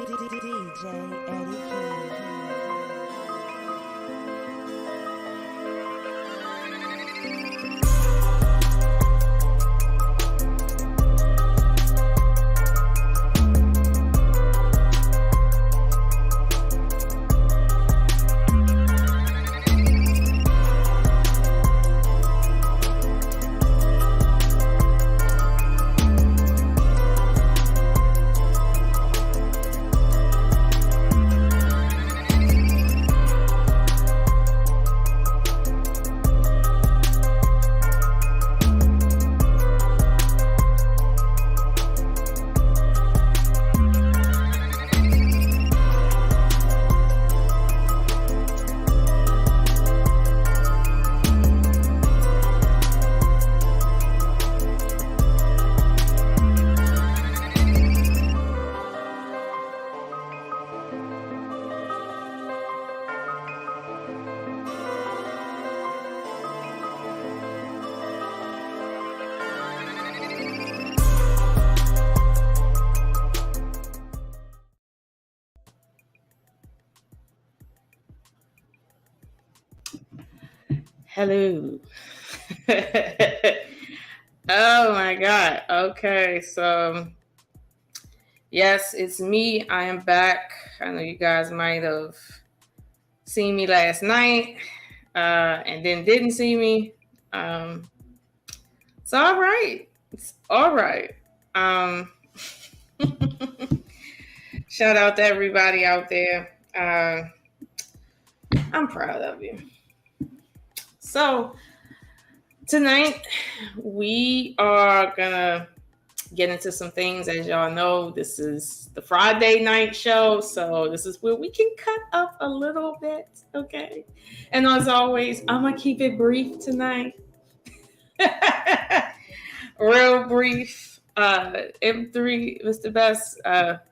DJ Eddie King. Hello. Oh my God. Okay. So, yes, it's me. I am back. I know you guys might have seen me last night and then didn't see me. It's all right. It's all right. Shout out to everybody out there. I'm proud of you. So tonight we are gonna get into some things. As y'all know, this is the Friday night show, so this is where we can cut up a little bit, okay? And as always, I'm gonna keep it brief tonight. Real brief. M3, Mr. Best,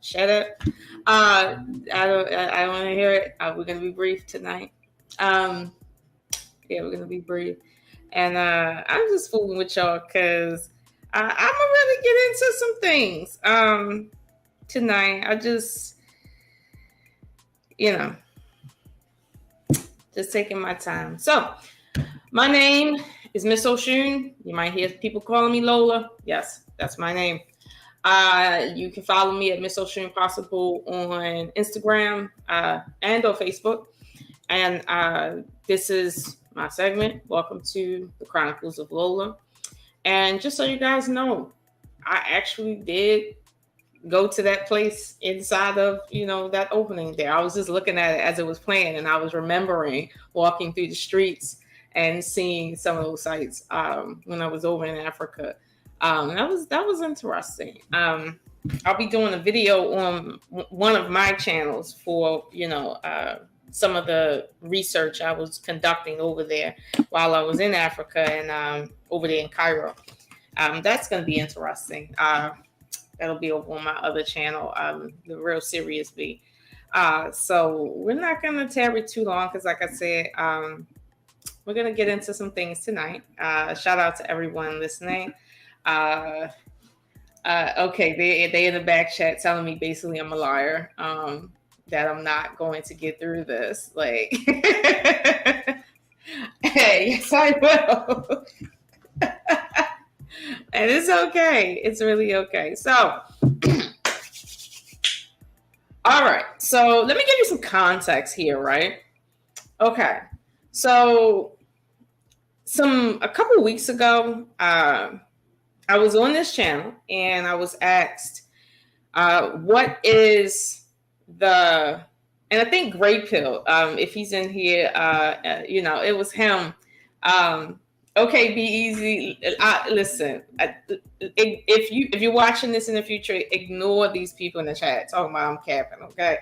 shut up. I don't want to hear it. We're gonna be brief tonight. Yeah, we're gonna be brief, and I'm just fooling with y'all because I'm gonna really get into some things tonight. I just, just taking my time. So, my name is Miss Oshun. You might hear people calling me Lola. Yes, that's my name. You can follow me at Miss Oshun Possible on Instagram and on Facebook. And this is my segment. Welcome to the Chronicles of Lola. And just so you guys know, I actually did go to that place inside of, that opening there. I was just looking at it as it was playing, and I was remembering walking through the streets and seeing some of those sites when I was over in Africa. That was interesting. I'll be doing a video on one of my channels for, some of the research I was conducting over there while I was in Africa and over there in Cairo. That's going to be interesting. That'll be over on my other channel, The Real Serious B. So we're not going to tarry too long because, like I said, we're going to get into some things tonight. Shout out to everyone listening. Okay, they in the back chat telling me basically I'm a liar. That I'm not going to get through this. Like, hey, yes, I will. And it's okay. It's really okay. So, all right. So let me give you some context here, right? Okay. So a couple of weeks ago, I was on this channel and I was asked, what is and I think Gray Pill, if he's in here, it was him. Okay, B-Eazy. Listen, if you're watching this in the future, ignore these people in the chat talking about I'm capping, okay?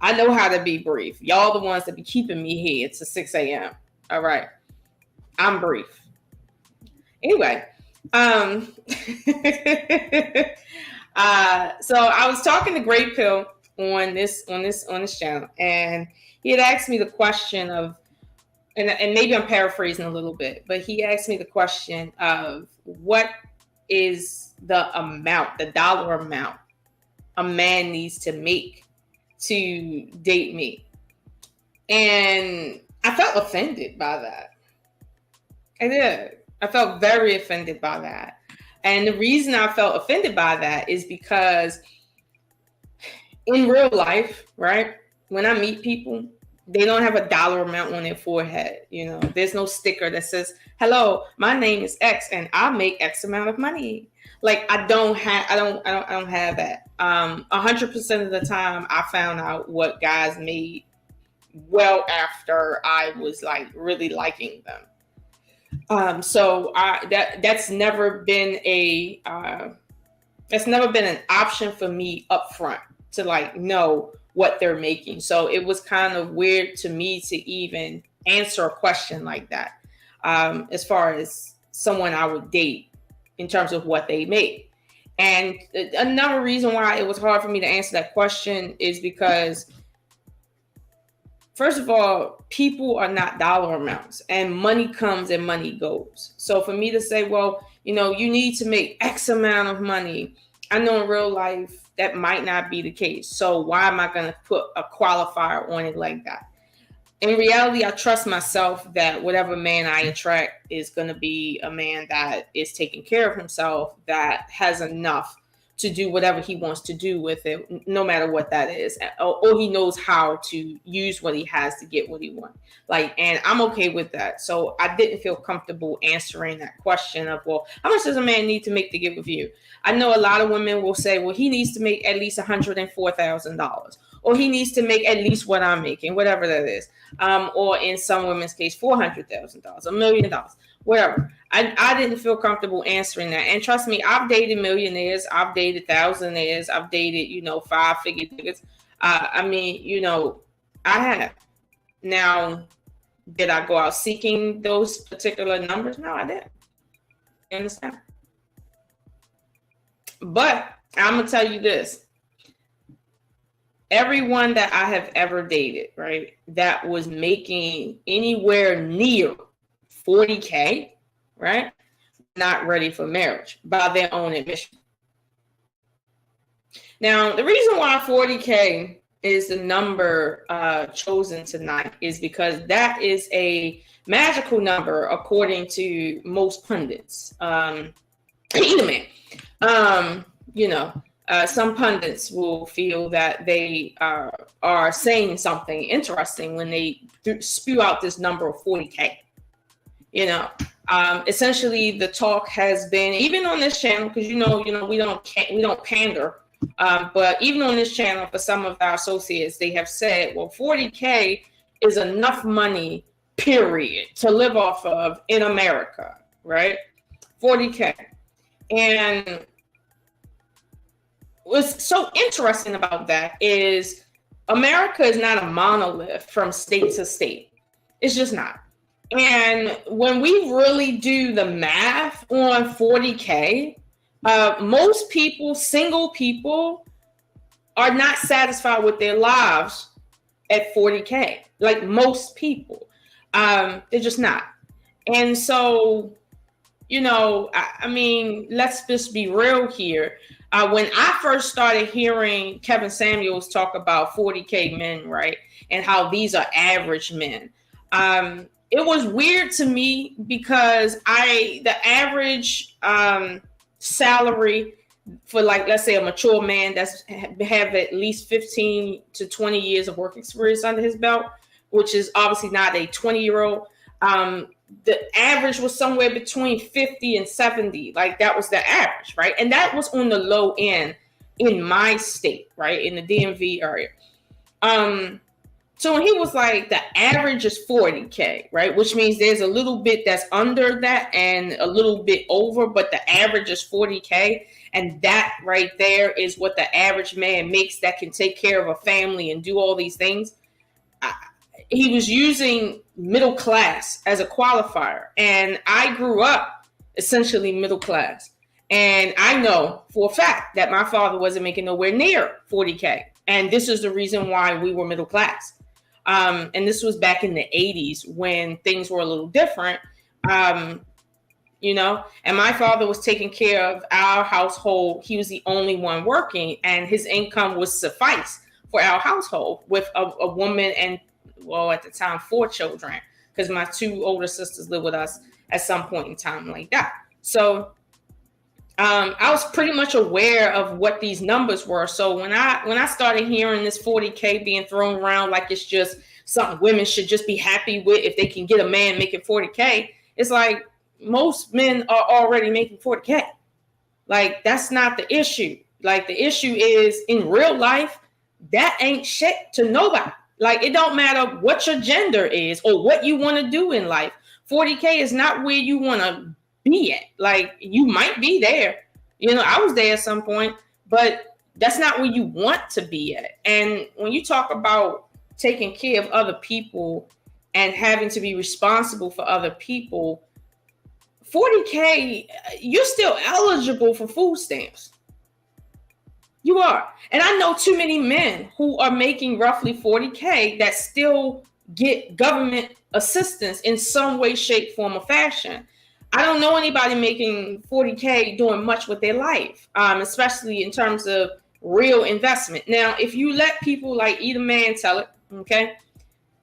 I know how to be brief. Y'all the ones that be keeping me here to 6 a.m. All right. I'm brief. Anyway, so I was talking to Gray Pill on this channel, and he had asked me the question of, and maybe I'm paraphrasing a little bit, but he asked me the question of what is the dollar amount a man needs to make to date me. And I felt offended by that. I did. I felt very offended by that. And the reason I felt offended by that is because in real life, right, when I meet people, they don't have a dollar amount on their forehead. You know, there's no sticker that says, hello, my name is X and I make X amount of money. Like I don't have that. 100% of the time I found out what guys made well after I was like really liking them. So that's never been an option for me up front to like know what they're making. So it was kind of weird to me to even answer a question like that, as far as someone I would date in terms of what they make. And another reason why it was hard for me to answer that question is because, first of all, people are not dollar amounts, and money comes and money goes. So for me to say, well, you know, you need to make X amount of money, I know in real life that might not be the case. So why am I going to put a qualifier on it like that? In reality, I trust myself that whatever man I attract is going to be a man that is taking care of himself, that has enough to do whatever he wants to do with it, no matter what that is, or he knows how to use what he has to get what he wants. Like, and I'm okay with that. So I didn't feel comfortable answering that question of, well, how much does a man need to make to get with you? I know a lot of women will say, well, he needs to make at least $104,000, or he needs to make at least what I'm making, whatever that is. Or in some women's case, $400,000, $1 million, whatever. I didn't feel comfortable answering that. And trust me, I've dated millionaires, I've dated thousandaires, I've dated, you know, 5-figure niggas. I mean, you know, I have. Now, did I go out seeking those particular numbers? No, I didn't. You understand? But I'm going to tell you this. Everyone that I have ever dated, right, that was making anywhere near 40K, right, not ready for marriage by their own admission. Now, the reason why 40K is the number chosen tonight is because that is a magical number according to most pundits. Either man, you know. Some pundits will feel that they are saying something interesting when they spew out this number of 40K. You know, essentially the talk has been, even on this channel, because you know we don't pander, but even on this channel for some of our associates, they have said, well, 40K is enough money, period, to live off of in America, right? 40K. And what's so interesting about that is America is not a monolith from state to state. It's just not. And when we really do the math on 40K, most people, single people, are not satisfied with their lives at 40K. Like most people, they're just not. And so, you know, I mean, let's just be real here. When I first started hearing Kevin Samuels talk about 40K men, right, and how these are average men, it was weird to me because the average salary for, like, let's say a mature man that's have at least 15 to 20 years of work experience under his belt, which is obviously not a 20-year-old. The average was somewhere between 50 and 70. Like that was the average, right? And that was on the low end in my state, right? In the DMV area. So when he was like, the average is 40K, right? Which means there's a little bit that's under that and a little bit over, but the average is 40K. And that right there is what the average man makes that can take care of a family and do all these things. He was using middle class as a qualifier. And I grew up essentially middle class. And I know for a fact that my father wasn't making nowhere near 40K. And this is the reason why we were middle class. And this was back in the 80s when things were a little different. And my father was taking care of our household. He was the only one working, and his income was suffice for our household with a woman and, well, at the time, 4 children, because my 2 older sisters lived with us at some point in time like that. So I was pretty much aware of what these numbers were. So when I started hearing this 40K being thrown around like it's just something women should just be happy with if they can get a man making 40K, it's like most men are already making 40K. Like, that's not the issue. Like, the issue is, in real life, that ain't shit to nobody. Like, it don't matter what your gender is or what you want to do in life. 40K is not where you want to be at. Like, you might be there. I was there at some point, but that's not where you want to be at. And when you talk about taking care of other people and having to be responsible for other people, 40K, you're still eligible for food stamps. You are. And I know too many men who are making roughly 40K that still get government assistance in some way, shape, form, or fashion. I don't know anybody making 40K doing much with their life, especially in terms of real investment. Now, if you let people like Eat a Man tell it, okay,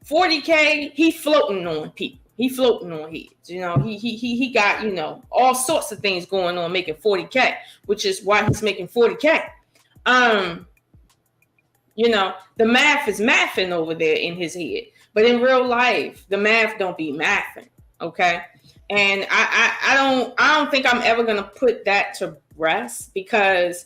40K, he floating on people. He floating on heads. He got, all sorts of things going on making 40K, which is why he's making 40K. The math is mathing over there in his head. But in real life, the math don't be mathing, okay? And I don't think I'm ever gonna put that to rest, because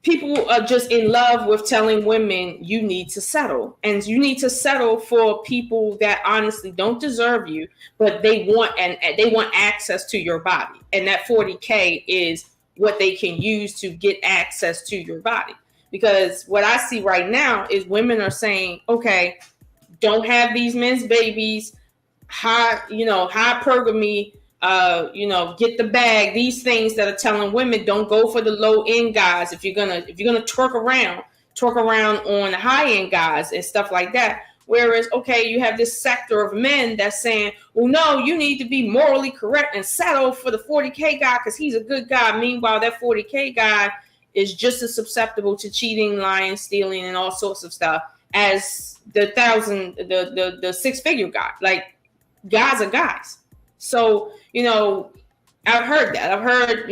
people are just in love with telling women you need to settle, and you need to settle for people that honestly don't deserve you, but they want access to your body, and that 40K is what they can use to get access to your body. Because what I see right now is women are saying, okay, don't have these men's babies, high hypergamy, get the bag. These things that are telling women don't go for the low end guys. If you're gonna twerk around on the high end guys and stuff like that. Whereas, okay, you have this sector of men that's saying, well, no, you need to be morally correct and settle for the 40K guy because he's a good guy. Meanwhile, that 40K guy is just as susceptible to cheating, lying, stealing, and all sorts of stuff as the 6-figure guy. Like, guys are guys. So, I've heard that. I've heard,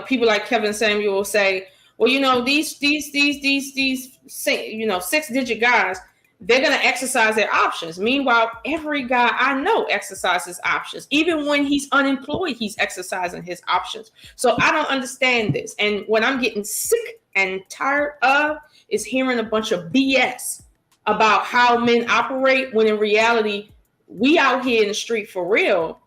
people like Kevin Samuel say, well, these 6-digit guys, they're going to exercise their options. Meanwhile, every guy I know exercises options. Even when he's unemployed, he's exercising his options. So I don't understand this. And what I'm getting sick and tired of is hearing a bunch of BS about how men operate, when in reality, we out here in the street for real,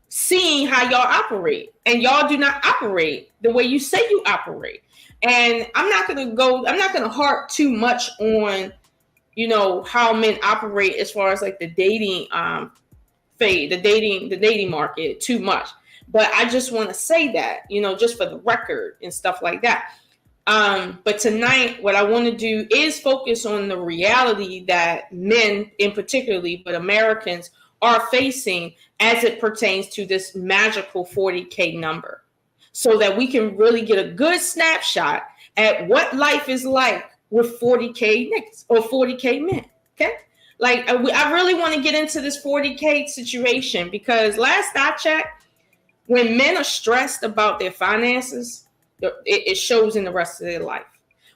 seeing how y'all operate. And y'all do not operate the way you say you operate. And I'm not going to harp too much on how men operate as far as like the dating the dating market too much. But I just want to say that, just for the record and stuff like that. But tonight, what I want to do is focus on the reality that men in particularly, but Americans, are facing as it pertains to this magical 40K number, so that we can really get a good snapshot at what life is like with 40K niggas or 40K men. Okay. Like, I really want to get into this 40K situation, because last I checked, when men are stressed about their finances, it shows in the rest of their life.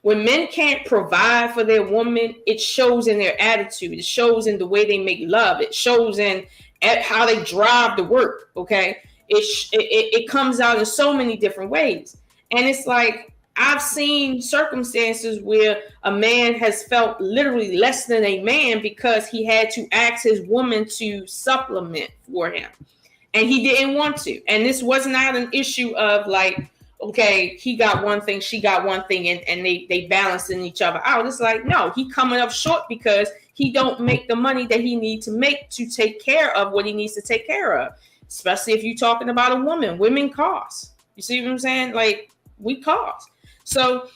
When men can't provide for their woman, it shows in their attitude. It shows in the way they make love. It shows in how they drive to work. Okay. It comes out in so many different ways. And it's like, I've seen circumstances where a man has felt literally less than a man because he had to ask his woman to supplement for him, and he didn't want to. And this was not an issue of like, okay, he got one thing, she got one thing, and they balancing each other out. It's like, no, he coming up short because he don't make the money that he needs to make to take care of what he needs to take care of. Especially if you're talking about a woman. Women cost. You see what I'm saying? Like, we cost. So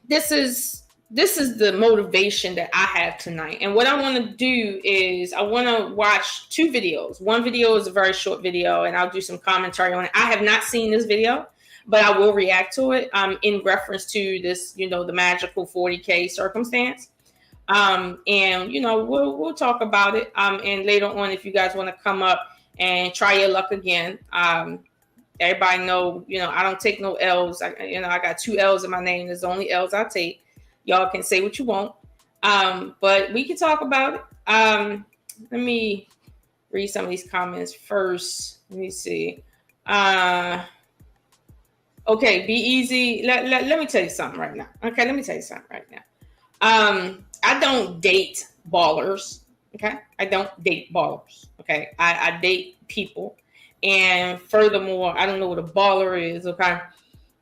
this is this is the motivation that I have tonight. And what I want to do is I want to watch 2 videos. One video is a very short video, and I'll do some commentary on it. I have not seen this video, but I will react to it in reference to this, the magical 40K circumstance. And, we'll talk about it. And later on, if you guys want to come up and try your luck again, everybody know, I don't take no L's. I got 2 L's in my name. There's the only L's I take. Y'all can say what you want. But we can talk about it. Let me read some of these comments first. Let me see. Okay, B-Eazy. Let me tell you something right now. Okay, let me tell you something right now. I don't date ballers. Okay, I don't date ballers. Okay, I date people. And furthermore, I don't know what a baller is. Okay,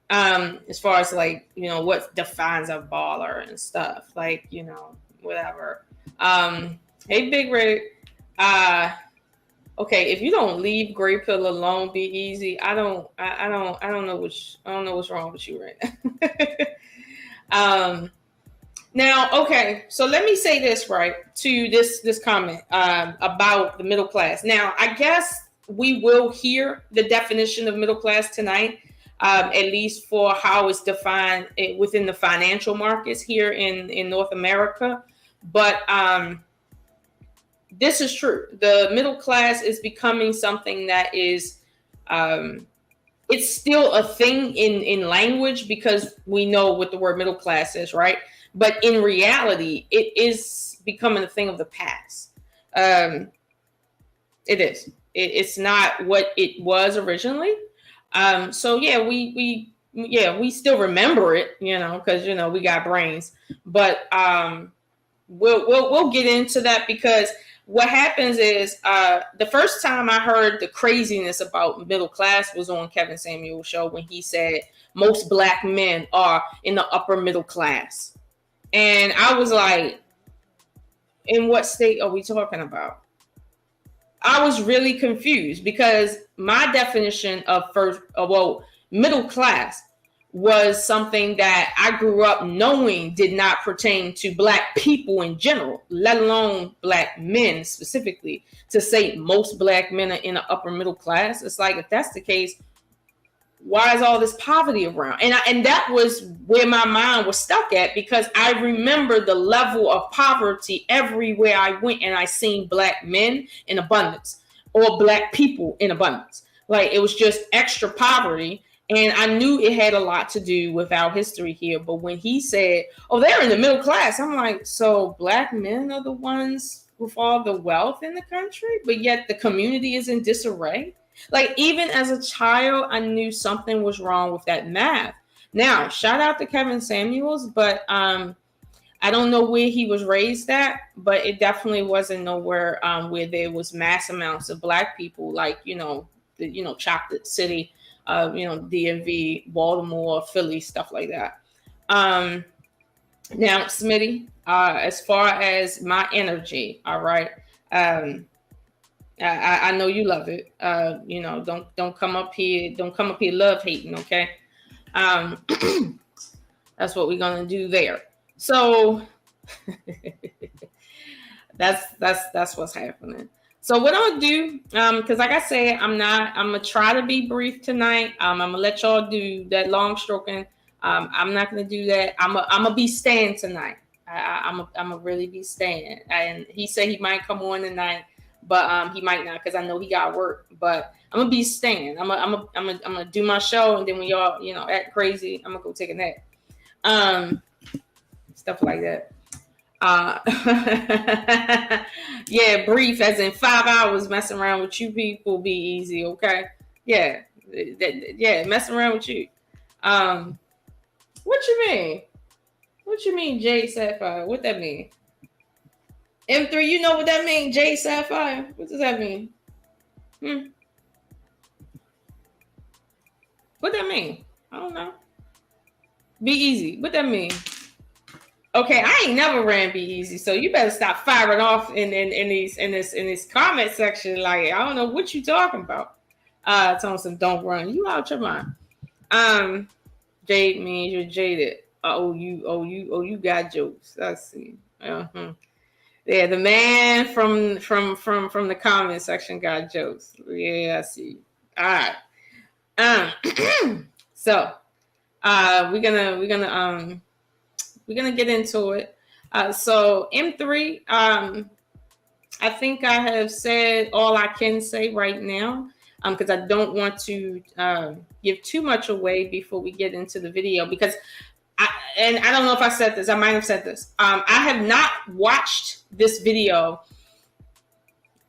as far as like, what defines a baller and stuff, like, whatever. Hey, Big Red. Okay, if you don't leave Grey Pill alone, B-Eazy, I don't know what's wrong with you right now. Now, okay, so let me say this, right, to this comment about the middle class. Now, I guess we will hear the definition of middle class tonight, at least for how it's defined within the financial markets here in North America. But this is true. The middle class is becoming something that is, it's still a thing in language because we know what the word middle class is, right? But in reality, it is becoming a thing of the past. It is. It's not what it was originally. So yeah, we still remember it, because we got brains. But we'll get into that, because what happens is the first time I heard the craziness about middle class was on Kevin Samuel's show when he said most Black men are in the upper middle class. And I was like, in what state are we talking about? I was really confused because my definition of middle class was something that I grew up knowing did not pertain to Black people in general, let alone Black men specifically. To say most Black men are in the upper middle class, it's like, if that's the case, why is all this poverty around? And that was where my mind was stuck at, because I remember the level of poverty everywhere I went, and I seen Black men in abundance or Black people in abundance. Like, it was just extra poverty. And I knew it had a lot to do with our history here. But when he said, oh, they're in the middle class, I'm like, so Black men are the ones with all the wealth in the country, but yet the community is in disarray? Like, even as a child, I knew something was wrong with that math. Now, shout out to Kevin Samuels, but I don't know where he was raised at, but it definitely wasn't nowhere where there was mass amounts of Black people, like, Chocolate City, DMV, Baltimore, Philly, stuff like that. Now, Smitty, as far as my energy, all right, I know you love it. Don't come up here love hating, okay? That's what we're gonna do there. So that's what's happening. So what I'm gonna do, because like I said, I'm gonna try to be brief tonight. I'm gonna let y'all do that long stroking. I'm not gonna do that. I'm gonna be staying tonight. I'm gonna really be staying. And he said he might come on tonight, but he might not, because I know he got work. But I'm gonna be staying. I'm gonna do my show, and then when y'all act crazy, I'm gonna go take a nap. Stuff like that. Yeah, brief as in 5 hours messing around with you people be easy, okay? Yeah, messing around with you. What you mean? What you mean, Jade Sapphire? What that mean? M3, you know what that mean, Jade Sapphire? What does that mean? What that mean? I don't know. B-Eazy, what that mean? Okay, I ain't never ran B-Eazy, so you better stop firing off in this comment section. Like, I don't know what you talking about. Telling some don't run. You out your mind. Jade means you're jaded. you got jokes. Let's see. Yeah, the man from the comment section got jokes. Yeah, I see. All right. So we're gonna get into it. So M3, I think I have said all I can say right now, because I don't want to give too much away before we get into the video, because and I don't know if I said this, I might have said this. I have not watched this video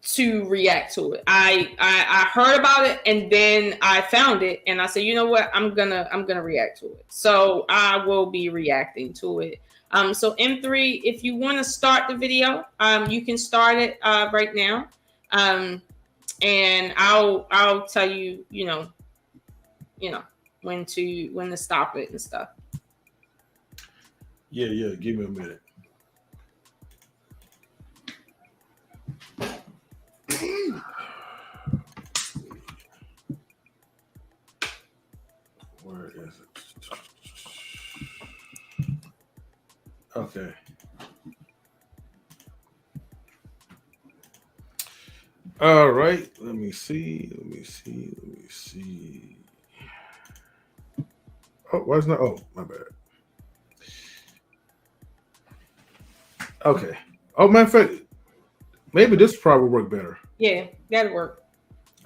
to react to it. I heard about it and then I found it and I said, you know what, I'm gonna react to it. So I will be reacting to it. So M3, if you want to start the video, you can start it right now. And I'll tell you, you know, when to stop it and stuff. Yeah, give me a minute. Where is it? Okay. All right. Let me see. Oh, why is not? Oh, my bad. Okay. Oh, matter of fact, maybe this probably work better. Yeah, that'll work.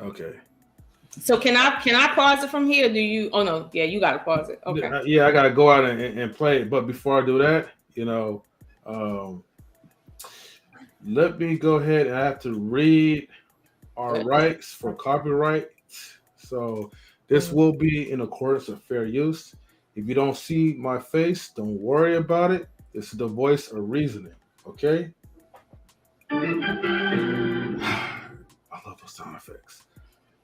Okay. So can I pause it from here? Do you? Oh no, yeah, you gotta pause it. Okay. Yeah, I gotta go out and play it. But before I do that, let me go ahead and I have to read our rights for copyright. So this will be in accordance with fair use. If you don't see my face, don't worry about it. This is the voice of reasoning. Okay. I love those sound effects.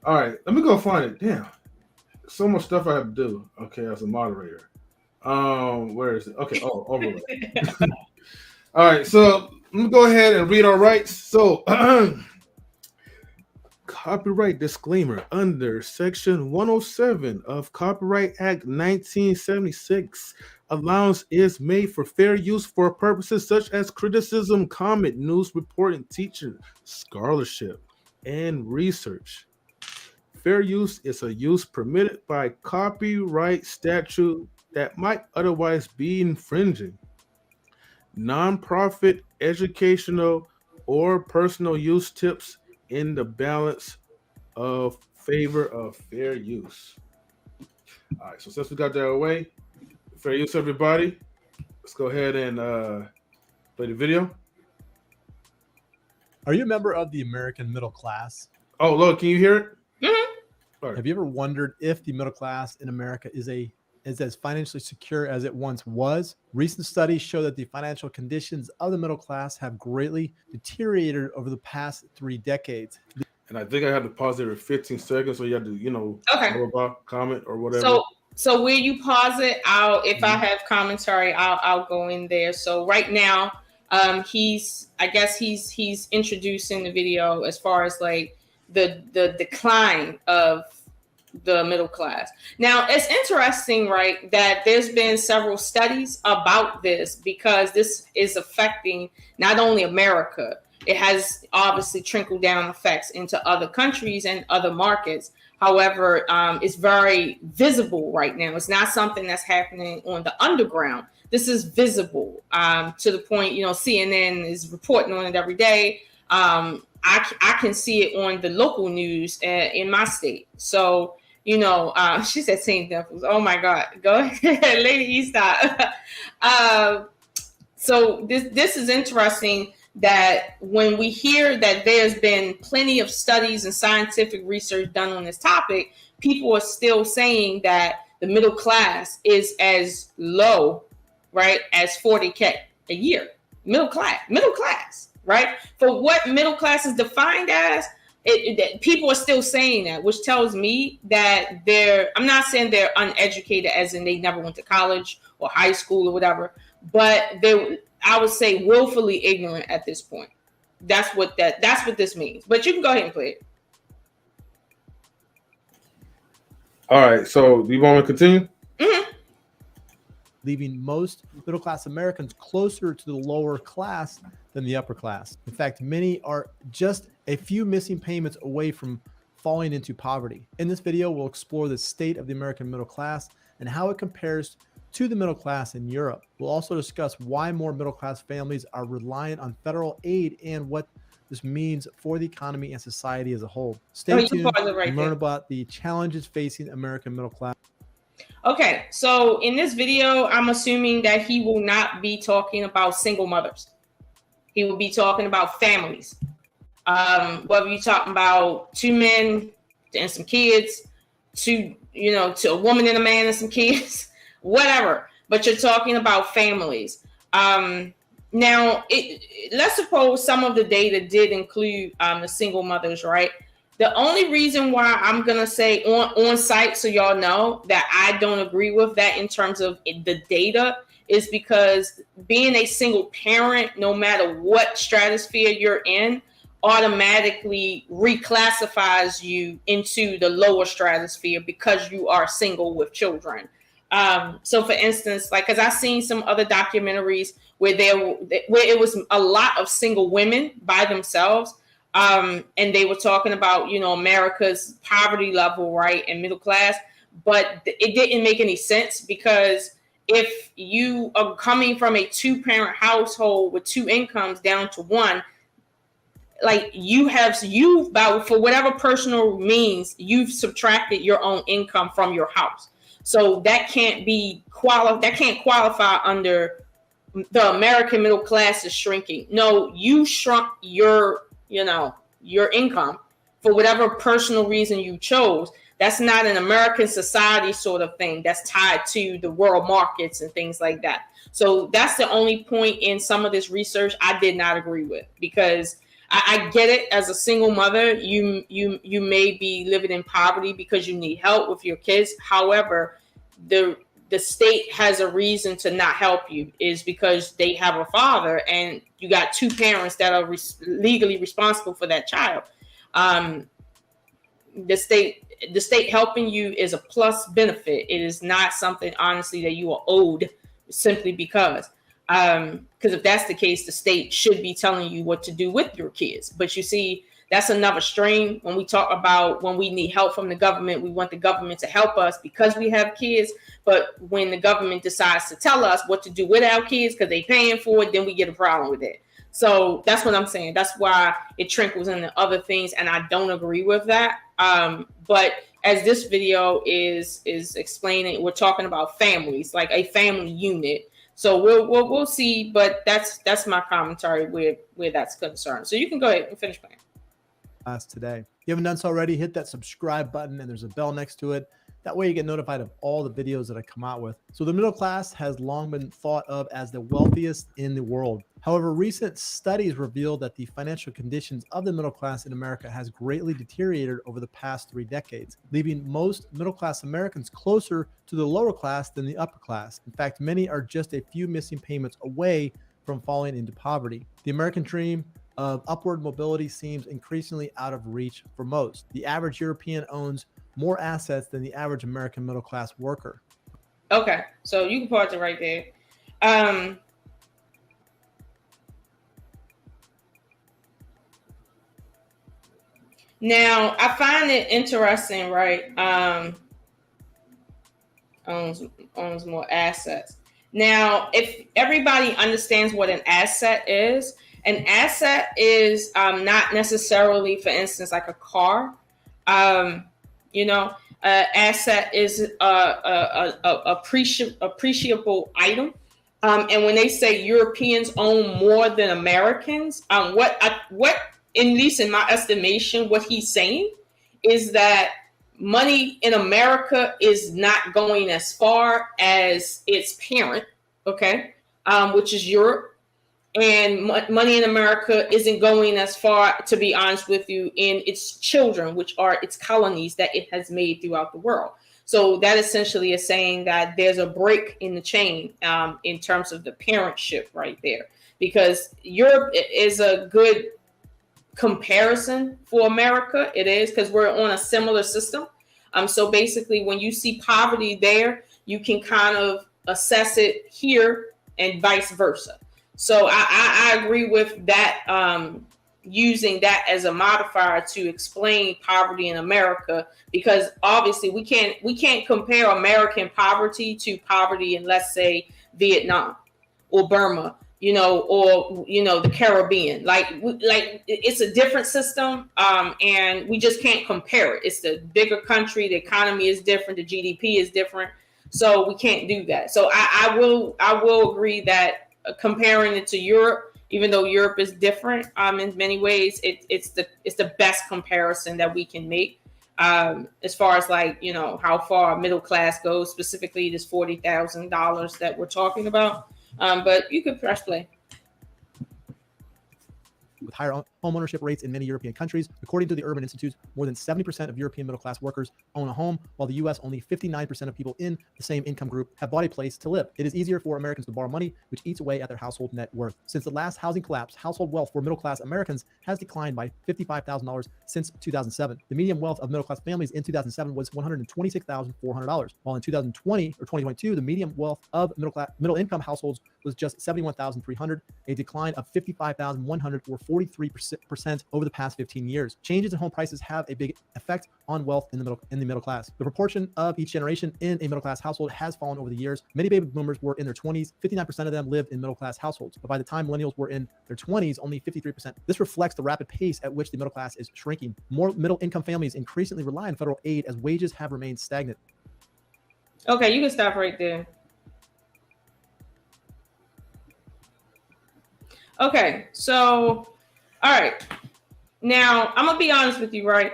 All right, let me go find it. Damn, so much stuff I have to do. Okay, as a moderator. Where is it? Okay, overlay. All right, so let me go ahead and read our rights. So, copyright disclaimer under Section 107 of Copyright Act 1976. Allowance is made for fair use for purposes such as criticism, comment, news reporting, teaching, scholarship, and research. Fair use is a use permitted by copyright statute that might otherwise be infringing. Non-profit, educational, or personal use tips in the balance of favor of fair use. All right, so since we got that away, fair use, everybody. Let's go ahead and play the video. Are you a member of the American middle class? Oh, look, can you hear it? Mm-hmm. Right. Have you ever wondered if the middle class in America is as financially secure as it once was? Recent studies show that the financial conditions of the middle class have greatly deteriorated over the past 3 decades. And I think I had to pause there for 15 seconds, so you had to, about comment or whatever. So where you pause it, if I have commentary, I'll go in there. So right now, he's introducing the video as far as like the decline of the middle class. Now it's interesting, right, that there's been several studies about this because this is affecting not only America, it has obviously trickled down effects into other countries and other markets. However, it's very visible right now. It's not something that's happening on the underground. This is visible to the point, CNN is reporting on it every day. I can see it on the local news in my state. So, she said St. Devils. Oh my God. Go ahead, Lady Eastop. So this is interesting that when we hear that there's been plenty of studies and scientific research done on this topic, people are still saying that the middle class is as low, right, as $40K a year. Middle class, right? For what middle class is defined as, people are still saying that, which tells me that I'm not saying they're uneducated as in they never went to college or high school or whatever, but I would say willfully ignorant at this point. That's what this means. But you can go ahead and play it. All right. So do you want to continue? Mm-hmm. leaving most middle-class Americans closer to the lower class than the upper class. In fact, many are just a few missing payments away from falling into poverty. In this video, we'll explore the state of the American middle class and how it compares to the middle class in Europe. We'll also discuss why more middle-class families are reliant on federal aid and what this means for the economy and society as a whole. Stay tuned and learn about the challenges facing American middle class. Okay, so in this video, I'm assuming that he will not be talking about single mothers. He will be talking about families. Whether you're talking about two men and some kids, to a woman and a man and some kids, whatever. But you're talking about families. Now, let's suppose some of the data did include the single mothers, right? The only reason why I'm going to say on site, so y'all know that I don't agree with that in terms of the data, is because being a single parent, no matter what stratosphere you're in, automatically reclassifies you into the lower stratosphere because you are single with children. So for instance, like, cause I've seen some other documentaries where it was a lot of single women by themselves. And they were talking about, America's poverty level, right, and middle class, but it didn't make any sense because if you are coming from a 2-parent household with 2 incomes down to 1, like you for whatever personal means, you've subtracted your own income from your house. So that can't qualify under the American middle class is shrinking. No, you shrunk your income for whatever personal reason you chose. That's not an American society sort of thing that's tied to the world markets and things like that. So that's the only point in some of this research I did not agree with, because I get it. As a single mother, you may be living in poverty because you need help with your kids. However, the state has a reason to not help you, is because they have a father and you got 2 parents that are legally responsible for that child. The state helping you is a plus benefit. It is not something, honestly, that you are owed simply because if that's the case, the state should be telling you what to do with your kids. But you see, that's another strain. When we talk about when we need help from the government, we want the government to help us because we have kids. But when the government decides to tell us what to do with our kids because they're paying for it, then we get a problem with it. So that's what I'm saying. That's why it trickles into other things, and I don't agree with that. But as this video is explaining, we're talking about families, like a family unit. So we'll see. But that's my commentary where that's concerned. So you can go ahead and finish playing. Today. If you haven't done so already, hit that subscribe button and there's a bell next to it. That way you get notified of all the videos that I come out with. So the middle class has long been thought of as the wealthiest in the world. However, recent studies reveal that the financial conditions of the middle class in America has greatly deteriorated over the past 3 decades, leaving most middle class Americans closer to the lower class than the upper class. In fact, many are just a few missing payments away from falling into poverty. The American dream of upward mobility seems increasingly out of reach for most. The average European owns more assets than the average American middle class worker. Okay, so you can pause it right there. Now I find it interesting, right? Owns more assets. Now, if everybody understands what an asset is not necessarily, for instance, like a car. Asset is appreciable item. And when they say Europeans own more than Americans, what at least in my estimation, what he's saying is that money in America is not going as far as its parent, okay, which is Europe. And money in America isn't going as far, to be honest with you, in its children, which are its colonies that it has made throughout the world. So that essentially is saying that there's a break in the chain in terms of the parentship right there, because Europe is a good comparison for America. It is, because we're on a similar system. So basically, when you see poverty there, you can kind of assess it here and vice versa. So I agree with that, using that as a modifier to explain poverty in America, because obviously we can't compare American poverty to poverty in, let's say, Vietnam or Burma, or the Caribbean. Like it's a different system, and we just can't compare it. It's the bigger country, the economy is different, the GDP is different, so we can't do that. So I will agree that comparing it to Europe, even though Europe is different in many ways, it's the best comparison that we can make, as far as how far middle class goes. Specifically, this $40,000 that we're talking about. But you could press play. With higher home ownership rates in many European countries. According to the Urban Institute, more than 70% of European middle-class workers own a home, while the U.S. only 59% of people in the same income group have bought a place to live. It is easier for Americans to borrow money, which eats away at their household net worth. Since the last housing collapse, household wealth for middle-class Americans has declined by $55,000 since 2007. The median wealth of middle-class families in 2007 was $126,400, while in 2020 or 2022, the median wealth of middle-income households was just $71,300, a decline of $55,100 or 43% over the past 15 years. Changes in home prices have a big effect on wealth in the middle class. The proportion of each generation in a middle class household has fallen over the years. Many baby boomers were in their 20s. 59% of them lived in middle class households, but by the time millennials were in their 20s, only 53%. This reflects the rapid pace at which the middle class is shrinking. More middle income families increasingly rely on federal aid as wages have remained stagnant. Okay, you can stop right there. Okay, so all right. Now, I'm going to be honest with you, right?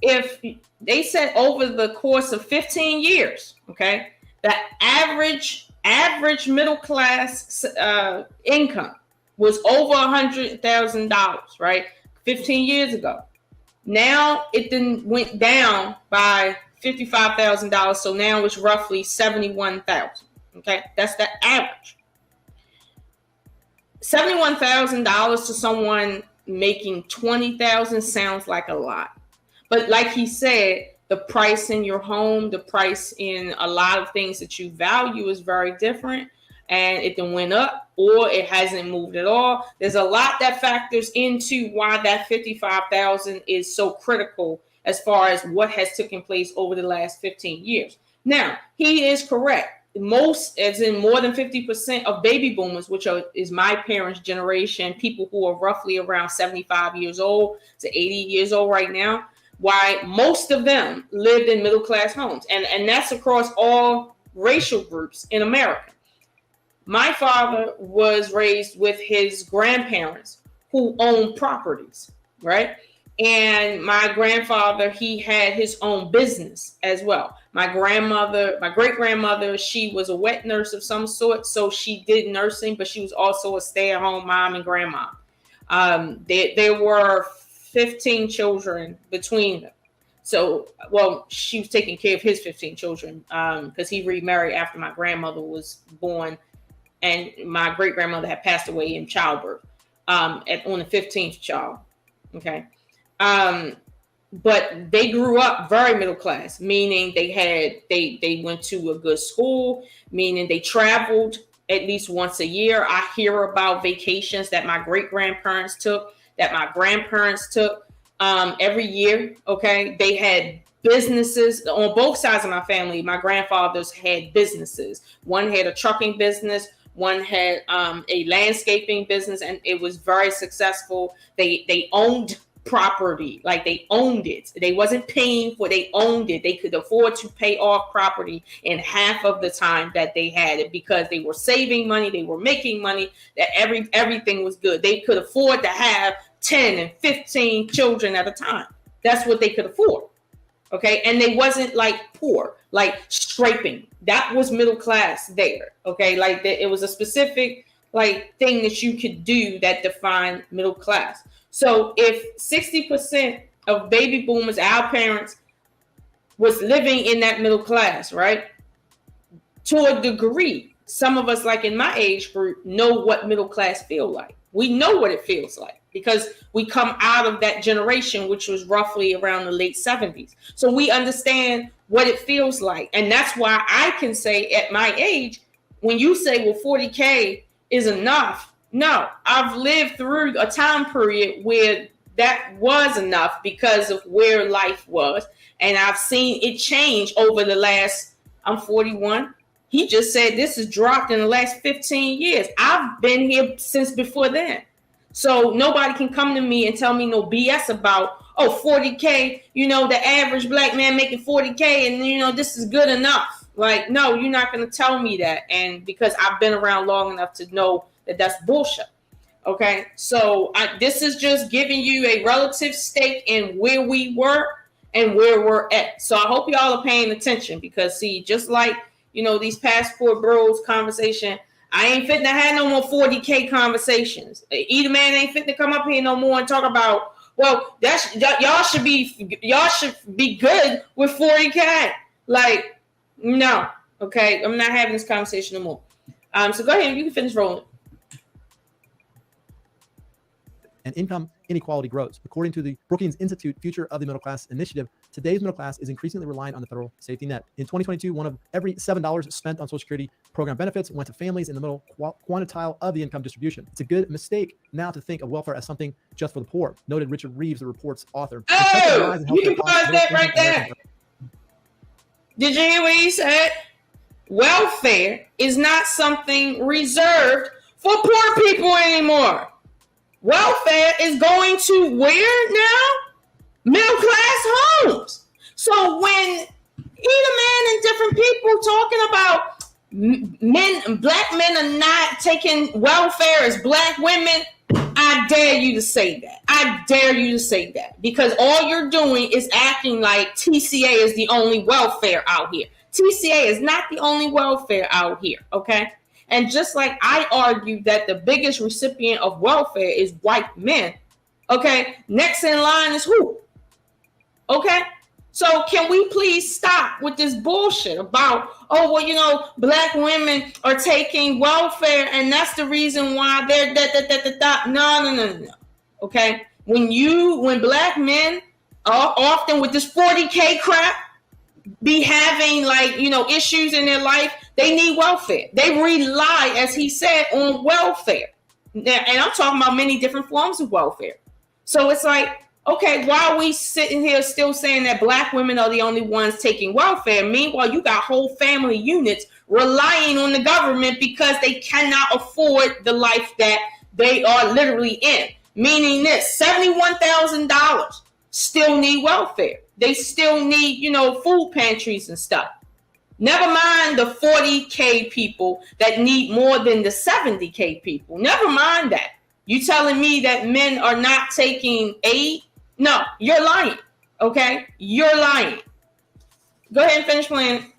If they said over the course of 15 years, okay, the average middle class income was over $100,000, right? 15 years ago. Now it then went down by $55,000, so now it's roughly $71,000. Okay, that's the average. $71,000 to someone making $20,000 sounds like a lot, but like he said, the price in your home, the price in a lot of things that you value is very different, and it then went up or it hasn't moved at all. There's a lot that factors into why that $55,000 is so critical as far as what has taken place over the last 15 years. Now, he is correct. Most, as in more than 50% of baby boomers, which is my parents' generation, people who are roughly around 75 years old to 80 years old right now, why most of them lived in middle-class homes. And that's across all racial groups in America. My father was raised with his grandparents who owned properties, right? And my grandfather, he had his own business as well. My great-grandmother, she was a wet nurse of some sort, so she did nursing, but she was also a stay-at-home mom and grandma. There were 15 children between them. So, well, she was taking care of his 15 children because he remarried after my grandmother was born, and my great-grandmother had passed away in childbirth on the 15th child. Okay. But they grew up very middle class, meaning they went to a good school, meaning they traveled at least once a year. I hear about vacations that my great grandparents took, that my grandparents took every year. Okay. They had businesses on both sides of my family. My grandfathers had businesses. One had a trucking business. One had a landscaping business, and it was very successful. They owned property, like they owned it. They wasn't paying for, they owned it. They could afford to pay off property in half of the time that they had it because they were saving money, they were making money, that everything was good. They could afford to have 10 and 15 children at a time. That's what they could afford. Okay. And they wasn't like poor, like scraping. That was middle class there. Okay. Like it was a specific like thing that you could do that defined middle class. So if 60% of baby boomers, our parents, was living in that middle class, right? To a degree, some of us, like in my age group, know what middle class feel like. We know what it feels like because we come out of that generation, which was roughly around the late 70s. So we understand what it feels like. And that's why I can say at my age, when you say, well, 40K is enough. No, I've lived through a time period where that was enough because of where life was. And I've seen it change over the last, I'm 41. He just said this has dropped in the last 15 years. I've been here since before then. So nobody can come to me and tell me no BS about, oh, 40K, you know, the average black man making 40K and, you know, this is good enough. Like, no, you're not going to tell me that. And because I've been around long enough to know that that's bullshit. Okay, so this is just giving you a relative stake in where we were and where we're at. So I hope y'all are paying attention because, see, just like, you know, these passport bros conversation, I ain't fitting to have no more 40K conversations. Either man ain't fitting to come up here no more and talk about, well, that's y'all should be good with 40K. Like, no, okay, I'm not having this conversation no more. So go ahead, you can finish rolling. And income inequality grows. According to the Brookings Institute Future of the Middle Class Initiative, today's middle class is increasingly reliant on the federal safety net. In 2022, one of every $7 spent on Social Security program benefits went to families in the middle quantile of the income distribution. It's a good mistake now to think of welfare as something just for the poor, noted Richard Reeves, the report's author. Oh, you can pause that right there. Did you hear what he said? Welfare is not something reserved for poor people anymore. Welfare is going to where now? Middle class homes. So when Edelman and different people talking about black men are not taking welfare as black women, I dare you to say that. I dare you to say that because all you're doing is acting like TCA is the only welfare out here. TCA is not the only welfare out here, okay? And just like I argue that the biggest recipient of welfare is white men, okay, next in line is who? Okay, so can we please stop with this bullshit about, oh, well, you know, black women are taking welfare and that's the reason why they're No. Okay, when black men are often with this 40K crap be having like, you know, issues in their life, they need welfare. They rely, as he said, on welfare. And I'm talking about many different forms of welfare. So it's like, okay, why are we sitting here still saying that black women are the only ones taking welfare? Meanwhile, you got whole family units relying on the government because they cannot afford the life that they are literally in. Meaning this, $71,000 still need welfare. They still need, you know, food pantries and stuff. Never mind the 40K people that need more than the 70K people. Never mind that. You telling me that men are not taking aid? No, you're lying. Okay? You're lying. Go ahead and finish playing.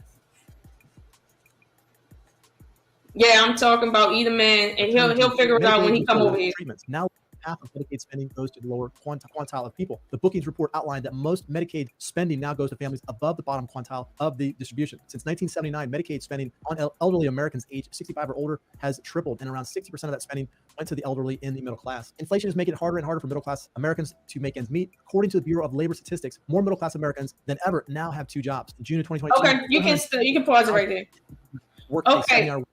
Yeah, I'm talking about either man, and he'll figure it out when he come over here. Now half of Medicaid spending goes to the lower quantile of people. The Brookings report outlined that most Medicaid spending now goes to families above the bottom quantile of the distribution. Since 1979, Medicaid spending on elderly Americans aged 65 or older has tripled, and around 60% of that spending went to the elderly in the middle class. Inflation is making it harder and harder for middle class Americans to make ends meet. According to the Bureau of Labor Statistics, more middle class Americans than ever now have two jobs. In June of 2022. Okay, you can pause it right there. Okay.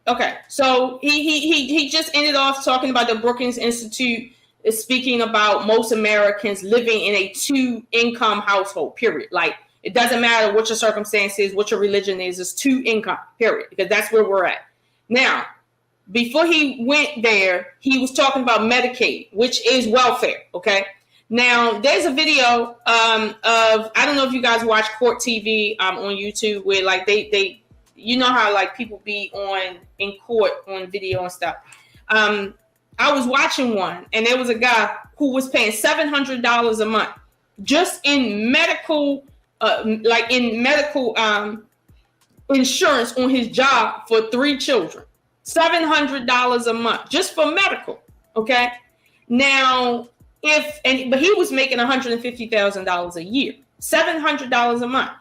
Okay, so he just ended off talking about the Brookings Institute is speaking about most Americans living in a two-income household, period. Like, it doesn't matter what your circumstance is, what your religion is, it's two income, period, because that's where we're at. Now, before he went there, he was talking about Medicaid, which is welfare, okay? Now, there's a video of, I don't know if you guys watch Court TV on YouTube, where, like, they you know how like people be in court on video and stuff. I was watching one, and there was a guy who was paying $700 a month just in medical, insurance on his job for 3 children. $700 a month just for medical. Okay. Now, but he was making $150,000 a year, $700 a month.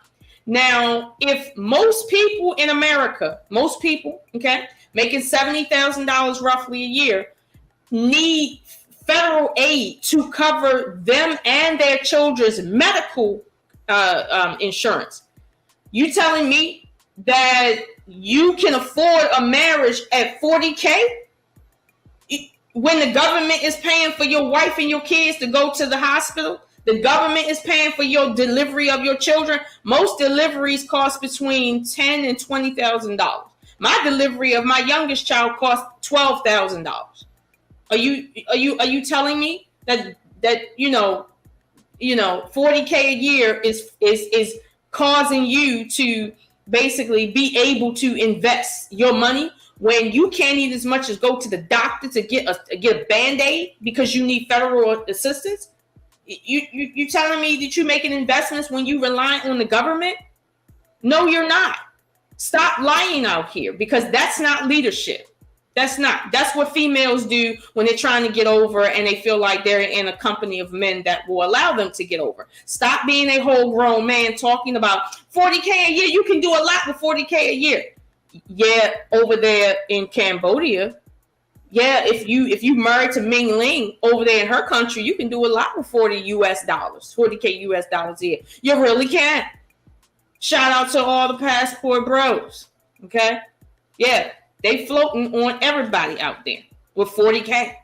Now, if most people in America, okay, making $70,000 roughly a year, need federal aid to cover them and their children's medical insurance, You telling me that you can afford a marriage at 40K? When the government is paying for your wife and your kids to go to the hospital, the government is paying for your delivery of your children. Most deliveries cost between $10,000 and $20,000. My delivery of my youngest child cost $12,000. Are you telling me that 40K a year is causing you to basically be able to invest your money when you can't even as much as go to the doctor to get a Band-Aid because you need federal assistance? You telling me that you're making investments when you rely on the government? No, you're not. Stop lying out here, because that's not leadership. That's what females do when they're trying to get over and they feel like they're in a company of men that will allow them to get over. Stop being a whole grown man talking about 40K a year. You can do a lot with 40K a year. Yeah, over there in Cambodia. Yeah, if you married to Ming Ling over there in her country, you can do a lot with 40K US dollars a year. You really can. Shout out to all the passport bros. Okay? Yeah, they floating on everybody out there with 40K.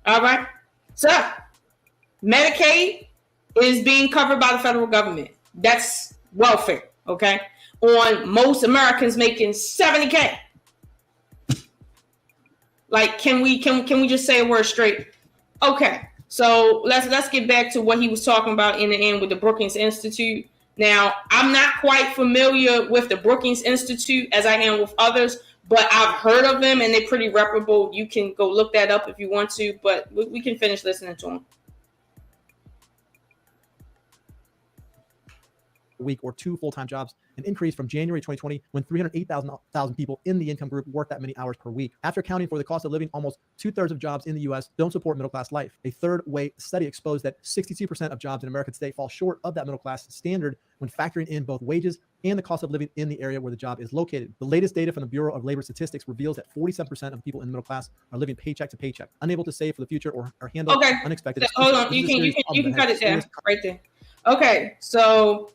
All right? So, Medicaid is being covered by the federal government. That's welfare, okay? On most Americans making 70K. Like, can we just say a word straight? Okay, so let's get back to what he was talking about in the end with the Brookings Institute. Now, I'm not quite familiar with the Brookings Institute as I am with others, but I've heard of them and they're pretty reputable. You can go look that up if you want to, but we can finish listening to them. Week or 2 full-time jobs, an increase from January 2020 when 308,000 people in the income group worked that many hours per week. After accounting for the cost of living, almost 2/3 of jobs in the U.S. don't support middle-class life. A third-way study exposed that 62% of jobs in America today fall short of that middle-class standard when factoring in both wages and the cost of living in the area where the job is located. The latest data from the Bureau of Labor Statistics reveals that 47% of people in the middle class are living paycheck to paycheck, unable to save for the future or handle unexpected. Hold on, you can cut it down right there. Okay, so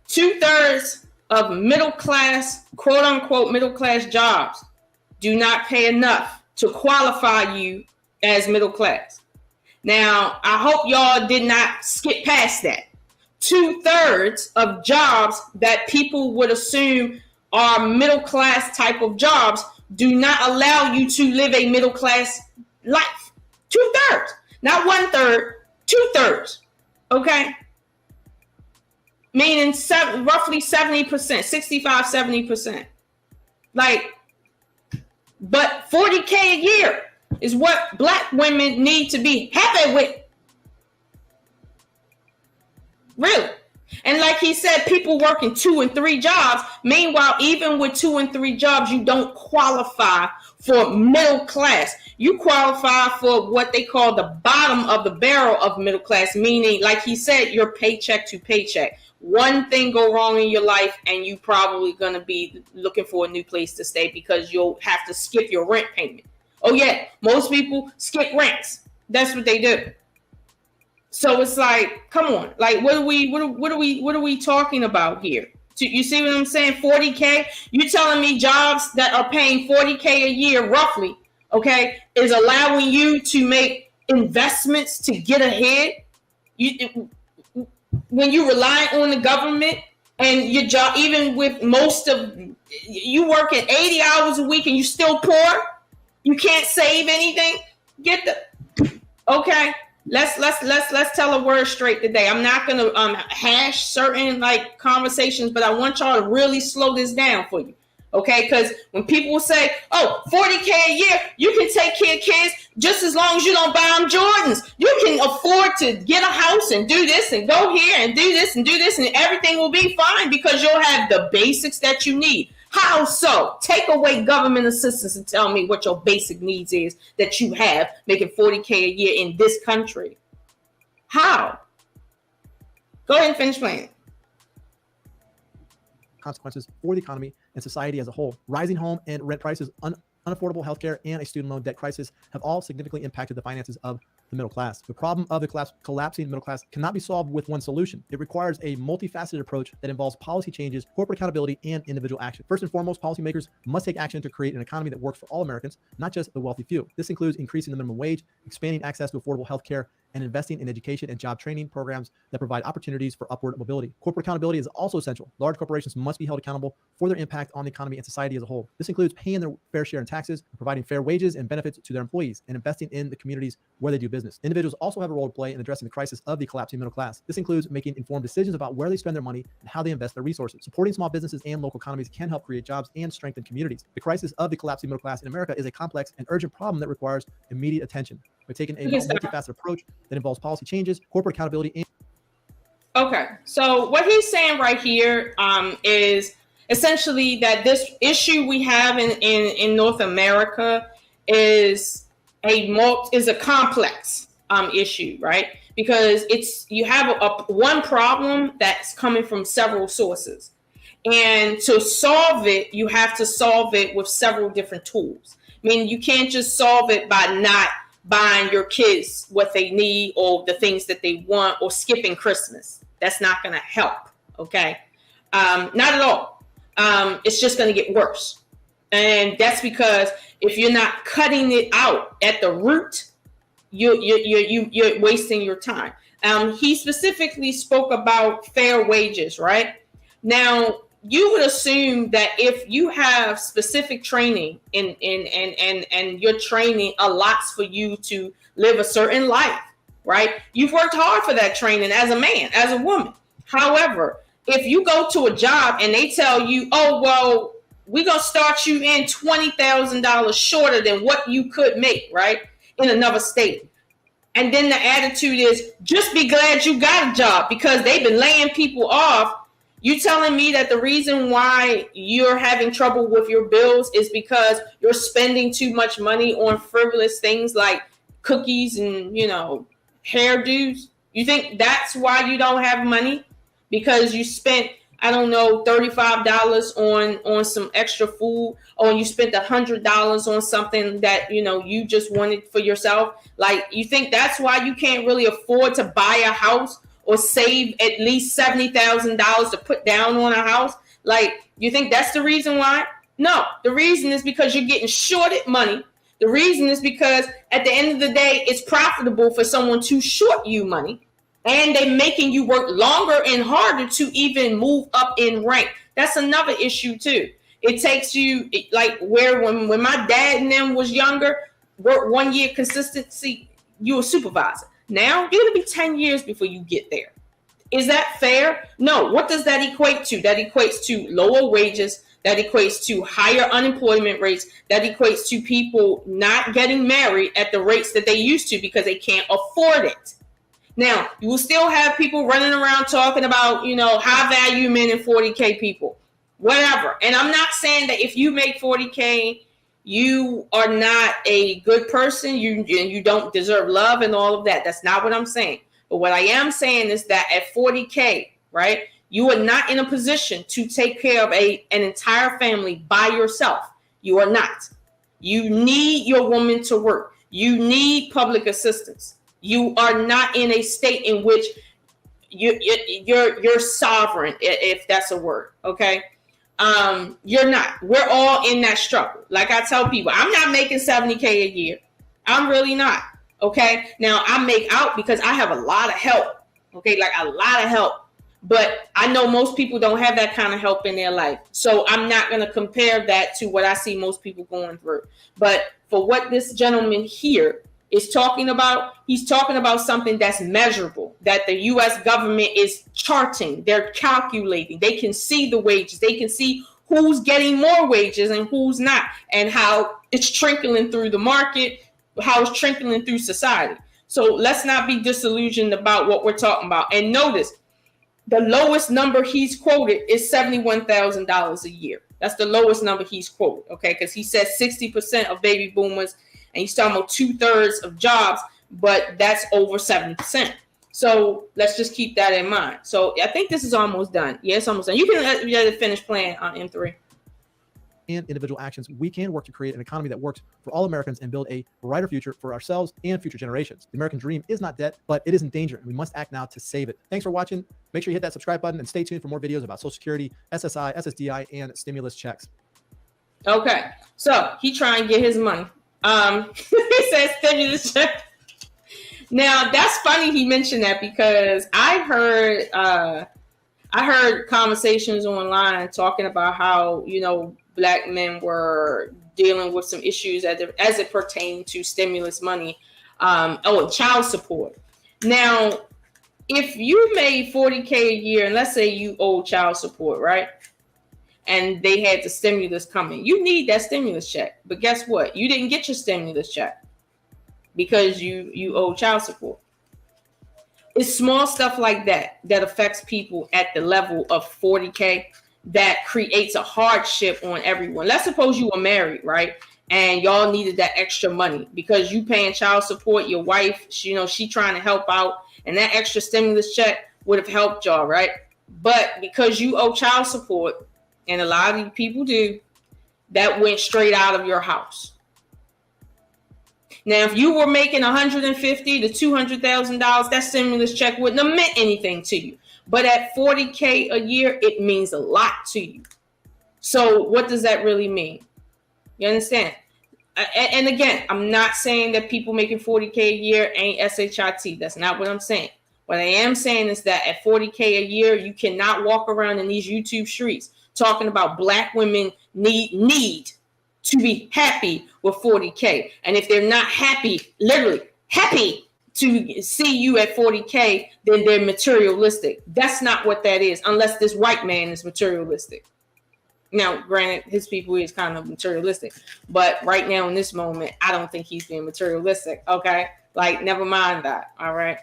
2/3 of middle class, quote unquote, middle class jobs do not pay enough to qualify you as middle class. Now, I hope y'all did not skip past that. 2/3 of jobs that people would assume are middle class type of jobs do not allow you to live a middle class life. 2/3, not 1/3, 2/3. Okay. Meaning roughly 70%, 65, 70%. Like, but 40K a year is what Black women need to be happy with. Really. And like he said, people working 2 and 3 jobs. Meanwhile, even with 2 and 3 jobs, you don't qualify for middle class. You qualify for what they call the bottom of the barrel of middle class, meaning, like he said, you're paycheck to paycheck. One thing go wrong in your life and you probably going to be looking for a new place to stay because you'll have to skip your rent payment. Oh yeah, most people skip rents. That's what they do. So it's like, come on, like what are we talking about here? You see what I'm saying? 40K. You telling me jobs that are paying 40K a year, roughly, okay, is allowing you to make investments to get ahead? When you rely on the government and your job, even with most of you working 80 hours a week and you still poor, you can't save anything. Okay. Let's tell a word straight today. I'm not gonna hash certain like conversations, but I want y'all to really slow this down for you. Okay, because when people say, oh, 40K a year, you can take care of kids just as long as you don't buy them Jordans. You can afford to get a house and do this and go here and do this and everything will be fine because you'll have the basics that you need. How so? Take away government assistance and tell me what your basic needs is that you have making 40K a year in this country. How? Go ahead and finish playing. Consequences for the economy and society as a whole. Rising home and rent prices, unaffordable healthcare, and a student loan debt crisis have all significantly impacted the finances of the middle class. The problem of the collapsing middle class cannot be solved with one solution. It requires a multifaceted approach that involves policy changes, corporate accountability, and individual action. First and foremost, policymakers must take action to create an economy that works for all Americans, not just the wealthy few. This includes increasing the minimum wage, expanding access to affordable health care, and investing in education and job training programs that provide opportunities for upward mobility. Corporate accountability is also essential. Large corporations must be held accountable for their impact on the economy and society as a whole. This includes paying their fair share in taxes, providing fair wages and benefits to their employees, and investing in the communities where they do business. Individuals also have a role to play in addressing the crisis of the collapsing middle class. This includes making informed decisions about where they spend their money and how they invest their resources. Supporting small businesses and local economies can help create jobs and strengthen communities. The crisis of the collapsing middle class in America is a complex and urgent problem that requires immediate attention. We're taking a multifaceted approach that involves policy changes, corporate accountability, and Okay, so what he's saying right here is essentially that this issue we have in North America is a complex issue, right? Because you have one problem that's coming from several sources, and to solve it, you have to solve it with several different tools. I mean, you can't just solve it by not buying your kids what they need or the things that they want or skipping Christmas. That's not going to help. Okay. Not at all. It's just going to get worse. And that's because if you're not cutting it out at the root, you're wasting your time. He specifically spoke about fair wages, right? Now, you would assume that if you have specific training and your training allots for you to live a certain life, right? You've worked hard for that training as a man, as a woman. However, if you go to a job and they tell you, oh, well, we're going to start you in $20,000 shorter than what you could make, right? In another state. And then the attitude is just be glad you got a job because they've been laying people off. You telling me that the reason why you're having trouble with your bills is because you're spending too much money on frivolous things like cookies and, hairdos? You think that's why you don't have money? Because you spent, I don't know, $35 on some extra food, or you spent $100 on something that, you just wanted for yourself? Like, you think that's why you can't really afford to buy a house or save at least $70,000 to put down on a house? Like, you think that's the reason why? No, the reason is because you're getting shorted money. The reason is because at the end of the day, it's profitable for someone to short you money, and they're making you work longer and harder to even move up in rank. That's another issue too. It takes you like when my dad and them was younger, work 1 year consistency, you a supervisor. Now you're going to be 10 years before you get there. Is that fair? No. What does that equate to? That equates to lower wages. That equates to higher unemployment rates. That equates to people not getting married at the rates that they used to because they can't afford it. Now, you will still have people running around talking about, high value men and 40K people, whatever. And I'm not saying that if you make 40K, you are not a good person. You don't deserve love and all of that. That's not what I'm saying. But what I am saying is that at 40K, right, you are not in a position to take care of an entire family by yourself. You are not. You need your woman to work. You need public assistance. You are not in a state in which you're sovereign, if that's a word. Okay. You're not. We're all in that struggle. Like I tell people, I'm not making 70K a year. I'm really not. Okay. Now I make out because I have a lot of help. Okay. Like a lot of help. But I know most people don't have that kind of help in their life. So I'm not going to compare that to what I see most people going through. But for what this gentleman here is talking about, he's talking about something that's measurable, that the U.S. government is charting. They're calculating. They can see the wages. They can see who's getting more wages and who's not, and how it's trickling through the market, how it's trickling through society. So let's not be disillusioned about what we're talking about. And notice, the lowest number he's quoted is $71,000 a year. That's the lowest number he's quoted, okay? Because he says 60% of baby boomers, and he's talking about 2/3 of jobs, but that's over 70%. So let's just keep that in mind. So I think this is almost done. Yeah, it's almost done. You can finish playing on M3. and individual actions, we can work to create an economy that works for all Americans and build a brighter future for ourselves and future generations. The American dream is not dead, but it is in danger, and we must act now to save it. Thanks for watching. Make sure you hit that subscribe button and stay tuned for more videos about Social Security, SSI, SSDI, and stimulus checks. Okay, so he trying to get his money. He says stimulus check. Now that's funny he mentioned that, because I heard conversations online talking about how, you know, Black men were dealing with some issues as it pertained to stimulus money, child support. Now, if you made $40K a year, and let's say you owe child support, right? And they had the stimulus coming, you need that stimulus check. But guess what? You didn't get your stimulus check because you owe child support. It's small stuff like that that affects people at the level of $40K that creates a hardship on everyone. Let's suppose you were married, right? And y'all needed that extra money because you paying child support, your wife, she trying to help out, and that extra stimulus check would have helped y'all, right? But because you owe child support, and a lot of people do, that went straight out of your house. Now, if you were making $150,000 to $200,000, that stimulus check wouldn't have meant anything to you. But at $40K a year, it means a lot to you. So what does that really mean? You understand? And again, I'm not saying that people making $40K a year ain't SHIT. That's not what I'm saying. What I am saying is that at $40K a year, you cannot walk around in these YouTube streets talking about Black women need to be happy with $40K. And if they're not happy, literally happy to see you at $40K, then they're materialistic. That's not what that is, unless this white man is materialistic. Now, granted, his people is kind of materialistic, but right now in this moment, I don't think he's being materialistic. Okay. Like, never mind that. All right.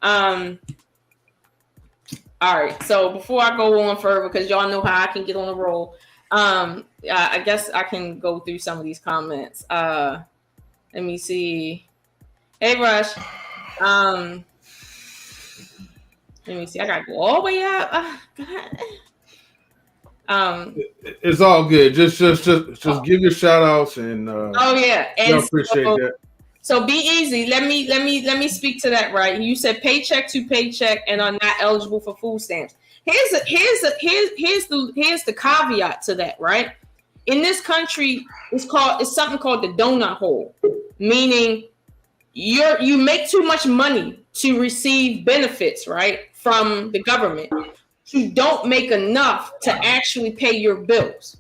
All right. So before I go on further, because y'all know how I can get on the roll, I guess I can go through some of these comments. Let me see. Hey, Rush. Let me see. I gotta go all the way up. God. It's all good. Just give your shout outs and oh yeah, and I appreciate that. So B-Eazy, let me speak to that. Right, you said paycheck to paycheck and are not eligible for food stamps. Here's the caveat to that. Right, in this country, it's something called the donut hole, meaning you make too much money to receive benefits, right, from the government. You don't make enough to actually pay your bills.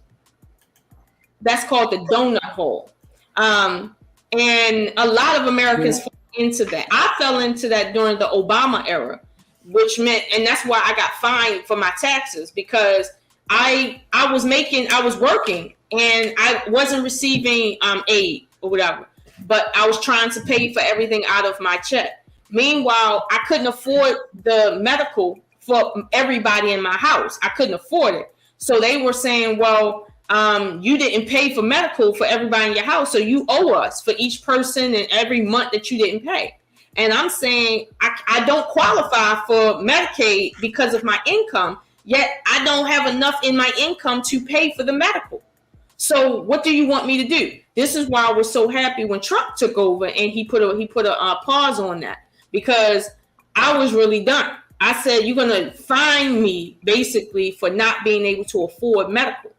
That's called the donut hole. And a lot of Americans fall into that. I fell into that during the Obama era, which meant, and that's why I got fined for my taxes, because I was working and I wasn't receiving aid or whatever, but I was trying to pay for everything out of my check. Meanwhile, I couldn't afford the medical for everybody in my house. I couldn't afford it. So they were saying, well, you didn't pay for medical for everybody in your house, so you owe us for each person and every month that you didn't pay. And I'm saying I don't qualify for Medicaid because of my income, yet I don't have enough in my income to pay for the medical. So what do you want me to do? This is why I was so happy when Trump took over and he put a pause on that, because I was really done. I said, you're going to fine me basically for not being able to afford medical.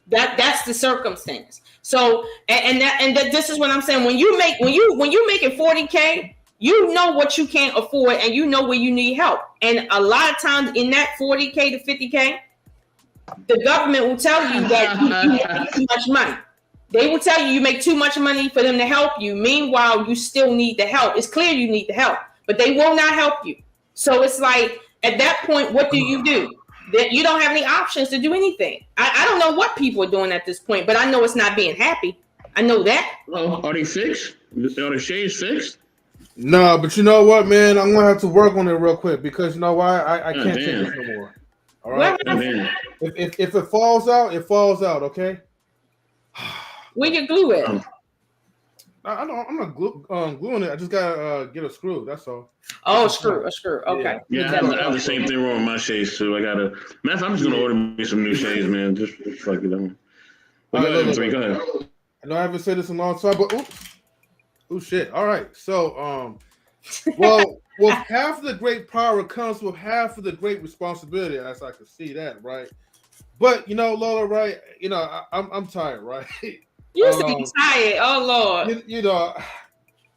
That's the circumstance. So, and this is what I'm saying. When you're making $40K, you know what you can't afford and you know where you need help. And a lot of times in that $40K to $50K, the government will tell you that you make too much money. They will tell you make too much money for them to help you. Meanwhile, you still need the help. It's clear you need the help, but they will not help you. So it's like, at that point, what do? That you don't have any options to do anything. I don't know what people are doing at this point, but I know it's not being happy. I know that. Oh, are they fixed? Are the shades fixed? No, but you know what, man? I'm gonna have to work on it real quick, because you know why? I can't take this no more. All right. If it falls out, it falls out. Okay. Where you glue it? I'm not gluing it. I just gotta get a screw. That's all. Oh, a screw. Okay. Yeah, I have the same thing wrong with my shades too. I'm just gonna order me some new shades, man. Just fuck it up. But All right, go ahead. Go ahead. I know I haven't said this in a long time, but oh shit. All right. So well, with half of the great power comes with half of the great responsibility, as I can see that, right? But Lola, right? I'm tired, right? You used to be tired. Oh Lord.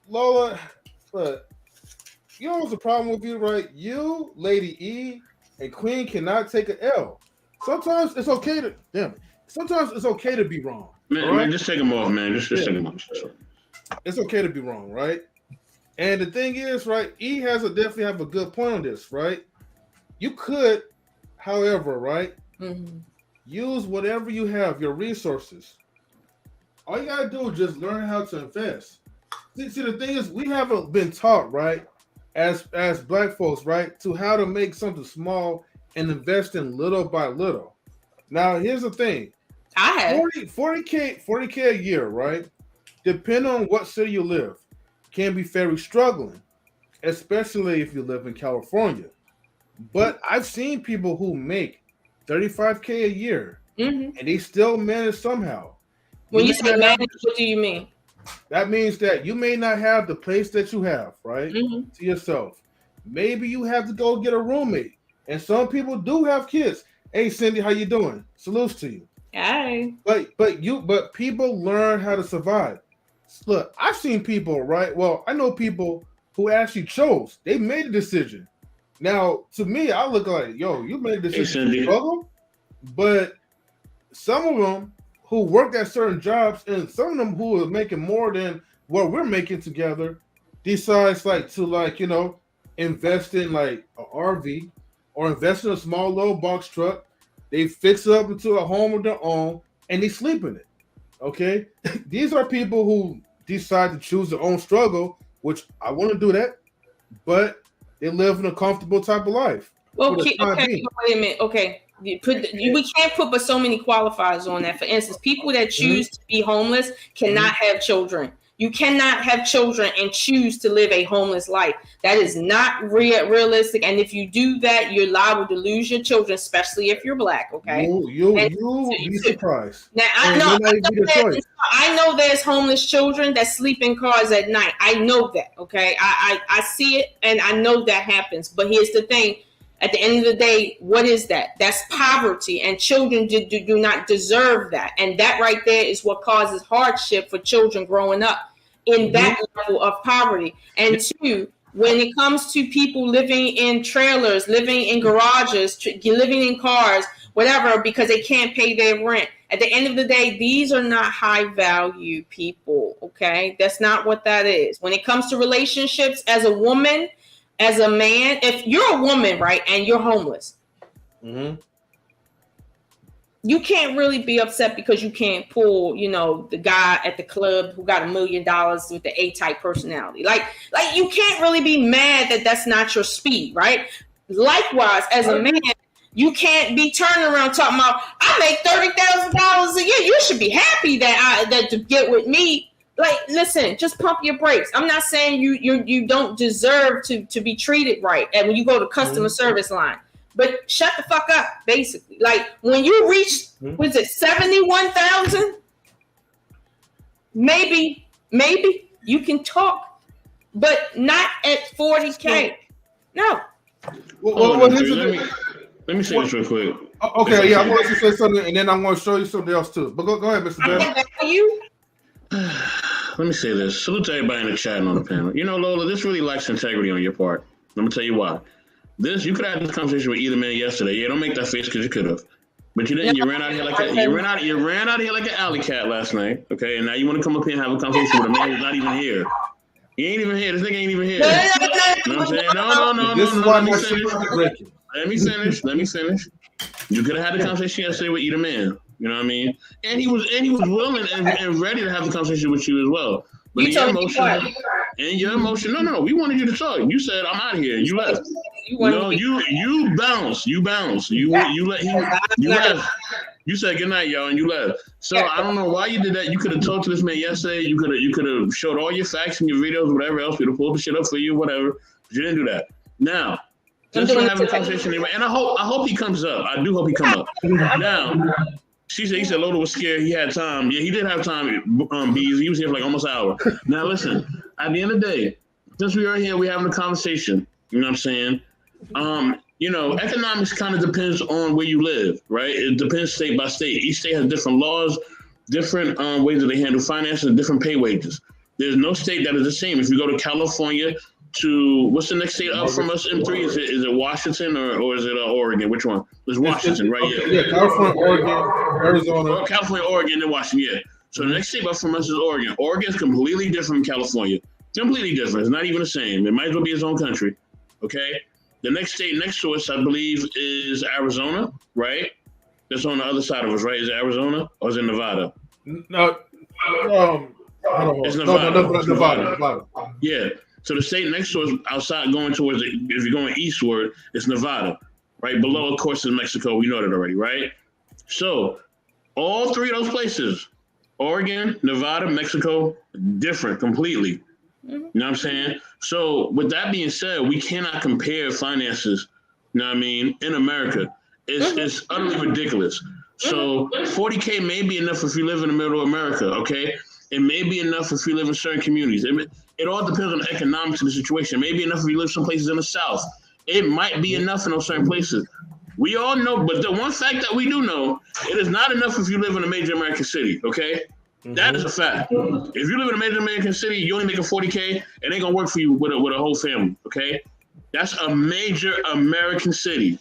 Lola, look, you know what's the problem with you, right? You, Lady E, and Queen cannot take an L. Sometimes it's okay to Sometimes it's okay to be wrong. Man, just take them off, man. Just take them off. It's okay to be wrong, right? And the thing is, right? E definitely have a good point on this, right? You could, however, right, use whatever you have, your resources. All you gotta do is just learn how to invest. See, the thing is, we haven't been taught, right, as Black folks, right, to how to make something small and invest in little by little. Now, here's the thing: I have 40K a year, right? Depending on what city you live, can be very struggling, especially if you live in California. But I've seen people who make 35K a year, and they still manage somehow. When you say manage, what do you mean? That means that you may not have the place that you have, right, to yourself. Maybe you have to go get a roommate. And some people do have kids. Hey, Cindy, how you doing? Salutes to you. Hey. But people learn how to survive. Look, I've seen people, right? Well, I know people who actually chose. They made a decision. Now, to me, I look like, yo, you made a decision to struggle. But some of them who worked at certain jobs, and some of them who are making more than what we're making together, decides to invest in like an RV or invest in a small little box truck. They fix it up into a home of their own and they sleep in it. Okay, these are people who decide to choose their own struggle, which I want to do that, but they live in a comfortable type of life. Well, wait a minute. Okay, we can't put but so many qualifiers on that. For instance, people that choose to be homeless cannot have children. You cannot have children and choose to live a homeless life. That is not realistic. And if you do that, you're liable to lose your children, especially if you're Black. Okay, you'll be surprised. Now I know there's homeless children that sleep in cars at night. I know that. Okay, I see it and I know that happens. But here's the thing. At the end of the day, what is that? That's poverty, and children do not deserve that. And that right there is what causes hardship for children growing up in that level of poverty. And two, when it comes to people living in trailers, living in garages, living in cars, whatever, because they can't pay their rent. At the end of the day, these are not high value people. Okay, that's not what that is. When it comes to relationships, as a woman, as a man, if you're a woman, right, and you're homeless, you can't really be upset because you can't pull, the guy at the club who got $1 million with the A-type personality. Like you can't really be mad that that's not your speed, right? Likewise, as a man, you can't be turning around talking about, I make $30,000 a year. You should be happy that to get with me. Like, listen, just pump your brakes. I'm not saying you don't deserve to be treated right. And when you go to customer service line, but shut the fuck up, basically. Like when you reach, was it 71,000? Maybe you can talk, but not at 40K. No. Let me say this real quick. Okay, yeah, I want to say something, and then I want to show you something else too. But go ahead, Mr. Bell. Let me say this. Salute to everybody in the chat and on the panel. Lola, this really lacks integrity on your part. Let me tell you why. You could have had this conversation with either man yesterday. Yeah, don't make that face because you could have. But you didn't. You ran out here like an alley cat last night. Okay, and now you want to come up here and have a conversation with a man who's not even here. He ain't even here. This nigga ain't even here. You know what I'm saying? No. This is why my shit is breaking. Let me finish. You could have had the conversation yesterday with either man. You know what I mean? And he was willing and ready to have the conversation with you as well. But in your emotion, no, we wanted you to talk. You said, I'm out of here. You left. You bounced. You left. You said good night, y'all, and you left. So I don't know why you did that. You could have talked to this man yesterday. You could have showed all your facts and your videos, whatever else. We'd have pulled the shit up for you, whatever. But you didn't do that. Now, just to have a conversation anyway. And I hope he comes up. I do hope he comes up. Now, He said Lola was scared. He had time. Yeah, he did have time. Bees. He was here for like almost an hour. Now listen. At the end of the day, since we are here, we're having a conversation. You know what I'm saying? Economics kind of depends on where you live, right? It depends state by state. Each state has different laws, different ways that they handle finances, and different pay wages. There's no state that is the same. If you go to California, to what's the next state up from us? M3? Is it Washington or is it Oregon? Which one? It's Washington, right? Yeah, California, Oregon, Arizona. California, Oregon, and Washington. Yeah. So the next state up from us is Oregon. Oregon is completely different from California. Completely different. It's not even the same. It might as well be its own country. Okay. The next state next to us, I believe, is Arizona, right? That's on the other side of us, right? Is it Arizona or is it Nevada? No. It's Nevada. Yeah. So the state next to us, outside going towards if you're going eastward, it's Nevada. Right below, of course, is Mexico. We know that already, right? So all three of those places, Oregon, Nevada, Mexico, different completely. You know what I'm saying? So with that being said, we cannot compare finances, you know what I mean, in America. It's utterly ridiculous. So 40K may be enough if you live in the middle of America, okay? It may be enough if you live in certain communities. It all depends on the economics of the situation. It may be enough if you live some places in the South. It might be enough in those certain places. We all know, but the one fact that we do know, it is not enough if you live in a major American city, okay? That is a fact. If you live in a major American city, you only making 40K, it ain't gonna work for you with a whole family, okay? That's a major American city.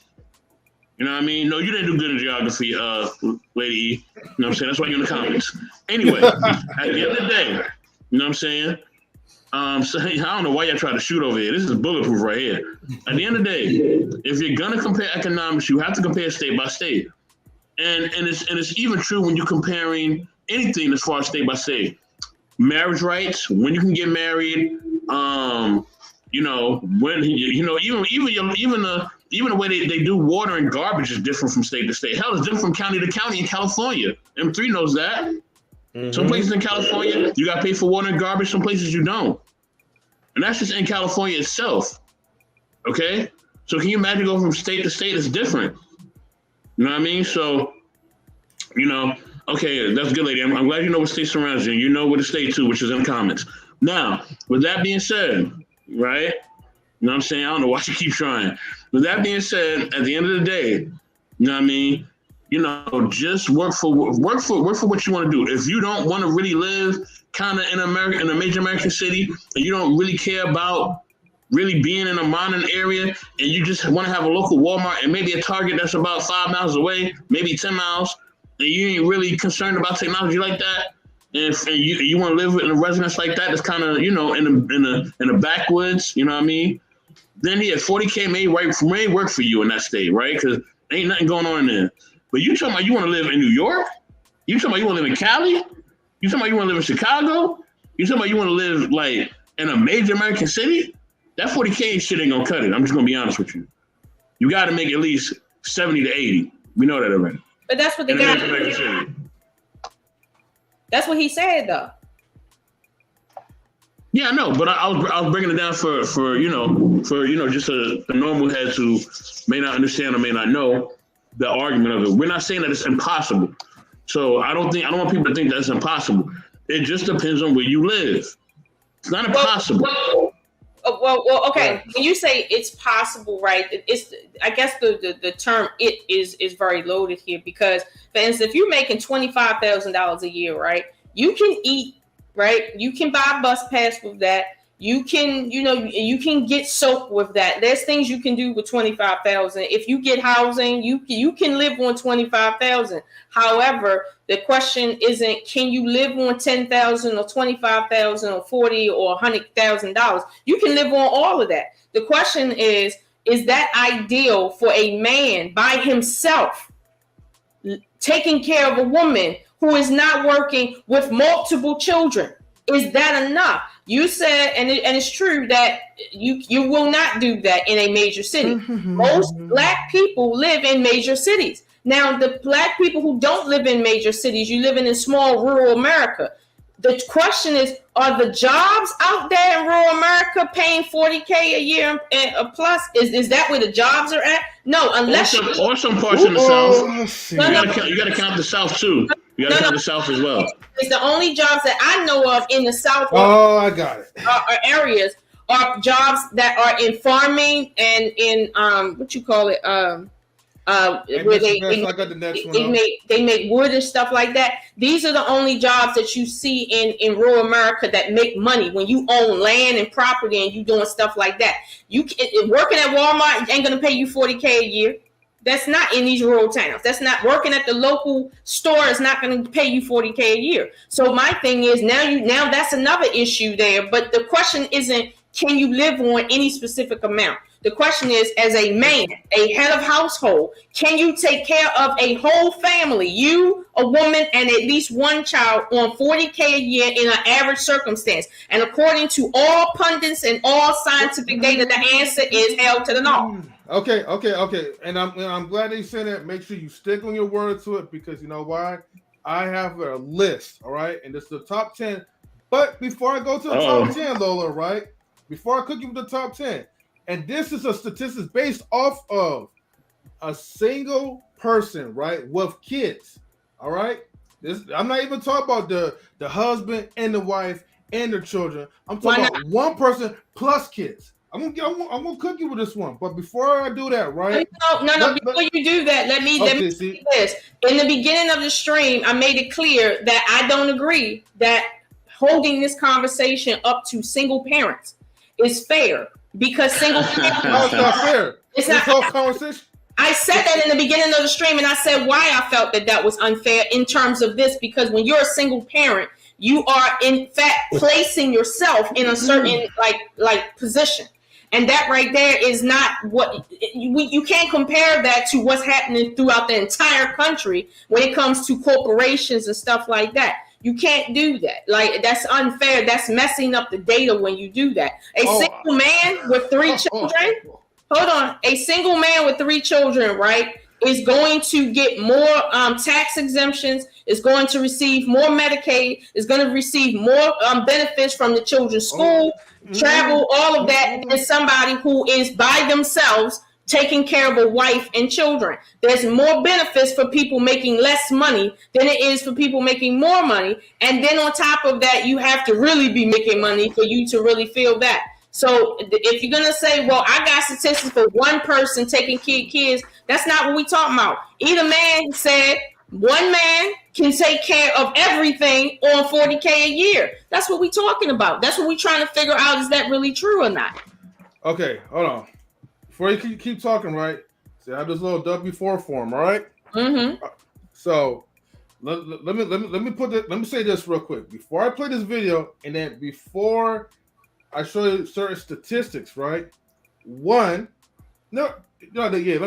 You know what I mean? No, you didn't do good in geography, Lady E. You know what I'm saying? That's why you're in the comments. Anyway, at the end of the day, you know what I'm saying? So I don't know why y'all try to shoot over here. This is bulletproof right here. At the end of the day, if you're gonna compare economics, you have to compare state by state. And it's even true when you're comparing anything as far as state by state. Marriage rights, when you can get married, when even the way they do water and garbage is different from state to state. Hell, it's different from county to county in California. M3 knows that. Some places in California, you got to pay for water and garbage. Some places you don't. And that's just in California itself. Okay? So can you imagine going from state to state? It's different. You know what I mean? So, okay, that's good, lady. I'm glad you know what state surrounds you. You know what the state too, which is in the comments. Now, with that being said, right? You know what I'm saying? I don't know why you keep trying. With that being said, at the end of the day, you know what I mean? Just work for what you want to do. If you don't want to really live kind of in a major American city, and you don't really care about really being in a modern area, and you just want to have a local Walmart and maybe a Target that's about 5 miles away, maybe 10 miles, and you ain't really concerned about technology like that, and you want to live in a residence like that that's kind of in the backwoods, you know what I mean? Then 40K may work for you in that state, right? Because ain't nothing going on in there. But you talking about you want to live in New York? You talking about you want to live in Cali? You talking about you want to live in Chicago? You talking about you want to live like in a major American city? That 40K shit ain't gonna cut it. I'm just gonna be honest with you. You got to make at least 70 to 80. We know that already. But that's what they got. That's what he said, though. Yeah, I know, but I was breaking it down for just a normal heads who may not understand or may not know the argument of it. We're not saying that it's impossible. So I don't want people to think that it's impossible. It just depends on where you live. It's not impossible. Well, okay. When you say it's possible, right? I guess the term "it" is very loaded here because, for instance, if you're making $25,000 a year, right, you can eat, right? You can buy a bus pass with that. You can, you can get soap with that. There's things you can do with $25,000. If you get housing, you can live on $25,000. However, the question isn't can you live on $10,000 or $25,000 or $40,000 or $100,000. You can live on all of that. The question is that ideal for a man by himself taking care of a woman who is not working with multiple children? Is that enough? You said, and it's true that you will not do that in a major city. Most Black people live in major cities. Now, the Black people who don't live in major cities, you live in small rural America. the question is, are the jobs out there in rural America paying $40K a year and plus? Is that where the jobs are at? No, unless or some parts in the South. You got to count the South too. You got to count the South as well. It's the only jobs that I know of in the South. I got it. Are areas are jobs that are in farming and in what you call it where they make wood and stuff like that. These are the only jobs that you see in rural America that make money when you own land and property and you doing stuff like that. You working at Walmart ain't gonna pay you $40K a year. That's not in these rural towns. That's not working at the local store is not going to pay you $40K a year. So my thing is now that's another issue there. But the question isn't can you live on any specific amount? The question is, as a man, a head of household, can you take care of a whole family, you, a woman, and at least one child on $40K a year in an average circumstance? And according to all pundits and all scientific data, the answer is hell to the no. Okay. And I'm glad they said that. Make sure you stick on your word to it because you know why? I have a list, all right? And it's the top 10. But before I go to the top 10, Lola, right? Before I cook you with the top 10, and this is a statistics based off of a single person, right, with kids, all right? I'm not even talking about the husband and the wife and the children. I'm talking about one person plus kids. I'm gonna cook you with this one, but before I do that, right? No. Before you do that, let me say this. In the beginning of the stream, I made it clear that I don't agree that holding this conversation up to single parents is fair because single parents. No, it's not fair. It's not whole conversation. I said that in the beginning of the stream, and I said why I felt that was unfair in terms of this because when you're a single parent, you are in fact placing yourself in a certain like position. And that right there is not what you can't compare that to what's happening throughout the entire country when it comes to corporations and stuff like that. You can't do that. Like that's unfair. That's messing up the data when you do that. A single man with 3 children. Hold on. A single man with 3 children, right, is going to get more tax exemptions, is going to receive more Medicaid, is going to receive more benefits from the children's school, travel, all of that, than somebody who is by themselves taking care of a wife and children. There's more benefits for people making less money than it is for people making more money. And then on top of that, you have to really be making money for you to really feel that. So if you're going to say, well, I got statistics for one person taking kids, that's not what we talking about. Either man said one man can take care of everything on $40K a year. That's what we talking about. That's what we trying to figure out. Is that really true or not? Okay, hold on. Before you keep talking, right? So I have this little W4 form, all right? Mm-hmm. So let me say this real quick. Before I play this video, and then before I show you certain statistics, right? Let me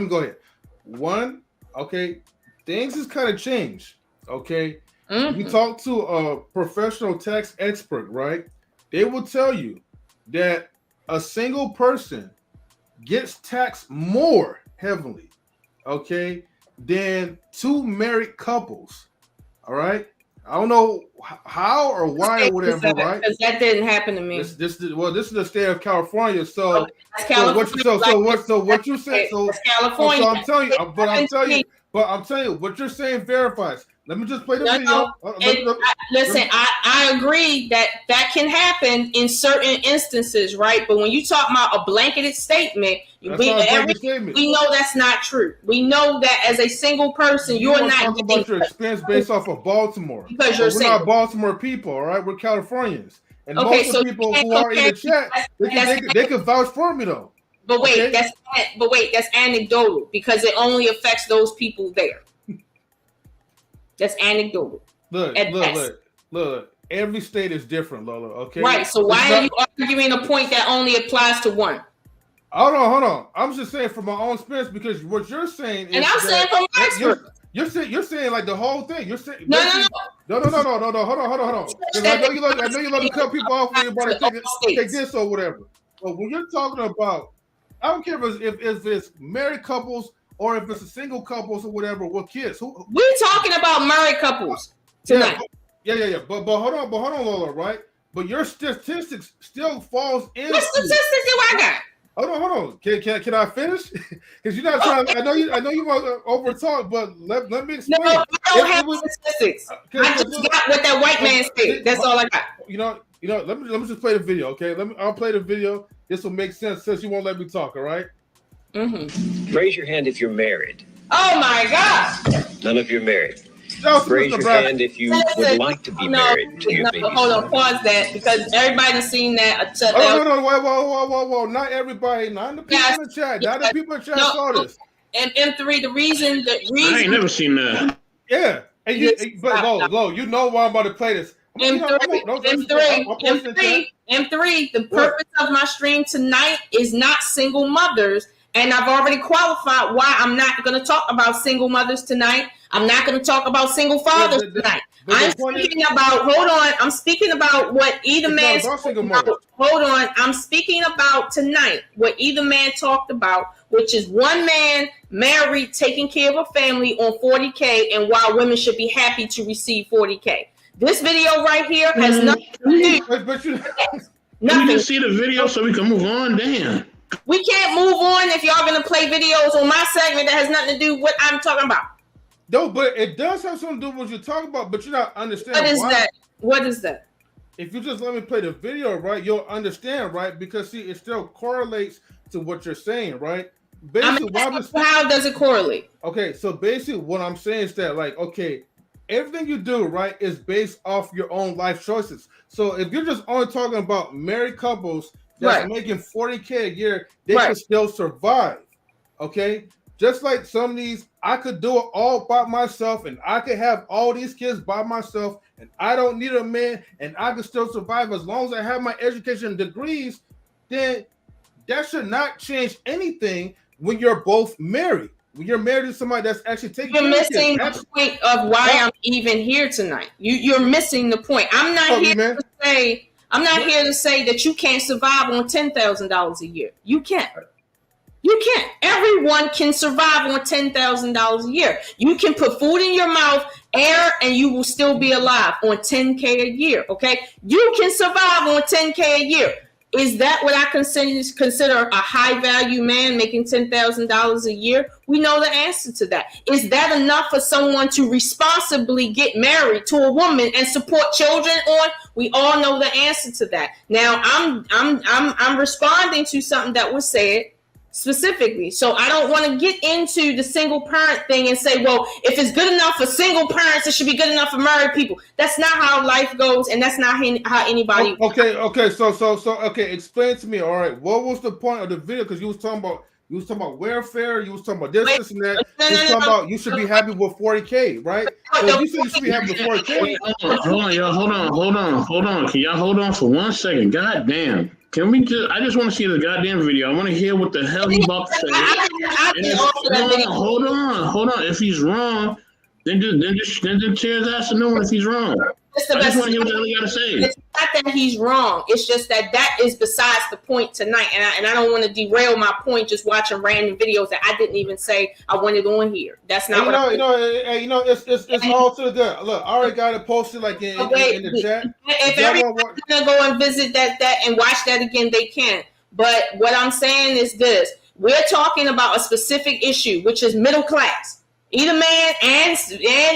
go ahead. One, okay, things has kind of changed, okay? Mm-hmm. We talked to a professional tax expert, right? They will tell you that a single person gets taxed more heavily, okay, than 2 married couples, all right? I don't know how or why or whatever, right? Because that didn't happen to me. This is the state of California. So, what you say? So California. So I'm telling you, I'm telling you, what you're saying verifies. Let me just play the video. Listen, I agree that can happen in certain instances, right? But when you talk about a blanketed statement, we know that's not true. We know that as a single person, you're not talking about your expense based off of Baltimore. Because we're not Baltimore people, all right? We're Californians. And most of the people who are in the chat, they can vouch for me though. But wait, that's anecdotal because it only affects those people there. That's anecdotal. Look. Every state is different, Lola. Okay. Right. So why are you arguing a point that only applies to one? Hold on. I'm just saying from my own experience because what you're saying is, and I'm saying from my experience. You're saying like the whole thing. You're saying no. Hold on. Because I know you love to cut people off when you're about to take this or whatever. But when you're talking about, I don't care if it's married couples or if it's a single couples or whatever with kids. We're talking about married couples tonight. Yeah. But hold on, Lola, right? But your statistics still falls into. What statistics do I got? Hold on. Can I finish? Because you're not trying. I know you want to over talk, but let me explain. No, I don't have statistics. I just got what that white man said. That's all I got. You know. Let me just play the video, okay? I'll play the video. This will make sense since you won't let me talk. All right. Mm-hmm. Raise your hand if you're married. Oh my God. None of you are married. Raise your hand if you would like to be married to your baby. Hold on, pause that because everybody's seen that. No, whoa. Not everybody, not the people in the chat. Not the people in the chat saw this. And M3, the reason I ain't never seen that. Yeah. But Lo, you know why I'm about to play this. M3, the purpose of my stream tonight is not single mothers. And I've already qualified why I'm not going to talk about single mothers tonight. I'm not going to talk about single fathers tonight. I'm speaking about what either man hold on. I'm speaking about tonight what either man talked about, which is one man married, taking care of a family on 40K, and why women should be happy to receive 40K. This video right here has nothing to do. Nothing. We can see the video so we can move on. Damn. We can't move on if y'all gonna play videos on my segment that has nothing to do with what I'm talking about. No, but it does have something to do with what you're talking about, but you're not understanding. What is that? What is that? If you just let me play the video, right, you'll understand, right? Because see, it still correlates to what you're saying, right? Basically, how does it correlate? Okay, so basically what I'm saying is that, like, okay, everything you do, right, is based off your own life choices. So if you're just only talking about married couples that's making 40K a year, they can still survive. Okay, just like some of these, I could do it all by myself, and I could have all these kids by myself, and I don't need a man, and I can still survive as long as I have my education and degrees. Then that should not change anything when you're both married. When you're married to somebody that's actually taking. You're missing the point of why I'm even here tonight. You're missing the point. I'm not here to say. I'm not here to say that you can't survive on $10,000 a year. You can't. You can't. Everyone can survive on $10,000 a year. You can put food in your mouth, air, and you will still be alive on $10K a year. Okay, you can survive on $10K a year. Is that what I consider a high value man making $10,000 a year? We know the answer to that. Is that enough for someone to responsibly get married to a woman and support children on? We all know the answer to that. Now I'm responding to something that was said specifically. So I don't want to get into the single parent thing and say, well, if it's good enough for single parents, it should be good enough for married people. That's not how life goes, and that's not how anybody. Okay. So explain to me. All right, what was the point of the video? Because you was talking about welfare. You was talking about this and that. About you should be happy with 40K, right? So you said you should be happy with 40K. Hold on, y'all. Hold on. Can y'all hold on for 1 second? God damn. Can we just? I just want to see the goddamn video. I want to hear what the hell he's about to say. Hold on. If he's wrong, then just tear his ass a new one if he's wrong. I just want to hear what the hell he got to say. It's not that he's wrong. It's just that is besides the point tonight, and I don't want to derail my point just watching random videos that I didn't even say I wanted on here. That's not it's all to the look. I already got it posted like in the chat. If everyone's gonna go and visit that and watch that again, they can. But what I'm saying is this: we're talking about a specific issue, which is middle class. Either man and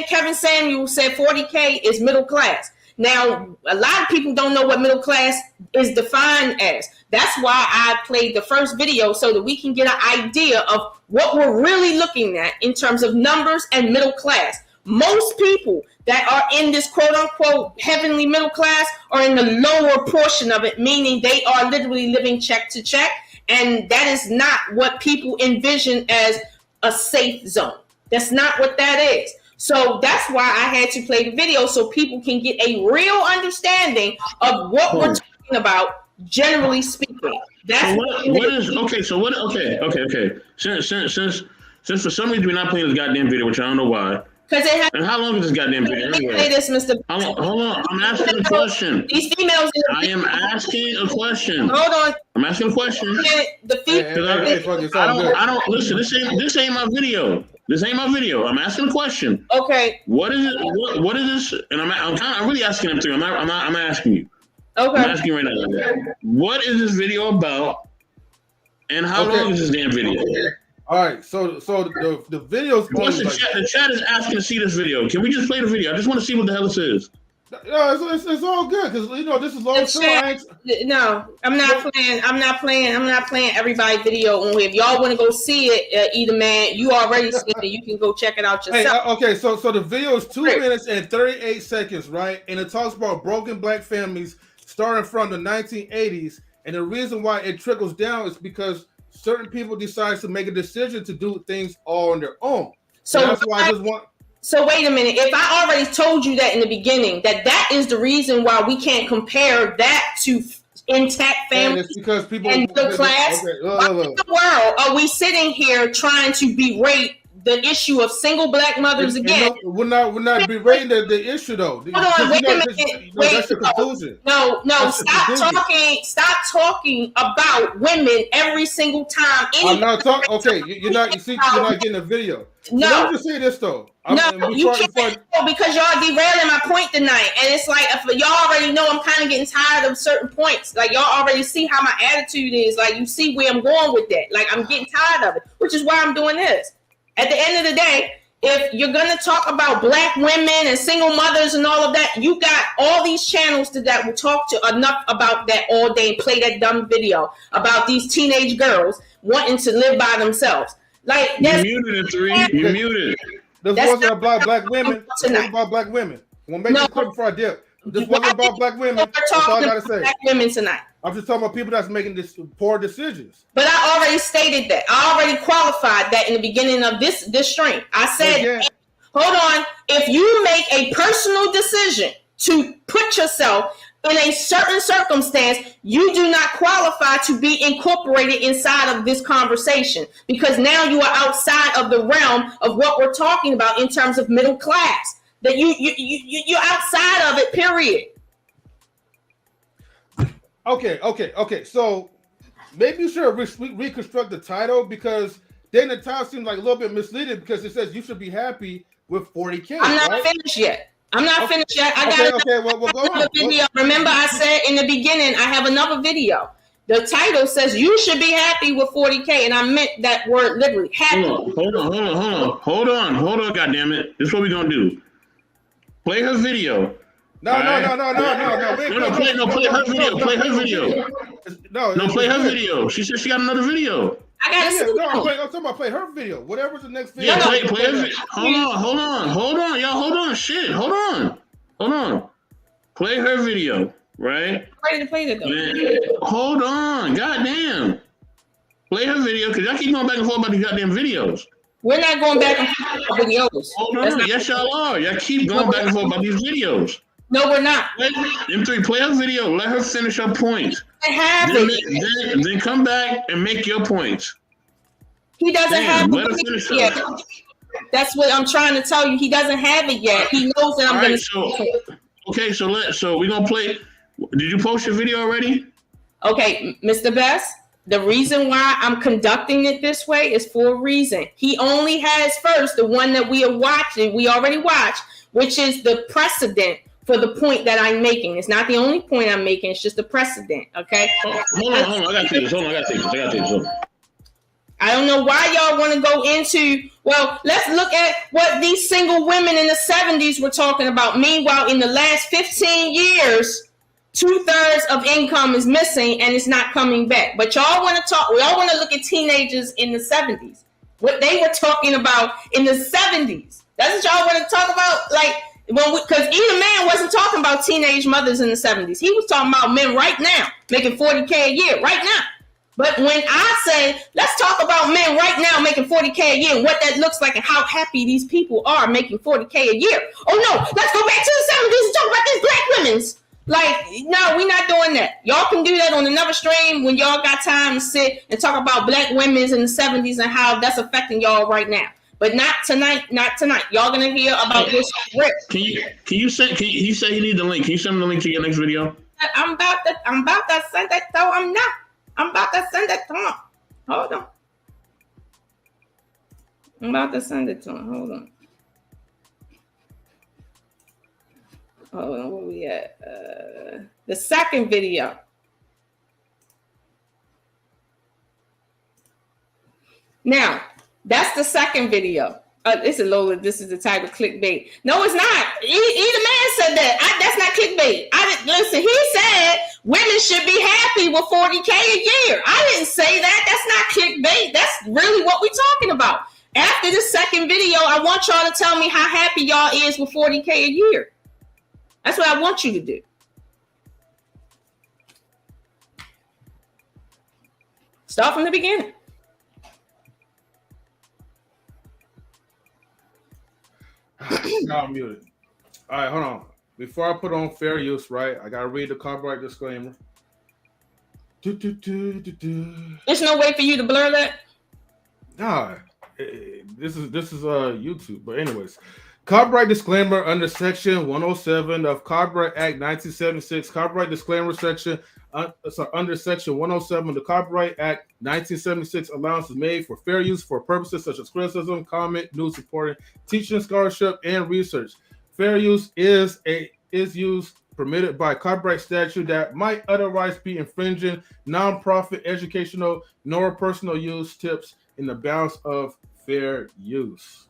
Kevin Samuel said 40K is middle class. Now, a lot of people don't know what middle class is defined as. That's why I played the first video so that we can get an idea of what we're really looking at in terms of numbers and middle class. Most people that are in this quote unquote heavenly middle class are in the lower portion of it, meaning they are literally living check to check. And that is not what people envision as a safe zone. That's not what that is. So that's why I had to play the video so people can get a real understanding of what we're talking about, generally speaking. That's okay. Since for some reason we're not playing this goddamn video, which I don't know why. And how long is this goddamn video? Say this, Mr. Hold on. I'm asking a question. These females. I am asking a question. Hold on. I'm asking a question. The I don't listen. This ain't my video. This ain't my video. I'm asking a question. Okay. What is it? What is this? And I'm really asking them too. I'm asking you. Okay. I'm asking you right now. What is this video about? And how long is this damn video? All right. So the video's only the chat is asking to see this video. Can we just play the video? I just want to see what the hell this is. No, it's all good because this is long show. No, I'm not playing. I'm not playing everybody's video on here. If y'all want to go see it, either man, you already seen it. You can go check it out yourself. Hey, okay, so the video is 2 minutes and 38 seconds, right? And it talks about broken black families starting from the 1980s, and the reason why it trickles down is because certain people decide to make a decision to do things all on their own. So that's why I just want. So wait a minute. If I already told you that in the beginning, that is the reason why we can't compare that to intact families because people and middle class. Why in the world are we sitting here trying to berate the issue of single black mothers again? We're not berating the issue though. Hold on, wait a minute. That's the conclusion. No, stop talking about women every single time. I'm not talking. Okay, you're not getting a video. No, so let me just say this though. You can't because y'all derailing my point tonight, and it's like if y'all already know I'm kind of getting tired of certain points. Like y'all already see how my attitude is. Like you see where I'm going with that. Like I'm getting tired of it, which is why I'm doing this. At the end of the day, if you're going to talk about black women and single mothers and all of that, you got all these channels that will talk to enough about that all day and play that dumb video about these teenage girls wanting to live by themselves. Like you muted it, 3. You muted. This wasn't about black women. This wasn't about black women. I'm going to make it quick before I dip. This wasn't about black women. That's all I got to say. Black women tonight. I'm just talking about people that's making poor decisions. But I already stated that. I already qualified that in the beginning of this stream. I said, hold on. If you make a personal decision to put yourself in a certain circumstance, you do not qualify to be incorporated inside of this conversation because now you are outside of the realm of what we're talking about in terms of middle class. That you're outside of it, period. Okay. So maybe you should reconstruct the title because then the title seems like a little bit misleading because it says you should be happy with 40K. I'm not finished yet. I got another video. Remember, I said in the beginning, I have another video. The title says you should be happy with 40K, and I meant that word literally. Happy. Hold on, goddammit. This is what we're gonna do. Play her video. No. Play her video. Play her video. She said she got another video. I got I'm talking about play her video. Whatever's the next video. Play her video. Hold on. Y'all, hold on. Shit. Hold on. Play her video, right? Ready to play that though. Hold on. Goddamn. Play her video because y'all keep going back and forth about these goddamn videos. We're not going back and forth about videos. Hold on. Yes, y'all are. Y'all keep going back and forth about these videos. No, we're not. M3, play her video. Let her finish her points. Then come back and make your points. He doesn't have it yet. That's what I'm trying to tell you. He doesn't have it yet. He knows that I'm going to. Okay, so we're gonna play. Did you post your video already? Okay, Mr. Best. The reason why I'm conducting it this way is for a reason. He only has first the one that we already watched, which is the precedent for the point that I'm making. It's not the only point I'm making. It's just the precedent. Okay. Hold on. I gotta take this. I don't know why y'all want to go into. Well, let's look at what these single women in the 70s were talking about. Meanwhile, in the last 15 years, 2/3 of income is missing and it's not coming back. But y'all want to talk. We all want to look at teenagers in the 70s. What they were talking about in the 70s. That's what y'all want to talk about, like. Because either man wasn't talking about teenage mothers in the 70s. He was talking about men right now making 40K a year, right now. But when I say, let's talk about men right now making 40K a year and what that looks like and how happy these people are making 40K a year. Oh, no, let's go back to the 70s and talk about these black women's. Like, no, we're not doing that. Y'all can do that on another stream when y'all got time to sit and talk about black women's in the 70s and how that's affecting y'all right now. But not tonight. Y'all gonna hear about this rip. He said he needs the link. Can you send him the link to your next video? I'm about to send that though. I'm about to send that to him. Hold on. I'm about to send it to him. Hold on. Hold on, where we at? The second video. Now, that's the second video. This is Lola. This is the type of clickbait. No, it's not. Either man said that. That's not clickbait. Listen. He said women should be happy with $40K a year. I didn't say that. That's not clickbait. That's really what we're talking about. After the second video, I want y'all to tell me how happy y'all is with $40K a year. That's what I want you to do. Start from the beginning. Now I'm muted. All right, hold on. Before I put on fair use, right? I gotta read the copyright disclaimer. There's no way for you to blur that. Nah, this is YouTube. But anyways, copyright disclaimer under Section 107 of Copyright Act 1976. Copyright disclaimer section under Section 107 of the Copyright Act 1976. Allowance is made for fair use for purposes such as criticism, comment, news reporting, teaching, scholarship, and research. Fair use is use permitted by copyright statute that might otherwise be infringing non-profit, educational, nor personal use tips in the bounds of fair use.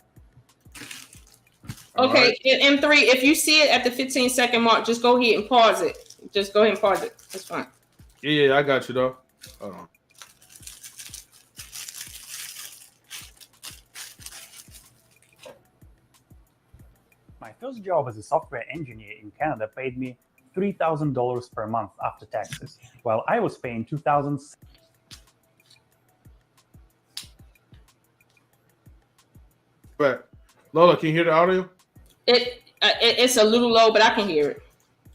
Okay, right. In M3, if you see it at the 15-second mark, just go ahead and pause it. Just go ahead and pause it. That's fine. Yeah, I got you though. Hold on. My first job as a software engineer in Canada paid me $3,000 per month after taxes, while I was paying $2,000. But Lola, can you hear the audio? It's a little low, but I can hear it.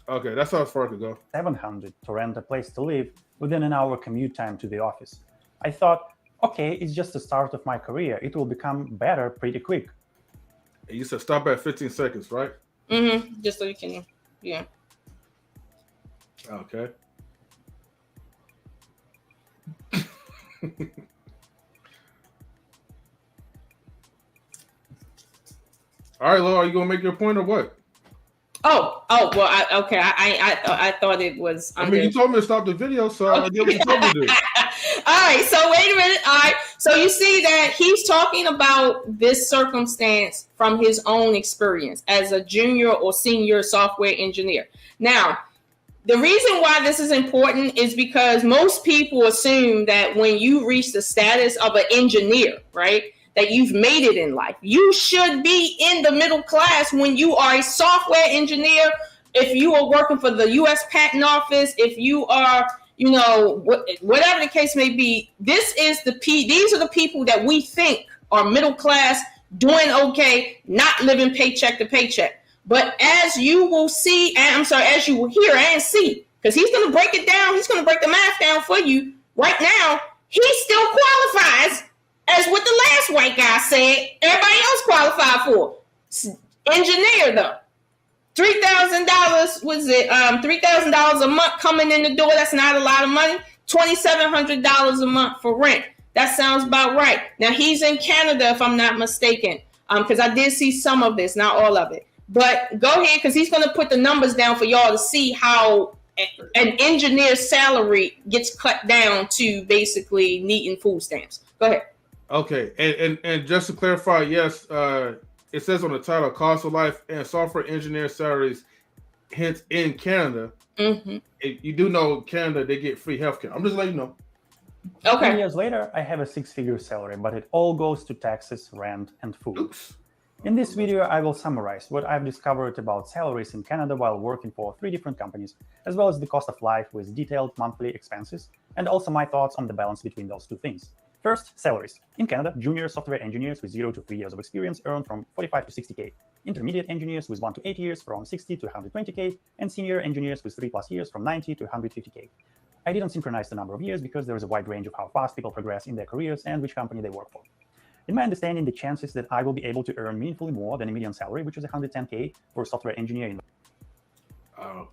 Okay, that's how far I could go. $700 to rent a place to live within an hour commute time to the office. I thought, okay, it's just the start of my career. It will become better pretty quick. You said stop at 15 seconds, right? Mm-hmm. Just so you can, yeah. Okay. All right, Lola, are you gonna make your point or what? Oh, well, I thought it was. I mean, you told me to stop the video, so I did what you told me to do. All right, so wait a minute. All right, so you see that he's talking about this circumstance from his own experience as a junior or senior software engineer. Now, the reason why this is important is because most people assume that when you reach the status of an engineer, right, that you've made it in life. You should be in the middle class when you are a software engineer, if you are working for the U.S. Patent Office, if you are, you know, whatever the case may be. These are the people that we think are middle class, doing okay, not living paycheck to paycheck. But as you will see, as you will hear and see, because he's going to break it down, he's going to break the math down for you right now, he still qualifies as what the last white guy said everybody else qualified for. Engineer, though. $3,000 was it? $3,000 a month coming in the door. That's not a lot of money. $2,700 a month for rent. That sounds about right. Now, he's in Canada, if I'm not mistaken, because I did see some of this, not all of it. But go ahead, because he's going to put the numbers down for y'all to see how an engineer's salary gets cut down to basically needing food stamps. Go ahead. Okay, and just to clarify, yes, it says on the title, cost of life and software engineer salaries, hence in Canada. Mm-hmm. You do know Canada, they get free healthcare. I'm just letting you know. Okay. 10 years later, I have a 6-figure salary, but it all goes to taxes, rent, and food. Oops. In this video, I will summarize what I've discovered about salaries in Canada while working for 3 different companies, as well as the cost of life with detailed monthly expenses, and also my thoughts on the balance between those two things. First, salaries. In Canada, junior software engineers with 0 to 3 years of experience earn from 45 to 60K. Intermediate engineers with 1 to 8 years from 60 to 120K, and senior engineers with 3+ years from 90 to 150K. I didn't synchronize the number of years because there is a wide range of how fast people progress in their careers and which company they work for. In my understanding, the chances that I will be able to earn meaningfully more than a median salary, which is 110K for a software engineer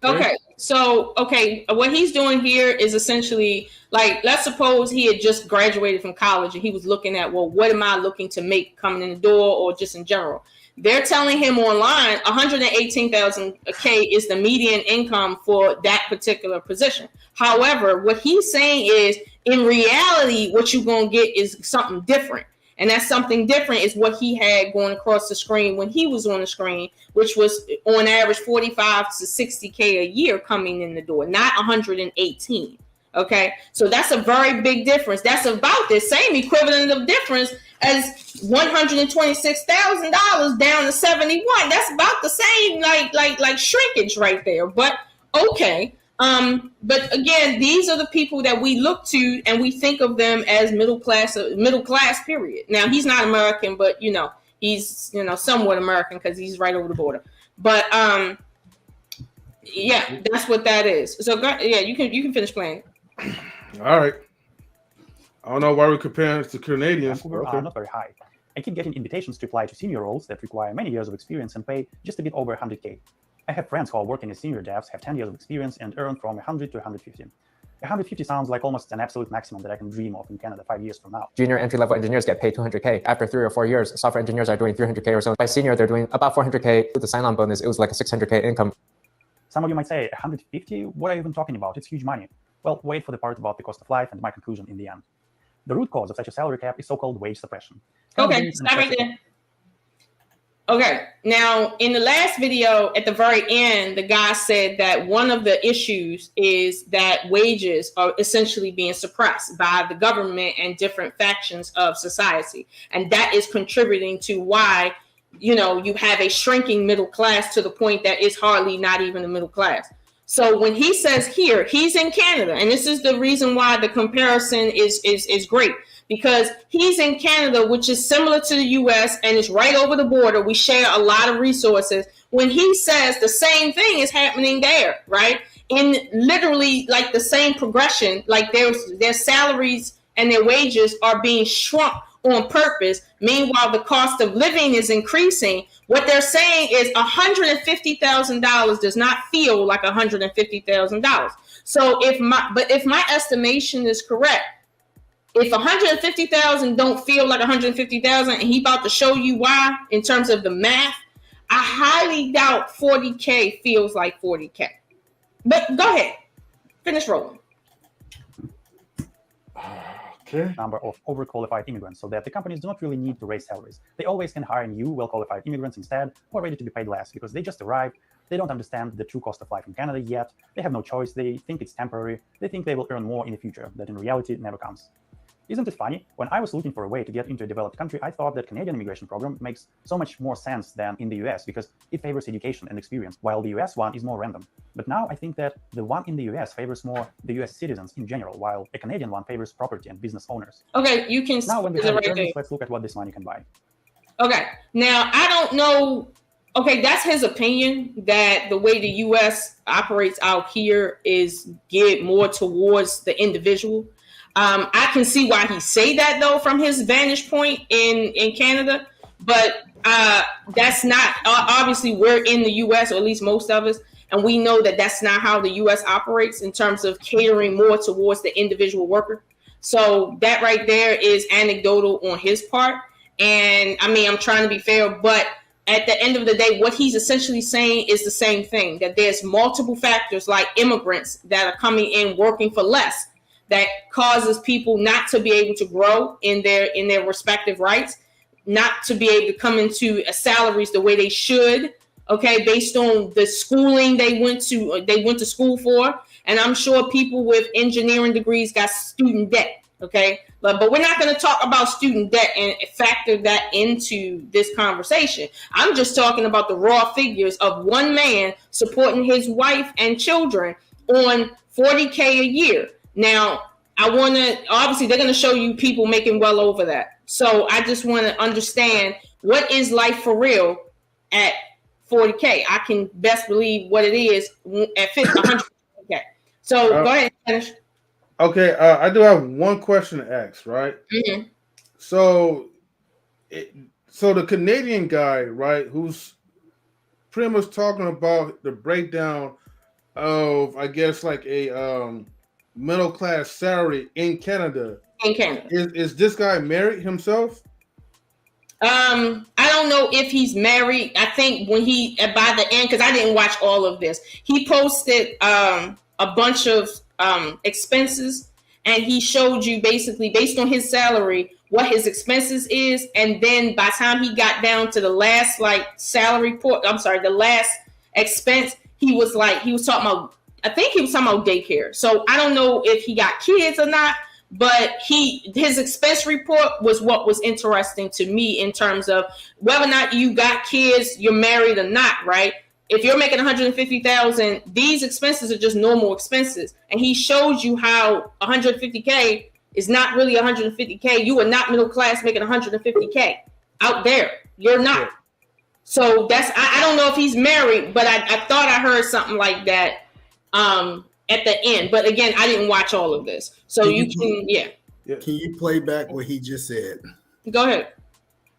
Okay. So, what he's doing here is essentially like, let's suppose he had just graduated from college and he was looking at, well, what am I looking to make coming in the door or just in general? They're telling him online 118,000 K is the median income for that particular position. However, what he's saying is, in reality, what you're going to get is something different. And that something different is what he had going across the screen when he was on the screen, which was on average 45 to 60K a year coming in the door, not 118. Okay, so that's a very big difference. That's about the same equivalent of difference as $126,000 down to 71. That's about the same, like shrinkage right there. But okay. But again, these are the people that we look to and we think of them as middle class, period. Now, he's not American, but he's, somewhat American because he's right over the border. But, yeah, that's what that is. So, you can finish playing. All right. I don't know why we're comparing it to Canadians. Are not very high. I keep getting invitations to apply to senior roles that require many years of experience and pay just a bit over 100K. I have friends who are working as senior devs, have 10 years of experience, and earn from 100 to 150. 150 sounds like almost an absolute maximum that I can dream of in Canada 5 years from now. Junior entry-level engineers get paid 200K. After 3 or 4 years, software engineers are doing 300K or so. By senior, they're doing about 400K. With the sign-on bonus, it was like a 600K income. Some of you might say, 150? What are you even talking about? It's huge money. Well, wait for the part about the cost of life and my conclusion in the end. The root cause of such a salary cap is so-called wage suppression. Okay, stop right there. Okay, now in the last video at the very end, the guy said that one of the issues is that wages are essentially being suppressed by the government and different factions of society. And that is contributing to why, you have a shrinking middle class to the point that it's hardly not even a middle class. So when he says here, he's in Canada, and this is the reason why the comparison is great. Because he's in Canada, which is similar to the U.S. and it's right over the border. We share a lot of resources. When he says the same thing is happening there, right? In literally like the same progression, like their salaries and their wages are being shrunk on purpose. Meanwhile, the cost of living is increasing. What they're saying is $150,000 does not feel like $150,000. So if my estimation is correct, if 150,000 don't feel like 150,000, and he about to show you why in terms of the math, I highly doubt 40K feels like 40K. But go ahead, finish rolling. Okay. Number of overqualified immigrants, so that the companies do not really need to raise salaries. They always can hire new, well-qualified immigrants instead, who are ready to be paid less because they just arrived. They don't understand the true cost of life in Canada yet. They have no choice. They think it's temporary. They think they will earn more in the future, that in reality it never comes. Isn't it funny? When I was looking for a way to get into a developed country, I thought that Canadian immigration program makes so much more sense than in the US because it favors education and experience, while the US one is more random. But now I think that the one in the US favors more the US citizens in general, while a Canadian one favors property and business owners. Okay, you can. Now when we have returns, let's look at what this money can buy. Okay, now I don't know. Okay, that's his opinion that the way the US operates out here is geared more towards the individual. I can see why he say that though from his vantage point in Canada, but that's not obviously we're in the US, or at least most of us, and we know that that's not how the US operates in terms of catering more towards the individual worker. So that right there is anecdotal on his part, and I mean I'm trying to be fair, but at the end of the day, what he's essentially saying is the same thing, that there's multiple factors like immigrants that are coming in working for less that causes people not to be able to grow in their respective rights, not to be able to come into salaries the way they should, okay, based on the schooling they went to school for. And I'm sure people with engineering degrees got student debt, okay? But we're not going to talk about student debt and factor that into this conversation. I'm just talking about the raw figures of one man supporting his wife and children on $40K a year. Now, obviously, they're going to show you people making well over that. So I just want to understand, what is life for real at 40K? I can best believe what it is at 100K. So go ahead and finish. Okay, I do have one question to ask, right? Mm-hmm. So the Canadian guy, right, who's pretty much talking about the breakdown of, I guess, like a middle class salary in Canada. In Canada, is this guy married himself? I don't know if he's married. I think when by the end, because I didn't watch all of this, he posted a bunch of expenses, and he showed you basically based on his salary what his expenses is, and then by the time he got down to the last salary report, the last expense, he was talking about, I think he was talking about daycare. So I don't know if he got kids or not, but his expense report was what was interesting to me in terms of whether or not you got kids, you're married or not, right? If you're making $150,000, these expenses are just normal expenses. And he shows you how $150K is not really $150K. You are not middle class making $150K out there. You're not. So I don't know if he's married, but I thought I heard something like that at the end. But again, I didn't watch all of this. So Can you play back what he just said? Go ahead.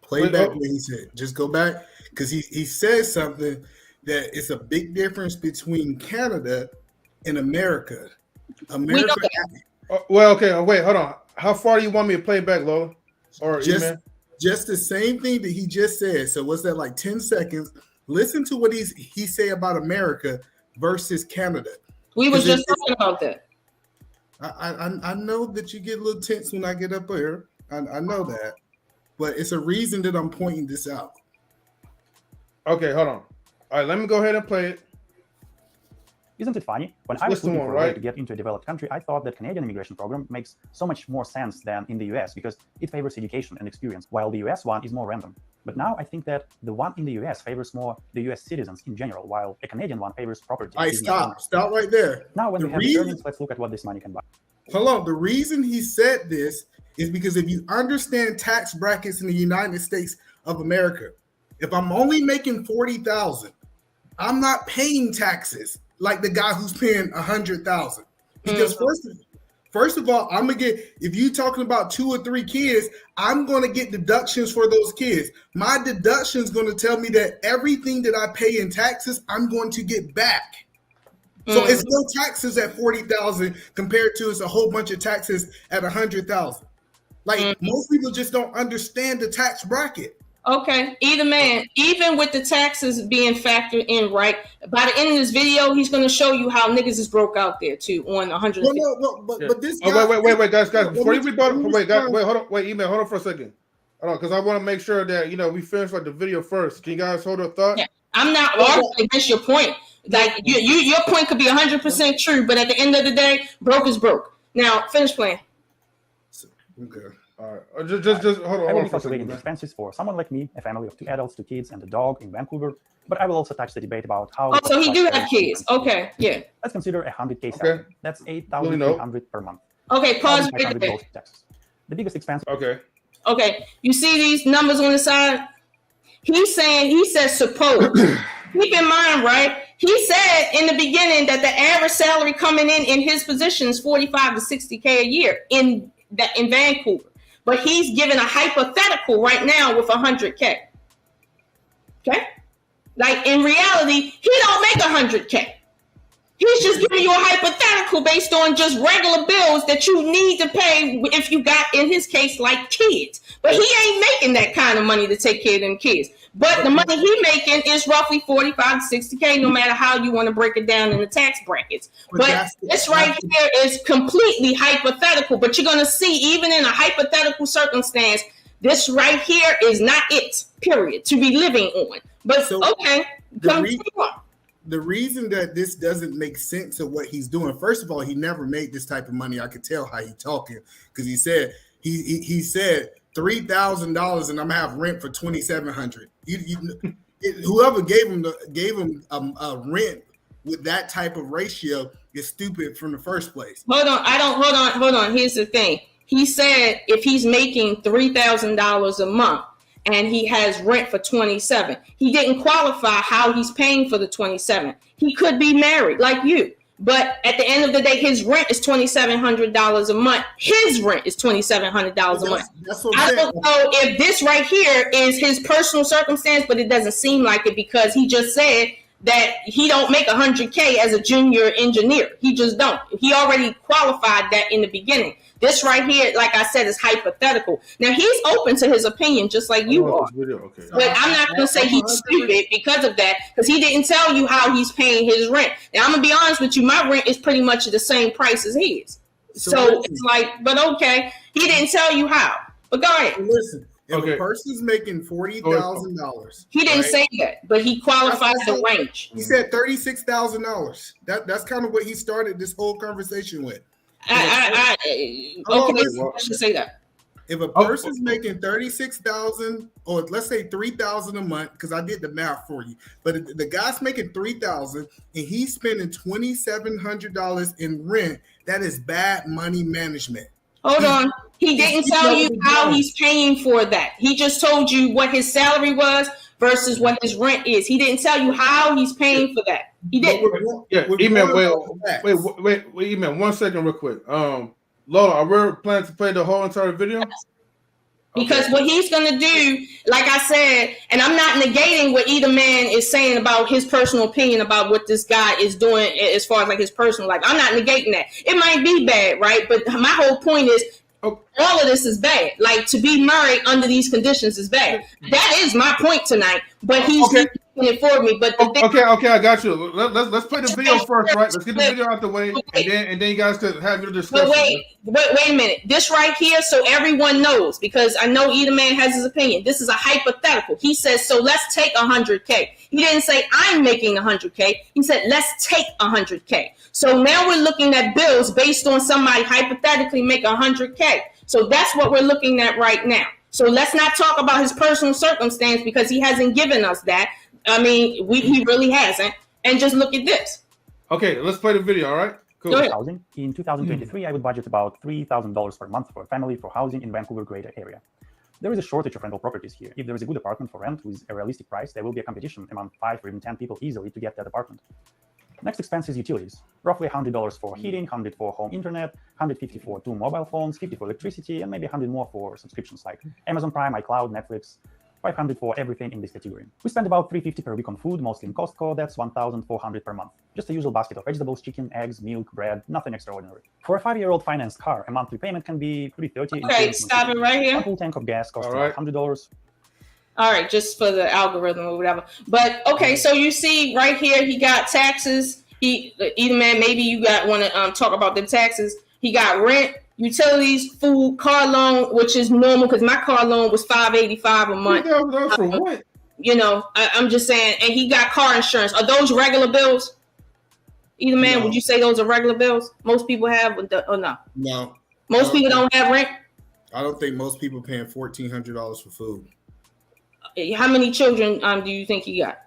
Play back what he said. Just go back, because he says something that it's a big difference between Canada and America. America. Well, okay. Wait, hold on. How far do you want me to play back, Lola? Or just the same thing that he just said. So what's that, like 10 seconds? Listen to what he say about America versus Canada. We was just talking about that. I know that you get a little tense when I get up here. I know that, but it's a reason that I'm pointing this out. Okay, hold on. All right, let me go ahead and play it. Isn't it funny? When I was looking for a way to get into a developed country, I thought that Canadian immigration program makes so much more sense than in the US because it favors education and experience, while the US one is more random. But now I think that the one in the US favors more the US citizens in general, while a Canadian one favors property. All right, stop right there. Now when we have the earnings, let's look at what this money can buy. Hold on. The reason he said this is because if you understand tax brackets in the United States of America, if I'm only making $40,000, I'm not paying taxes like the guy who's paying $100,000. Because first of all, I'm gonna get, if you talking about 2 or 3 kids, I'm gonna get deductions for those kids. My deduction is gonna tell me that everything that I pay in taxes, I'm going to get back. So it's no taxes at $40,000 compared to it's a whole bunch of taxes at $100,000. Like most people just don't understand the tax bracket. Okay, even with the taxes being factored in, right? By the end of this video, he's going to show you how niggas is broke out there too on 150. But this guy, wait, guys, before you hold on for a second. Hold on, because I want to make sure that we finish the video first. Can you guys hold a thought? Yeah, I'm not arguing against your point. Like your point could be 100% true, but at the end of the day, broke is broke. Now finish playing. Okay. All right, just hold on. I will be calculating the expenses for someone like me, a family of 2 adults, 2 kids, and a dog in Vancouver. But I will also touch the debate about how. Oh, so he do have kids. Okay, yeah. Let's consider $100K salary. That's $8,800 per month. Okay, pause right there. The biggest expense. Okay, you see these numbers on the side? He says suppose. Keep in mind, right? He said in the beginning that the average salary coming in his position is $45 to $60K a year in Vancouver. But he's giving a hypothetical right now with $100K. Okay? Like in reality, he don't make $100K. He's just giving you a hypothetical based on just regular bills that you need to pay if you got, in his case, like kids. But he ain't making that kind of money to take care of them kids. But the money he making is roughly $45 to $60K, no matter how you want to break it down in the tax brackets. But this right here is completely hypothetical. But you're going to see, even in a hypothetical circumstance, this right here is not it, period, to be living on. But the reason that this doesn't make sense of what he's doing, first of all, he never made this type of money. I could tell how he talking, because he said he said $3,000 and I'm gonna have rent for $2,700. Whoever gave him a rent with that type of ratio is stupid from the first place. Hold on. Here's the thing. He said if he's making $3,000 a month and he has rent for $2,700, he didn't qualify how he's paying for the $2,700. He could be married like you. But at the end of the day, his rent is $2,700 a month. His rent is $2,700 a month. I don't know if this right here is his personal circumstance, but it doesn't seem like it, because he just said that he don't make 100K as a junior engineer. He just don't. He already qualified that in the beginning. This right here, like I said, is hypothetical. Now, he's open to his opinion, just like you are. Okay. But I'm not going to say he's stupid because of that, because he didn't tell you how he's paying his rent. Now, I'm going to be honest with you. My rent is pretty much the same price as his. So it's like, but okay, he didn't tell you how. But go ahead. Listen, if a person's making $40,000, he didn't say that, but he qualifies the range. He said $36,000. That's kind of what he started this whole conversation with. Okay, let's say that. If a person's making $36,000, or let's say $3,000 a month, because I did the math for you, but the guy's making $3,000 and he's spending $2,700 in rent, that is bad money management. Hold on. He didn't tell you how he's paying for that. He just told you what his salary was versus what his rent is. He didn't tell you how he's paying for that. He didn't. Wait, E-Man, 1 second real quick. Lola, are we planning to play the whole entire video? Because what he's going to do, like I said, and I'm not negating what either man is saying about his personal opinion about what this guy is doing as far as like his personal life. I'm not negating that. It might be bad, right? But my whole point is all of this is bad. Like, to be married under these conditions is bad. That is my point tonight. But he's doing it for me. But okay, I got you. Let's play the video first, right? Let's get the video out the way, and then you guys could have your discussion. But wait a minute. This right here, so everyone knows, because I know either man has his opinion. This is a hypothetical. He says, so let's take 100K. He didn't say I'm making 100K. He said, let's take 100K. So now we're looking at bills based on somebody hypothetically make 100K. So that's what we're looking at right now. So let's not talk about his personal circumstance, because he hasn't given us that. I mean, he really hasn't. And just look at this. Okay, let's play the video, all right? Cool. Housing. In 2023, I would budget about $3,000 per month for a family for housing in Vancouver greater area. There is a shortage of rental properties here. If there is a good apartment for rent with a realistic price, there will be a competition among 5 or even 10 people easily to get that apartment. Next expense is utilities. Roughly $100 for heating, $100 for home internet, $150 for 2 mobile phones, $50 for electricity, and maybe $100 more for subscriptions like Amazon Prime, iCloud, Netflix, $500 for everything in this category. We spend about $350 per week on food, mostly in Costco. That's $1,400 per month. Just a usual basket of vegetables, chicken, eggs, milk, bread, nothing extraordinary. For a 5-year-old financed car, a monthly payment can be $330. Okay, stop it right here. A full tank of gas costs about $100. All right, just for the algorithm or whatever. But okay, so you see right here, he got taxes. Either man, maybe you want to talk about the taxes. He got rent, utilities, food, car loan, which is normal because my car loan was $585 a month. For what? You know, I'm just saying. And he got car insurance. Are those regular bills? Either man, would you say those are regular bills? Most people have, or no? No. Most people don't have rent. I don't think most people paying $1,400 for food. How many children do you think he got?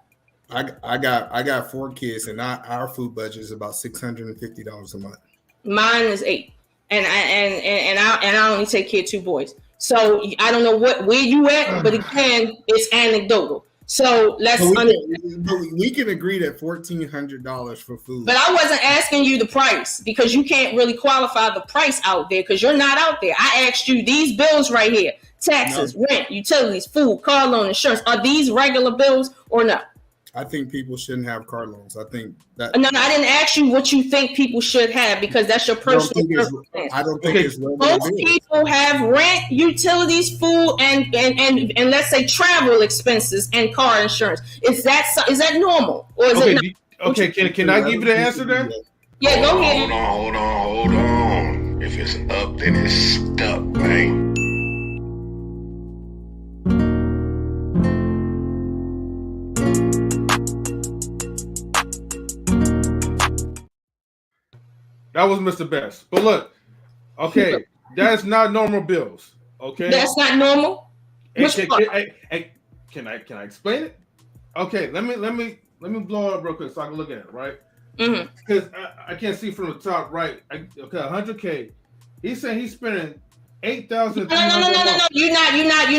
I got 4 kids, and our food budget is about $650 a month. Mine is 8, and I only take care of 2 boys. So I don't know where you at, but again, it's anecdotal. So we can agree that $1,400 for food. But I wasn't asking you the price, because you can't really qualify the price out there because you're not out there. I asked you these bills right here: taxes, rent, utilities, food, car loan, insurance. Are these regular bills or not? I think people shouldn't have car loans. I think that. No, I didn't ask you what you think people should have, because that's your personal. I don't think it's most people have rent, utilities, food, and let's say travel expenses and car insurance. Is that normal, or is it not? Okay, can I give you the answer then? Yeah, go ahead. Hold on. If it's up, then it's stuck, man. That was Mr. Best. But look, okay, that's not normal bills. Okay, that's not normal. Can I explain it? Okay, let me blow it up real quick so I can look at it, right? Because I can't see from the top right. Okay, 100K. He's saying he's spending $8,000. No. You're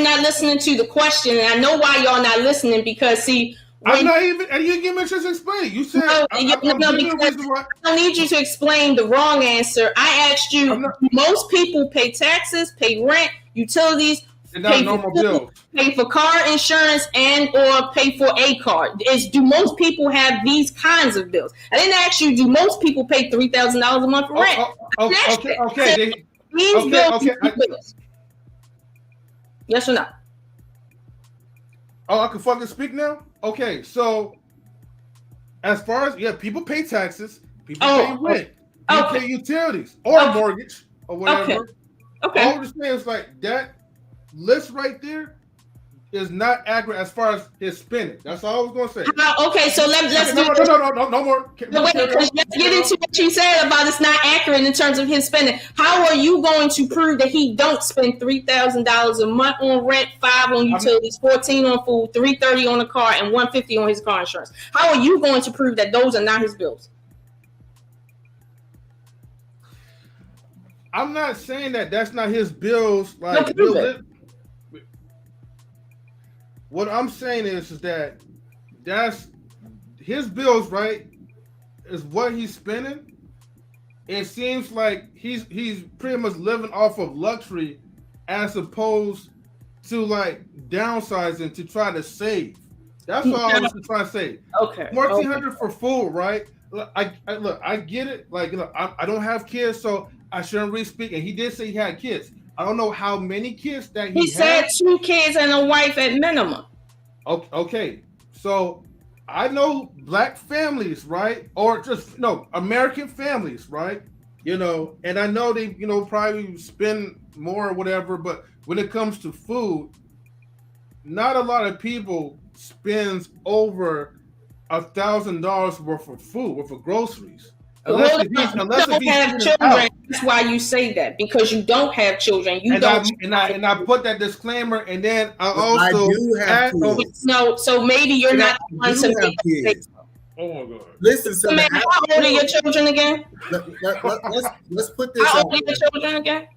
not listening to the question, and I know why y'all not listening, because see. I'm not even. And you give me a chance to explain. You said I don't need you to explain the wrong answer. I asked you. Most people pay taxes, pay rent, utilities, They're not normal bills. Pay for car insurance and or pay for a car. Do most people have these kinds of bills? I didn't ask you, do most people pay $3,000 a month for rent? Okay. These bills. Yes or no? Oh, I can fucking speak now? Okay, so as far as, people pay taxes, people pay rent, people pay utilities or mortgage or whatever. Okay. All we're saying is like that list right there is not accurate as far as his spending. That's all I was going to say. Okay, so let's do no more. Wait, let's get into what you said about it's not accurate in terms of his spending. How are you going to prove that he don't spend $3,000 a month on rent, $5 on utilities, $14 on food, $330 on a car, and $150 on his car insurance? How are you going to prove that those are not his bills? I'm not saying that that's not his bills. Like, what I'm saying is that that's his bills, right? Is what he's spending. It seems like he's pretty much living off of luxury, as opposed to like downsizing to try to save. That's all I was trying to say. Okay. $1,400 for food, right? I get it. Like, I don't have kids, so I shouldn't really speak. And he did say he had kids. I don't know how many kids that he said 2 kids and a wife at minimum. Okay. So I know black families, right? Or just American families, right? And I know they, probably spend more or whatever, but when it comes to food, not a lot of people spends over $1,000 worth of food, worth of groceries. Unless if you have children, that's why you say that, because you don't have children. I put that disclaimer, and then I also have kids. No, so maybe you're not the one to make kids. Oh my god! Listen, so man, how old are your children again? Let's put this. How old are your children again?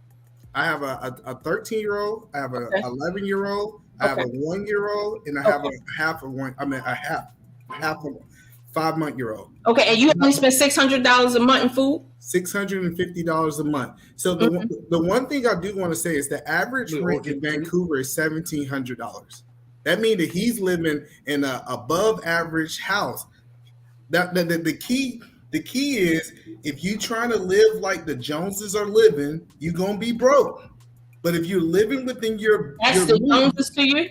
I have a 13-year-old. I have an 11-year-old. I have a 1-year-old, and I have a half a 5-month-year-old. Okay, and you only spend $600 a month in food? $650 a month. So the one thing I do want to say is the average rent in Vancouver is $1,700. That means that he's living in an above average house. The key is, if you trying to live like the Joneses are living, you're gonna be broke. But if you're living within your the Joneses to you?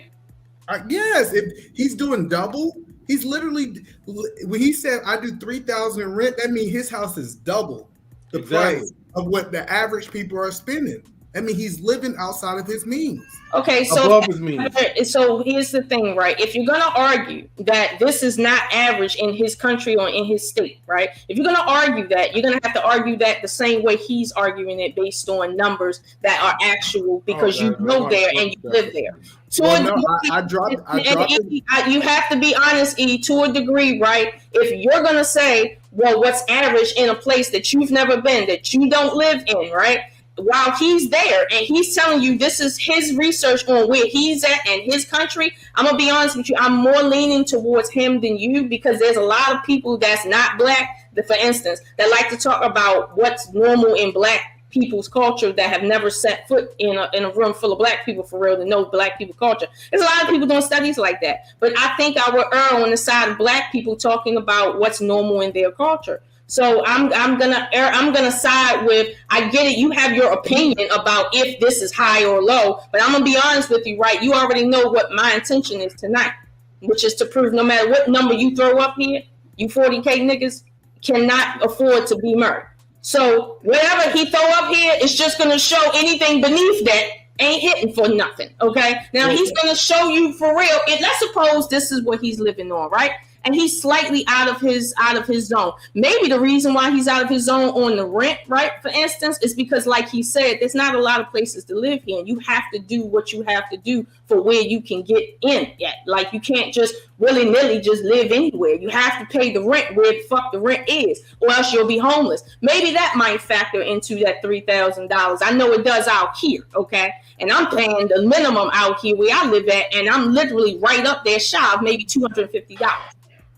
Yes, if he's doing double. He's literally, when he said I do $3,000 in rent, that means his house is double the price of what the average people are spending. I mean, he's living outside of his means. Okay, so here's the thing, right? If you're gonna argue that this is not average in his country or in his state, right? If you're gonna argue that, you're gonna have to argue that the same way he's arguing it, based on numbers that are actual, because you go there and you live there. I dropped you have to be honest, E, to a degree, right? If you're gonna say, well, what's average in a place that you've never been, that you don't live in, right? While he's there and he's telling you this is his research on where he's at and his country, I'm gonna be honest with you, I'm more leaning towards him than you, because there's a lot of people that's not black, for instance, that like to talk about what's normal in black people's culture, that have never set foot in a room full of black people for real, to know black people culture. There's a lot of people doing studies like that, but I think I would err on the side of black people talking about what's normal in their culture. So I'm gonna side with, I get it, you have your opinion about if this is high or low, but I'm gonna be honest with you, right? You already know what my intention is tonight, which is to prove no matter what number you throw up here, you 40K niggas cannot afford to be married. So whatever he throw up here is just gonna show anything beneath that ain't hitting for nothing. Okay, now he's gonna show you for real. And let's suppose this is what he's living on, right? And he's slightly out of his zone. Maybe the reason why he's out of his zone on the rent, right, for instance, is because, like he said, there's not a lot of places to live here. And you have to do what you have to do for where you can get in at. Like, you can't just willy-nilly just live anywhere. You have to pay the rent where the fuck the rent is, or else you'll be homeless. Maybe that might factor into that $3,000. I know it does out here, okay? And I'm paying the minimum out here where I live at, and I'm literally right up there shy of maybe $250.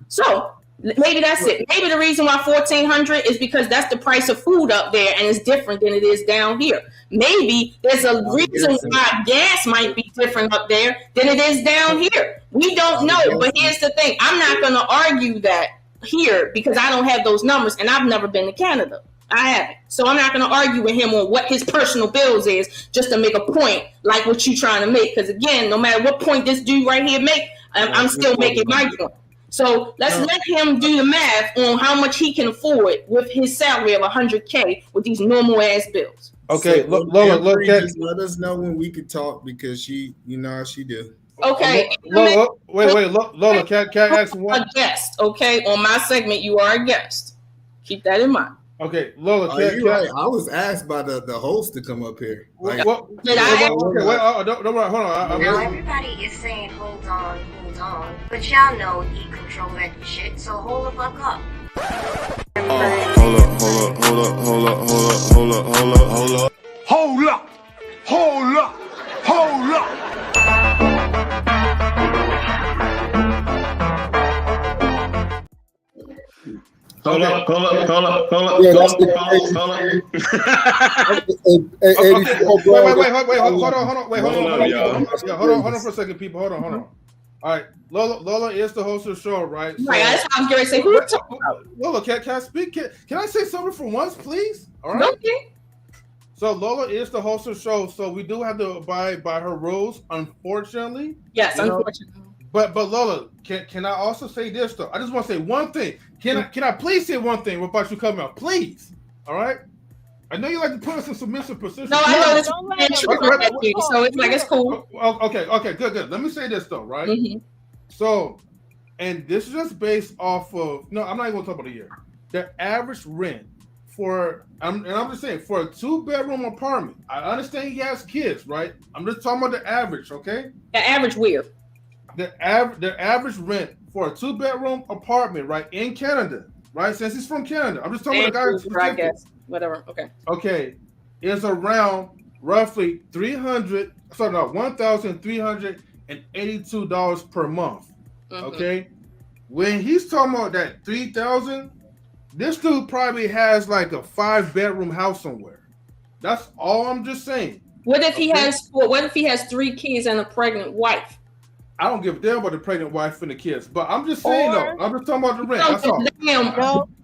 So Maybe that's it. Maybe the reason why 1,400 is because that's the price of food up there and it's different than it is down here. Maybe there's a reason why gas might be different up there than it is down here. We don't know, but here's the thing. I'm not going to argue that here because I don't have those numbers and I've never been to Canada. I haven't. So I'm not going to argue with him on what his personal bills is just to make a point like what you're trying to make. Because again, no matter what point this dude right here make, I'm still making my point. So let's let him do the math on how much he can afford with his salary of $100K with these normal ass bills. Okay, So, Lola, look, just let us know when we can talk because she, you know how she do. Okay. Lola, wait, Lola, can I ask one? A guest, okay? On my segment, you are a guest. Keep that in mind. Okay, Lola, right. I was asked by the host to come up here. Like, Did I? Okay, wait, don't worry, hold on. Now everybody is saying hold on, but y'all know he control that shit, so hold the fuck up. Hold up. Hold up. Yeah, that's the Hold on for a second, people. Hold on. All right, Lola is the host of the show, right? Right, that's how I'm going to say. Who talking about? Lola, can I speak? Can I say something for once, please? All right. Okay. So Lola is the host of the show, so we do have to abide by her rules, unfortunately. Yes, unfortunately. But Lola, can I also say this though? I just want to say one thing. Can I please say one thing about you coming out, please? All right. I know you like to put us in submissive positions. No, I know this. So it's like it's cool. Okay, good. Let me say this though, right? Mm-hmm. So, and this is just based off of I'm not even gonna talk about a year. The average rent for I'm just saying for a 2-bedroom apartment. I understand he has kids, right? I'm just talking about the average, okay? The average where? The average rent for a 2-bedroom apartment, right, in Canada, right? Since he's from Canada, I'm just talking about the guy. I guess whatever. Okay, is around roughly $1,382 per month. Mm-hmm. Okay, when he's talking about that 3,000, this dude probably has like a 5-bedroom house somewhere. That's all I'm just saying. What if he has 3 kids and a pregnant wife? I don't give a damn about the pregnant wife and the kids, but I'm just saying though. I'm just talking about the rent. That's all. Damn,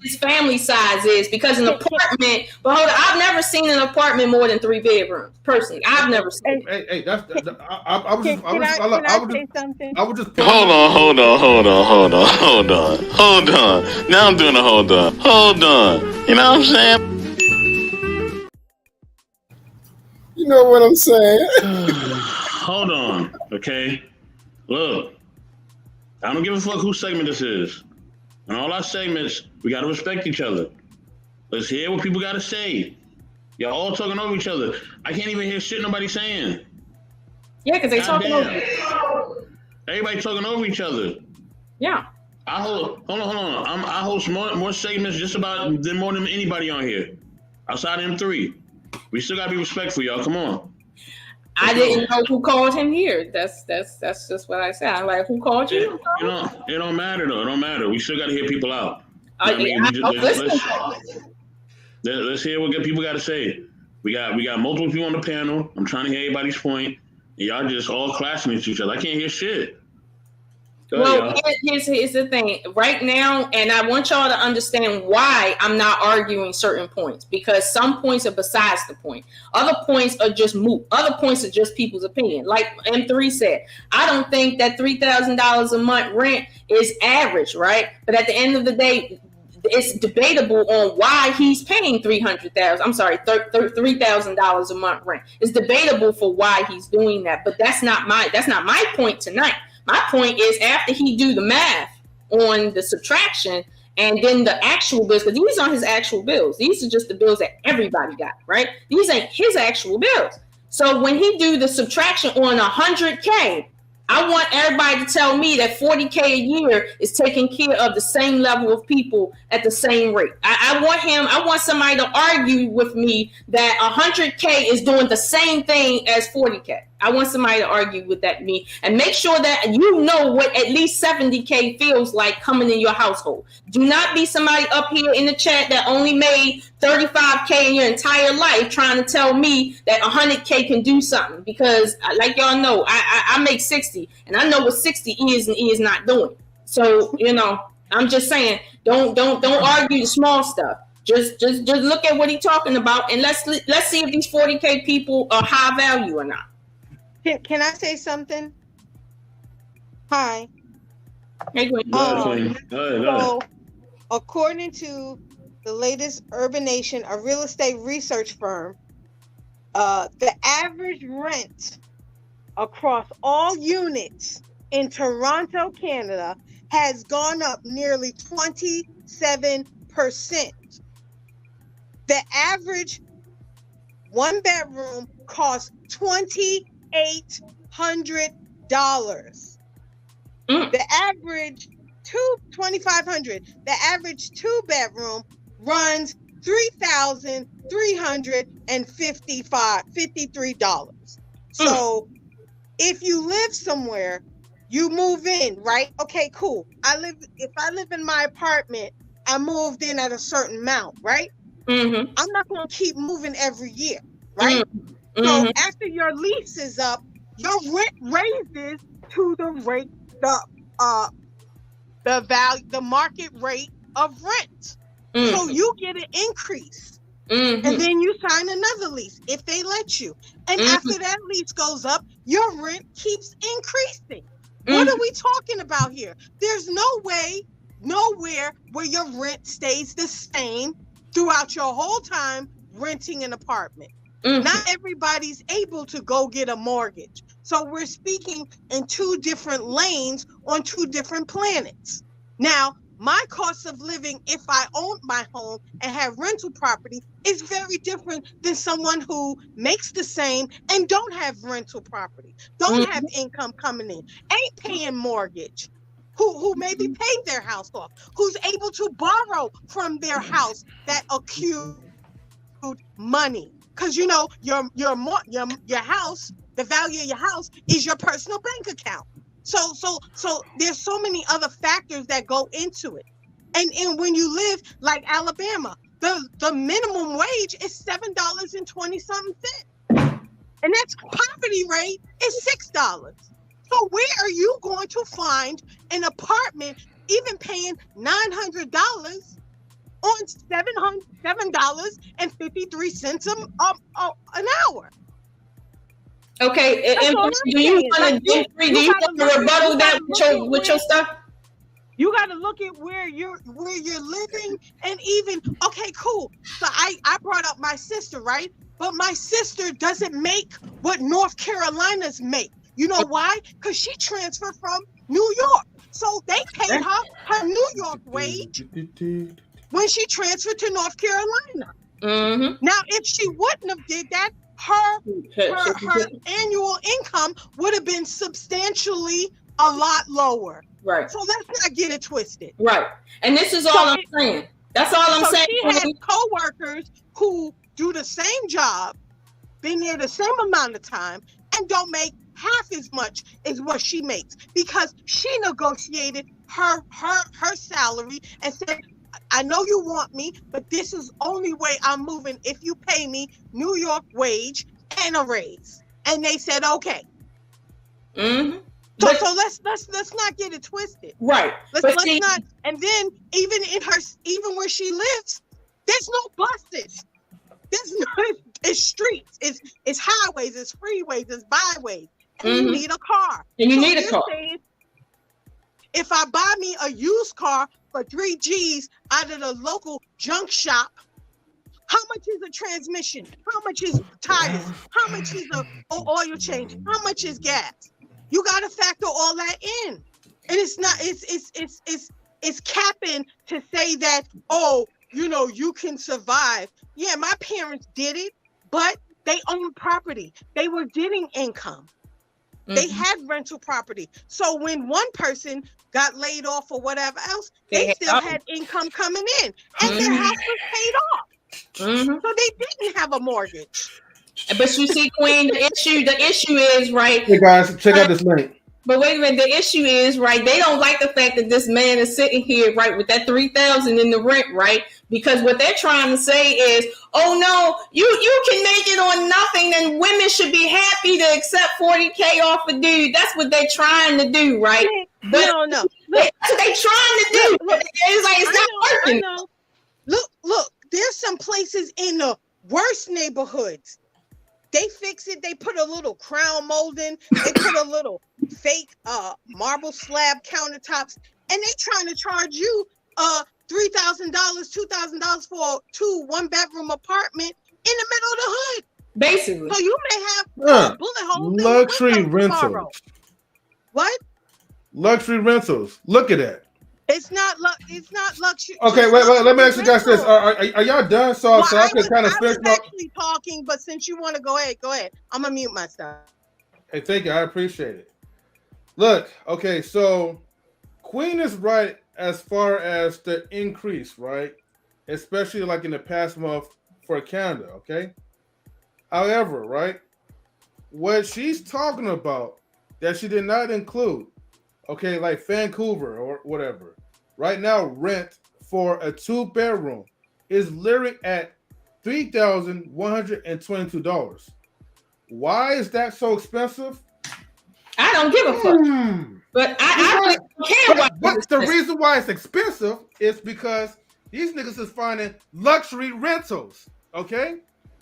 his family size is because an apartment. But hold on, I've never seen an apartment more than 3 bedrooms. Personally, I've never seen. Hey, that's. I was just. Hold on. Now I'm doing a hold on. You know what I'm saying? You know what I'm saying? Hold on, okay. Look, I don't give a fuck whose segment this is. In all our segments, we got to respect each other. Let's hear what people got to say. Y'all all talking over each other. I can't even hear shit nobody saying. Yeah, because they talking over. Everybody talking over each other. Yeah. Hold on. I host more segments more than anybody on here. Outside of M3. We still got to be respectful, y'all. Come on. I didn't know who called him here. That's just what I said. I'm like, who called you? It don't matter though. It don't matter. We still got to hear people out. Let's hear what people got to say. We got multiple people on the panel. I'm trying to hear everybody's point. And y'all just all clashing at each other. I can't hear shit. Here's the thing right now, and I want y'all to understand why I'm not arguing certain points, because some points are besides the point. Other points are just moot. Other points are just people's opinion. Like M3 said, I don't think that $3,000 a month rent is average, right? But at the end of the day, it's debatable on why he's paying $3,000 a month rent. It's debatable for why he's doing that, but that's not my point tonight. My point is after he do the math on the subtraction and then the actual bills, because these aren't his actual bills. These are just the bills that everybody got, right? These ain't his actual bills. So when he do the subtraction on $100K, I want everybody to tell me that $40K a year is taking care of the same level of people at the same rate. I want somebody to argue with me that $100K is doing the same thing as $40K. I want somebody to argue with that me and make sure that you know what at least 70K feels like coming in your household. Do not be somebody up here in the chat that only made 35K in your entire life trying to tell me that 100K can do something, because like y'all know, I make 60 and I know what 60 is and is not doing. So, you know, I'm just saying, don't argue the small stuff. Just look at what he's talking about, and let's see if these 40K people are high value or not. Can I say something? Hi. Hey, so, according to the latest Urbanation, a real estate research firm, the average rent across all units in Toronto, Canada, has gone up nearly 27%. The average one bedroom costs $2,800. The average $2,500. The average 2-bedroom runs $3,353. So if you live somewhere, you move in, right? Okay, cool. If I live in my apartment, I moved in at a certain amount, right? I'm not going to keep moving every year, right? So after your lease is up, your rent raises to the rate, the value, the market rate of rent. So you get an increase, and then you sign another lease if they let you. And after that lease goes up, your rent keeps increasing. What are we talking about here? There's no way, nowhere where your rent stays the same throughout your whole time renting an apartment. Not everybody's able to go get a mortgage. So we're speaking in two different lanes on two different planets. Now, my cost of living, if I owned my home and have rental property, is very different than someone who makes the same and don't have rental property, don't have income coming in, ain't paying mortgage, who maybe paid their house off, who's able to borrow from their house that accrued money. Because you know your house, the value of your house is your personal bank account. So there's so many other factors that go into it. And when you live like Alabama, the minimum wage is $7.20-something. And that's poverty rate is $6. So where are you going to find an apartment even paying $900 on $7.53 an hour? Okay, and do you want to rebuttal that with your stuff? You got to look at where you're living, and even okay, cool. So I brought up my sister, right? But my sister doesn't make what North Carolina's make. You know why? Because she transferred from New York, so they paid her New York wage when she transferred to North Carolina. Now, if she wouldn't have did that, her annual income would have been substantially a lot lower. Right. So let's not get it twisted. Right. And this is all I'm saying. That's all I'm saying. She has coworkers who do the same job, been there the same amount of time, and don't make half as much as what she makes because she negotiated her salary and said, I know you want me, but this is only way I'm moving if you pay me New York wage and a raise. And they said, okay. So let's not get it twisted. Right. Let's not. And then even where she lives, there's no buses. It's streets. It's highways. It's freeways. It's byways. And you need a car. And you need a car. If I buy me a used car for 3 G's out of the local junk shop, how much is a transmission? How much is tires? How much is a oil change? How much is gas? You got to factor all that in. And it's not, it's capping to say that, oh, you know, you can survive. Yeah, my parents did it, but they owned property. They were getting income. They had rental property. So when one person got laid off or whatever else, they still had income coming in and their house was paid off. So they didn't have a mortgage. But you see, Queen, the issue is, right? Hey guys, check out this link. But wait a minute, the issue is, right, they don't like the fact that this man is sitting here, right, with that $3,000 in the rent, right? Because what they're trying to say is, oh no, you can make it on nothing, and women should be happy to accept $40K off a dude. That's what they're trying to do, right? But no. That's what they're trying to do. It's like it's not working. I know. Look, there's some places in the worst neighborhoods. They fix it. They put a little crown molding. They put a little fake marble slab countertops, and they trying to charge you $3,000, $2,000 for a 1-bedroom apartment in the middle of the hood. Basically. So you may have bullet holes. Luxury rentals. Tomorrow. What? Luxury rentals. Look at that. It's not luxury. Okay, wait. Let me ask you guys this: Are y'all done? So I can kind of finish. I was actually talking, but since you want to go ahead. I'm gonna mute myself. Hey, thank you. I appreciate it. Look, okay, so Queen is right as far as the increase, right? Especially like in the past month for Canada. Okay. However, right, what she's talking about that she did not include, okay, like Vancouver or whatever. Right now, rent for a 2-bedroom is literally at $3,122. Why is that so expensive? I don't give a fuck. But I really don't care. But the reason why it's expensive is because these niggas is finding luxury rentals. Okay?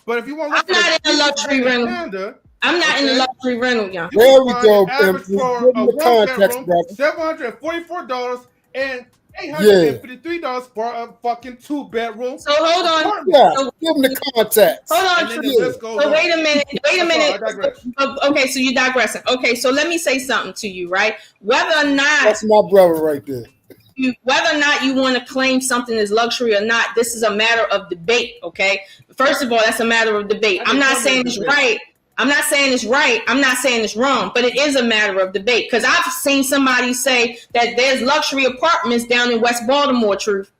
But if you want to look I'm not in a luxury rental. I'm not in the luxury rental, y'all. There we go, average for a 1-bedroom, $744 and $853 for a fucking 2-bedroom. So hold on. Give them the context. Hold on. So wait a minute. Okay, so you're digressing. Okay, so let me say something to you, right? Whether or not that's my brother right there. Whether or not you want to claim something as luxury or not, this is a matter of debate. Okay. First of all, that's a matter of debate. I'm not saying it's right. I'm not saying it's right. I'm not saying it's wrong, but it is a matter of debate. Because I've seen somebody say that there's luxury apartments down in West Baltimore. Truth,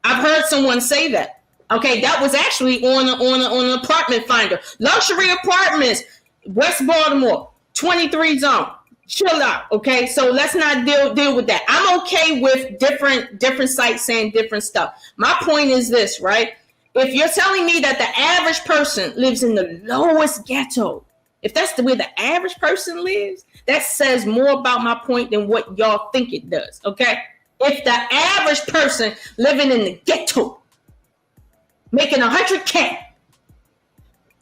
I've heard someone say that. Okay, that was actually on an apartment finder. Luxury apartments, West Baltimore, 23 zone. Chill out, okay? So let's not deal with that. I'm okay with different sites saying different stuff. My point is this, right? If you're telling me that the average person lives in the lowest ghetto, if that's the way the average person lives, that says more about my point than what y'all think it does, okay? If the average person living in the ghetto, making $100K,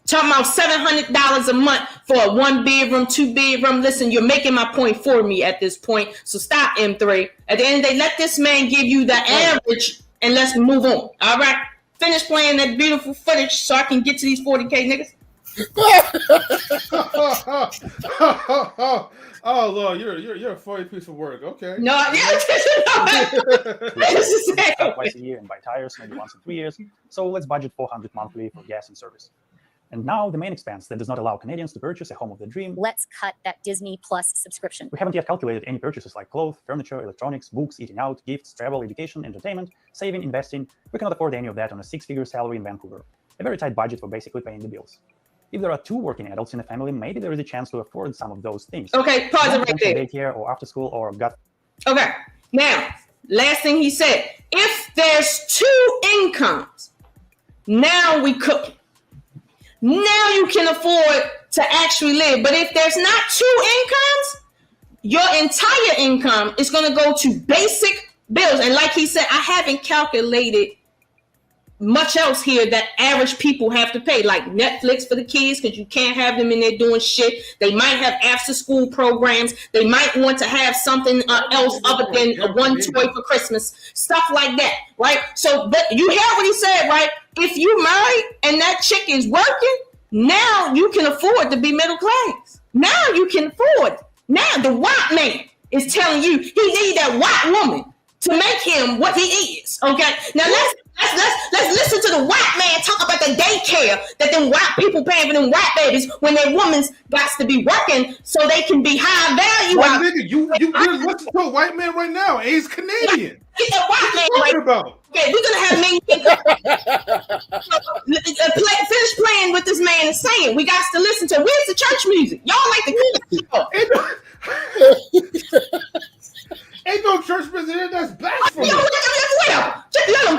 talking about $700 a month for a 1-bedroom, 2-bedroom. Listen, you're making my point for me at this point. So stop, M3. At the end of the day, let this man give you the average and let's move on. All right? Finish playing that beautiful footage so I can get to these 40K niggas. Oh Lord, you're a funny piece of work. Okay. No, Twice a year and buy tires maybe once in 3 years. So let's budget $400 monthly for gas and service. And now the main expense that does not allow Canadians to purchase a home of their dream. Let's cut that Disney Plus subscription. We haven't yet calculated any purchases like clothes, furniture, electronics, books, eating out, gifts, travel, education, entertainment, saving, investing. We cannot afford any of that on a 6-figure salary in Vancouver. A very tight budget for basically paying the bills. If there are 2 working adults in the family, maybe there is a chance to afford some of those things. Okay, pause it right there. Daycare or after school or Okay, now, last thing he said, if there's 2 incomes, now we cook. Now you can afford to actually live. But if there's not 2 incomes, your entire income is going to go to basic bills. And like he said, I haven't calculated much else here that average people have to pay, like Netflix for the kids, because you can't have them in there doing shit. They might have after school programs. They might want to have something else other than one toy for Christmas, stuff like that, right? So, but you hear what he said, right? If you married and that chick is working, now you can afford to be middle class. Now you can afford. Now the white man is telling you he need that white woman to make him what he is. Okay. Now let's listen to the white man talk about the daycare that them white people paying for them white babies when their woman's got to be working so they can be high value. Well, nigga, you're listening to a white man right now, and he's Canadian. He's a white man right about? Okay, we're gonna have men. Finish playing what this man is saying. We got to listen to. Where's the church music? Y'all like the. Ain't no church music in. That's blasphemy.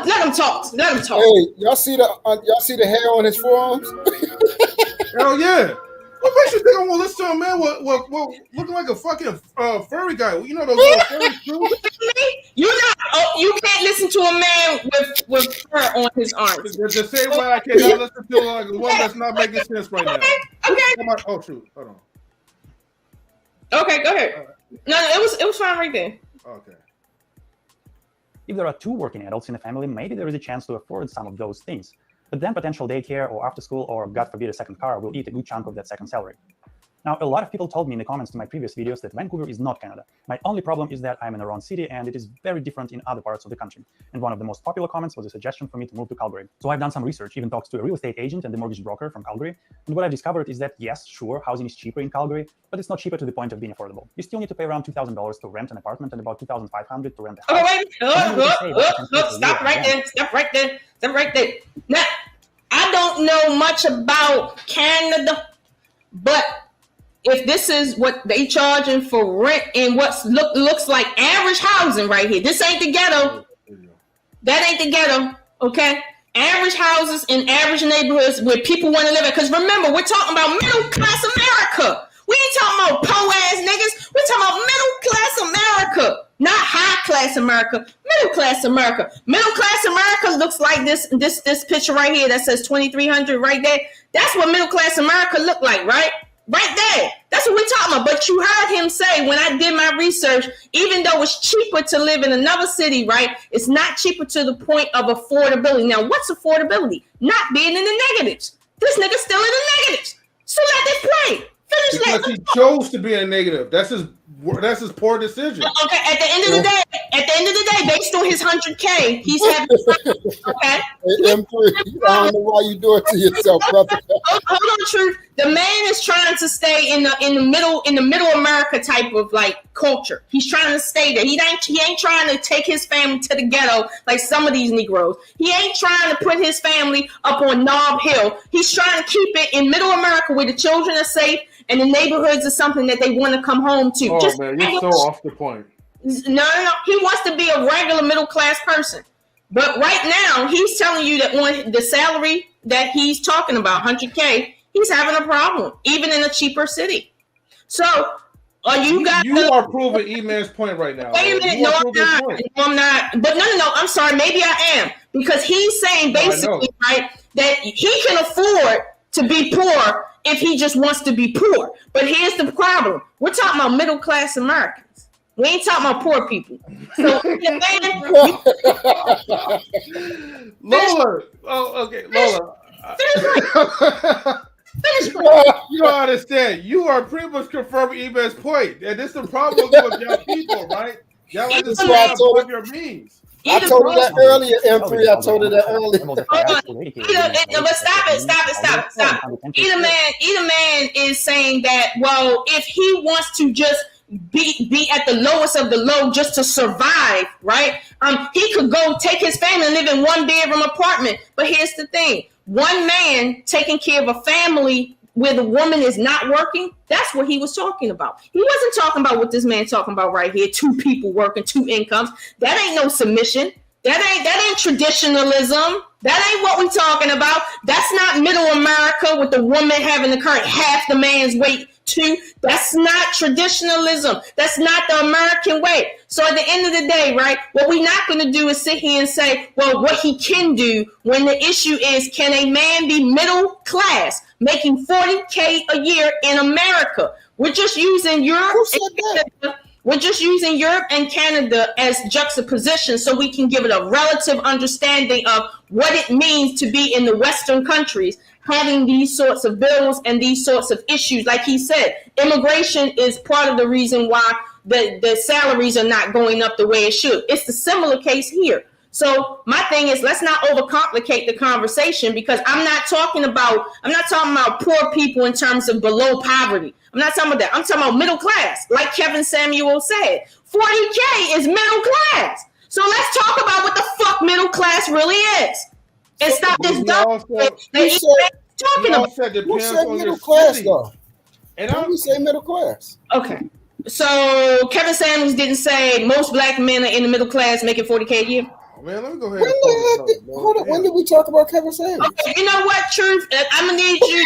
Let him talk. Let him talk. Hey, y'all see the hair on his forearms? Hell yeah. What makes you think I'm gonna listen to a man with looking like a fucking furry guy? You know those little furry shoes? You can't listen to a man with fur on his arms. The same way I cannot listen to like one that's not making sense right now. Okay. Oh shoot, hold on. Okay, go ahead. No, it was fine right there. Okay. If there are 2 working adults in a family, maybe there is a chance to afford some of those things. But then potential daycare or after school or, God forbid, a second car will eat a good chunk of that second salary. Now, a lot of people told me in the comments to my previous videos that Vancouver is not Canada. My only problem is that I'm in the wrong city and it is very different in other parts of the country. And one of the most popular comments was a suggestion for me to move to Calgary. So I've done some research, even talked to a real estate agent and the mortgage broker from Calgary. And what I've discovered is that, yes, sure, housing is cheaper in Calgary, but it's not cheaper to the point of being affordable. You still need to pay around $2,000 to rent an apartment and about $2,500 to rent a house. Stop right there. Stop right there. Stop right there. Now, I don't know much about Canada, but if this is what they charging for rent and what looks like average housing right here, this ain't the ghetto. That ain't the ghetto, okay? Average houses in average neighborhoods where people want to live at. Because remember, we're talking about middle class America. We ain't talking about po-ass niggas. We're talking about middle class America, not high class America. Middle class America. Middle class America looks like this picture right here that says 2,300 right there. That's what middle class America look like, right? Right there. That's what we're talking about. But you heard him say when I did my research, even though it's cheaper to live in another city, right? It's not cheaper to the point of affordability. Now, what's affordability? Not being in the negatives. This nigga's still in the negatives. So let this play. Because he chose to be in a negative. That's his poor decision. Okay, at the end of the day, based on his 100K, he's having okay. Hey, M3, I don't know why you do it to yourself, brother. Hold on, Truth. The man is trying to stay in the middle America type of like culture. He's trying to stay there. He ain't trying to take his family to the ghetto like some of these Negroes. He ain't trying to put his family up on Knob Hill. He's trying to keep it in middle America where the children are safe and the neighborhoods are something that they want to come home to. Oh, man, you're so off the point. No. He wants to be a regular middle class person. But right now, he's telling you that on the salary that he's talking about, 100K, he's having a problem, even in a cheaper city. So, you are proving E-Man's point right now. Wait a minute. No, I'm not. But no. I'm sorry. Maybe I am. Because he's saying basically, right, that he can afford to be poor if he just wants to be poor. But here's the problem. We're talking about middle class Americans. We ain't talking about poor people. So, Lola. Oh, okay. Lola. You don't understand. You are pretty much confirming E-Man's point. And this is the problem with young people, right? Y'all like to say what your means. I told her that earlier, M3. I told her that earlier. But stop it. Either man is saying that, well, if he wants to just be at the lowest of the low just to survive, right? He could go take his family and live in 1-bedroom apartment. But here's the thing. One man taking care of a family where the woman is not working, that's what he was talking about. He wasn't talking about what this man talking about right here, 2 people working, 2 incomes. That ain't no submission. That ain't traditionalism. That ain't what we talking about. That's not middle America with the woman having to carry half the man's weight too. That's not traditionalism. That's not the American way. So at the end of the day, right, what we're not going to do is sit here and say, well, what he can do when the issue is, can a man be middle class making $40K a year in America? We're just using Europe. We're just using Europe and Canada as juxtaposition so we can give it a relative understanding of what it means to be in the Western countries, having these sorts of bills and these sorts of issues. Like he said, immigration is part of the reason why the salaries are not going up the way it should. It's the similar case here. So my thing is, let's not overcomplicate the conversation, because I'm not talking about poor people in terms of below poverty. I'm not talking about that. I'm talking about middle class. Like Kevin Samuel said, 40K is middle class. So let's talk about what the middle class really is. And stop this dumb shit that talking about. Who said middle class though? And when we say middle class. Okay. So Kevin Samuels didn't say most black men are in the middle class making $40K a year. Man, let me go ahead. Hold on. When did we talk about Kevin Samuels? Okay, you know what, Truth? I'm gonna need you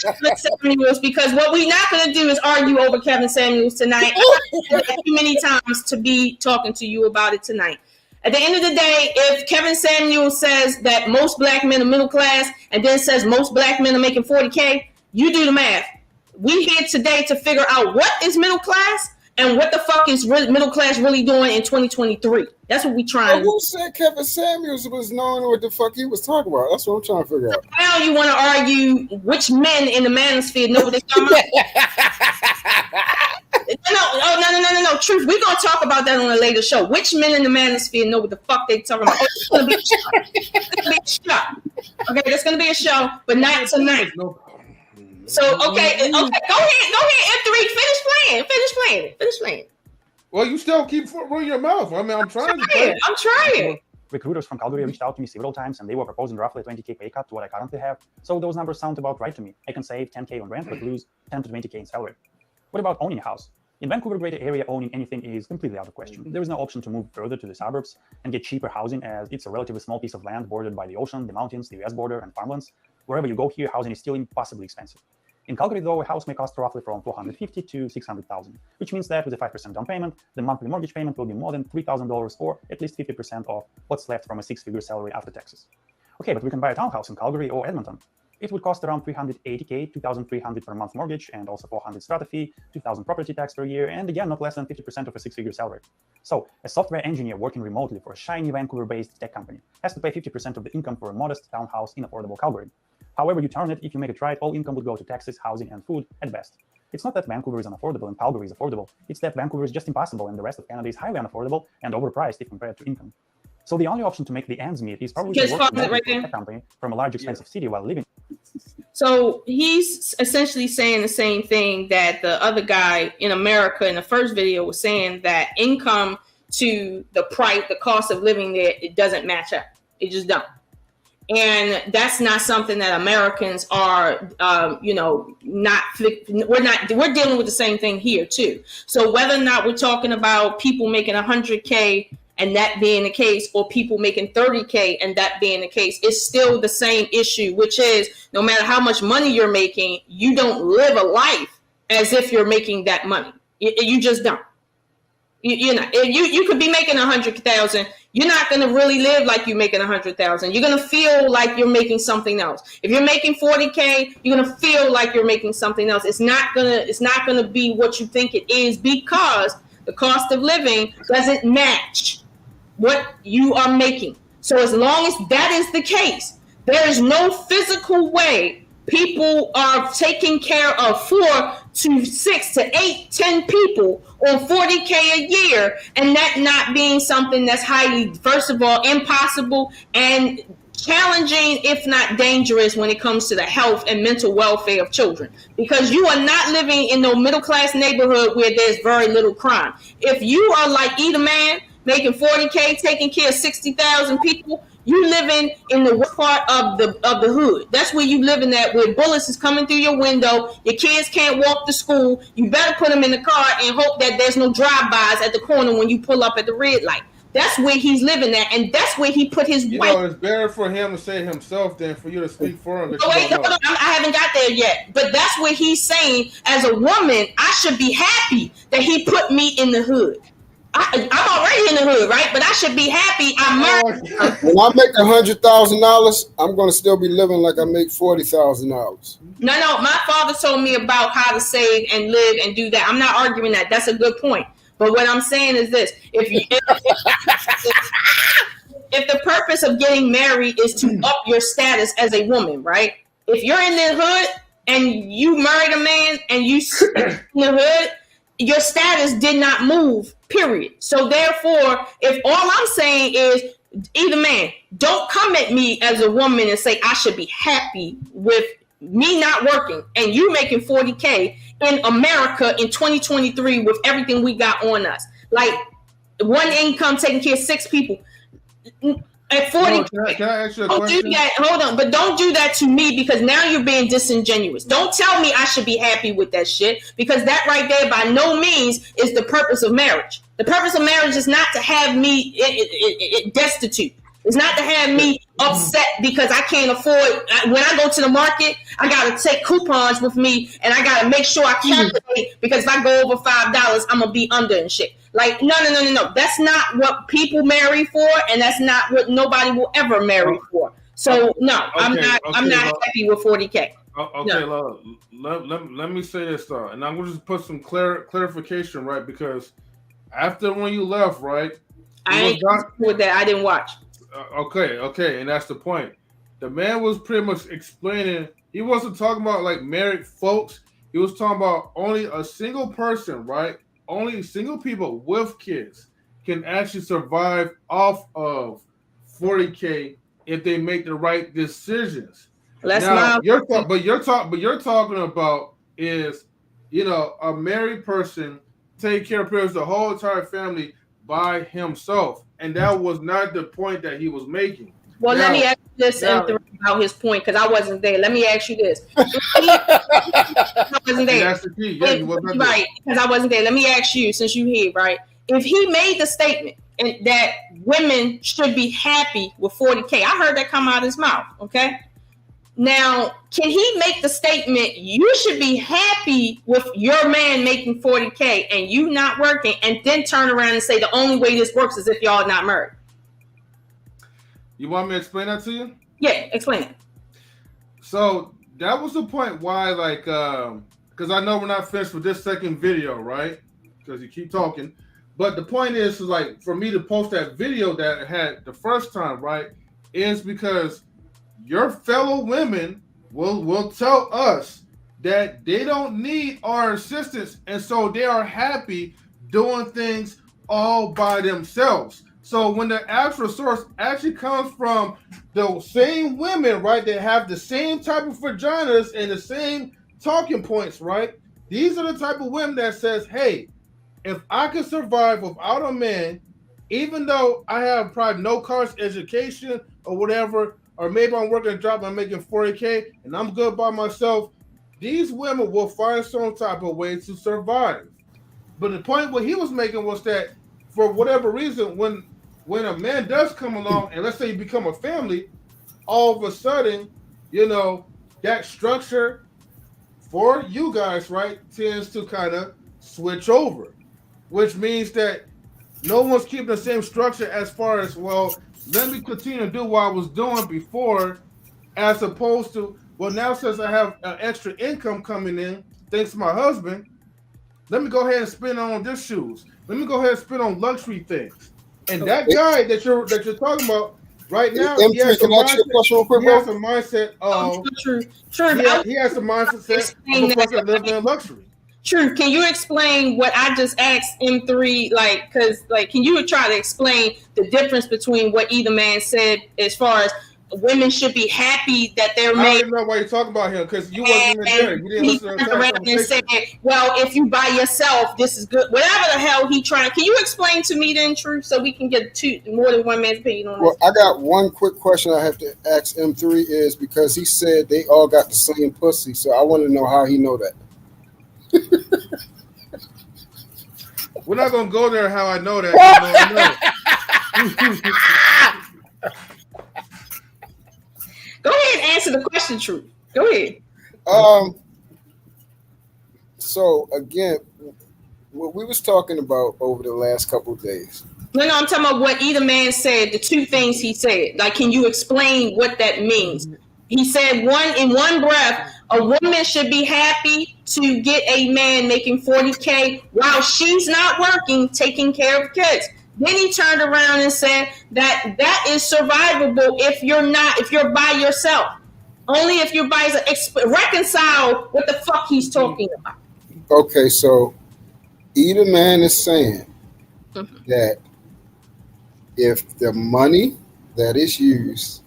Kevin Samuels, because what we're not gonna do is argue over Kevin Samuels tonight. I've had too many times to be talking to you about it tonight. At the end of the day, if Kevin Samuels says that most black men are middle class and then says most black men are making $40K, you do the math. We here today to figure out what is middle class and what the fuck is middle class really doing in 2023. That's what we trying. Who said Kevin Samuels was knowing what the fuck he was talking about? That's what I'm trying to figure out. Now you want to argue which men in the manosphere know what they're talking about? No. Truth. We're gonna talk about that on a later show. Which men in the manosphere know what the fuck they talking about? Oh, it's gonna be a show. Okay, there's gonna be a show, but not tonight. So okay, go ahead, M3, finish playing. Well, you still keep running your mouth. I mean, I'm trying. Recruiters from Calgary reached out to me several times, and they were proposing roughly a $20K pay cut to what I currently have. So those numbers sound about right to me. I can save $10K on rent, but lose $10 to $20K in salary. What about owning a house? In Vancouver greater area, owning anything is completely out of question. There is no option to move further to the suburbs and get cheaper housing, as it's a relatively small piece of land bordered by the ocean, the mountains, the US border, and farmlands. Wherever you go here, housing is still impossibly expensive. In Calgary, though, a house may cost roughly from $450,000 to $600,000, which means that with a 5% down payment, the monthly mortgage payment will be more than $3,000, or at least 50% of what's left from a six-figure salary after taxes. Okay, but we can buy a townhouse in Calgary or Edmonton. It would cost around $380K, $2,300 per month mortgage, and also $400 strata fee, $2,000 property tax per year, and again, not less than 50% of a six-figure salary. So, a software engineer working remotely for a shiny Vancouver-based tech company has to pay 50% of the income for a modest townhouse in affordable Calgary. However you turn it, if you make it right, all income would go to taxes, housing, and food at best. It's not that Vancouver is unaffordable and Calgary is affordable. It's that Vancouver is just impossible and the rest of Canada is highly unaffordable and overpriced if compared to income. So the only option to make the ends meet is probably to work for a tech company from a large, expensive city while living. So he's essentially saying the same thing that the other guy in America in the first video was saying, that income to the price, the cost of living there, it doesn't match up. It just don't. And that's not something that Americans are, we're dealing with the same thing here too. So whether or not we're talking about people making $100K and that being the case, or people making $30K and that being the case, it's still the same issue, which is no matter how much money you're making, you don't live a life as if you're making that money. You just don't. You could be making $100,000. You're not going to really live like you're making $100,000. You're going to feel like you're making something else. If you're making $40K, you're going to feel like you're making something else. It's not going to be what you think it is, because the cost of living doesn't match what you are making. So as long as that is the case, there is no physical way people are taking care of 4 to 6 to 8, 10 people on $40K a year, and that not being something that's highly, first of all, impossible and challenging, if not dangerous, when it comes to the health and mental welfare of children, because you are not living in no middle-class neighborhood where there's very little crime. If you are like either man making $40K, taking care of 60,000 people, you living in the worst part of the hood. That's where you living at, where bullets is coming through your window. Your kids can't walk to school. You better put them in the car and hope that there's no drive-bys at the corner when you pull up at the red light. That's where he's living at, and that's where he put his wife. It's better for him to say himself than for you to speak for him. I haven't got there yet, but that's what he's saying. As a woman, I should be happy that he put me in the hood. I'm already in the hood, right? But I should be happy. When I make $100,000, I'm going to still be living like I make $40,000. No. My father told me about how to save and live and do that. I'm not arguing that. That's a good point. But what I'm saying is this: if the purpose of getting married is to up your status as a woman, right? If you're in the hood and you married a man and you in the hood, your status did not move, period. So therefore, if all I'm saying is, either man, don't come at me as a woman and say I should be happy with me not working and you making $40K in America in 2023 with everything we got on us. Like, one income taking care of 6 people. At 40, can I ask you a don't question? do that. Hold on, but don't do that to me because now you're being disingenuous. Don't tell me I should be happy with that shit because that right there by no means is the purpose of marriage. The purpose of marriage is not to have me destitute. It's not to have me upset because I can't afford. When I go to the market, I got to take coupons with me and I got to make sure I calculate because if I go over $5, I'm going to be under and shit. Like, no. That's not what people marry for, and that's not what nobody will ever marry for. So, no, I'm not happy with 40K. Okay, no. Let me say this, though, and I'm going to just put some clarification, right, because after when you left, right? I ain't with that. I didn't watch. Okay, and that's the point. The man was pretty much explaining, he wasn't talking about like married folks. He was talking about only a single person, right? Only single people with kids can actually survive off of 40K if they make the right decisions. You're talking about is, a married person take care of the whole entire family by himself, and that was not the point that he was making. Well, let me ask you this about his point because I wasn't there. Let me ask you this. I wasn't there. That's the key. Yeah, you wasn't there. Right, because I wasn't there. Let me ask you, since you here, right? If he made the statement that women should be happy with 40K, I heard that come out of his mouth. Okay. Now, can he make the statement you should be happy with your man making 40K and you not working, and then turn around and say the only way this works is if y'all not married? You want me to explain that to you? Yeah, explain it. So that was the point why, like, because I know we're not finished with this second video, right? Because you keep talking. But the point is, like, for me to post that video that I had the first time, right, is because your fellow women will tell us that they don't need our assistance, and so they are happy doing things all by themselves. So when the actual source actually comes from the same women, right, that have the same type of vaginas and the same talking points, right? These are the type of women that says, hey, if I can survive without a man, even though I have probably no college education or whatever, or maybe I'm working a job and I'm making 40K and I'm good by myself, these women will find some type of way to survive. But the point what he was making was that for whatever reason, when a man does come along and let's say you become a family, all of a sudden, that structure for you guys, right, tends to kind of switch over, which means that no one's keeping the same structure as far as, well, let me continue to do what I was doing before, as opposed to, well, now since I have an extra income coming in, thanks to my husband, let me go ahead and spend on this shoes. Let me go ahead and spend on luxury things. And that guy that you're talking about right now, he has a mindset of he has a mindset of a person living in luxury. True. Can you explain what I just asked M3? Can you try to explain the difference between what either man said as far as women should be happy that they're married? I don't even know why you're talking about him because you wasn't even there. You didn't listen to the around and said, well, if you by yourself, this is good. Whatever the hell he trying. Can you explain to me then, True, so we can get more than one man's opinion on this? Well, I got one quick question I have to ask M3 is because he said they all got the same pussy, so I want to know how he know that. We're not gonna go there. How I know that? Go ahead and answer the question, True. Go ahead. So again, what we was talking about over the last couple of days. No, I'm talking about what either man said. The two things he said. Like, can you explain what that means? He said in one breath, a woman should be happy to get a man making 40K while she's not working, taking care of kids. Then he turned around and said that is survivable if you're by yourself. Only if you're by yourself. Reconcile what the fuck he's talking about. Okay, so either man is saying that if the money that is used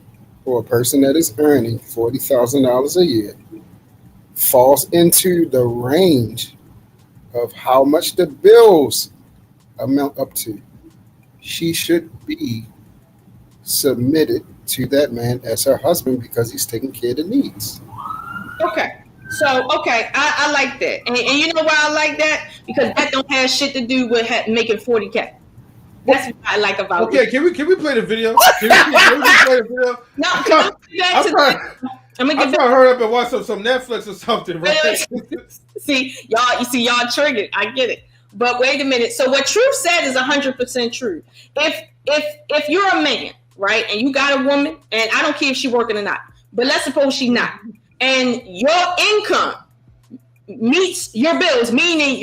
for a person that is earning $40,000 a year falls into the range of how much the bills amount up to, she should be submitted to that man as her husband because he's taking care of the needs. Okay. So, okay, I like that. And you know why I like that? Because that don't have shit to do with making 40K. That's what I like about it. Okay, can we play the video? Can we play the video? No, I'm trying to hurry up and watch some Netflix or something, right? y'all triggered. I get it. But wait a minute. So what Truth said is 100% true. If you're a man, right, and you got a woman, and I don't care if she's working or not, but let's suppose she's not, and your income meets your bills, meaning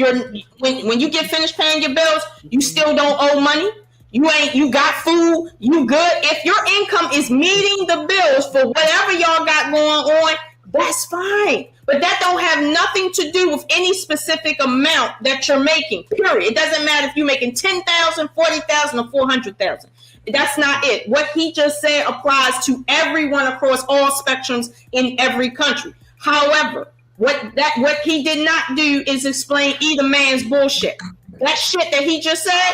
when you get finished paying your bills, you still don't owe money. You got food, you good. If your income is meeting the bills for whatever y'all got going on, that's fine. But that don't have nothing to do with any specific amount that you're making, period. It doesn't matter if you're making 10,000, 40,000, or 400,000. That's not it. What he just said applies to everyone across all spectrums in every country. However, what he did not do is explain either man's bullshit. That shit that he just said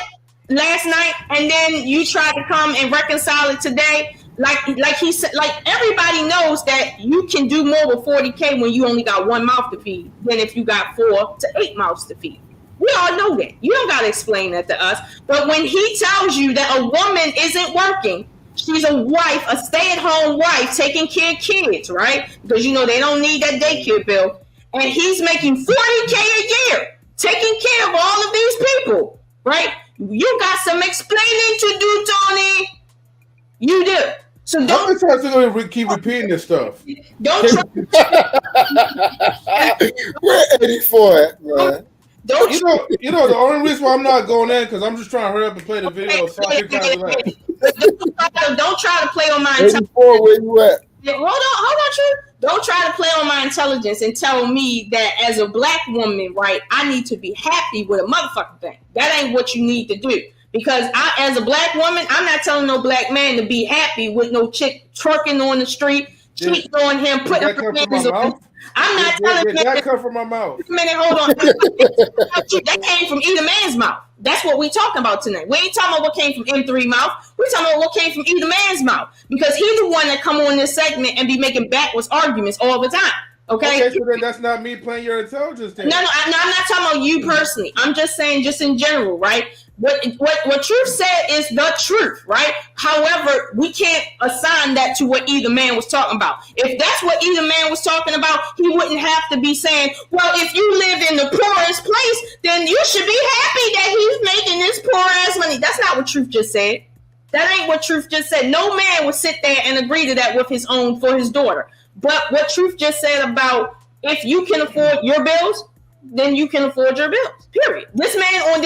last night, and then you try to come and reconcile it today. Like he said, like everybody knows that you can do more with 40K when you only got one mouth to feed than if you got 4 to 8 mouths to feed. We all know that. You don't got to explain that to us. But when he tells you that a woman isn't working, she's a wife, a stay-at-home wife, taking care of kids, right? Because, you know, they don't need that daycare bill. And he's making 40K a year, taking care of all of these people, right? You got some explaining to do, Tony. You do. So don't. How many times are you going to keep repeating this stuff? Don't try. We're 84 at, bro. Don't you know the only reason why I'm not going in because I'm just trying to hurry up and play the video. So I can don't try to play on my 84, where you at? Hold on, True. Don't try to play on my intelligence and tell me that as a black woman, right, I need to be happy with a motherfucking thing. That ain't what you need to do. Because as a black woman, I'm not telling no black man to be happy with no chick twerking on the street, cheating on him, putting her hands on. I'm not telling him. That come from my mouth. A minute, hold on. That came from either man's mouth. That's what we talking about tonight. We ain't talking about what came from M3 mouth. We talking about what came from either man's mouth. Because he's the one that come on this segment and be making backwards arguments all the time. Okay, so then that's not me playing your intelligence. Then. No, I'm not talking about you personally. I'm just saying, just in general, right? What Truth said is the truth, right? However, we can't assign that to what either man was talking about. If that's what either man was talking about, he wouldn't have to be saying, well, if you live in the poorest place, then you should be happy that he's making this poor ass money. That's not what Truth just said. That ain't what Truth just said. No man would sit there and agree to that with for his daughter. But what Truth just said about if you can afford your bills, then you can afford your bills, period. This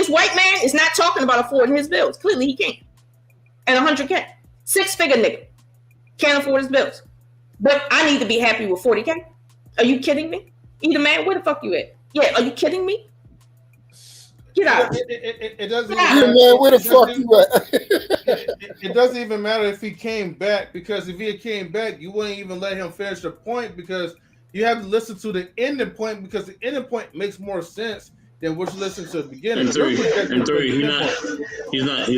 white man is not talking about affording his bills. Clearly he can't. At 100K. 6-figure nigga. Can't afford his bills. But I need to be happy with 40K. Are you kidding me? Either man, where the fuck you at? Yeah, are you kidding me? Get out. It doesn't even matter. Where the fuck you at? It doesn't even matter if he came back, because if he came back, you wouldn't even let him finish the point, because you have to listen to the ending point, because the ending point makes more sense than what you listen to the beginning. In three, he's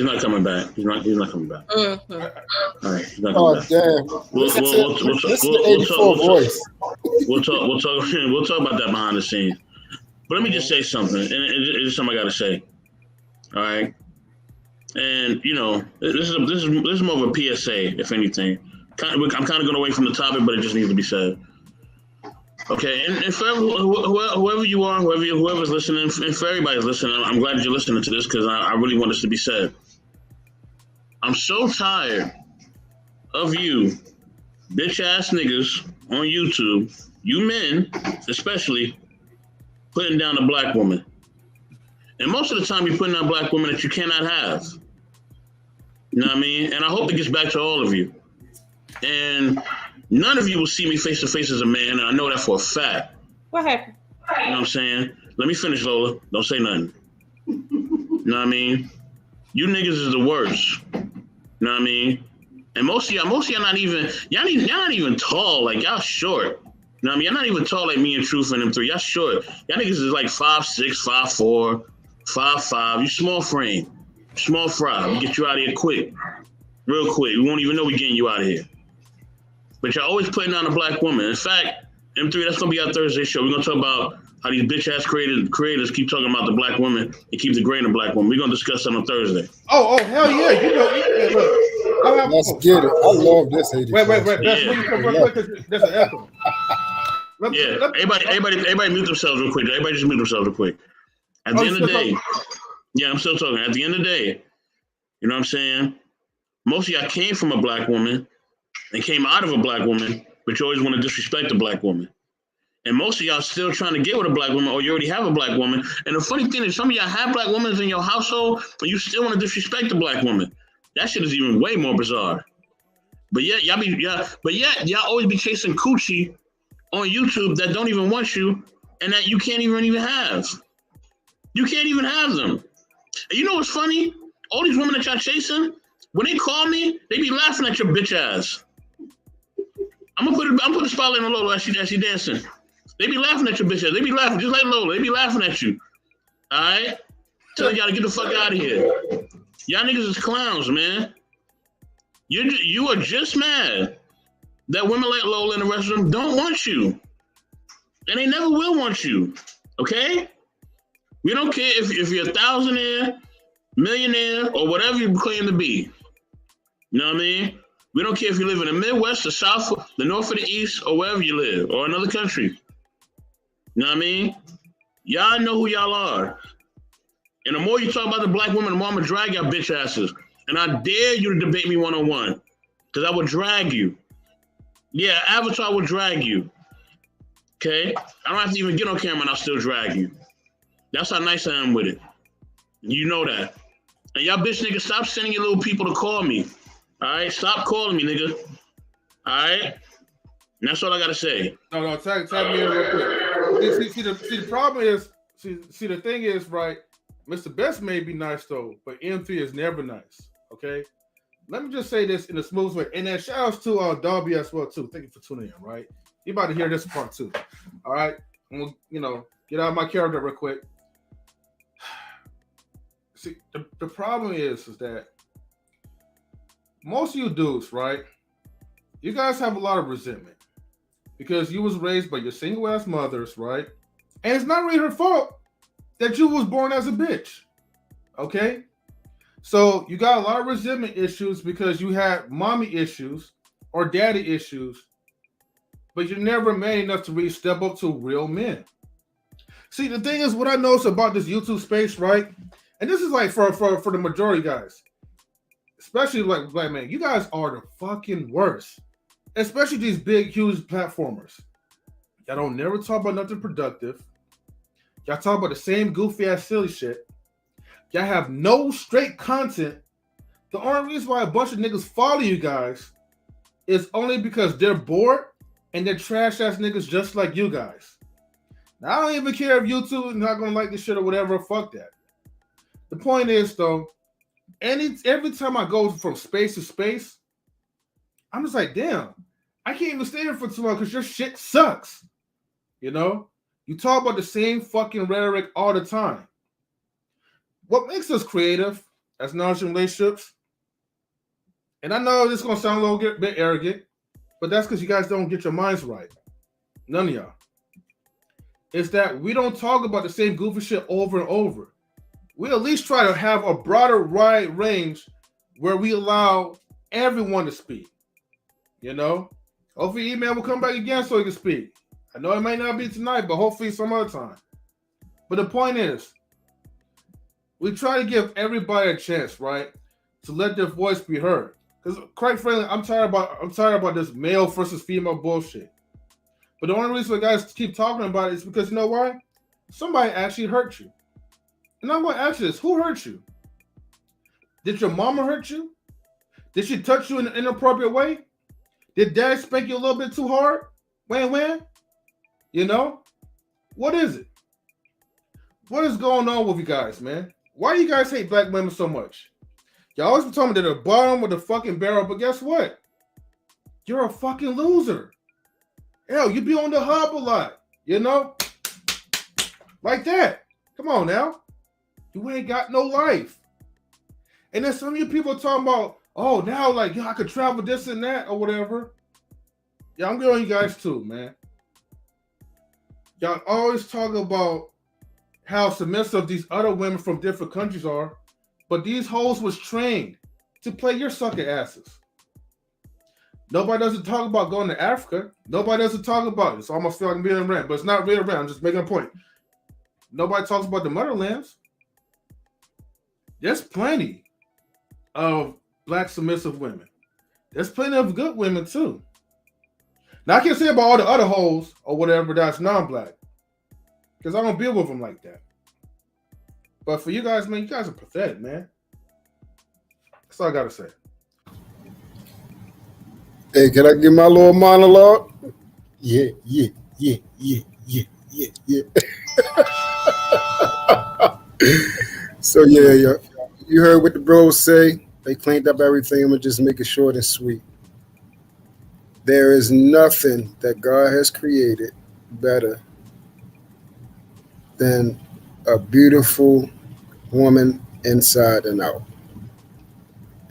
not coming back. He's not coming back. Mm-hmm. All right, he's not coming back. Damn. We'll talk about that behind the scenes. But let me just say something, and it's something I gotta say. All right, and you know, this is more of a PSA, if anything. I'm kind of going away from the topic, but it just needs to be said. Okay, and for whoever you are, whoever's listening, and for everybody's listening, I'm glad you're listening to this, because I really want this to be said. I'm so tired of you bitch ass niggas on YouTube, you men especially, putting down a black woman. And most of the time you're putting down a black woman that you cannot have. You know what I mean? And I hope it gets back to all of you. And none of you will see me face to face as a man, and I know that for a fact. What happened? You know what I'm saying? Let me finish, Lola. Don't say nothing. You know what I mean? You niggas is the worst. You know what I mean? And most of y'all not even, y'all not even tall, like y'all short. You know what I mean? Y'all not even tall like me and Truth and them three. Y'all short. Y'all niggas is like 5'6", 5'4", 5'5". You small frame. Small fry. We get you out of here quick. Real quick. We won't even know we're getting you out of here. But y'all always putting on a black woman. In fact, M3, that's going to be our Thursday show. We're going to talk about how these bitch-ass creators keep talking about the black woman and keep degrading the black woman. We're going to discuss that on Thursday. Oh, hell yeah. You know, let's get it. I love this. Wait. There's an echo. Everybody mute themselves real quick. Everybody just mute themselves real quick. At the end of the day, I'm still talking. At the end of the day, you know what I'm saying? Most of y'all came from a black woman and came out of a black woman, but you always want to disrespect a black woman. And most of y'all still trying to get with a black woman, or you already have a black woman. And the funny thing is, some of y'all have black women in your household, but you still want to disrespect the black woman. That shit is even way more bizarre. But yet y'all always be chasing coochie on YouTube that don't even want you, and that you can't even have. You can't even have them. And you know what's funny? All these women that y'all chasing, when they call me, they be laughing at your bitch ass. I'm gonna put the spotlight on Lola as she dancing. They be laughing at your bitch ass. They be laughing just like Lola. They be laughing at you. All right? Telling y'all to get the fuck out of here. Y'all niggas is clowns, man. You are just mad that women like Lola and the rest of them don't want you. And they never will want you. Okay? We don't care if you're a thousandaire, millionaire, or whatever you claim to be. You know what I mean? We don't care if you live in the Midwest, the South, the North, or the East, or wherever you live, or another country. You know what I mean? Y'all know who y'all are. And the more you talk about the black woman, the more I'm gonna drag y'all bitch asses. And I dare you to debate me one-on-one. Because I will drag you. Yeah, Avatar will drag you. Okay? I don't have to even get on camera and I'll still drag you. That's how nice I am with it. You know that. And y'all bitch niggas, stop sending your little people to call me. All right? Stop calling me, nigga. All right? And that's all I got to say. No, tag me in real quick. See, the problem is, see, the thing is, right, Mr. Best may be nice, though, but M3 is never nice, okay? Let me just say this in a smooth way. And then shout outs to Darby as well, too. Thank you for tuning in, right? You about to hear this part, too. All right? I'm gonna, get out of my character real quick. See, the problem is that most of you dudes, right, you guys have a lot of resentment because you was raised by your single-ass mothers, right? And it's not really her fault that you was born as a bitch, okay? So you got a lot of resentment issues because you had mommy issues or daddy issues, but you're never man enough to really step up to real men. See, the thing is, what I notice about this YouTube space, right? And this is like for the majority guys, especially like black men, you guys are the fucking worst. Especially these big, huge platformers. Y'all don't never talk about nothing productive. Y'all talk about the same goofy ass silly shit. Y'all have no straight content. The only reason why a bunch of niggas follow you guys is only because they're bored and they're trash ass niggas just like you guys. Now, I don't even care if YouTube is not gonna like this shit or whatever. Fuck that. The point is though, every time I go from space to space, I'm just like, damn, I can't even stay here for too long because your shit sucks. You know? You talk about the same fucking rhetoric all the time. What makes us creative as knowledge and relationships, and I know this is going to sound a little bit arrogant, but that's because you guys don't get your minds right. None of y'all. Is that we don't talk about the same goofy shit over and over. We at least try to have a broader wide range where we allow everyone to speak. You know? Hopefully email will come back again so he can speak. I know it might not be tonight, but hopefully some other time. But the point is, we try to give everybody a chance, right? To let their voice be heard. Because quite frankly, I'm tired about this male versus female bullshit. But the only reason why guys keep talking about it is because you know why? Somebody actually hurt you. And I'm going to ask you this, who hurt you? Did your mama hurt you? Did she touch you in an inappropriate way? Did dad spank you a little bit too hard? When? You know? What is it? What is going on with you guys, man? Why do you guys hate black women so much? Y'all always be telling me they're the bottom of the fucking barrel, but guess what? You're a fucking loser. Hell, you be on the hub a lot, you know? Like that. Come on now. You ain't got no life. And then some of you people talking about, oh, now like I could travel this and that or whatever. Yeah, I'm going you guys too, man. Y'all always talk about how submissive these other women from different countries are, but these hoes was trained to play your sucker asses. Nobody doesn't talk about going to Africa. Nobody doesn't talk about it. It's almost feel like I'm being a rant, but it's not really a rant. I'm just making a point. Nobody talks about the motherlands. There's plenty of black submissive women. There's plenty of good women too. Now I can't say about all the other hoes or whatever that's non-black, because I don't deal with them like that. But for you guys, man, you guys are pathetic, man. That's all I gotta say. Hey, can I give my little monologue? Yeah. So yeah. You heard what the bros say. They cleaned up everything. I'm gonna just make it short and sweet. There is nothing that God has created better than a beautiful woman inside and out.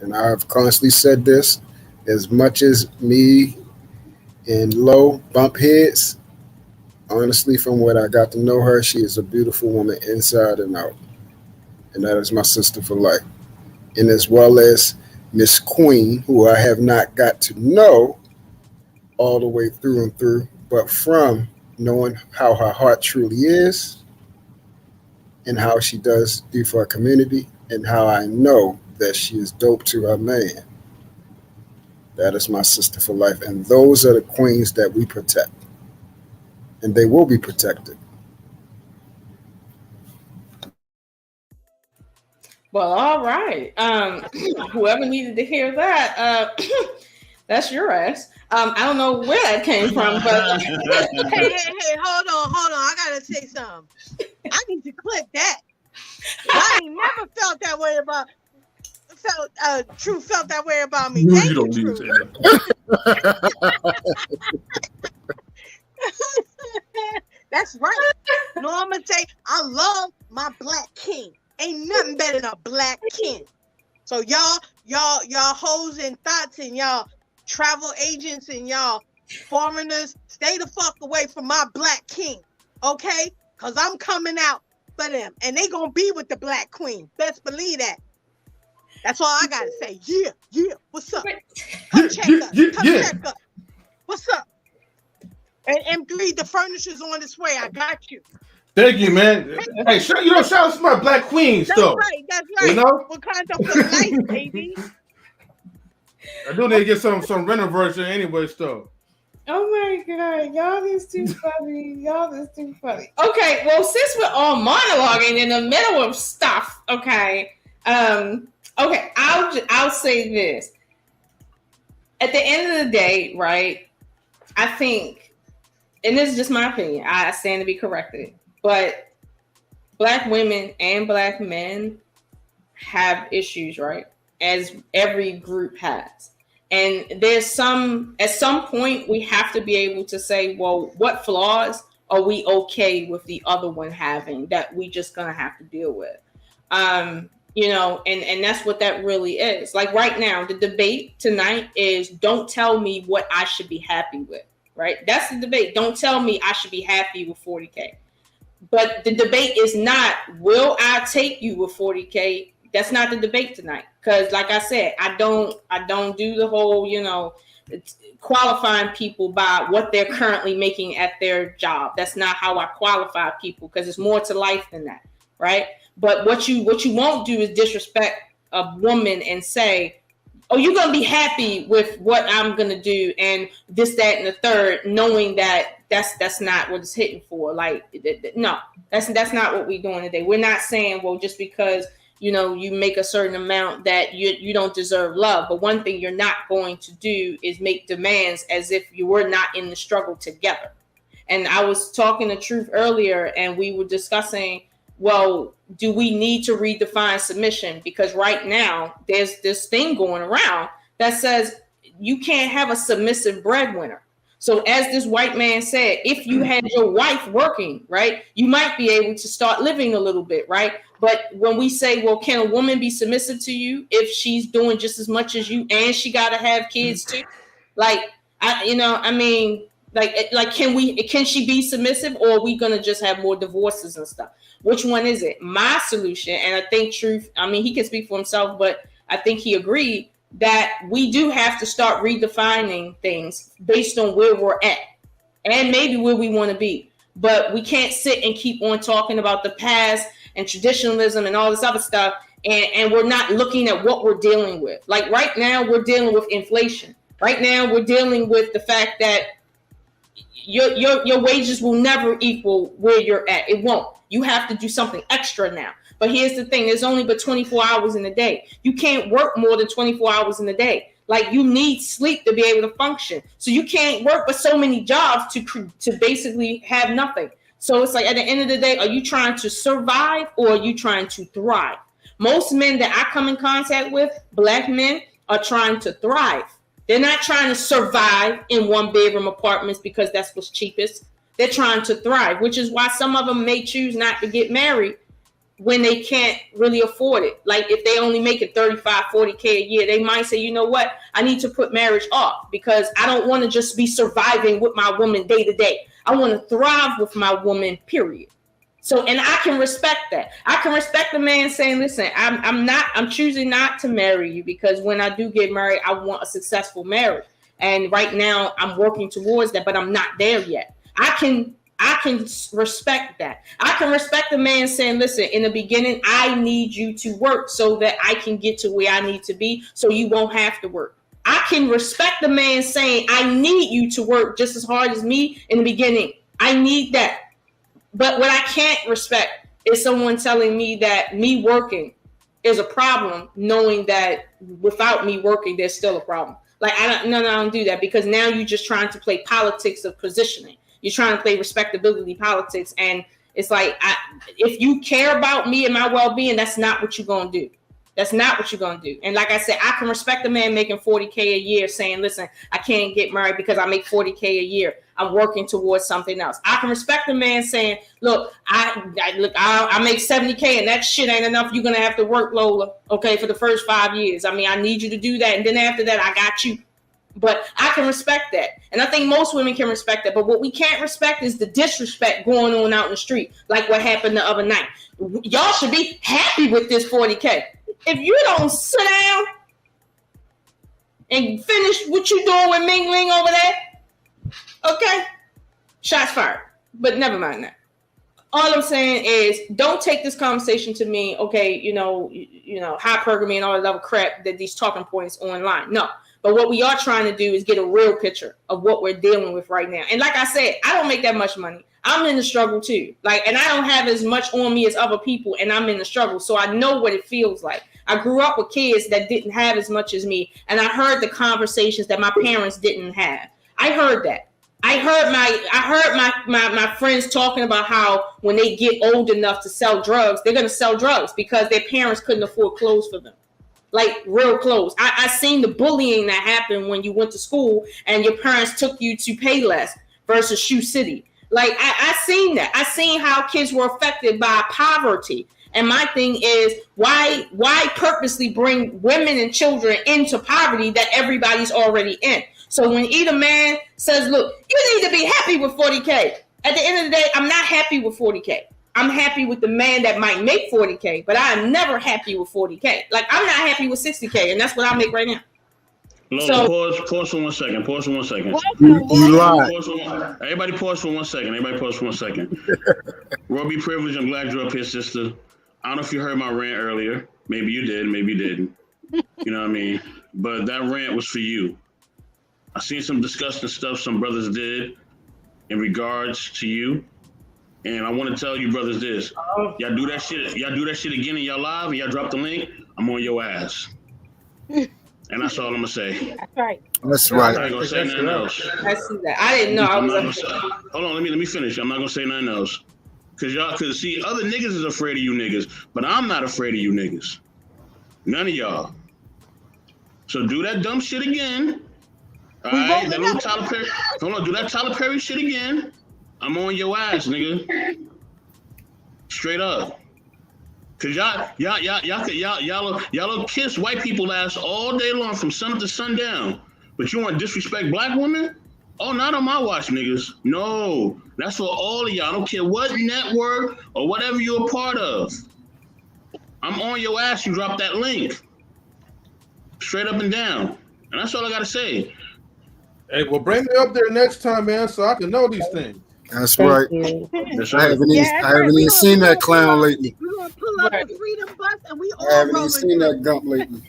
And I've constantly said this, as much as me and Lo bump heads, honestly, from what I got to know her, she is a beautiful woman inside and out. And that is my sister for life. And as well as Miss Queen, who I have not got to know all the way through and through, but from knowing how her heart truly is and how she does do for her community and how I know that she is dope to her man. That is my sister for life. And those are the queens that we protect. And they will be protected. Well, all right. Whoever needed to hear that, that's your ass. I don't know where that came from, but hey, hold on. I gotta say something. I need to clip that. I ain't never felt that way about. True felt that way about me. No, Thank you don't True. need that. That's right. No, I'm gonna say I love my black king. Ain't nothing better than a black king. So y'all hoes and thoughts and y'all travel agents and y'all foreigners, stay the fuck away from my black king, okay? Cause I'm coming out for them, and they gonna be with the black queen. Best believe that. That's all I gotta say. Yeah. What's up? Come check us. Check us. What's up? And M3, the furniture's on its way. I got you. Thank you, man. Hey, shout out to my black queens, though. That's right. You know? Wakanda for life, baby. I do need to get some renter version anyway, though. Oh my god, y'all is too funny. Okay, well, since we're all monologuing in the middle of stuff, okay, I'll say this. At the end of the day, right? I think, and this is just my opinion, I stand to be corrected, but black women and black men have issues, right? As every group has. And at some point, we have to be able to say, well, what flaws are we okay with the other one having that we just gonna have to deal with? You know, and that's what that really is. Like right now, the debate tonight is don't tell me what I should be happy with, right? That's the debate. Don't tell me I should be happy with 40K. But the debate is not, will I take you with 40K? That's not the debate tonight. Because like I said, I don't do the whole, you know, qualifying people by what they're currently making at their job. That's not how I qualify people, because it's more to life than that, right? But what you won't do is disrespect a woman and say, oh, you're going to be happy with what I'm going to do and this, that, and the third, knowing that that's not what it's hitting for. Like, no, that's not what we're doing today. We're not saying, well, just because, you know, you make a certain amount that you don't deserve love. But one thing you're not going to do is make demands as if you were not in the struggle together. And I was talking the truth earlier, and we were discussing, well, do we need to redefine submission? Because right now there's this thing going around that says you can't have a submissive breadwinner. So as this white man said, if you had your wife working, right, you might be able to start living a little bit, right? But when we say, well, can a woman be submissive to you if she's doing just as much as you and she got to have kids too? Like, can she be submissive, or are we going to just have more divorces and stuff? Which one is it? My solution, and I think Truth, he can speak for himself, but I think he agreed that we do have to start redefining things based on where we're at and maybe where we want to be. But we can't sit and keep on talking about the past and traditionalism and all this other stuff, and we're not looking at what we're dealing with. Like right now, we're dealing with inflation. Right now, we're dealing with the fact that your wages will never equal where you're at. It won't. You have to do something extra now. But here's the thing, there's only but 24 hours in a day. You can't work more than 24 hours in a day. Like, you need sleep to be able to function. So you can't work but so many jobs to basically have nothing. So it's like, at the end of the day, are you trying to survive or are you trying to thrive? Most men that I come in contact with, Black men, are trying to thrive. They're not trying to survive in one-bedroom apartments because that's what's cheapest. They're trying to thrive, which is why some of them may choose not to get married when they can't really afford it. Like if they only make it 35, 40K a year, they might say, you know what, I need to put marriage off because I don't want to just be surviving with my woman day to day. I want to thrive with my woman, period. So, and I can respect that. I can respect the man saying, listen, I'm choosing not to marry you because when I do get married, I want a successful marriage. And right now I'm working towards that, but I'm not there yet. I can respect that. I can respect the man saying, listen, in the beginning, I need you to work so that I can get to where I need to be so you won't have to work. I can respect the man saying, I need you to work just as hard as me in the beginning. I need that. But what I can't respect is someone telling me that me working is a problem, knowing that without me working, there's still a problem. Like, I don't do that because now you're just trying to play politics of positioning. You're trying to play respectability politics. And it's like, if you care about me and my well-being, that's not what you're going to do. That's not what you're going to do. And like I said, I can respect a man making 40K a year saying, listen, I can't get married because I make 40K a year. I'm working towards something else. I can respect a man saying, look, I make 70K and that shit ain't enough. You're going to have to work, Lola, okay, for the first 5 years. I mean, I need you to do that. And then after that, I got you. But I can respect that. And I think most women can respect that. But what we can't respect is the disrespect going on out in the street, like what happened the other night. Y'all should be happy with this 40K. If you don't sit down and finish what you're doing with Ming Ling over there, okay, shots fired. But never mind that. All I'm saying is, don't take this conversation to mean, okay, you know, hypergamy and all that other crap that these talking points online. No. But what we are trying to do is get a real picture of what we're dealing with right now. And like I said, I don't make that much money. I'm in the struggle too. And I don't have as much on me as other people, and I'm in the struggle. So I know what it feels like. I grew up with kids that didn't have as much as me, and I heard the conversations that my parents didn't have. I heard that. I heard my friends talking about how when they get old enough to sell drugs, they're going to sell drugs because their parents couldn't afford clothes for them. Like real clothes. I seen the bullying that happened when you went to school and your parents took you to Payless versus Shoe City. Like I seen that. I seen how kids were affected by poverty. And my thing is, why purposely bring women and children into poverty that everybody's already in? So when either man says, look, you need to be happy with 40K. At the end of the day, I'm not happy with 40K. I'm happy with the man that might make 40K, but I'm never happy with 40K. Like, I'm not happy with 60K, and that's what I make right now. Lola, pause for 1 second. Pause for 1 second. You lied. Everybody pause for 1 second. Robbie Privilege, I'm glad you're up here, sister. I don't know if you heard my rant earlier. Maybe you did, maybe you didn't. You know what I mean? But that rant was for you. I seen some disgusting stuff some brothers did in regards to you. And I want to tell you brothers this. Y'all do that shit again in your live and y'all drop the link, I'm on your ass. And that's all I'm gonna say. That's right. That's right. I ain't gonna say nothing else. I see that. I didn't know. Hold on, let me finish. I'm not gonna say nothing else. Cause see, other niggas is afraid of you niggas, but I'm not afraid of you niggas. None of y'all. So do that dumb shit again. All right, that little Tyler Perry. Hold on, do that Tyler Perry shit again. I'm on your ass, nigga. Straight up. Cause y'all kiss white people ass all day long from sun up to sundown. But you want to disrespect black women? Oh, not on my watch, niggas. No, that's for all of y'all. I don't care what network or whatever you're a part of. I'm on your ass. You drop that link. Straight up and down. And that's all I gotta say. Hey, well, bring me up there next time, man, so I can know these things. That's right. I haven't even seen that clown lately. We're gonna pull up the Freedom Bus, and we all I haven't even seen that gump lately.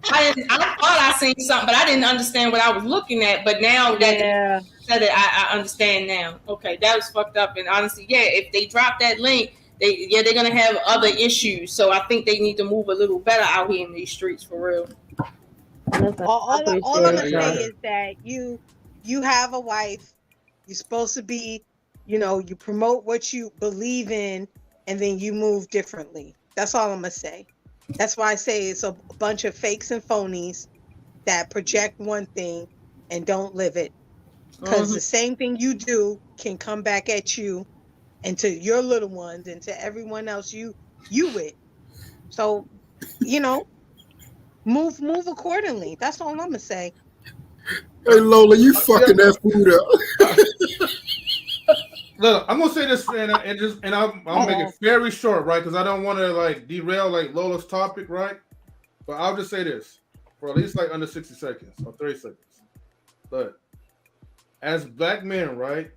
I thought I seen something, but I didn't understand what I was looking at. But now that you said it, I understand now. Okay, that was fucked up. And honestly, yeah, if they drop that link, they're gonna have other issues. So I think they need to move a little better out here in these streets for real. All I'm gonna say is that you have a wife. You're supposed to be, you promote what you believe in, and then you move differently. That's all I'm gonna say. That's why I say it's a bunch of fakes and phonies that project one thing and don't live it. Because the same thing you do can come back at you and to your little ones and to everyone else you with. So, move accordingly. That's all I'm gonna say. Hey Lola, you fucking that food up. Look, I'm gonna say this, and I'll make it very short, right? Because I don't want to derail Lola's topic, right? But I'll just say this for at least under 60 seconds or 30 seconds. But as black men, right?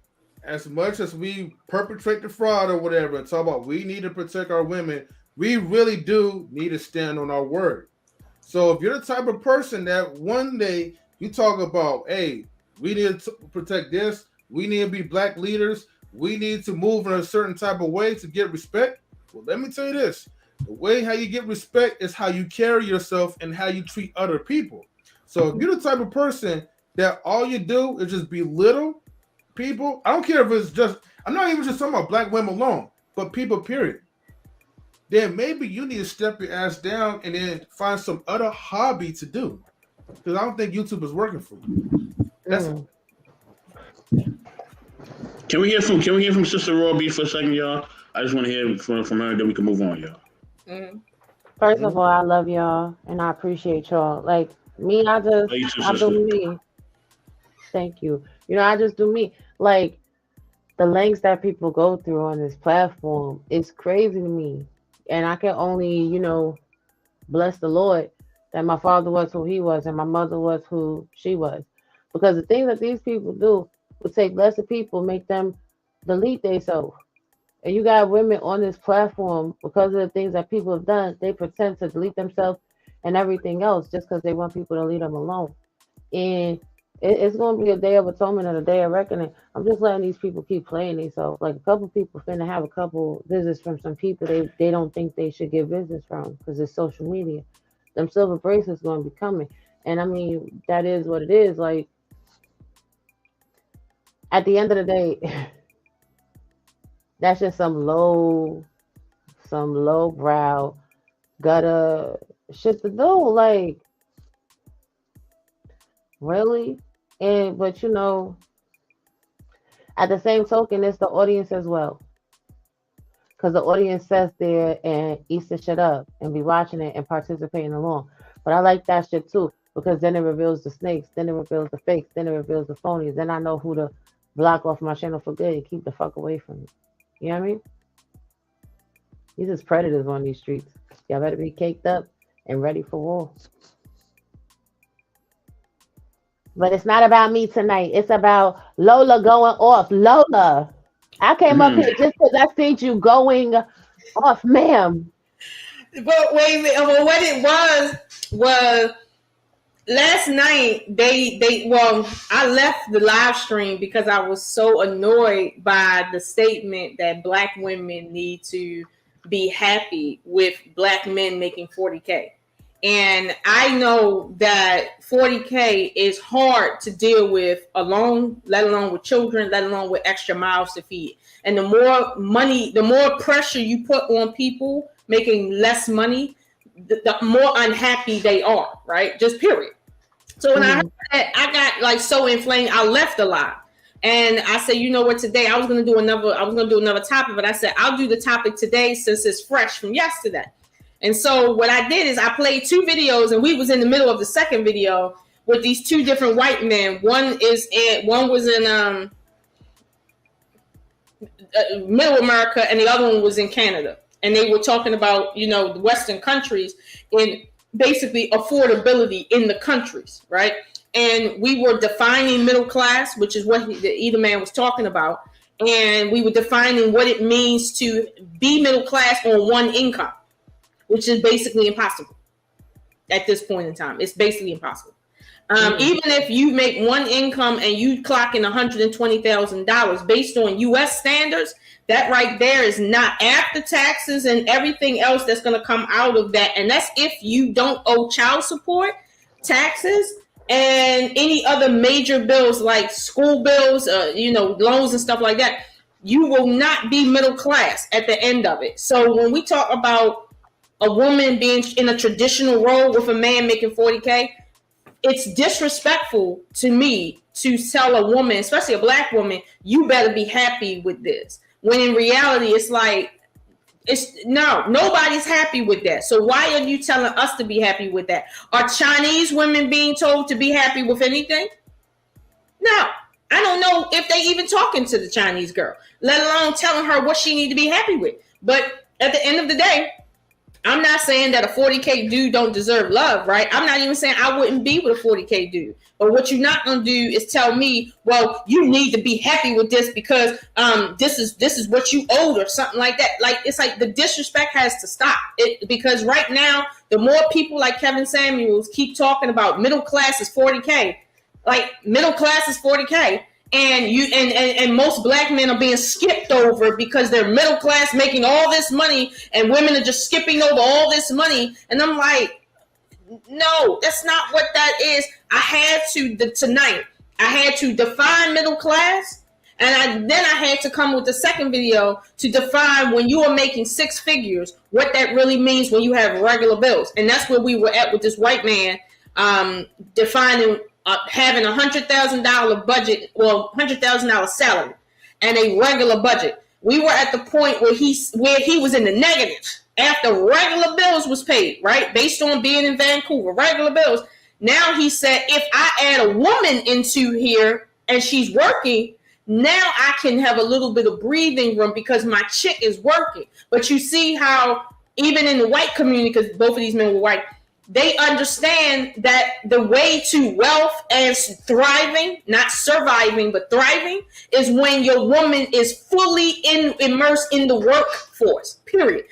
As much as we perpetrate the fraud or whatever, and talk about we need to protect our women, we really do need to stand on our word. So if you're the type of person that one day you talk about, hey, we need to protect this, we need to be black leaders, we need to move in a certain type of way to get respect. Well, let me tell you this. The way how you get respect is how you carry yourself and how you treat other people. So if you're the type of person that all you do is just belittle people, I don't care if it's just, I'm not even just talking about black women alone, but people, period. Then maybe you need to step your ass down and then find some other hobby to do. Because I don't think YouTube is working for you. That's Can we hear from Sister Raw B for a second, y'all? I just want to hear from her, then we can move on, y'all. First of all, I love y'all and I appreciate y'all. Like me, I do me. Thank you. I just do me. Like the lengths that people go through on this platform is crazy to me. And I can only, bless the Lord that my father was who he was and my mother was who she was. Because the things that these people do would take blessed people, make them delete themselves. And you got women on this platform, because of the things that people have done, they pretend to delete themselves and everything else just because they want people to leave them alone. And it's going to be a day of atonement and a day of reckoning. I'm just letting these people keep playing themselves. Like a couple people finna have a couple visits from some people they don't think they should get visits from because it's social media. Them silver bracelets going to be coming. And I mean, that is what it is. Like, at the end of the day, that's just some low brow gutter shit to do. Like, really? But at the same token, it's the audience as well. Because the audience sits there and eats the shit up and be watching it and participating along. But I like that shit too, because then it reveals the snakes, then it reveals the fakes, then it reveals the phonies. Then I know who to block off my channel for good and keep the fuck away from me. You know what I mean? These is predators on these streets. Y'all better be caked up and ready for war. But it's not about me tonight. It's about Lola going off. Lola, I came up here just because I see you going off, ma'am. But wait a minute. Well, what it was last night, I left the live stream because I was so annoyed by the statement that black women need to be happy with black men making 40K. And I know that 40K is hard to deal with alone, let alone with children, let alone with extra mouths to feed. And the more money, the more pressure you put on people making less money, the more unhappy they are, right? Just period. So when I heard that, I got like so inflamed. I left a lot. And I said, you know what, today I was gonna do another topic, but I said I'll do the topic today since it's fresh from yesterday. And so what I did is I played 2 videos, and we was in the middle of the second video with these 2 different white men. One was in Middle America, and the other one was in Canada. And they were talking about, you know, the Western countries and basically affordability in the countries, right? And we were defining middle class, which is what either man was talking about. And we were defining what it means to be middle class on one income, which is basically impossible at this point in time. It's basically impossible. Even if you make one income and you clock in $120,000 based on U.S. standards, that right there is not after taxes and everything else that's going to come out of that. And that's if you don't owe child support, taxes, and any other major bills like school bills, loans and stuff like that. You will not be middle class at the end of it. So when we talk about a woman being in a traditional role with a man making 40K, it's disrespectful to me to tell a woman, especially a black woman, you better be happy with this. When in reality, it's like, nobody's happy with that. So why are you telling us to be happy with that? Are Chinese women being told to be happy with anything? No. I don't know if they even talking to the Chinese girl, let alone telling her what she need to be happy with. But at the end of the day, I'm not saying that a 40K dude don't deserve love, right? I'm not even saying I wouldn't be with a 40K dude. But what you're not going to do is tell me, well, you need to be happy with this because this is what you owed or something like that. Like, it's like the disrespect has to stop. Because right now, the more people like Kevin Samuels keep talking about middle class is 40K, like middle class is 40K. And most black men are being skipped over because they're middle class making all this money and women are just skipping over all this money. And I'm like, no, that's not what that is. I had to define middle class. And then I had to come with the second video to define when you are making 6 figures, what that really means when you have regular bills. And that's where we were at with this white man defining having $100,000 budget, well, $100,000 salary and a regular budget. We were at the point where he was in the negative after regular bills was paid, right? Based on being in Vancouver, regular bills. Now he said, if I add a woman into here and she's working, now I can have a little bit of breathing room because my chick is working. But you see how even in the white community, because both of these men were white, they understand that the way to wealth and thriving, not surviving, but thriving, is when your woman is fully immersed in the workforce, period.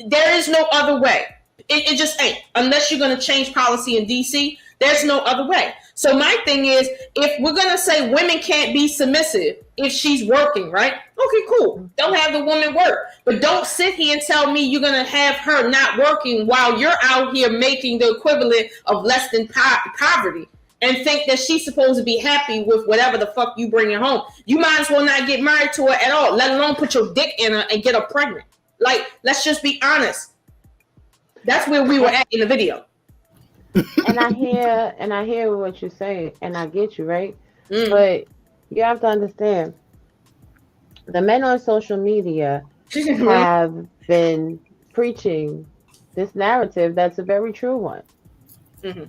There is no other way. It just ain't. Unless you're going to change policy in DC, there's no other way. So my thing is, if we're going to say women can't be submissive if she's working, right? Okay, cool. Don't have the woman work. But don't sit here and tell me you're going to have her not working while you're out here making the equivalent of less than poverty and think that she's supposed to be happy with whatever the fuck you bringing home. You might as well not get married to her at all, let alone put your dick in her and get her pregnant. Like, let's just be honest. That's where we were at in the video. And I hear what you're saying, and I get you, right? But you have to understand, the men on social media have been preaching this narrative that's a very true one. Mm-hmm.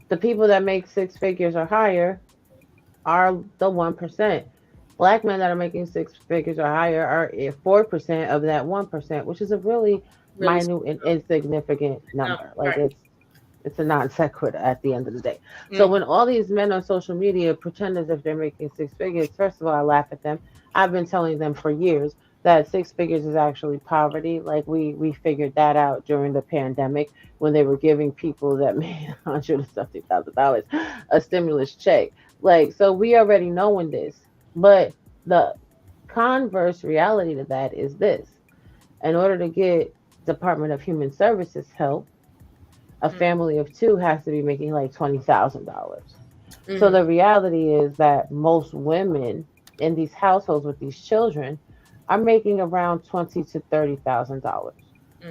The people that make 6 figures or higher are the 1%. Black men that are making 6 figures or higher are 4% of that 1%, which is a really minute and insignificant number. It's a non sequitur at the end of the day. So when all these men on social media pretend as if they're making 6 figures, first of all, I laugh at them. I've been telling them for years that 6 figures is actually poverty. Like we figured that out during the pandemic when they were giving people that made $170,000 a stimulus check. Like, so we already knowing this. But the converse reality to that is this. In order to get Department of Human Services help, a family of 2 has to be making like $20,000. So the reality is that most women in these households with these children are making around $20,000 to $30,000.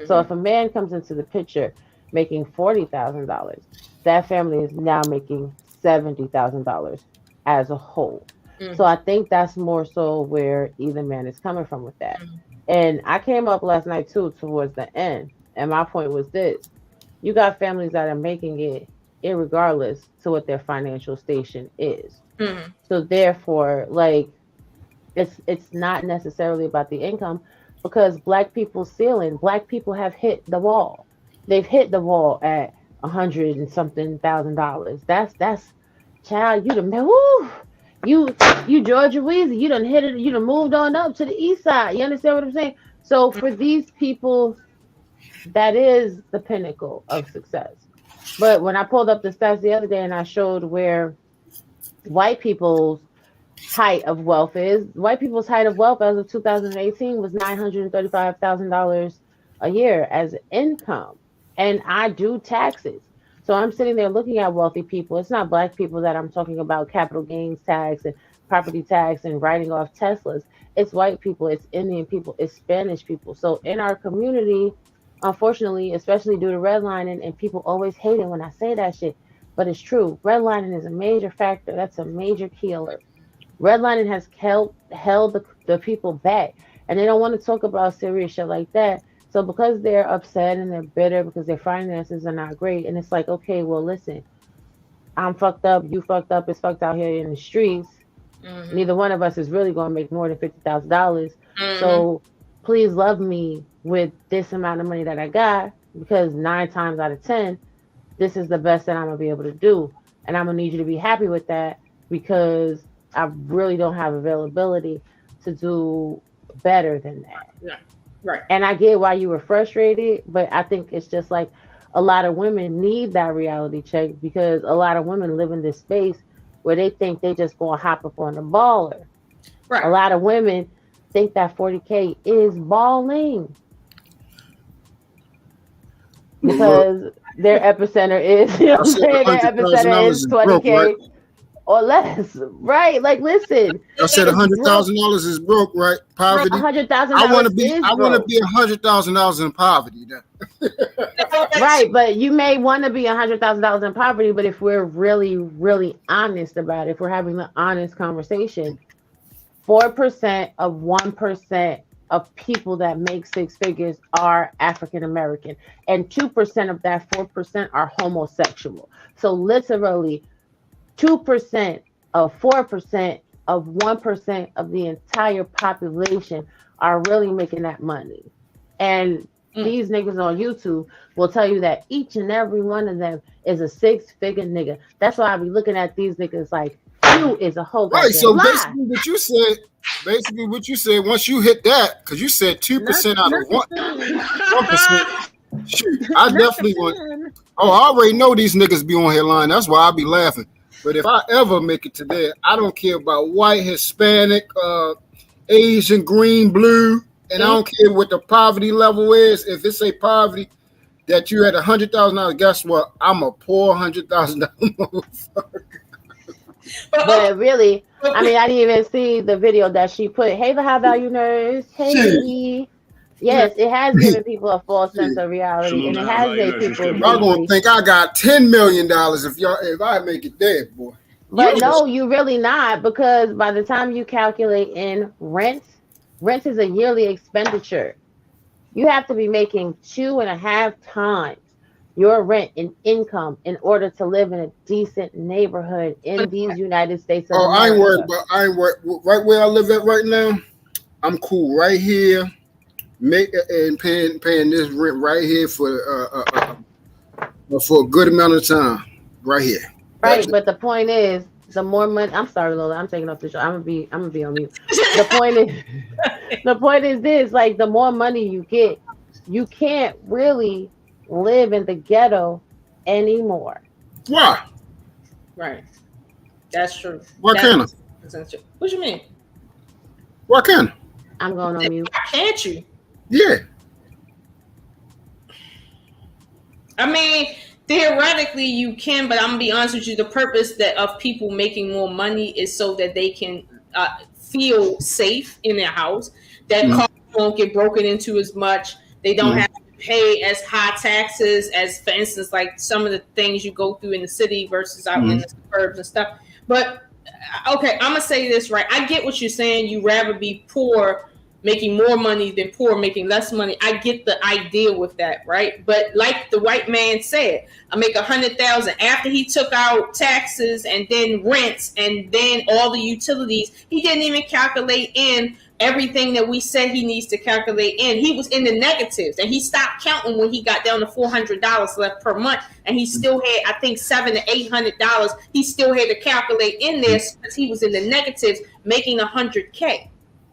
So if a man comes into the picture making $40,000, that family is now making $70,000 as a whole. So I think that's more so where either man is coming from with that. And I came up last night too towards the end, and my point was this: you got families that are making it irregardless to what their financial station is. So therefore, like, it's not necessarily about the income, because black people's ceiling, black people have hit the wall. They've hit the wall at $100 and something thousand. That's child, you done woo, you Georgia Weezy, you done hit it, you done moved on up to the east side. You understand what I'm saying? So for these people, that is the pinnacle of success. But when I pulled up the stats the other day and I showed where white people's height of wealth is, white people's height of wealth as of 2018 was $935,000 a year as income. And I do taxes. So I'm sitting there looking at wealthy people. It's not black people that I'm talking about capital gains tax and property tax and writing off Teslas. It's white people, it's Indian people, it's Spanish people. So in our community, unfortunately, especially due to redlining, and people always hate it when I say that shit, but it's true. Redlining is a major factor. That's a major killer. Redlining has held the people back, and they don't want to talk about serious shit like that. So because they're upset and they're bitter because their finances are not great, and it's like, okay, well, listen, I'm fucked up, you fucked up, it's fucked out here in the streets. Neither one of us is really going to make more than $50,000. So please love me with this amount of money that I got, because 9 times out of 10, this is the best that I'm going to be able to do. And I'm going to need you to be happy with that, because I really don't have availability to do better than that. Yeah. Right. And I get why you were frustrated, but I think it's just like a lot of women need that reality check, because a lot of women live in this space where they think they just gonna hop up on the baller. Right. A lot of women think that 40K is balling, because their epicenter is, you know what I'm saying? Their epicenter is 20K or less, right? Like, listen. I said $100,000 is broke, right? Poverty. $100,000. I want to be $100,000 in poverty. Right, but you may want to be $100,000 in poverty, but if we're really, really honest about it, if we're having an honest conversation, 4% of 1% of people that make 6 figures are African American, and 2% of that 4% are homosexual. So literally 2% of 4% of 1% of the entire population are really making that money. And these niggas on YouTube will tell you that each and every one of them is a 6-figure nigga. That's why I be looking at these niggas like, you is a whole right. So lie. basically what you said, once you hit that, because you said 2% out of 1%. Shoot, I definitely want. Oh, I already know these niggas be on here lying. That's why I be laughing. But if I ever make it to there, I don't care about white, Hispanic, Asian, green, blue, and I don't care what the poverty level is. If it's a poverty that you had $100,000, guess what? I'm a poor $100,000 motherfucker. But really, I mean, I didn't even see the video that she put. Hey, the high value nerds. Hey, yes, it has given people a false sense of reality, and it has made people. I'm gonna think I got $10 million if I make it there, boy. But no, you really not, because by the time you calculate in rent is a yearly expenditure. You have to be making 2.5 times your rent in income in order to live in a decent neighborhood in these United States of America. I ain't worried. Right where I live at right now, I'm cool right here. And paying this rent right here for a good amount of time, right here. Right, but the point is, the more money. I'm sorry, Lola. I'm taking off the show. I'm gonna be on mute. The point is this: like, the more money you get, you can't really live in the ghetto anymore. Why? Right. That's true. Why can't I? What you mean? Why can't I? I'm going on mute. Can't you? Yeah. I mean, theoretically you can, but I'm gonna be honest with you. The purpose of people making more money is so that they can feel safe in their house. That cars won't get broken into as much. They don't have to pay as high taxes as, for instance, like some of the things you go through in the city versus out in the suburbs and stuff. But okay, I'm gonna say this right. I get what you're saying. You rather be poor making more money than poor making less money. I get the idea with that, right? But like the white man said, I make 100,000 after he took out taxes and then rents and then all the utilities. He didn't even calculate in everything that we said he needs to calculate in. He was in the negatives, and he stopped counting when he got down to $400 left per month, and he still had, I think, $700 to $800. He still had to calculate in there because he was in the negatives, making $100K.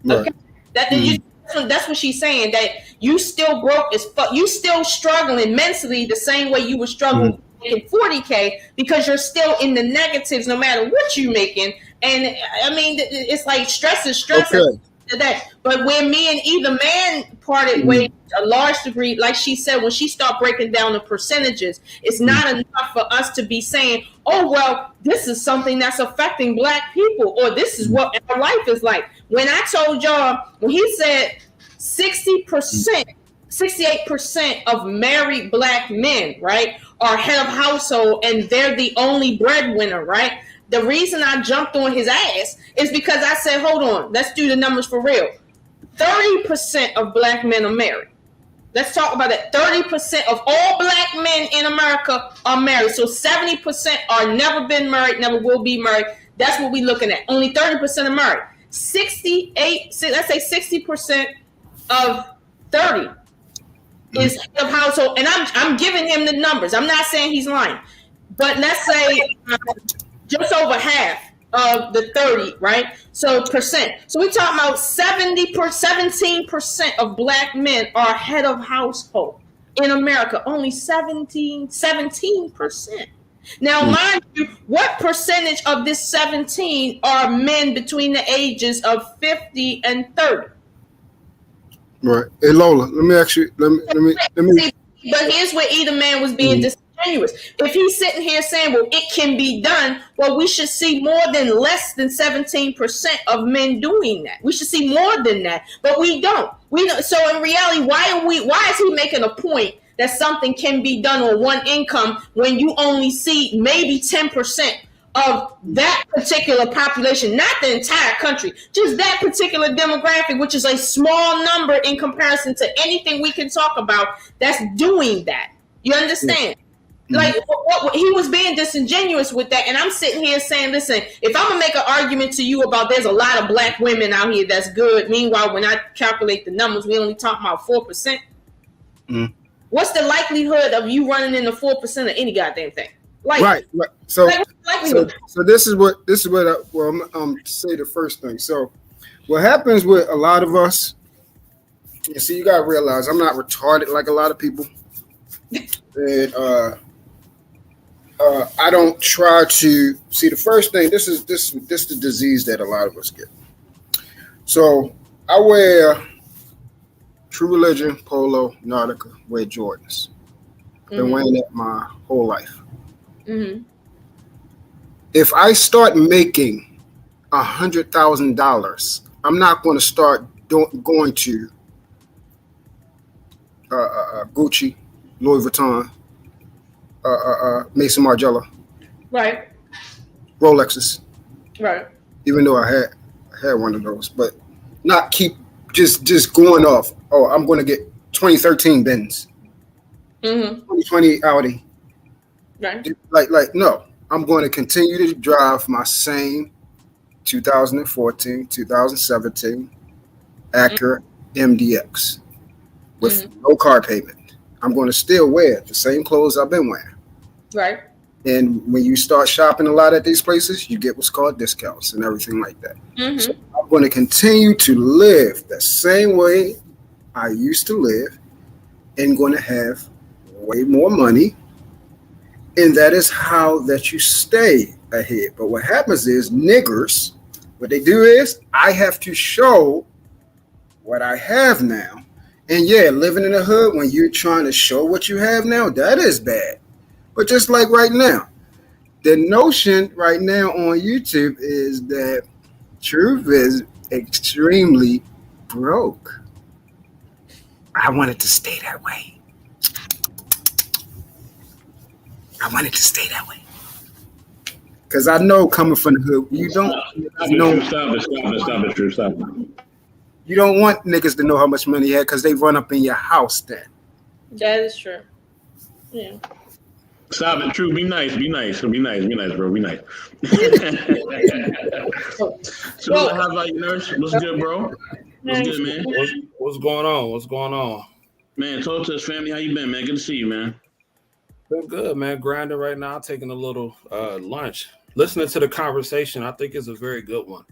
Okay, that's what she's saying. That you still broke as fuck. You still struggling mentally the same way you were struggling making 40K because you're still in the negatives no matter what you're making. And I mean, it's like stress is stress. Okay. That, but when me and either man parted ways, a large degree, like she said, when she started breaking down the percentages, it's not enough for us to be saying, oh, well, this is something that's affecting black people, or this is what our life is like. When I told y'all, when he said 60%, 68% of married black men, right, are head of household and they're the only breadwinner, right? The reason I jumped on his ass is because I said, hold on, let's do the numbers for real. 30% of black men are married. Let's talk about that. 30% of all black men in America are married. So 70% are never been married, never will be married. That's what we're looking at. Only 30% are married. 68, let's say 60% of 30 is head of household. And I'm giving him the numbers. I'm not saying he's lying. But let's say just over half of the 30, right? So percent. So we're talking about 17% of black men are head of household in America. Only 17%. Now, mind you, what percentage of this 17 are men between the ages of 50 and 30? Right. Hey, Lola, let me ask you. Let me. But here's where either man was being disingenuous. If he's sitting here saying, well, it can be done, well, we should see more than less than 17% of men doing that. We should see more than that, but we don't. So in reality, why is he making a point that something can be done on one income when you only see maybe 10% of that particular population, not the entire country, just that particular demographic, which is a small number in comparison to anything we can talk about that's doing that. You understand? Like he was being disingenuous with that, and I'm sitting here saying, listen, if I'm gonna make an argument to you about there's a lot of black women out here that's good, meanwhile when I calculate the numbers, we only talk about 4%. What's the likelihood of you running into 4% of any goddamn thing? Like, right. So this is what I'm say the first thing. So what happens with a lot of us, you see, you gotta realize I'm not retarded like a lot of people. And I don't try to see the first thing. This is the disease that a lot of us get. So I wear True Religion, Polo, Nautica, wear Jordans. Been wearing it my whole life. If I start making $100,000, I'm not going to start going to Gucci, Louis Vuitton, Maison Margiela, right? Rolexes, right? Even though I had one of those, but not keep just going off. Oh, I'm going to get 2013 Benz, 2020 Audi. Right. Like no, I'm going to continue to drive my same 2014, 2017 Acura MDX with no car payment. I'm going to still wear the same clothes I've been wearing. Right. And when you start shopping a lot at these places, you get what's called discounts and everything like that. So I'm going to continue to live the same way I used to live and going to have way more money. And that is how that you stay ahead. But what happens is niggers, what they do is I have to show what I have now. And yeah, living in the hood when you're trying to show what you have now, that is bad. But just like right now, the notion right now on YouTube is that Truth is extremely broke. I want it to stay that way. I want it to stay that way. Because I know coming from the hood, you don't know. Stop it. You don't want niggas to know how much money you had because they run up in your house then. That is true. Yeah. Stop it, True. Be nice, bro. Be nice. So, how about you, Nurse? What's good, bro? What's good, man? What's going on? Man, talk to us, family. How you been, man? Good to see you, man. Been good, man. Grinding right now, taking a little lunch. Listening to the conversation, I think is a very good one.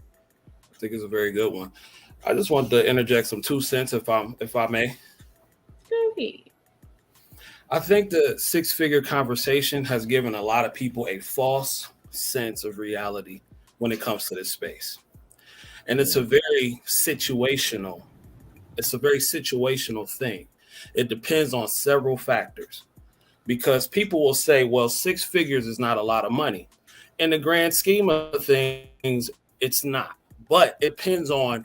I just want to interject some 2 cents if I may. I think the 6-figure conversation has given a lot of people a false sense of reality when it comes to this space. And it's a very situational thing. It depends on several factors because people will say, well, 6 figures is not a lot of money. In the grand scheme of things, it's not. But it depends on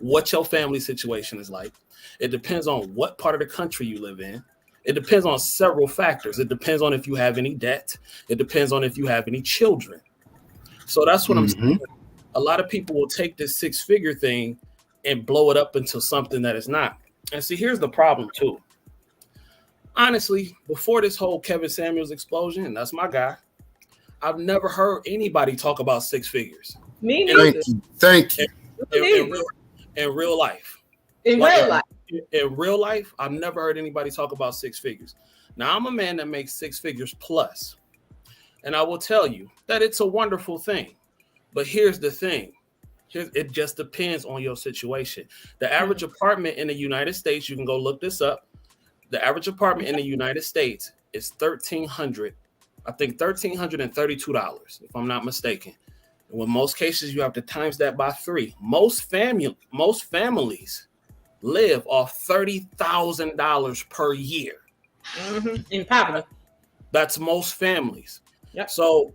what your family situation is like. It depends on what part of the country you live in. It depends on several factors. It depends on if you have any debt. It depends on if you have any children. So that's what I'm saying. A lot of people will take this 6-figure thing and blow it up into something that is not. And see, here's the problem too. Honestly, before this whole Kevin Samuels explosion, and that's my guy, I've never heard anybody talk about 6 figures. Me neither. Thank you. In real life. In real life, I've never heard anybody talk about 6 figures. Now, I'm a man that makes 6 figures plus. And I will tell you that it's a wonderful thing. But here's the thing. It just depends on your situation. The average apartment in the United States, you can go look this up. The average apartment in the United States is $1,332, if I'm not mistaken. And in most cases, you have to times that by 3. Most families live off $30,000 per year. In poverty. That's most families. Yep. So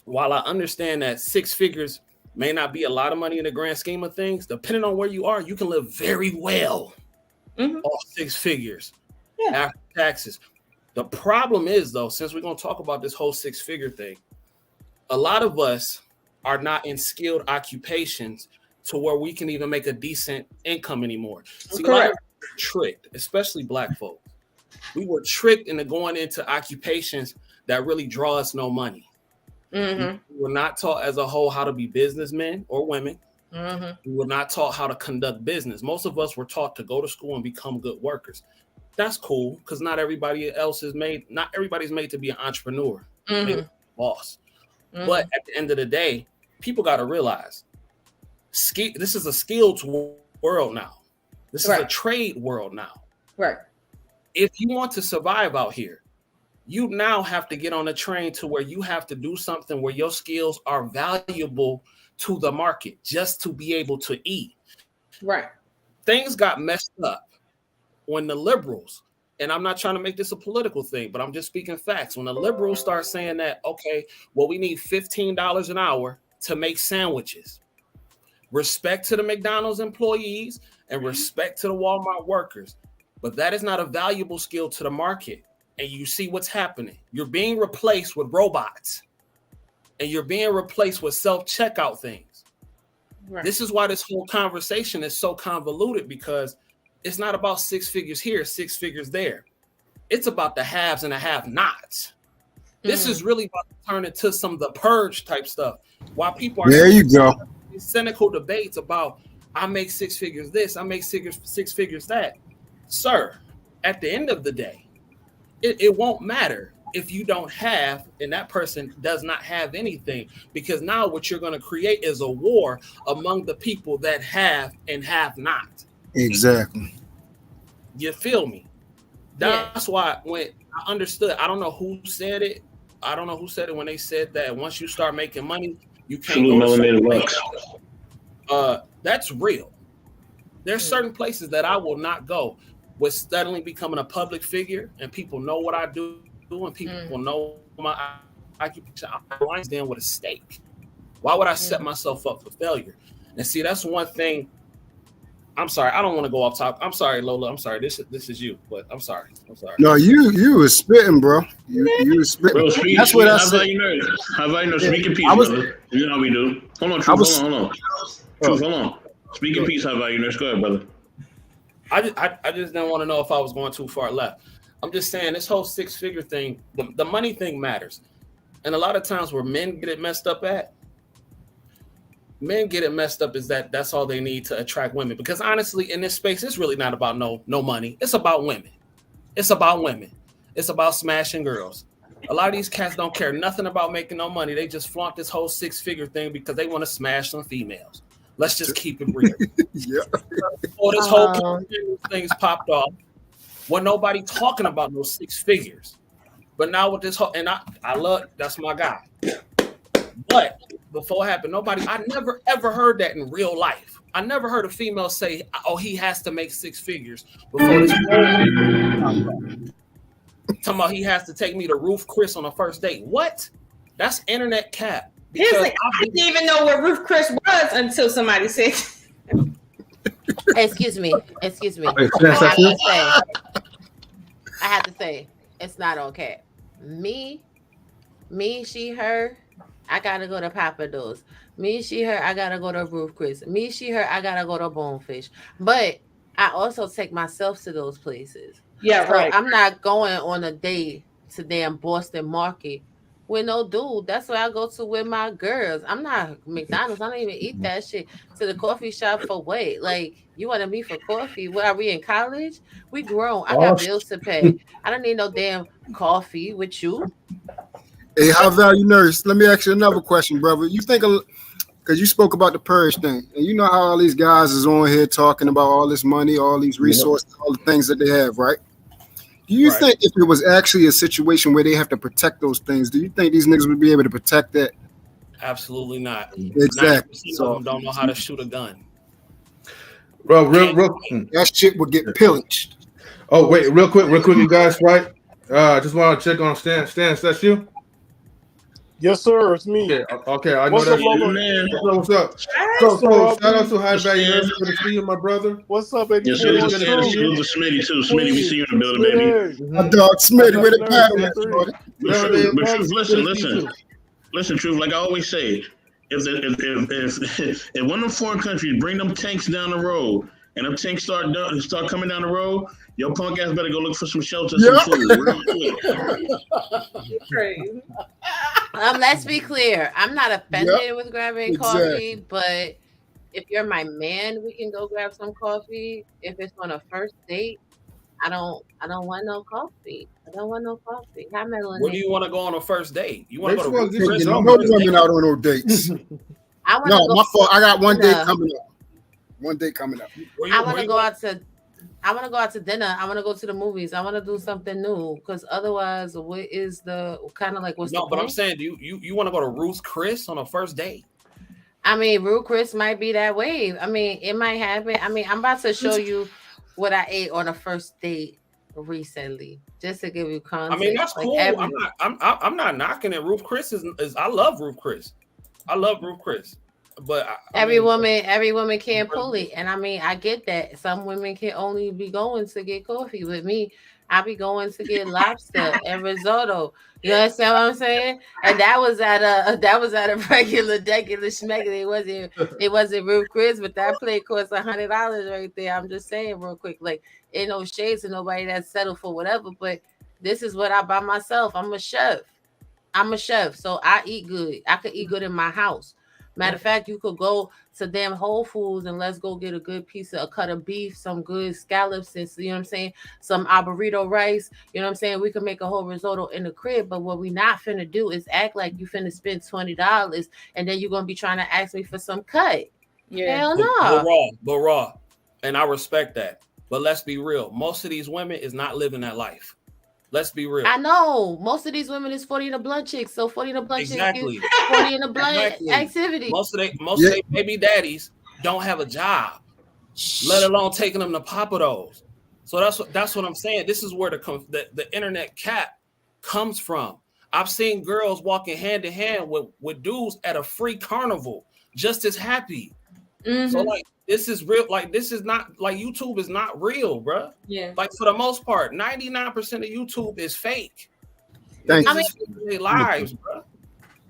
while I understand that 6 figures may not be a lot of money in the grand scheme of things, depending on where you are, you can live very well off 6 figures after taxes. The problem is, though, since we're going to talk about this whole 6-figure thing, a lot of us are not in skilled occupations to where we can even make a decent income anymore. See, a lot of us were tricked, especially Black folk. We were tricked into going into occupations that really draw us no money. We were not taught as a whole how to be businessmen or women. We were not taught how to conduct business. Most of us were taught to go to school and become good workers. That's cool because not everybody's made to be an entrepreneur, a boss. But at the end of the day, people got to realize this is a skilled world now. This is a trade world now. Right. If you want to survive out here, you now have to get on a train to where you have to do something where your skills are valuable to the market just to be able to eat. Right. Things got messed up when the liberals, and I'm not trying to make this a political thing, but I'm just speaking facts. When the liberals start saying that, okay, well, we need $15 an hour to make sandwiches. Respect to the McDonald's employees and respect to the Walmart workers. But that is not a valuable skill to the market. And you see what's happening. You're being replaced with robots. And you're being replaced with self-checkout things. Right. This is why this whole conversation is so convoluted, because it's not about 6 figures here, 6 figures there. It's about the haves and the have-nots. This is really about to turn into some of the purge type stuff. While people are these cynical debates about, I make 6 figures this, I make 6 figures that. Sir, at the end of the day, it won't matter if you don't have, and that person does not have anything, because now what you're going to create is a war among the people that have and have not. Exactly. You feel me? That's why when I understood, I don't know who said it. I don't know who said it when they said that once you start making money, you can't go to certain that's real. There's certain places that I will not go. With steadily becoming a public figure and people know what I do and people know my occupation, I lines down with a stake. Why would I set myself up for failure? And see, that's one thing I'm sorry. I don't want to go off top. I'm sorry, Lola. I'm sorry. This is you, but I'm sorry. I'm sorry. No, you was spitting, bro. You was spitting. Bro, speak, That's what I how said. about you know? How about you know? Speak in peace, brother. You know how we do. Hold on, Truth. Hold on. Truth, hold on. Speak in peace. How about you know? Go ahead, brother. I just didn't want to know if I was going too far left. I'm just saying this whole six-figure thing, the money thing matters. And a lot of times where men get it messed up is that's all they need to attract women. Because honestly, in this space, it's really not about no money. It's about women. It's about women. It's about smashing girls. A lot of these cats don't care nothing about making no money. They just flaunt this whole six-figure thing because they want to smash some females. Let's just keep it real. Yeah. Before this whole thing's popped off, when nobody talking about those six figures. But now with this whole, and I love, that's my guy. But before it happened, I never ever heard that in real life. I never heard a female say, oh, he has to make six figures before this talking about he has to take me to Ruth Chris on a first date. What? That's internet cap. He's like, I didn't even know what Ruth Chris was until somebody said. Excuse me. I have to say, it's not okay. Me, she, her, I gotta go to Papa Do's. Me, she, her, I gotta go to Ruth Chris. Me, she, her, I gotta go to Bonefish. But I also take myself to those places. Yeah, so right. I'm not going on a date to damn Boston Market with no dude. That's where I go to with my girls. I'm not McDonald's. I don't even eat that shit. To the coffee shop for what? Like, you want to meet for coffee? What, are we in college? We grown. I got bills to pay. I don't need no damn coffee with you. Hey, high value nurse, let me ask you another question, brother. You think, because you spoke about the purge thing, and you know how all these guys is on here talking about all this money, all these resources, all the things that they have, right? Do you think if it was actually a situation where they have to protect those things, do you think these niggas would be able to protect that? Absolutely not. Exactly. 90% of them don't know how to shoot a gun. Bro, real that shit would get pillaged. Oh, wait, real quick, you guys, right? Just want to check on Stan. Stan, that's you? Yes, sir. It's me. Okay, I know What's that's up, you. man? What's up? So shout out to High Value Nurse. Good to see you, my brother. What's up, baby? Yes, sir. Salute to Smitty too. Smitty, we see you in the building, baby. My dog Smitty with a paddle. Listen, Truth. Like I always say, if one of them foreign countries bring them tanks down the road, and them tanks start coming down the road, your punk ass better go look for some shelter, some food. Real quick. Crazy. Let's be clear. I'm not offended with grabbing coffee, but if you're my man, we can go grab some coffee. If it's on a first date, I don't want no coffee. I don't want no coffee. Hi, Melanie. Where do you want to go on a first date? You want to go to Chris? No women out on no dates. No, my fault. I got one date coming up. One day coming up. I want to go out to dinner. I want to go to the movies. I want to do something new because otherwise, what is the kind of like what's the but point? I'm saying, you want to go to Ruth Chris on a first date? I mean, Ruth Chris might be that way. I mean, it might happen. I mean, I'm about to show you what I ate on a first date recently, just to give you context. I mean, that's cool. I'm not knocking it. Ruth Chris is I love Ruth Chris. But every woman can't pull it, and I mean, I get that. Some women can only be going to get coffee. With me, I be going to get lobster and risotto. You understand what I'm saying? And that was at a regular schmegular. It wasn't Ruth Chris, but that plate cost $100 right there. I'm just saying real quick, like, ain't no shades to nobody that's settled for whatever. But this is what I buy myself. I'm a chef, so I eat good. I could eat good in my house. Matter of fact, you could go to damn Whole Foods and let's go get a good piece of a cut of beef, some good scallops, and you know what I'm saying, some arborito rice. You know what I'm saying? We can make a whole risotto in the crib. But what we not finna do is act like you finna spend $20 and then you're gonna be trying to ask me for some cut. Yeah, hell no. But raw, and I respect that. But let's be real. Most of these women is not living that life. Let's be real. I know most of these women is 40 in the blunt chicks. So 40 in the blunt chicks, 40 in the blunt activity. Most of their baby daddies don't have a job, let alone taking them to Papa Do's. So that's what I'm saying. This is where the internet cap comes from. I've seen girls walking hand in hand with dudes at a free carnival, just as happy. So like this is real. Like this is not like YouTube is not real, bro. Yeah. Like for the most part, 99% of YouTube is fake. Thank I you. mean, their lives, bro.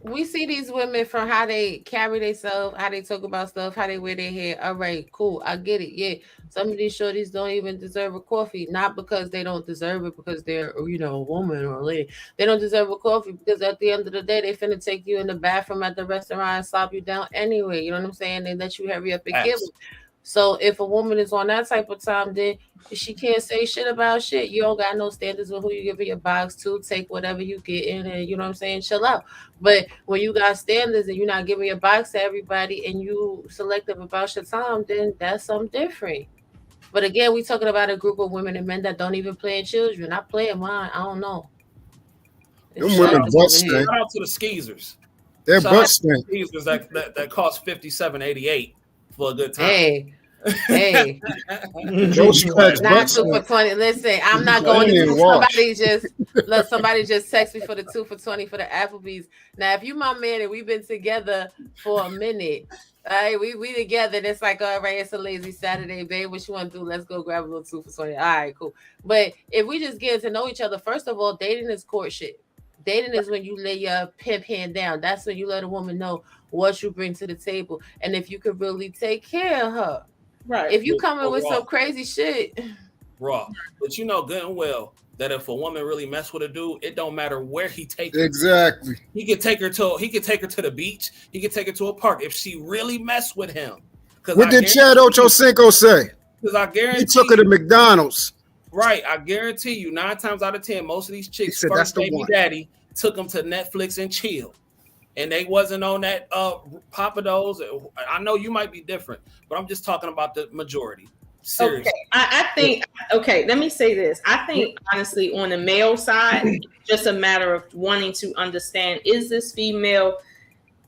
We see these women from how they carry themselves, how they talk about stuff, how they wear their hair. All right, cool. I get it. Yeah. Some of these shorties don't even deserve a coffee, not because they don't deserve it because they're, a woman or a lady. They don't deserve a coffee because at the end of the day, they finna take you in the bathroom at the restaurant and slop you down anyway. You know what I'm saying? They let you hurry up and give them. So if a woman is on that type of time, then she can't say shit about shit. You don't got no standards with who you give your box to. Take whatever you get in and, you know what I'm saying, chill out. But when you got standards and you're not giving your box to everybody and you selective about your time, then that's something different. But again, we talking about a group of women and men that don't even play in children. I play in mine. I don't know. Them women butt stink. Shout out to the skeezers. Their Shout butt out to the stink. skeezers that cost $57.88 for a good time. Hey. Joe Scratch Not butt 2 for stink. 20. Listen, I'm not going Clean to and wash. somebody just text me for the 2 for 20 for the Applebee's. Now, if you my man and we've been together for a minute, all right, we together, and it's like, all right, it's a lazy Saturday, babe. What you want to do? Let's go grab a little 2 for 20. All right, cool. But if we just get to know each other, first of all, dating is courtship. Dating is when you lay your pimp hand down. That's when you let a woman know what you bring to the table and if you could really take care of her. Right. If you come in with some crazy shit, raw. But you know good and well that if a woman really mess with a dude, it don't matter where he take her. Exactly. He could take her to the beach. He could take her to a park if she really mess with him. What did Chad Ochocinco say? Because I guarantee he took her to McDonald's. Right. I guarantee you 9 times out of 10, most of these chicks said, first "That's the baby one." daddy took them to Netflix and chill. And they wasn't on that Papados. I know you might be different, but I'm just talking about the majority. Seriously. Okay, I think. Okay, let me say this. I think honestly, on the male side, it's just a matter of wanting to understand: is this female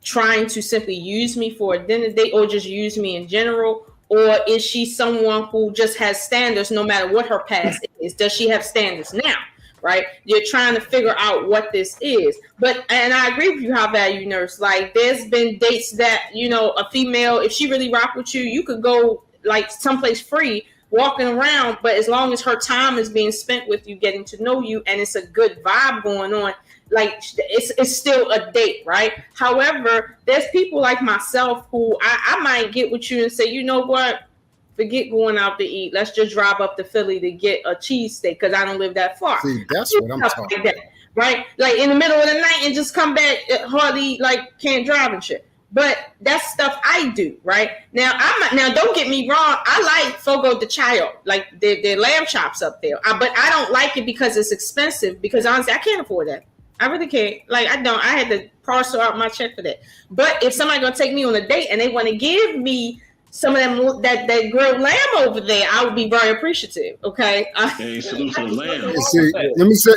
trying to simply use me for a dinner date, or just use me in general, or is she someone who just has standards no matter what her past is? Does she have standards now? Right, you're trying to figure out what this is, and I agree with you, How Value Nurse. Like, there's been dates that a female, if she really rock with you, you could go like someplace free, walking around, but as long as her time is being spent with you, getting to know you, and it's a good vibe going on, like it's still a date, right? However, there's people like myself who I might get with you and say, you know what? Forget going out to eat. Let's just drive up to Philly to get a cheesesteak because I don't live that far. See, that's what I'm talking about. Right? Like in the middle of the night and just come back hardly can't drive and shit. But that's stuff I do, right? Now don't get me wrong, I like Fogo de Chao, like their lamb chops up there. But I don't like it because it's expensive, because honestly I can't afford that. I really can't. Like I had to parcel out my check for that. But if somebody gonna take me on a date and they want to give me some of them that grilled lamb over there, I would be very appreciative. Okay. Hey, salute to the lamb. See, let me say.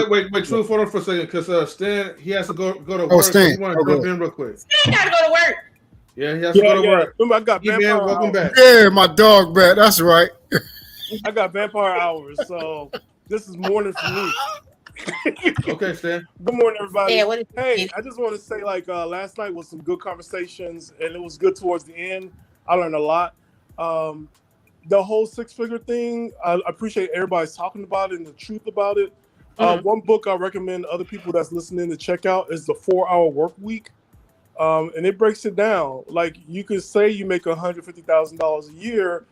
Wait, Truth, hold on for a second, because Stan, he has to go to Oh, work. Stan. So you want to jump in real quick? Stan gotta go to work. Yeah, he has to go to work. Remember, I got vampire hours. Welcome back. Yeah, my dog back. That's right. I got vampire hours, so this is morning for me. Okay, Stan. Good morning, everybody. Yeah, hey, I just want to say, last night was some good conversations, and it was good towards the end. I learned a lot. The whole 6-figure thing, I appreciate everybody's talking about it and the truth about it. One book I recommend other people that's listening to check out is The 4-Hour Work Week, and it breaks it down. Like, you could say you make $150,000 a year,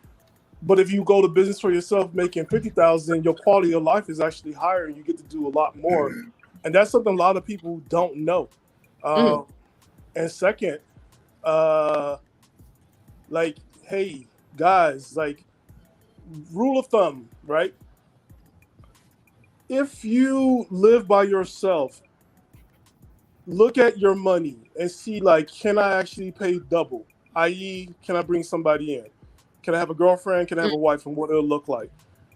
but if you go to business for yourself making $50,000, your quality of life is actually higher, and you get to do a lot more. And that's something a lot of people don't know. And second, hey guys, rule of thumb, right? If you live by yourself, look at your money and see, can I actually pay double? I.e., can I bring somebody in? Can I have a girlfriend? Can I have a wife? And what it'll look like?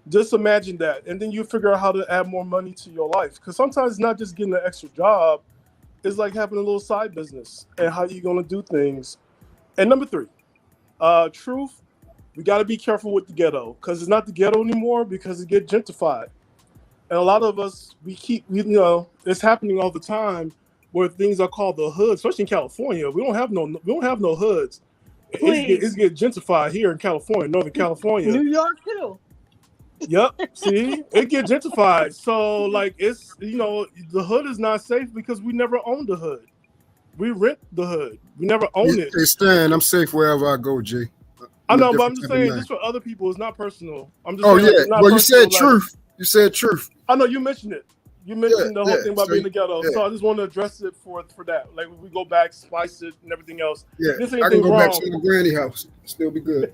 Just imagine that. And then you figure out how to add more money to your life. Because sometimes it's not just getting an extra job. It's like having a little side business and how you're going to do things. And number 3, truth, we got to be careful with the ghetto, because it's not the ghetto anymore, because it gets gentrified. And a lot of us, it's happening all the time where things are called the hood, especially in California. We don't have no hoods. it's get gentrified here in California, Northern California. New York too. Yep. See, it get gentrified. So like it's the hood is not safe because we never owned the hood. We rent the hood. We never own it. Hey Stan, I'm safe wherever I go, G. I know, but I'm just saying, just for other people, it's not personal. I'm just saying, like, it's not well, personal, you said truth. You said truth. I know you mentioned it. You mentioned the whole thing about being together. Yeah. So I just want to address it for that. Like we go back, spice it, and everything else. Yeah, this I can go back to my granny house. Still be good.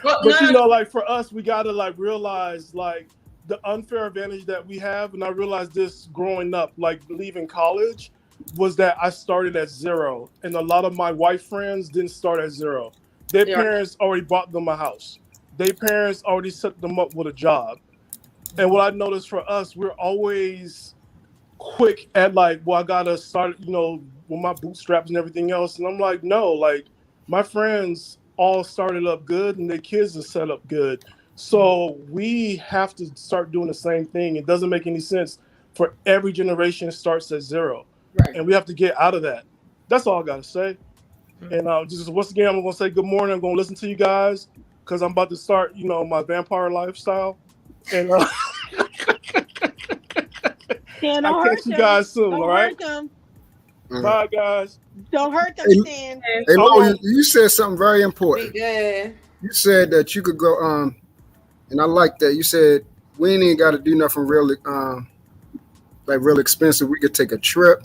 But like for us, we gotta like realize like the unfair advantage that we have, and I realized this growing up, like leaving college, was that I started at zero, and a lot of my white friends didn't start at zero. Their parents already bought them a house. Their parents already set them up with a job. And what I noticed for us, we're always quick at like, well, I gotta start, with my bootstraps and everything else. And I'm like, no, like my friends all started up good and their kids are set up good. So we have to start doing the same thing. It doesn't make any sense for every generation starts at zero. Right. And we have to get out of that. That's all I gotta say. And just once again, I'm gonna say good morning. I'm gonna listen to you guys because I'm about to start, my vampire lifestyle. And I'll catch you guys soon. All right. Bye, guys. Don't hurt them, Stan. Hey, Mo, you said something very important. Be good. You said that you could go, and I like that. You said we ain't got to do nothing really, real expensive. We could take a trip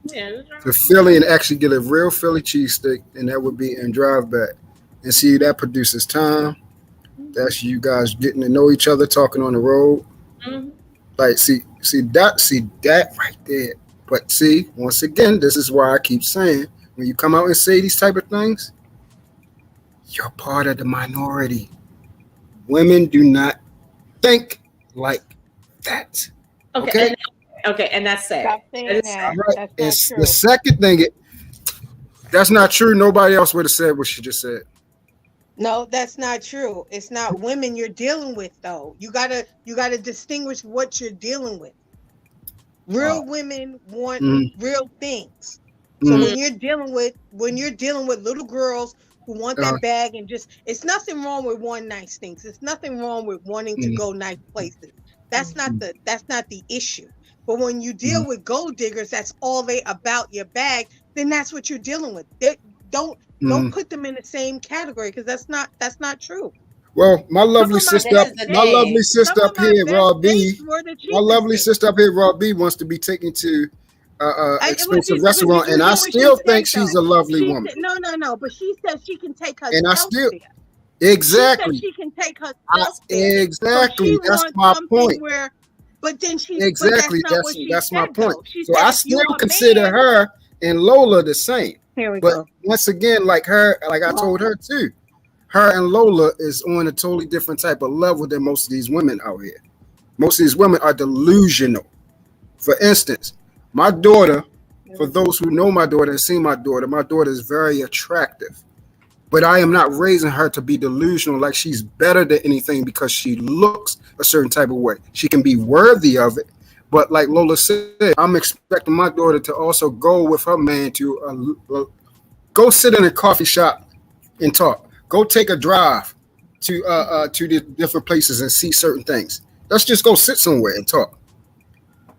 to Philly and actually get a real Philly cheesesteak, and that would be and drive back. And see, that produces time. That's you guys getting to know each other, talking on the road. Mm-hmm. Like, see that right there. But see, once again, this is why I keep saying, when you come out and say these type of things, you're part of the minority. Women do not think like that. Okay, and that's sad. Stop saying that. Right. It's the second thing. That's not true. Nobody else would have said what she just said. No, that's not true. It's not women you're dealing with, though. You gotta distinguish what you're dealing with. Real women want real things. So when you're dealing with little girls who want that bag and it's nothing wrong with wanting nice things. It's nothing wrong with wanting to go nice places. That's not the issue. But when you deal with gold diggers, that's all they about your bag. Then that's what you're dealing with. Don't put them in the same category because that's not true. Well, my lovely sister up here, Rob B. My lovely sister up here, Rob B, wants to be taken to expensive restaurant, and I still think she's a lovely woman. No. But she says she can take herself and I still there. Exactly. She can take herself there. Exactly. That's my point. But then she exactly. That's my point. So I still consider her and Lola the same. Here we go. Once again, like I told her too, her and Lola is on a totally different type of level than most of these women out here. Most of these women are delusional. For instance, my daughter, for those who know my daughter and seen my daughter is very attractive. But I am not raising her to be delusional like she's better than anything because she looks a certain type of way. She can be worthy of it. But like Lola said, I'm expecting my daughter to also go with her man to go sit in a coffee shop and talk. Go take a drive to the different places and see certain things. Let's just go sit somewhere and talk.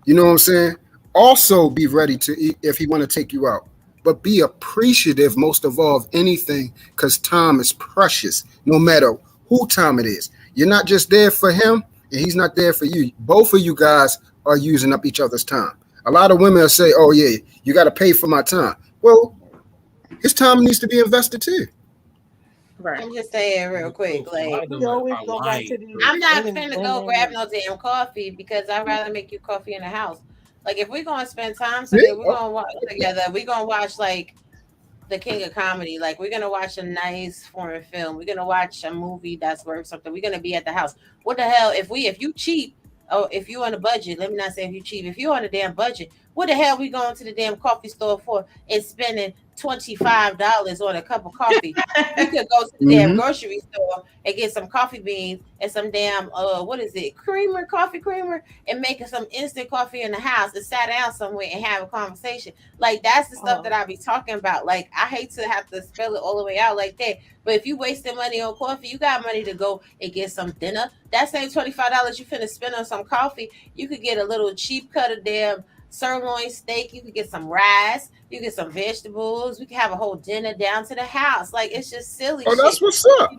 You know what I'm saying? Also be ready to eat if he want to take you out. But be appreciative most of all of anything because time is precious no matter who time it is. You're not just there for him and he's not there for you. Both of you guys are using up each other's time. A lot of women will say, oh, yeah, you got to pay for my time. Well, his time needs to be invested too. Right. I'm just saying real quick, like I'm not finna go grab no damn coffee because I'd rather make you coffee in the house. Like if we're gonna spend time together, we're gonna watch together. We're gonna watch like the King of Comedy. Like we're gonna watch a nice foreign film. We're gonna watch a movie that's worth something. We're gonna be at the house. What the hell? If you cheap, if you on a budget, let me not say if you cheap. If you on a damn budget, what the hell we going to the damn coffee store for and spending $25 on a cup of coffee. You could go to the damn grocery store and get some coffee beans and some damn coffee creamer, and make some instant coffee in the house and sat down somewhere and have a conversation. Like, that's the stuff that I be talking about. Like, I hate to have to spell it all the way out like that, but if you wasting money on coffee, you got money to go and get some dinner. That same $25 you finna spend on some coffee, you could get a little cheap cut of damn sirloin steak. You could get some rice. You get some vegetables. We can have a whole dinner down to the house. Like, it's just silly. Oh, that's what's up.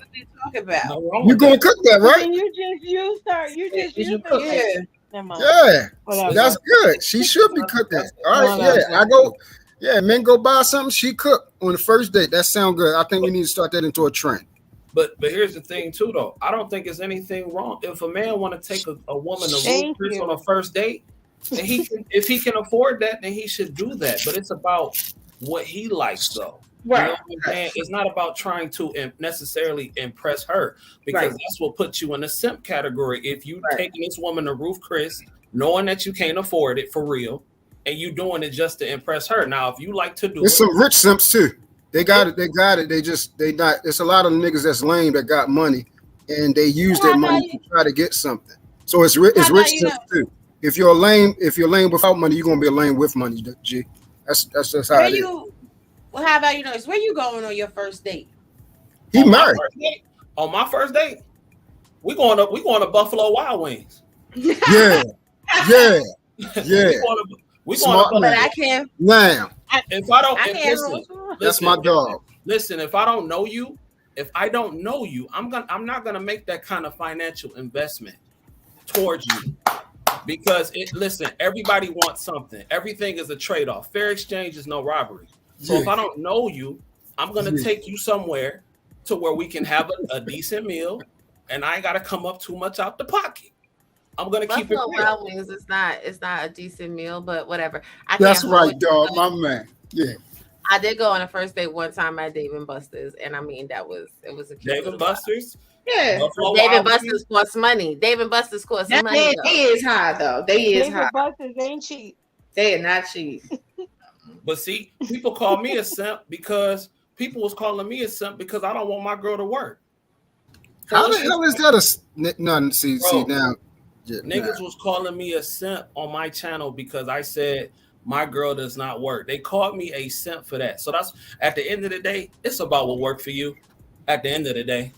Talk about. You gonna cook that, right? And you just used her. You just used cook her. it. Yeah, that's good. She should be cooking. All right, I go. Yeah, men go buy something. She cook on the first date. That sounds good. I think we need to start that into a trend. But here's the thing too, though. I don't think there's anything wrong if a man want to take a woman to Ruth Chris on a first date. And if he can afford that, then he should do that. But it's about what he likes, though. Right. You know what I'm saying? It's not about trying to necessarily impress her, because that's what puts you in the simp category. If you taking this woman to Ruth Chris, knowing that you can't afford it for real, and you doing it just to impress her. Now, if you like to do There's some rich simps too. They got it. They got it. They not. There's a lot of niggas that's lame that got money, and they use their money to try to get something. So it's rich simps too. If you're lame without money, you're gonna be a lame with money, G. That's just how it is. Well, how about you know? Where you going on your first date? He married. On my first date, we going to Buffalo Wild Wings. Yeah. We going to, but I can't. Lamb. If I don't, that's my dog. Listen, if I don't know you, I'm not gonna make that kind of financial investment towards you. Because listen, everybody wants something. Everything is a trade-off. Fair exchange is no robbery. So if I don't know you, I'm gonna take you somewhere to where we can have a decent meal, and I ain't gotta come up too much out the pocket. I'm gonna keep it real. Wild Wings, it's not a decent meal, but whatever. That's right, dog. My man. Yeah. I did go on a first date one time at Dave & Buster's, and I mean it was a cute Dave & Buster's. Yeah, Dave & Buster's costs money. Dave & Buster's costs money. They is high though. They is high. Dave & Buster's ain't cheap. They are not cheap. But see, people call me a simp because people was calling me a simp because I don't want my girl to work. So how the hell is that none? See now. Niggas was calling me a simp on my channel because I said my girl does not work. They called me a simp for that. So that's at the end of the day, it's about what worked for you. At the end of the day.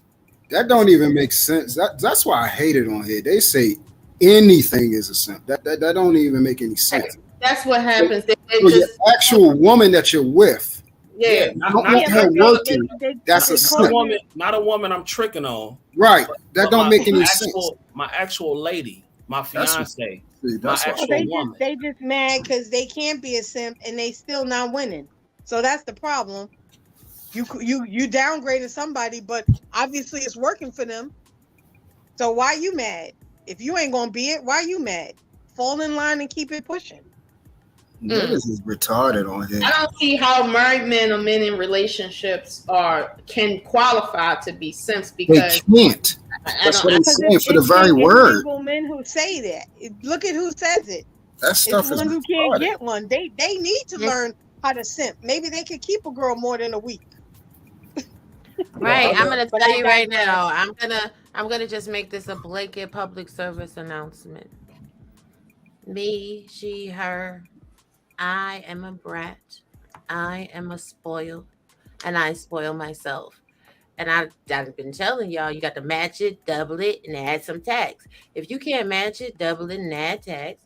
That don't even make sense. That's why I hate it on here. They say anything is a simp. That don't even make any sense. That's what happens. So your actual woman that you're with. Yeah, not her working. That's a simp. Not a woman I'm tricking on. Right. That don't make any sense. My actual lady, my fiance. They just mad because they can't be a simp and they still not winning. So that's the problem. You downgraded somebody, but obviously it's working for them. So why you mad? If you ain't gonna be it, why you mad? Fall in line and keep it pushing. Niggas is retarded on here. I don't see how married men or men in relationships can qualify to be simps because they can't. That's what I'm saying for the very word. Men who say that. Look at who says it. That stuff is one who can't get one. They need to learn how to simp. Maybe they could keep a girl more than a week. Right. I'm gonna tell you right now. I'm gonna just make this a blanket public service announcement. Me, she, her. I am a brat. I am a spoiled, and I spoil myself. And I've been telling y'all, you got to match it, double it, and add some tax. If you can't match it, double it, and add tax,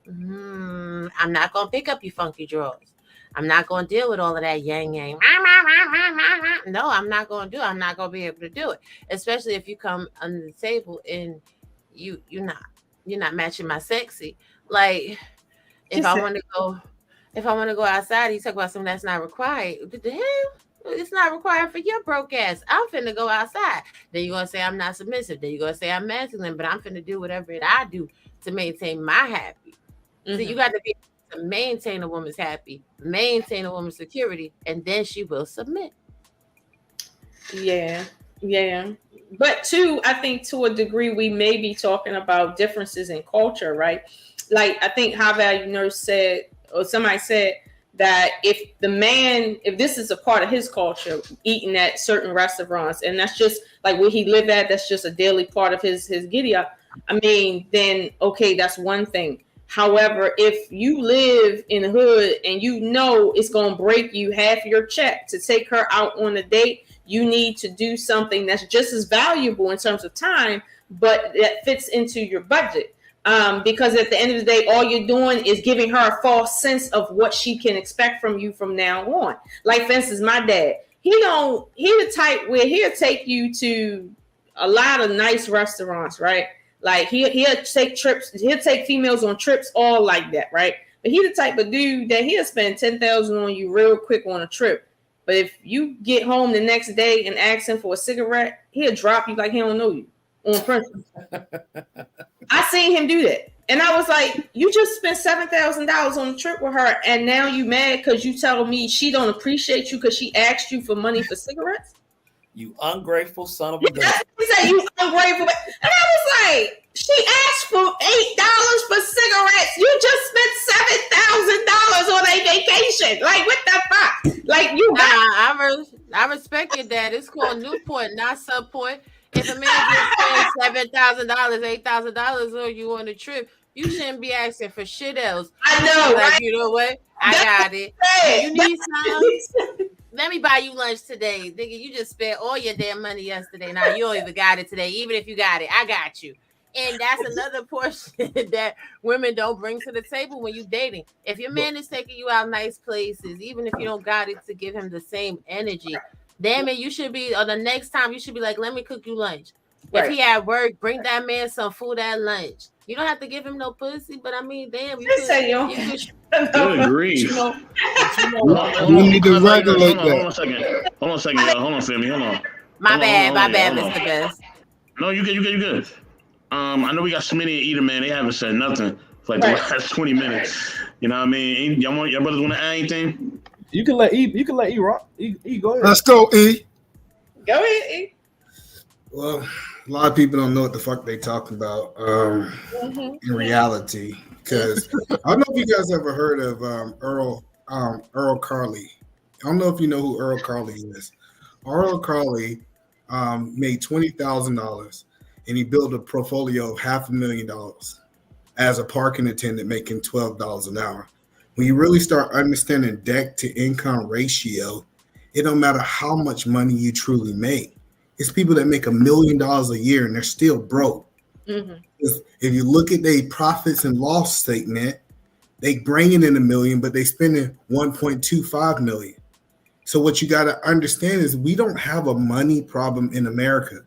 I'm not gonna pick up your funky drawers. I'm not gonna deal with all of that yang. No, I'm not gonna do it. I'm not gonna be able to do it, especially if you come under the table and you're not matching my sexy. Like if I want to go outside, you talk about something that's not required. What the hell? It's not required for your broke ass. I'm finna go outside. Then you're gonna say I'm not submissive. Then you're gonna say I'm masculine, but I'm finna do whatever I do to maintain my happy. So you got to be able to maintain a woman's happy, maintain a woman's security, and then she will submit. Yeah. But too, I think to a degree we may be talking about differences in culture, right? Like I think How Value Nurse said, or somebody said, that if this is a part of his culture, eating at certain restaurants, and that's just like where he live at, that's just a daily part of his giddy up. I mean, then okay, that's one thing. However, if you live in the hood and you know it's gonna break you half your check to take her out on a date, you need to do something that's just as valuable in terms of time, but that fits into your budget. Because at the end of the day, all you're doing is giving her a false sense of what she can expect from you from now on. Like, for instance, my dad, he the type where he'll take you to a lot of nice restaurants, right? Like he'll take trips, he'll take females on trips, all like that, right? But he's the type of dude that he'll spend $10,000 on you real quick on a trip. But if you get home the next day and ask him for a cigarette, he'll drop you like he don't know you on principle. I seen him do that. And I was like, you just spent $7,000 on a trip with her, and now you mad because you tell me she don't appreciate you because she asked you for money for cigarettes? You ungrateful son of a gun. He said you ungrateful. And I was like, she asked for $8 for cigarettes. You just spent $7,000 on a vacation. Like, what the fuck? Like, you got I respect your dad. It's called Newport, not Subport. If a man just spends $7,000, $8,000 on you on a trip, you shouldn't be asking for shit else. I know, like, right? You know what? I got it. You need some? Let me buy you lunch today. Nigga, you just spent all your damn money yesterday. Now you don't even got it today. Even if you got it, I got you. And that's another portion that women don't bring to the table when you're dating. If your man is taking you out nice places, even if you don't got it, to give him the same energy, damn it, you should be, or the next time you should be like, let me cook you lunch. Right. If he at work, bring that man some food at lunch. You don't have to give him no pussy, but I mean, damn, you could Good grief. You need to regulate that. Hold on a second, y'all. Hold on, family. Hold on. My bad, Mr. Best. No, you good. I know we got Smitty and Eater, man. They haven't said nothing for like the last 20 minutes. You know what I mean? Y'all brothers want to add anything? You can let E rock. E go ahead. Let's go, E. Go ahead, E. Well, a lot of people don't know what the fuck they talking about in reality. Because I don't know if you guys ever heard of Earl Carley. I don't know if you know who Earl Carley is. Earl Carley made $20,000 and he built a portfolio of $500,000 as a parking attendant making $12 an hour. When you really start understanding debt to income ratio, it don't matter how much money you truly make. It's people that make $1 million a year and they're still broke. Mm-hmm. If you look at their profits and loss statement, they bringing in $1 million, but they spending $1.25 million. So what you got to understand is we don't have a money problem in America.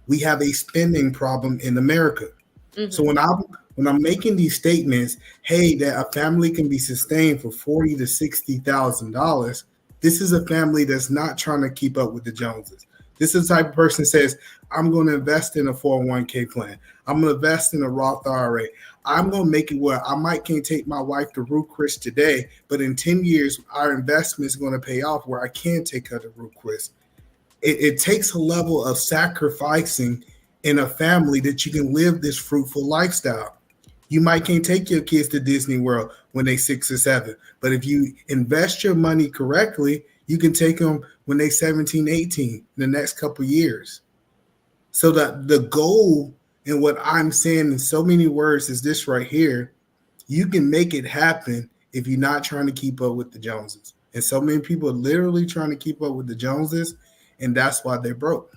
We have a spending problem in America. Mm-hmm. So when I'm making these statements, hey, that a family can be sustained for $40,000 to $60,000, this is a family that's not trying to keep up with the Joneses. This is the type of person that says, I'm going to invest in a 401k plan. I'm going to invest in a Roth IRA. I'm going to make it where I can't take my wife to Ruth Chris today, but in 10 years, our investment is going to pay off where I can take her to Ruth Chris. It takes a level of sacrificing in a family that you can live this fruitful lifestyle. You might can't take your kids to Disney World when they're 6 or 7, but if you invest your money correctly, you can take them when they're 17, 18 in the next couple of years. So that the goal and what I'm saying in so many words is this right here. You can make it happen if you're not trying to keep up with the Joneses. And so many people are literally trying to keep up with the Joneses, and that's why they're broke.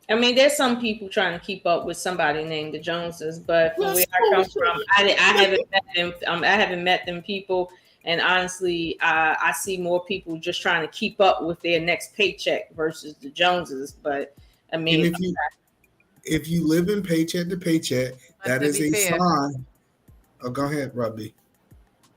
I mean, there's some people trying to keep up with somebody named the Joneses, but from where I come from, I haven't met them. I haven't met them people, and honestly, I see more people just trying to keep up with their next paycheck versus the Joneses. But I mean, if you live in paycheck to paycheck, that is a sign. Oh, go ahead, Robbie.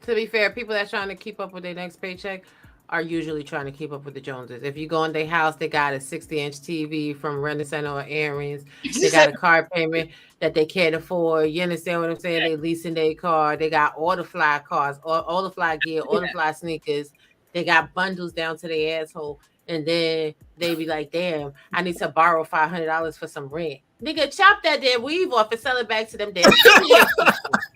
To be fair, people that's trying to keep up with their next paycheck are usually trying to keep up with the Joneses. If you go in their house, they got a 60-inch TV from Renaissance or Aaron's. They got a car payment that they can't afford. You understand what I'm saying? They leasing their car. They got all the fly cars, all the fly gear, all the fly sneakers. They got bundles down to their asshole. And then they be like, damn, I need to borrow $500 for some rent. Nigga, chop that damn weave off and sell it back to them damn.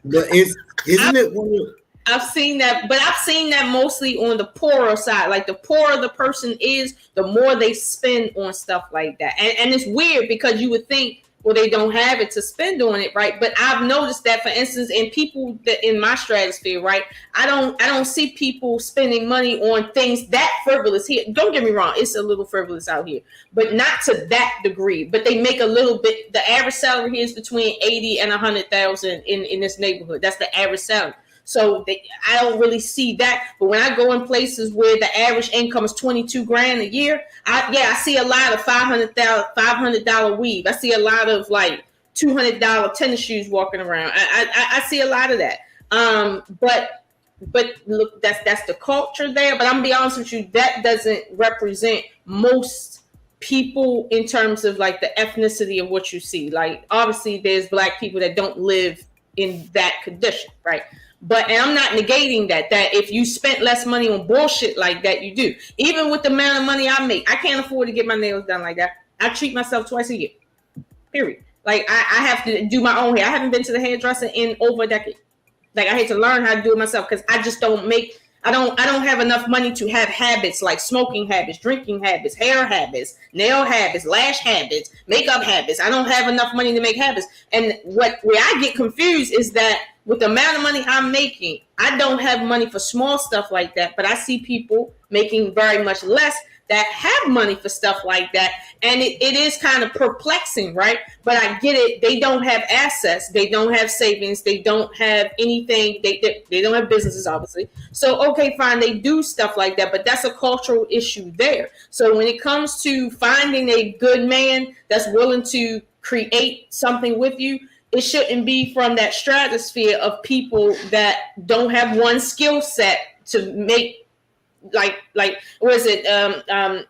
But isn't it one of I've seen that, but I've seen that mostly on the poorer side. Like the poorer the person is, the more they spend on stuff like that. And it's weird because you would think, well, they don't have it to spend on it, right? But I've noticed that, for instance, in people that in my stratosphere, right, I don't see people spending money on things that frivolous here. Don't get me wrong, it's a little frivolous out here, but not to that degree. But they make a little bit. The average salary here is between 80 and 100,000 in this neighborhood. That's the average salary. So I don't really see that. But when I go in places where the average income is 22 grand a year, I see a lot of $500 weave. I see a lot of like $200 tennis shoes walking around. I see a lot of that. But look, that's the culture there. But I'm gonna be honest with you, that doesn't represent most people in terms of like the ethnicity of what you see. Like obviously there's black people that don't live in that condition, right? But and I'm not negating that if you spent less money on bullshit like that, you do. Even with the amount of money I make, I can't afford to get my nails done like that. I treat myself twice a year. Period. Like I have to do my own hair. I haven't been to the hairdresser in over a decade. Like I had to learn how to do it myself because I just don't make. I don't have enough money to have habits like smoking habits, drinking habits, hair habits, nail habits, lash habits, makeup habits. I don't have enough money to make habits. And where I get confused is that with the amount of money I'm making, I don't have money for small stuff like that. But I see people making very much less that have money for stuff like that. And it is kind of perplexing, right? But I get it. They don't have assets. They don't have savings. They don't have anything. They don't have businesses, obviously. So, okay, fine. They do stuff like that. But that's a cultural issue there. So when it comes to finding a good man that's willing to create something with you, it shouldn't be from that stratosphere of people that don't have one skill set to make like what is it?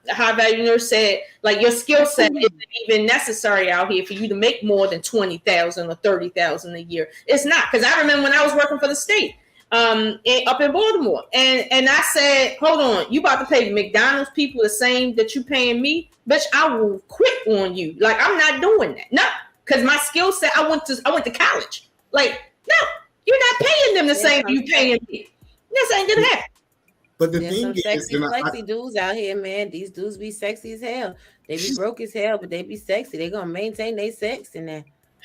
High value nurse said, like your skill set isn't even necessary out here for you to make more than 20,000 or 30,000 a year. It's not, because I remember when I was working for the state up in Baltimore, and I said, hold on, you about to pay McDonald's people the same that you paying me? Bitch, I will quit on you. Like I'm not doing that. No, because my skill set, I went to college. Like no, you're not paying them the same you paying me. This ain't gonna happen. But the There's thing some is, sexy dudes out here, man. These dudes be sexy as hell. They be broke as hell, but they be sexy. They gonna maintain their sex in there.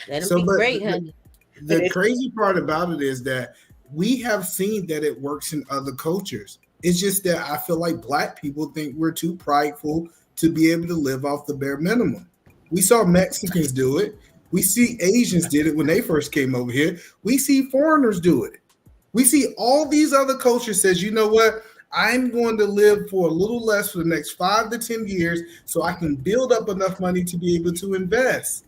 Let them be great, honey. The crazy part about it is that we have seen that it works in other cultures. It's just that I feel like black people think we're too prideful to be able to live off the bare minimum. We saw Mexicans do it. We see Asians did it when they first came over here. We see foreigners do it. We see all these other cultures says, you know what? I'm going to live for a little less for the next 5 to 10 years so I can build up enough money to be able to invest.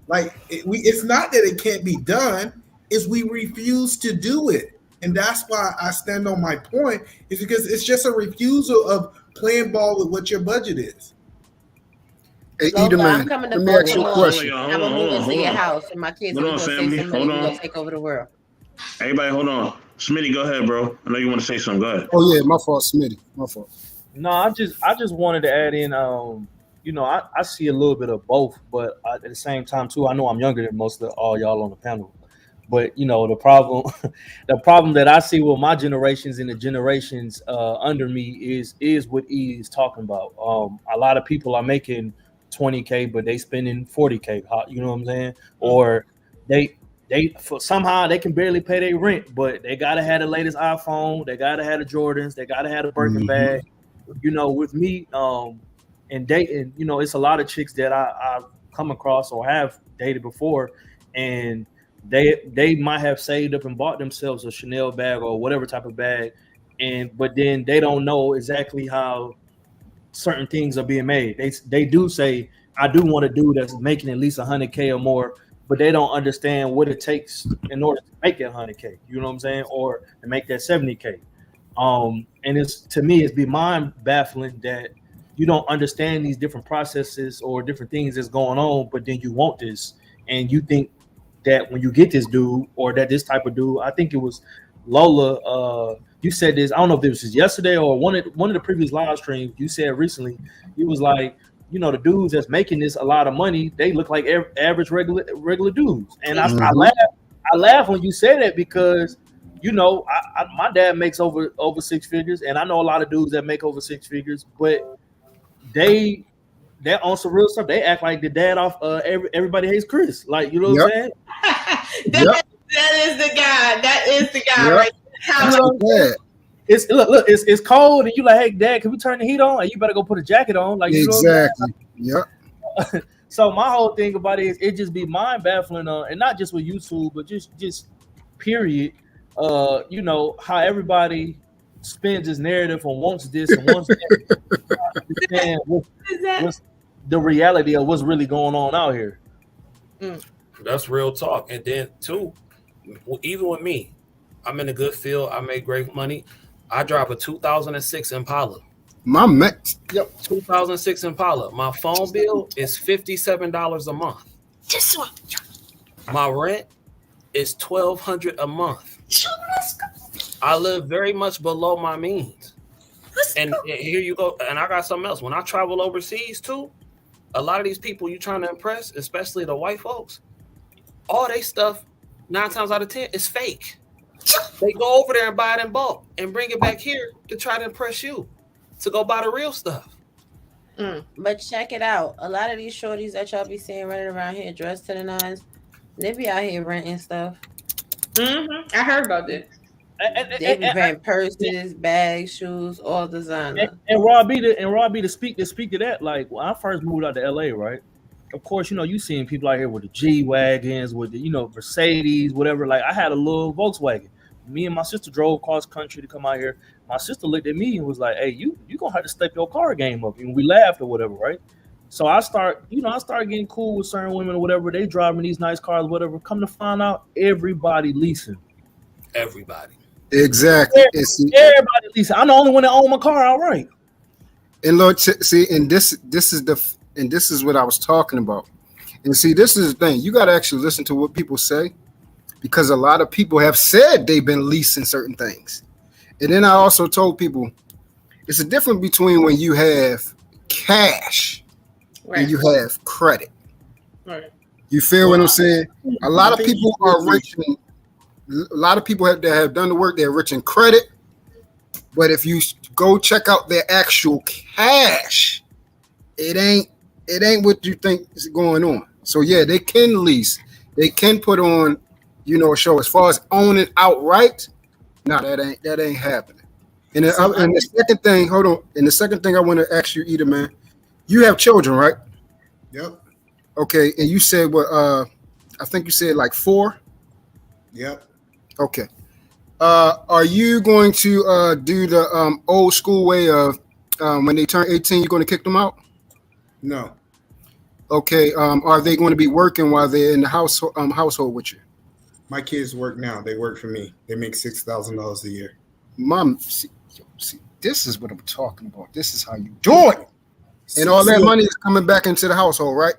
Like it's not that it can't be done, it's we refuse to do it. And that's why I stand on my point, is because it's just a refusal of playing ball with what your budget is. Hey, I'm coming to let me ask you a question. I'm gonna move into your house, and my kids are gonna save some money. We're gonna take over the world. Everybody, hold on. Smitty, go ahead, bro. I know you want to say something. Go ahead. Oh yeah, my fault, Smitty. My fault. No, I just wanted to add in. I see a little bit of both, but at the same time too, I know I'm younger than most of all y'all on the panel. But the problem that I see with my generations and the generations under me is what E is talking about. A lot of people are making $20K, but they spending $40K. You know what I'm saying? Or somehow they can barely pay their rent, but they gotta have the latest iPhone, they gotta have the Jordans, they gotta have the Birkin bag. With me and dating, it's a lot of chicks that I've come across or have dated before, and they might have saved up and bought themselves a Chanel bag or whatever type of bag, but then they don't know exactly how certain things are being made. They do say, I do want a dude that's making at least $100K or more, but they don't understand what it takes in order to make that $100K. You know what I'm saying? Or to make that $70K. And to me, it's be mind baffling that you don't understand these different processes or different things that's going on, but then you want this, and you think that when you get this dude or that this type of dude, I think it was Lola. You said this. I don't know if this was yesterday or one of the previous live streams. You said recently, you was like, the dudes that's making this a lot of money, they look like average regular dudes. And I laugh when you say that, because you know, my dad makes over 6 figures, and I know a lot of dudes that make over 6 figures, but they're on some real stuff. They act like the dad off Everybody Hates Chris. Like, you know what I'm saying? That is the guy. That is the guy right there. Look, it's cold, and you like, hey, Dad, can we turn the heat on? And you better go put a jacket on. Like, you know what I'm saying? Yep. So my whole thing about it is it just be mind baffling, and not just with YouTube, but just period. You know how everybody spins his narrative and wants this and wants that. What's the reality of what's really going on out here? That's real talk. And then too, even with me, I'm in a good field. I make great money. I drive a 2006 Impala. My max. Yep. 2006 Impala. My phone bill is $57 a month. This one. My rent is $1,200 a month. I live very much below my means. And here you go. And I got something else. When I travel overseas too, a lot of these people you trying to impress, especially the white folks, all they stuff 9 times out of 10 is fake. They go over there and buy it in bulk and bring it back here to try to impress you, to go buy the real stuff. But check it out. A lot of these shorties that y'all be seeing running around here dressed to the nines, they be out here renting stuff. I heard about this. They be renting purses, bags, shoes, all designer. And Rob B to speak to that. Like, when I first moved out to LA, right? Of course, you know, you seeing people out here with the G-Wagons, with the, you know, Mercedes, whatever. Like, I had a little Volkswagen. Me and my sister drove across country to come out here. My sister looked at me and was like, hey, you gonna have to step your car game up. And we laughed or whatever, right? So I start getting cool with certain women or whatever. They driving these nice cars, whatever. Come to find out, everybody leasing. Everybody. Exactly. Everybody leasing. I'm the only one that own my car outright. And Lord, see, and this is what I was talking about. And see, this is the thing. You got to actually listen to what people say, because a lot of people have said they've been leasing certain things. And then I also told people it's a difference between when you have cash and you have credit. Right. You feel what I'm saying? A lot of people are rich. A lot of people that have done the work, they're rich in credit. But if you go check out their actual cash, it ain't what you think is going on. So yeah, they can lease, they can put on, you know, a show. As far as owning outright, no, that ain't happening. And the second thing, hold on. And the second thing I want to ask you, Eda, man, you have children, right? Yep. Okay, and you said what? I think you said like 4. Yep. Okay. Are you going to do the old school way of when they turn 18, you're going to kick them out? No. Okay. Are they going to be working while they're in the household with you? My kids work now. They work for me. They make $6,000 a year. Mom, see, this is what I'm talking about. This is how you do it. And all that money is coming back into the household, right?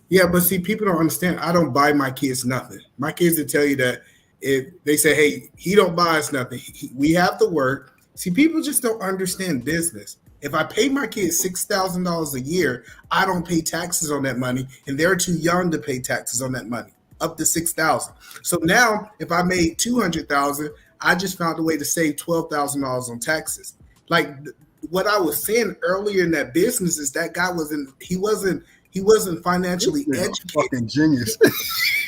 Yeah, but see, people don't understand. I don't buy my kids nothing. My kids will tell you that if they say, hey, he don't buy us nothing. We have to work. See, people just don't understand business. If I pay my kids $6,000 a year, I don't pay taxes on that money, and they're too young to pay taxes on that money, up to $6,000. So now, if I made $200,000, I just found a way to save $12,000 on taxes. Like what I was saying earlier in that business is that guy wasn't financially educated. Fucking genius.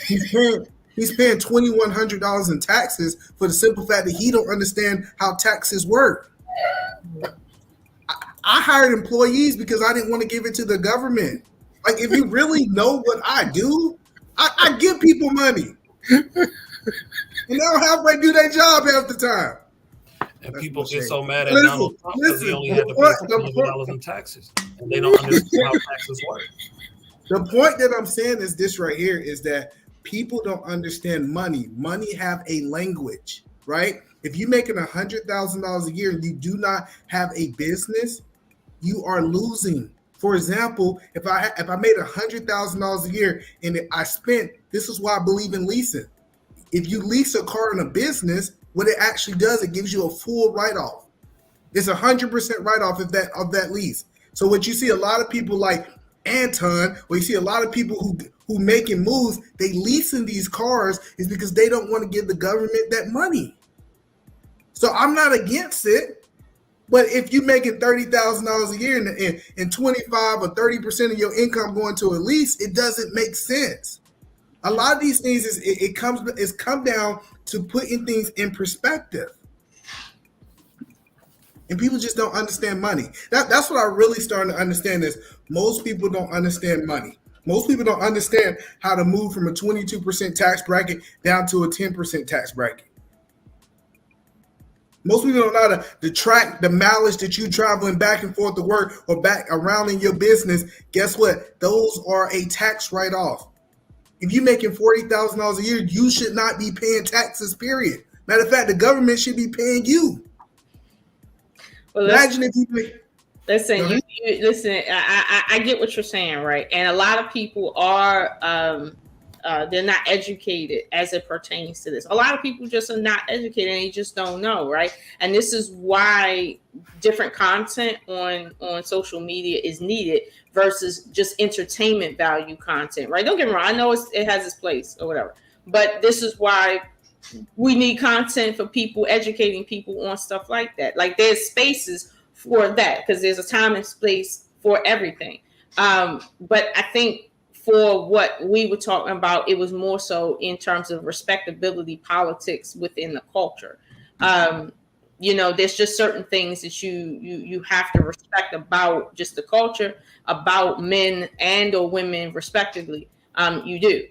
He's paying $2,100 in taxes for the simple fact that he don't understand how taxes work. I hired employees because I didn't want to give it to the government. Like, if you really know what I do, I give people money. And they don't halfway do their job half the time. And people get so mad at Donald Trump because he only had to pay $100 in taxes. And they don't understand how taxes work. The point that I'm saying is this right here is that people don't understand money. Money have a language, right? If you're making $100,000 a year and you do not have a business, you are losing. For example, if I made $100,000 a year and I spent, this is why I believe in leasing. If you lease a car in a business, what it actually does, it gives you a full write-off. It's 100% write-off of that lease. So what you see a lot of people like Anton, or you see a lot of people who making moves, they leasing these cars is because they don't want to give the government that money. So I'm not against it. But if you're making $30,000 a year and 25 or 30% of your income going to a lease, it doesn't make sense. A lot of these things it's come down to putting things in perspective. And people just don't understand money. That's what I really starting to understand is most people don't understand money. Most people don't understand how to move from a 22% tax bracket down to a 10% tax bracket. Most people don't know how to track the mileage that you traveling back and forth to work or back around in your business. Guess what? Those are a tax write-off. If you're making $40,000 a year, you should not be paying taxes, period. Matter of fact, the government should be paying you. Well, imagine if you listen. Listen. I get what you're saying, right? And a lot of people are they're not educated as it pertains to this. A lot of people just are not educated and they just don't know, right? And this is why different content on social media is needed versus just entertainment value content, right? Don't get me wrong. I know it has its place or whatever, but this is why we need content for people, educating people on stuff like that. Like there's spaces for that because there's a time and space for everything. But I think for what we were talking about, it was more so in terms of respectability politics within the culture. There's just certain things that you have to respect about just the culture, about men and or women respectively. You do.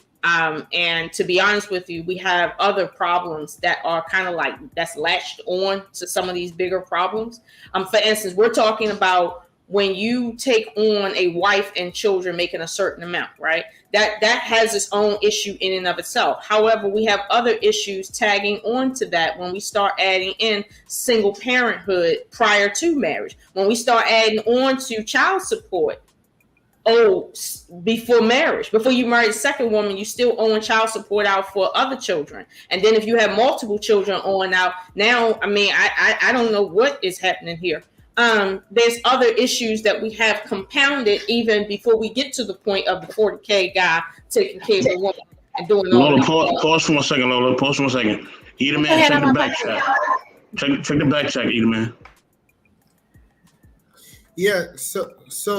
And to be honest with you, we have other problems that are kind of like that's latched on to some of these bigger problems. For instance, we're talking about when you take on a wife and children making a certain amount, right? That has its own issue in and of itself. However, we have other issues tagging on to that when we start adding in single parenthood prior to marriage, when we start adding on to child support. Before marriage, before you marry the second woman, you still own child support out for other children. And then if you have multiple children on out, now, I mean, I don't know what is happening here. There's other issues that we have compounded even before we get to the point of the 40K guy taking care of a woman and doing all Lola, that. pause for 1 second, Lola. Pause for 1 second. Either man, check the back check. Check the back check, either man. Yeah, so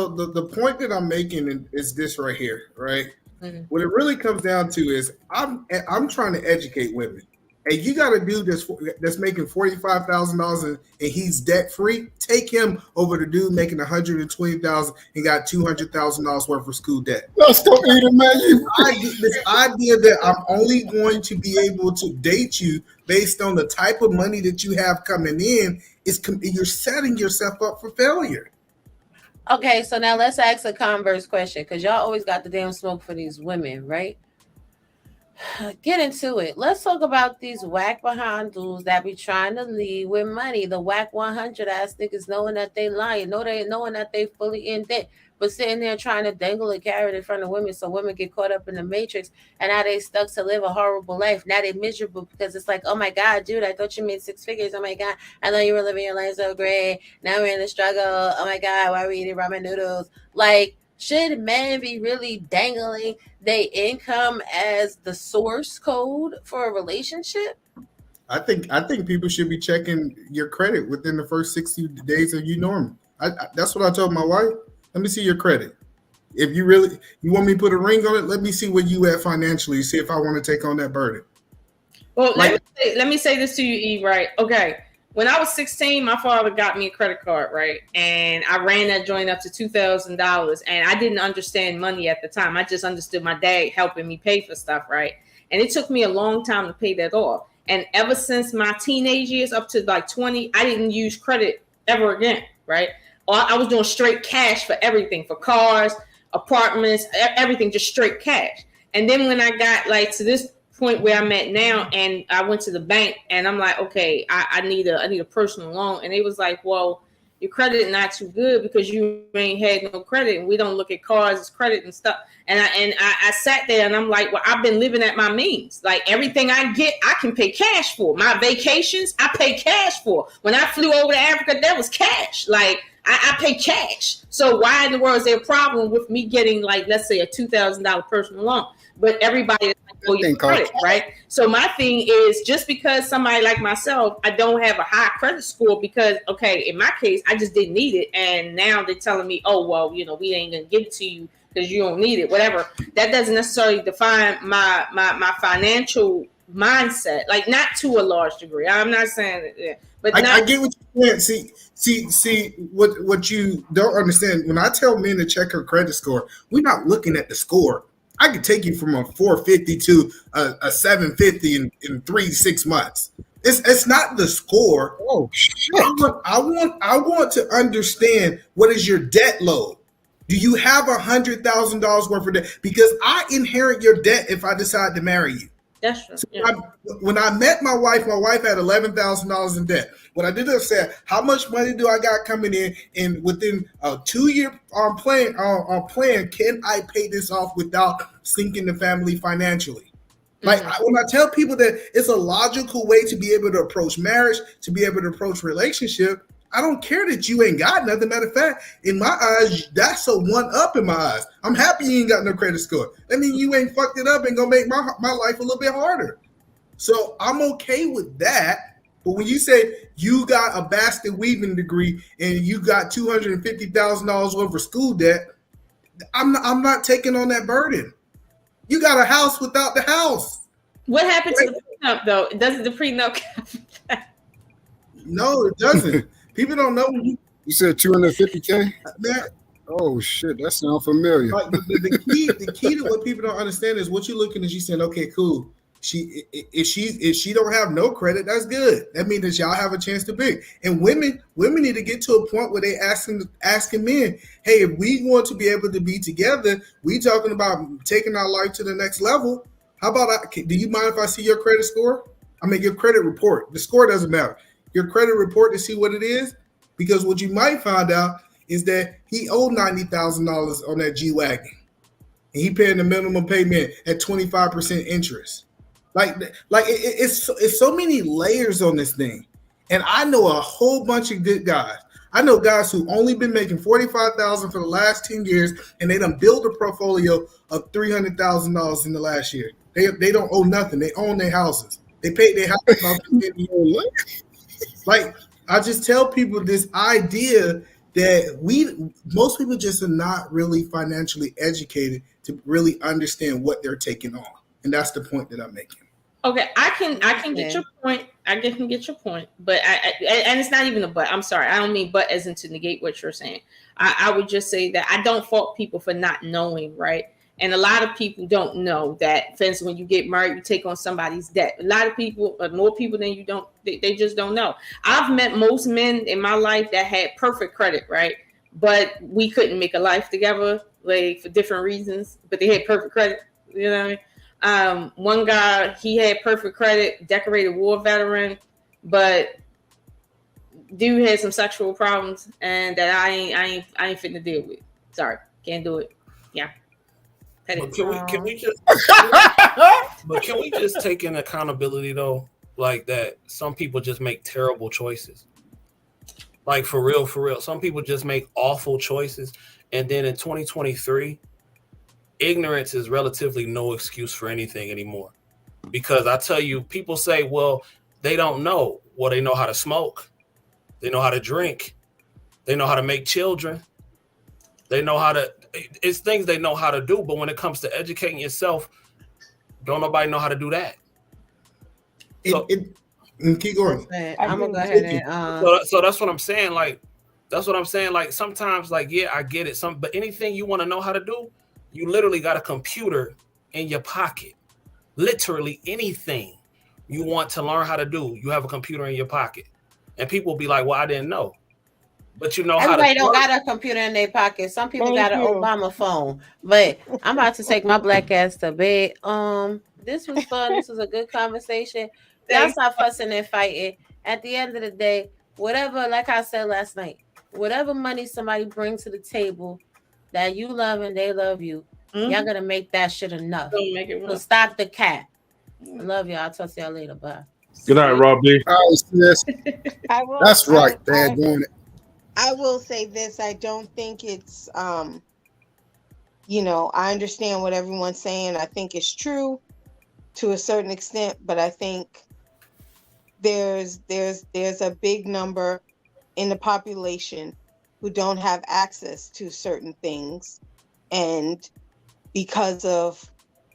the point that I'm making is this right here, right? Mm-hmm. What it really comes down to is I'm trying to educate women. And you got a dude that's making $45,000 and he's debt free. Take him over the dude making $120,000 and got $200,000 worth of school debt. Let's go, either man. This idea that I'm only going to be able to date you based on the type of money that you have coming in you're setting yourself up for failure. Okay, so now let's ask a converse question because y'all always got the damn smoke for these women, right? Get into it. Let's talk about these whack behind dudes that be trying to lead with money. The whack 100 ass niggas knowing that they lying, knowing that they fully in debt, but sitting there trying to dangle a carrot in front of women so women get caught up in the matrix and now they stuck to live a horrible life. Now they miserable because it's like, oh my God, dude, I thought you made 6 figures. Oh my God, I thought you were living your life so great. Now we're in the struggle. Oh my God, why are we eating ramen noodles? Like, should men be really dangling their income as the source code for a relationship? I think people should be checking your credit within the first 60 days of you normal. That's what I told my wife. Let me see your credit. If you want me to put a ring on it, let me see where you at financially. See if I want to take on that burden. Well, let me say this to you, E. Right? Okay. When I was 16, my father got me a credit card, right? And I ran that joint up to $2,000. And I didn't understand money at the time. I just understood my dad helping me pay for stuff, right? And it took me a long time to pay that off. And ever since my teenage years up to like 20, I didn't use credit ever again, right? I was doing straight cash for everything, for cars, apartments, everything, just straight cash. And then when I got like to this point where I'm at now, and I went to the bank and I'm like, okay, I need a personal loan. And they was like, well, your credit not too good because you ain't had no credit, and we don't look at cars as credit and stuff. And I sat there and I'm like, well, I've been living at my means. Like everything I get, I can pay cash for. My vacations, I pay cash for. When I flew over to Africa, that was cash. Like I pay cash. So why in the world is there a problem with me getting like, let's say, a $2,000 personal loan? but everybody is like, oh, your credit, right? So my thing is, just because somebody like myself, I don't have a high credit score because, okay, in my case, I just didn't need it, and now they're telling me, oh, well, you know, we ain't gonna give it to you because you don't need it, whatever. That doesn't necessarily define my financial mindset, like not to a large degree. I'm not saying that, but I get what you're saying. See what you don't understand. When I tell men to check her credit score, we're not looking at the score. I could take you from a 450 to a 750 in 3 to 6 months. It's not the score. Oh shit! I want to understand, what is your debt load? Do you have $100,000 worth of debt? Because I inherit your debt if I decide to marry you. That's true. So when I met my wife had $11,000 in debt. What I did is said, how much money do I got coming in? And within a 2-year plan, can I pay this off without sinking the family financially? Like when I tell people that it's a logical way to be able to approach marriage, to be able to approach relationship, I don't care that you ain't got nothing. Matter of fact, in my eyes, that's a one up in my eyes. I'm happy you ain't got no credit score. That means you ain't fucked it up and gonna make my life a little bit harder. So I'm okay with that. But when you say you got a basket weaving degree and you got $250,000 worth of school debt, I'm not taking on that burden. You got a house without the house. What happened to the prenup though? Doesn't the prenup count? No, it doesn't. People don't know when you said 250K. Man, oh shit, that sounds familiar. Like the key to what people don't understand is what you're looking at. You saying, okay, cool. If she don't have no credit, that's good. That means that y'all have a chance to pick. And women need to get to a point where they asking men, hey, if we want to be able to be together, we talking about taking our life to the next level. How about do you mind if I see your credit score? I mean, your credit report. The score doesn't matter. Your credit report to see what it is, because what you might find out is that he owed $90,000 on that G-Wagon, and he paying the minimum payment at 25% interest. It's so many layers on this thing, and I know a whole bunch of good guys. I know guys who only been making $45,000 for the last 10 years, and they done built a portfolio of $300,000 in the last year. They don't owe nothing. They own their houses. They paid their houses off. Like, I just tell people this idea that most people just are not really financially educated to really understand what they're taking on. And that's the point that I'm making. Okay, I can get your point. I can get your point, but and it's not even a but. I'm sorry, I don't mean but as in to negate what you're saying. I would just say that I don't fault people for not knowing, right? And a lot of people don't know that, for instance, when you get married, you take on somebody's debt. A lot of people, more people than you don't, they just don't know. I've met most men in my life that had perfect credit, right? But we couldn't make a life together, like for different reasons, but they had perfect credit, you know what I mean? One guy, he had perfect credit, decorated war veteran, but dude had some sexual problems, and that I ain't fitting to deal with. Sorry, can't do it. Yeah. But can we just take in accountability though, like that some people just make terrible choices. Like for real. Some people just make awful choices. And then in 2023, ignorance is relatively no excuse for anything anymore. Because I tell you, people say, well, they don't know. Well, they know how to smoke. They know how to drink. They know how to make children. They know how to, it's things they know how to do. But when it comes to educating yourself, don't nobody know how to do that. Keep going. I'm gonna go ahead and so that's what I'm saying. Like, that's what I'm saying. Like, sometimes, like, yeah, I get it. But anything you want to know how to do, you literally got a computer in your pocket. Literally anything you want to learn how to do, you have a computer in your pocket. And people will be like, well, I didn't know. But you know, everybody don't got a computer in their pocket. Some people got an Obama phone. But I'm about to take my black ass to bed. This was fun. This was a good conversation. Y'all stop fussing and fighting. At the end of the day, whatever, like I said last night, whatever money somebody brings to the table that you love and they love you, y'all gonna make that shit enough. So stop the cap. I love y'all. I'll talk to y'all later. Bye. Good night, Robbie. That's right. Daggone it. I will say this. I don't think it's You know, I understand what everyone's saying. I think it's true to a certain extent, but I think there's a big number in the population who don't have access to certain things, and because of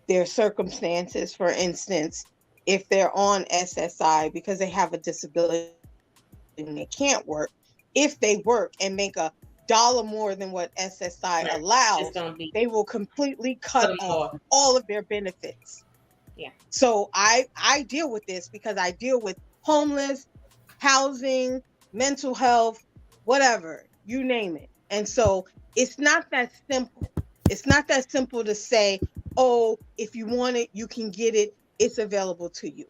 their circumstances, for instance, if they're on SSI because they have a disability and they can't work, if they work and make $1 more than what SSI allows, they will completely cut off all of their benefits. Yeah. So I deal with this because I deal with homeless, housing, mental health, whatever, you name it. And so it's not that simple. It's not that simple to say, oh, if you want it, you can get it. It's available to you.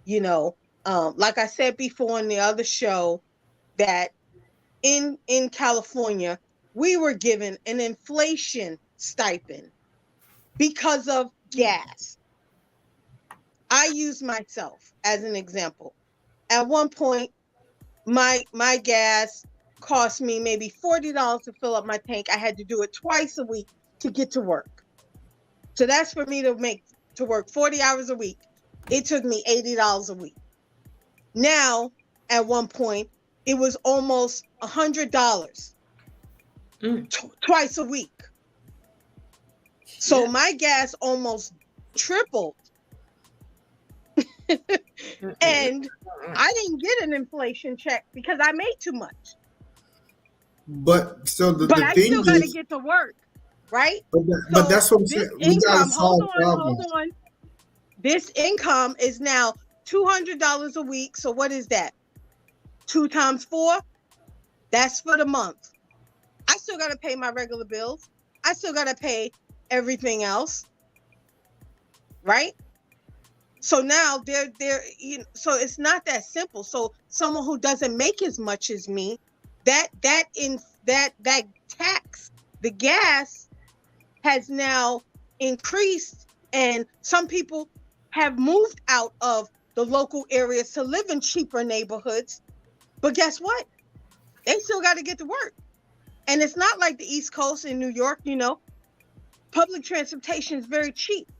You know, like I said before in the other show, that in California, we were given an inflation stipend because of gas. I use myself as an example. At one point, my gas cost me maybe $40 to fill up my tank. I had to do it twice a week to get to work. So that's for me to work 40 hours a week. It took me $80 a week. Now, at one point, it was almost $100 twice a week. So my gas almost tripled. And I didn't get an inflation check because I made too much. But so the I thing still got to is, get to work, right? but that's what I'm saying. We gotta solve problems. Hold on. This income is now $200 a week. So what is that? 2 times 4? That's for the month. I still got to pay my regular bills. I still got to pay everything else, right? So now so it's not that simple. So someone who doesn't make as much as me, that tax, the gas has now increased, and some people have moved out of the local areas to live in cheaper neighborhoods. But guess what? They still got to get to work. And it's not like the East Coast in New York, you know, public transportation is very cheap.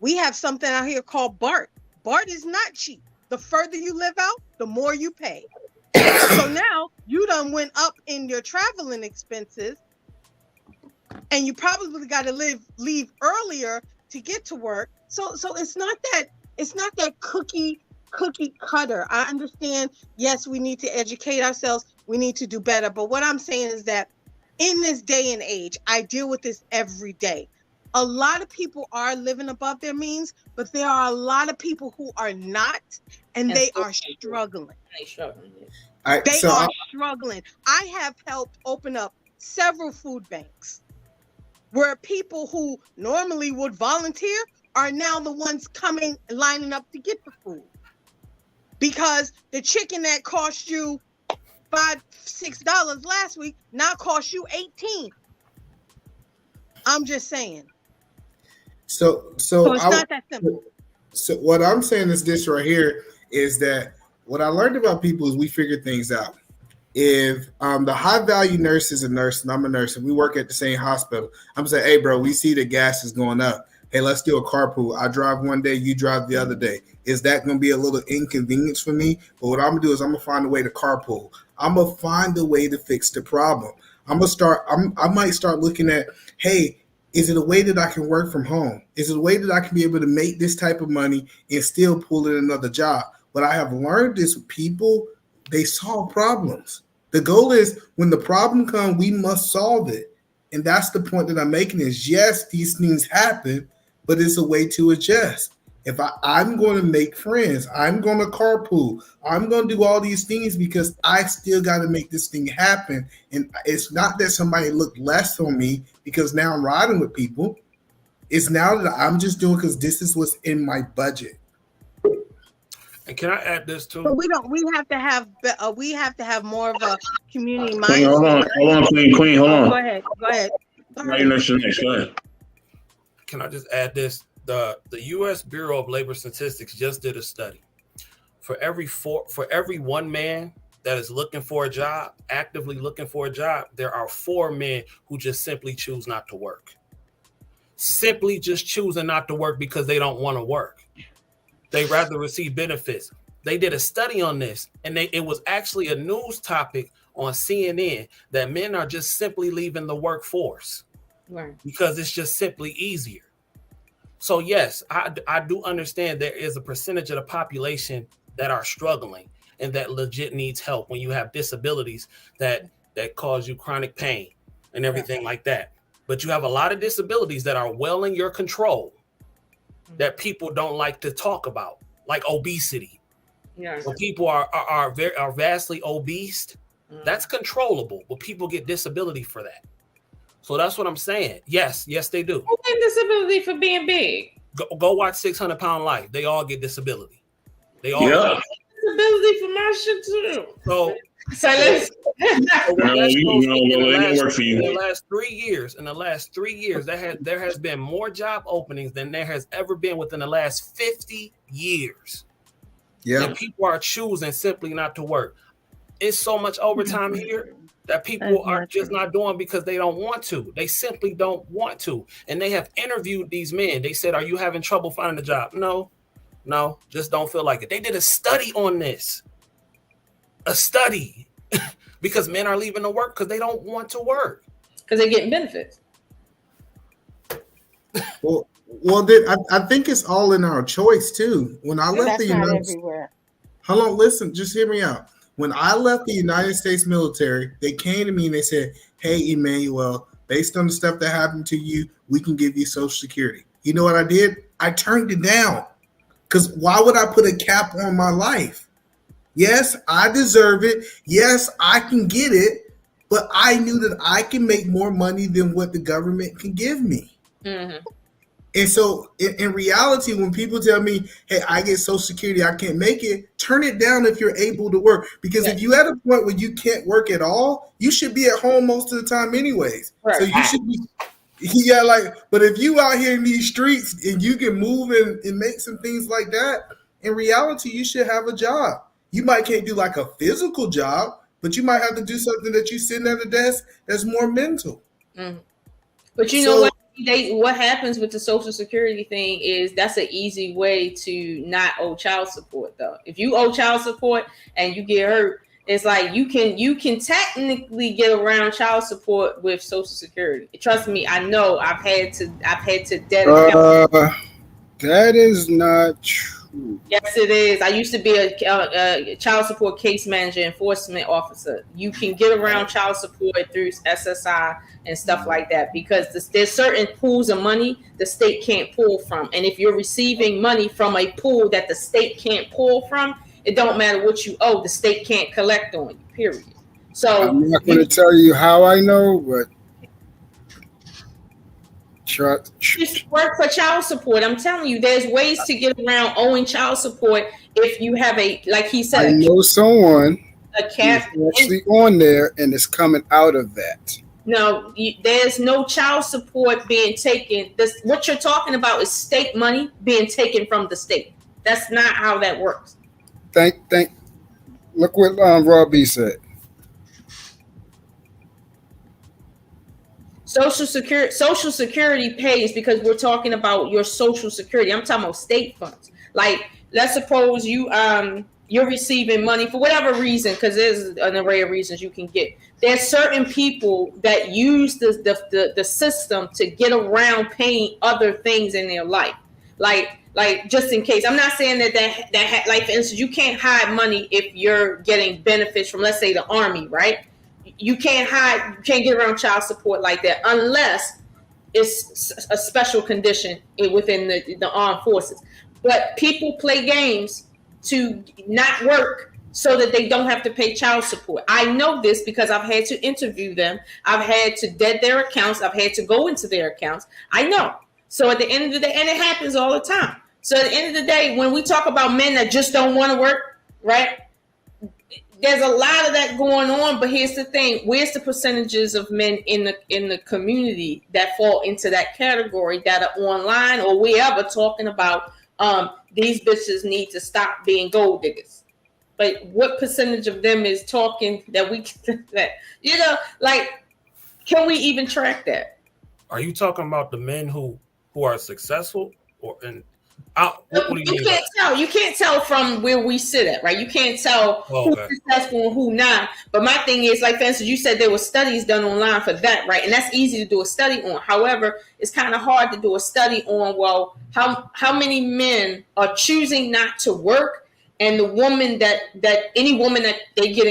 We have something out here called BART. BART is not cheap. The further you live out, the more you pay. So now you done went up in your traveling expenses, and you probably got to leave earlier to get to work. So it's not that cookie cutter. I understand, yes, we need to educate ourselves. We need to do better. But what I'm saying is that in this day and age, I deal with this every day. A lot of people are living above their means, but there are a lot of people who are not, and they are struggling. They are struggling. I have helped open up several food banks where people who normally would volunteer are now the ones coming, lining up to get the food. Because the chicken that cost you $5-6 last week now costs you $18. I'm just saying. So it's not that simple. So what I'm saying is this right here is that what I learned about people is we figure things out. If the high value nurse is a nurse and I'm a nurse and we work at the same hospital, I'm saying, hey, bro, we see the gas is going up. Hey, let's do a carpool. I drive one day, you drive the other day. Is that going to be a little inconvenience for me? But what I'm going to do is I'm going to find a way to carpool. I'm going to find a way to fix the problem. I might start looking at, hey, is it a way that I can work from home? Is it a way that I can be able to make this type of money and still pull in another job? What I have learned is people, they solve problems. The goal is when the problem comes, we must solve it. And that's the point that I'm making is, yes, these things happen, but it's a way to adjust. If I'm going to make friends, I'm going to carpool, I'm going to do all these things because I still got to make this thing happen. And it's not that somebody looked less on me because now I'm riding with people. It's now that I'm just doing because this is what's in my budget. And can I add this too? But we have to have more of a community mindset. Queen, hold on, Queen, hold on. Go ahead. Go ahead. Can I just add this? The U.S. Bureau of Labor Statistics just did a study. For every one man that is looking for a job, actively looking for a job, there are 4 men who just simply choose not to work. simply just choosing not to work because they don't want to work. They rather receive benefits. They did a study on this, and it was actually a news topic on CNN that men are just simply leaving the workforce because it's just simply easier. So yes, I do understand there is a percentage of the population that are struggling and that legit needs help when you have disabilities that cause you chronic pain and everything like that. But you have a lot of disabilities that are well in your control that people don't like to talk about, like obesity. Yeah. When people are vastly obese, that's controllable, but people get disability for that. So that's what I'm saying. Yes, they do. Who get disability for being big? Go watch 600 Pound Life. They all get disability. They all get disability for my shit too. So let's in the last 3 years, there has been more job openings than there has ever been within the last 50 years. Yeah. And people are choosing simply not to work. It's so much overtime here that people are just not doing because they don't want to. They simply don't want to. And they have interviewed these men. They said, "Are you having trouble finding a job?" No, just don't feel like it. They did a study on this. A study. Because men are leaving to work because they don't want to work. Because they're getting benefits. Well, I think it's all in our choice too. When I left the United States, hold on, listen, just hear me out. When I left the United States military, they came to me and they said, "Hey, Emmanuel, based on the stuff that happened to you, we can give you Social Security." You know what I did? I turned it down. Because why would I put a cap on my life? Yes, I deserve it. Yes, I can get it. But I knew that I can make more money than what the government can give me. Mm-hmm. And so in reality, when people tell me, "Hey, I get Social Security, I can't make it," turn it down if you're able to work. Because if you're at a point where you can't work at all, you should be at home most of the time anyways. Right. So you should be, but if you out here in these streets and you can move and make some things like that, in reality, you should have a job. You might can't do like a physical job, but you might have to do something that you sitting at a desk that's more mental. Mm-hmm. But you know what? What happens with the Social Security thing is that's an easy way to not owe child support, though. If you owe child support and you get hurt, it's like you can technically get around child support with Social Security. Trust me, I know. I've had to dedicate. That is not true. Yes, it is. I used to be a child support case manager, enforcement officer. You can get around child support through SSI and stuff like that because there's certain pools of money the state can't pull from. And if you're receiving money from a pool that the state can't pull from, it don't matter what you owe. The state can't collect on you, period. So I'm not going to tell you how I know, but just work for child support. I'm telling you, there's ways to get around owing child support if you have like he said. I know someone a cap actually on there, and it's coming out of that. No, there's no child support being taken. What you're talking about is state money being taken from the state. That's not how that works. Look what Rob B said. Social Security pays because we're talking about your Social Security. I'm talking about state funds. Like, let's suppose you're receiving money for whatever reason, because there's an array of reasons you can get. There's certain people that use the system to get around paying other things in their life. Like just in case. I'm not saying that like, for instance, you can't hide money if you're getting benefits from, let's say, the Army, right? You can't get around child support like that unless it's a special condition within the armed forces. But people play games to not work so that they don't have to pay child support. I know this because I've had to interview them. I've had to dead their accounts. I've had to go into their accounts. I know. So at the end of the day, and it happens all the time. So at the end of the day, when we talk about men that just don't want to work, right? There's a lot of that going on, but here's the thing: where's the percentages of men in the community that fall into that category that are online or wherever talking about these bitches need to stop being gold diggers? Like, what percentage of them is talking that like, can we even track that? Are you talking about the men who who are successful what do you mean? Can't tell. You can't tell from where we sit at, right? You can't tell who's successful and who not. But my thing is, like, for instance, you said there were studies done online for that, right? And that's easy to do a study on. However, it's kind of hard to do a study on, well, how many men are choosing not to work, and the woman that any woman that they get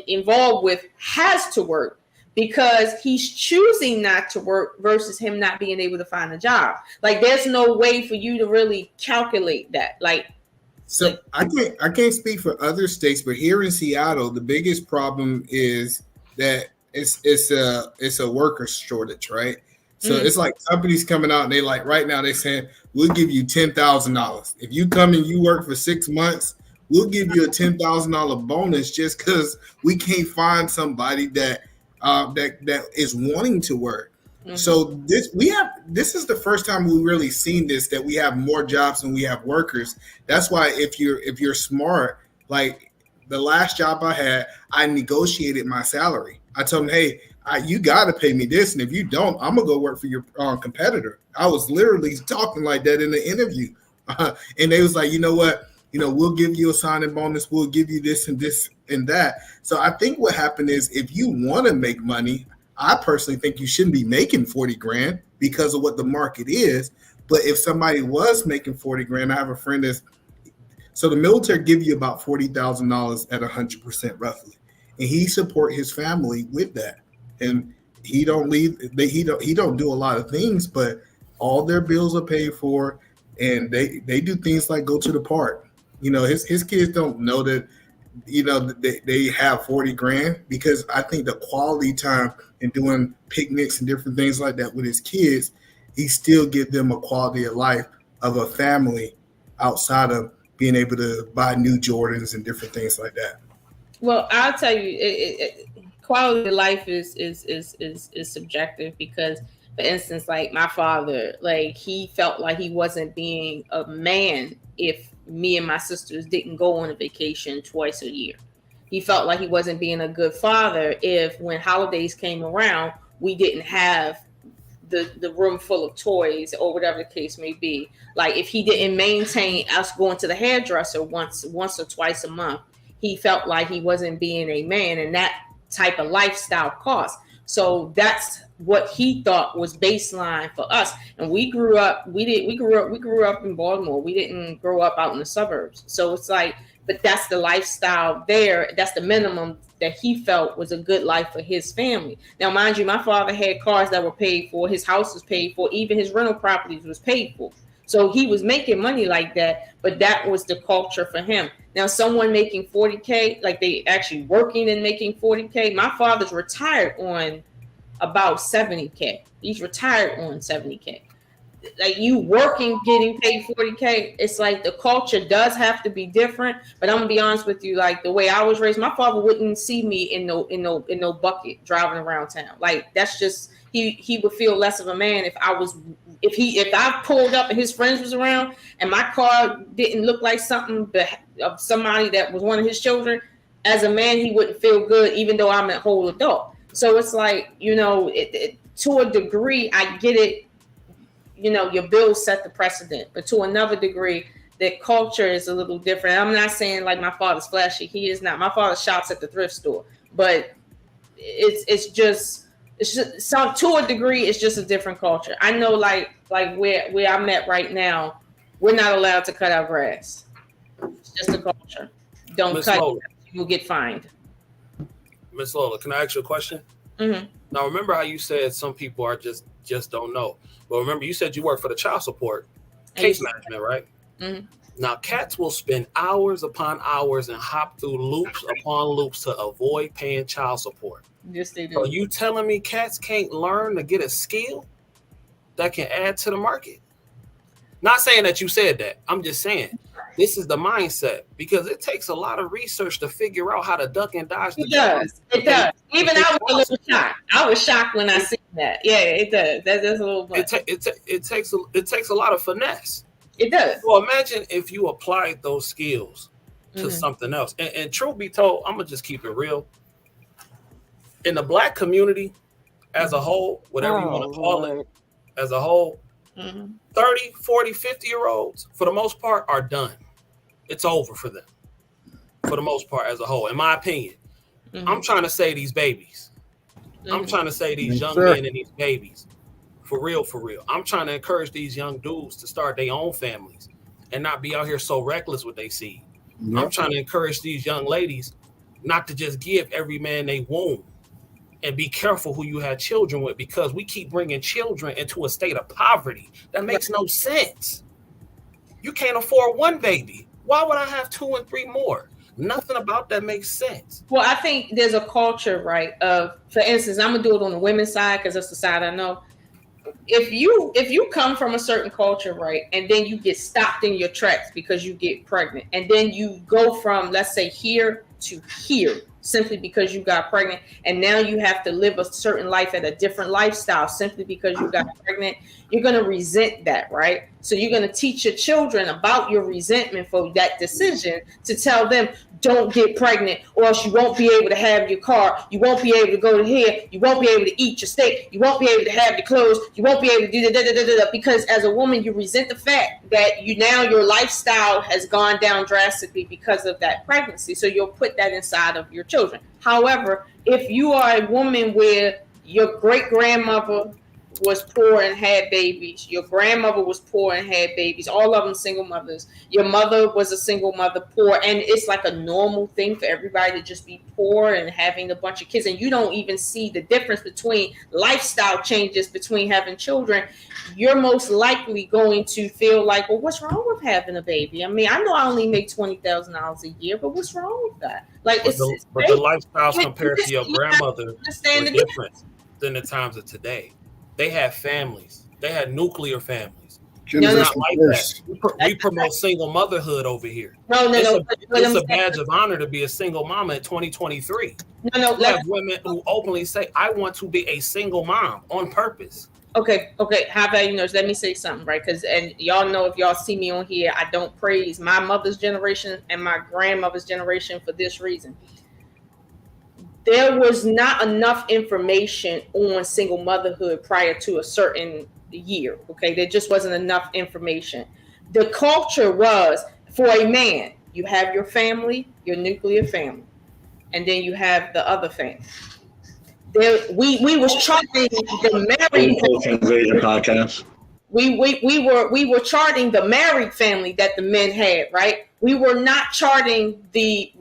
involved with has to work, because he's choosing not to work versus him not being able to find a job. Like, there's no way for you to really calculate that. So I can't speak for other states, but here in Seattle, the biggest problem is that it's a worker shortage, right? So it's like companies coming out and they like, right now they're saying, we'll give you $10,000 if you come and you work for 6 months. We'll give you a $10,000 bonus just because we can't find somebody that is wanting to work. Mm-hmm. So this is the first time we really seen this, that we have more jobs than we have workers. That's why if you're smart, like the last job I had, I negotiated my salary. I told them, hey, you got to pay me this, and if you don't, I'm gonna go work for your competitor. I was literally talking like that in the interview, and they was like, you know what? We'll give you a signing bonus. We'll give you this and this and that. So I think what happened is, if you want to make money, I personally think you shouldn't be making 40 grand because of what the market is. But if somebody was making 40 grand, I have a friend so the military give you about $40,000 at 100% roughly. And he support his family with that. And he don't do a lot of things, but all their bills are paid for. And they do things like go to the park. His kids don't know that, they have 40 grand, because I think the quality time and doing picnics and different things like that with his kids, he still give them a quality of life of a family outside of being able to buy new Jordans and different things like that. Well, I'll tell you, quality of life is subjective, because, for instance, like my father, like he felt like he wasn't being a man if me and my sisters didn't go on a vacation twice a year. He felt like he wasn't being a good father if, when holidays came around, we didn't have the room full of toys or whatever the case may be. Like, if he didn't maintain us going to the hairdresser once or twice a month, he felt like he wasn't being a man, and that type of lifestyle cost. So that's what he thought was baseline for us. And we grew up in Baltimore. We didn't grow up out in the suburbs. So it's like, but that's the lifestyle there. That's the minimum that he felt was a good life for his family. Now, mind you, my father had cars that were paid for. His house was paid for. Even his rental properties was paid for. So he was making money like that, but that was the culture for him. Now, someone making 40K, like they actually working and making 40K, my father's retired on about 70K. He's retired on 70K. Like, you working, getting paid 40K, it's like the culture does have to be different. But I'm gonna be honest with you, like the way I was raised, my father wouldn't see me in no bucket driving around town. Like, that's just, he would feel less of a man if I pulled up and his friends was around and my car didn't look like something of somebody that was one of his children. As a man, he wouldn't feel good, even though I'm a whole adult. So it's like, to a degree, I get it. Your bills set the precedent, but to another degree, the culture is a little different. I'm not saying like my father's flashy. He is not. My father shops at the thrift store, but it's just some, to a degree, it's just a different culture. I know, like where I'm at right now, we're not allowed to cut our grass. It's just a culture. Don't Ms. cut Lola. it. You will get fined. Miss Lola, can I ask you a question? Mm-hmm. Now, remember how you said some people are just don't know. But remember, you said you work for the child support case management, right? Mm-hmm. Now, cats will spend hours upon hours and hop through loops upon loops to avoid paying child support. Yes, they do. So you telling me cats can't learn to get a skill that can add to the market? Not saying that you said that. I'm just saying this is the mindset, because it takes a lot of research to figure out how to duck and dodge. It does. Even I was a little shocked. I was shocked when I seen that. Yeah, it does. That's a little bit. It takes a lot of finesse. It does. Well, imagine if you applied those skills to something else. And truth be told, I'm gonna just keep it real. In the Black community, as a whole, whatever you want to call it, as a whole, 30, 40, 50-year-olds, for the most part, are done. It's over for them, for the most part, as a whole, in my opinion. I'm trying to say these babies. I'm trying to say these young men and these babies. For real, for real. I'm trying to encourage these young dudes to start their own families and not be out here so reckless with their seed. Yep. I'm trying to encourage these young ladies not to just give every man they womb, and be careful who you have children with, because we keep bringing children into a state of poverty. That makes no sense. You can't afford one baby. Why would I have 2 and 3 more? Nothing about that makes sense. Well, I think there's a culture, right, of, for instance, I'm gonna do it on the women's side because that's the side I know. If you come from a certain culture, right, and then you get stopped in your tracks because you get pregnant, and then you go from, let's say, here to here simply because you got pregnant, and now you have to live a certain life at a different lifestyle simply because you got pregnant, you're going to resent that, right? So you're going to teach your children about your resentment for that decision, to tell them, don't get pregnant, or else you won't be able to have your car, you won't be able to go to here, you won't be able to eat your steak, you won't be able to have your clothes, you won't be able to do da, because as a woman you resent the fact that your lifestyle has gone down drastically because of that pregnancy. So you'll put that inside of your children. However, if you are a woman where your great grandmother was poor and had babies, your grandmother was poor and had babies, all of them single mothers, your mother was a single mother, poor, and it's like a normal thing for everybody to just be poor and having a bunch of kids, and you don't even see the difference between lifestyle changes between having children, you're most likely going to feel like, well, what's wrong with having a baby? I mean, I know I only make $20,000 a year, but what's wrong with that? Like, but the lifestyles compared to your grandmother was different than the times of today. They had families. They had nuclear families. It's not like that. We promote single motherhood over here. It's a badge of honor to be a single mama in 2023. We have women who openly say, I want to be a single mom on purpose. Okay. How about let me say something, right? Because, and y'all know, if y'all see me on here, I don't praise my mother's generation and my grandmother's generation for this reason. There was not enough information on single motherhood prior to a certain year. Okay, there just wasn't enough information. The culture was, for a man, you have your family, your nuclear family, and then you have the other family. We was charting the married podcast. We were charting the married family that the men had, right? We were not charting the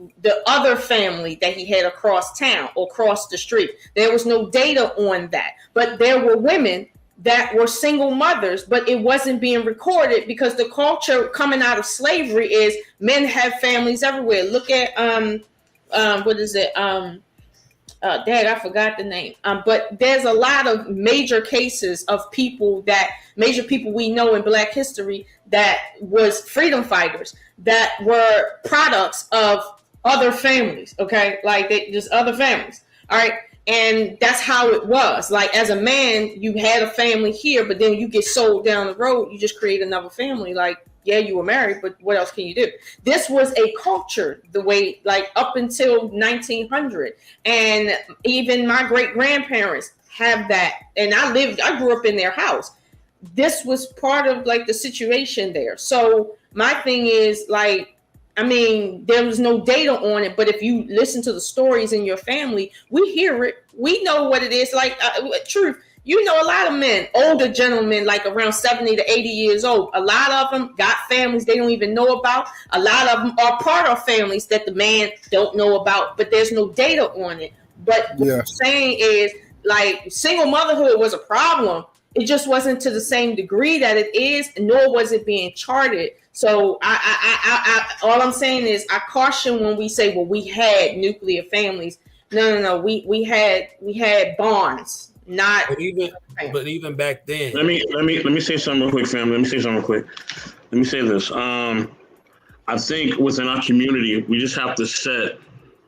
other family that he had across town or across the street. There was no data on that. But there were women that were single mothers, but it wasn't being recorded because the culture coming out of slavery is men have families everywhere. Look at what is it? Dad, I forgot the name. But there's a lot of major cases of major people we know in Black history that was freedom fighters that were products of other families. Okay, like just other families. All right. And that's how it was. Like, as a man, you had a family here, but then you get sold down the road, you just create another family. Like, yeah, you were married, but what else can you do? This was a culture, the way, like, up until 1900. And even my great grandparents have that. And I grew up in their house. This was part of, like, the situation there. So my thing is, like, I mean, there was no data on it, but if you listen to the stories in your family, we hear it. We know what it is. Like, truth, you know, a lot of men, older gentlemen, like around 70 to 80 years old, a lot of them got families they don't even know about. A lot of them are part of families that the man don't know about, but there's no data on it. But what I'm saying is, like, single motherhood was a problem. It just wasn't to the same degree that it is, nor was it being charted. So I all I'm saying is, I caution when we say, well, we had nuclear families. No. We had bonds, not. But even back then. Let me say something real quick, family. Let me say this. I think within our community, we just have to set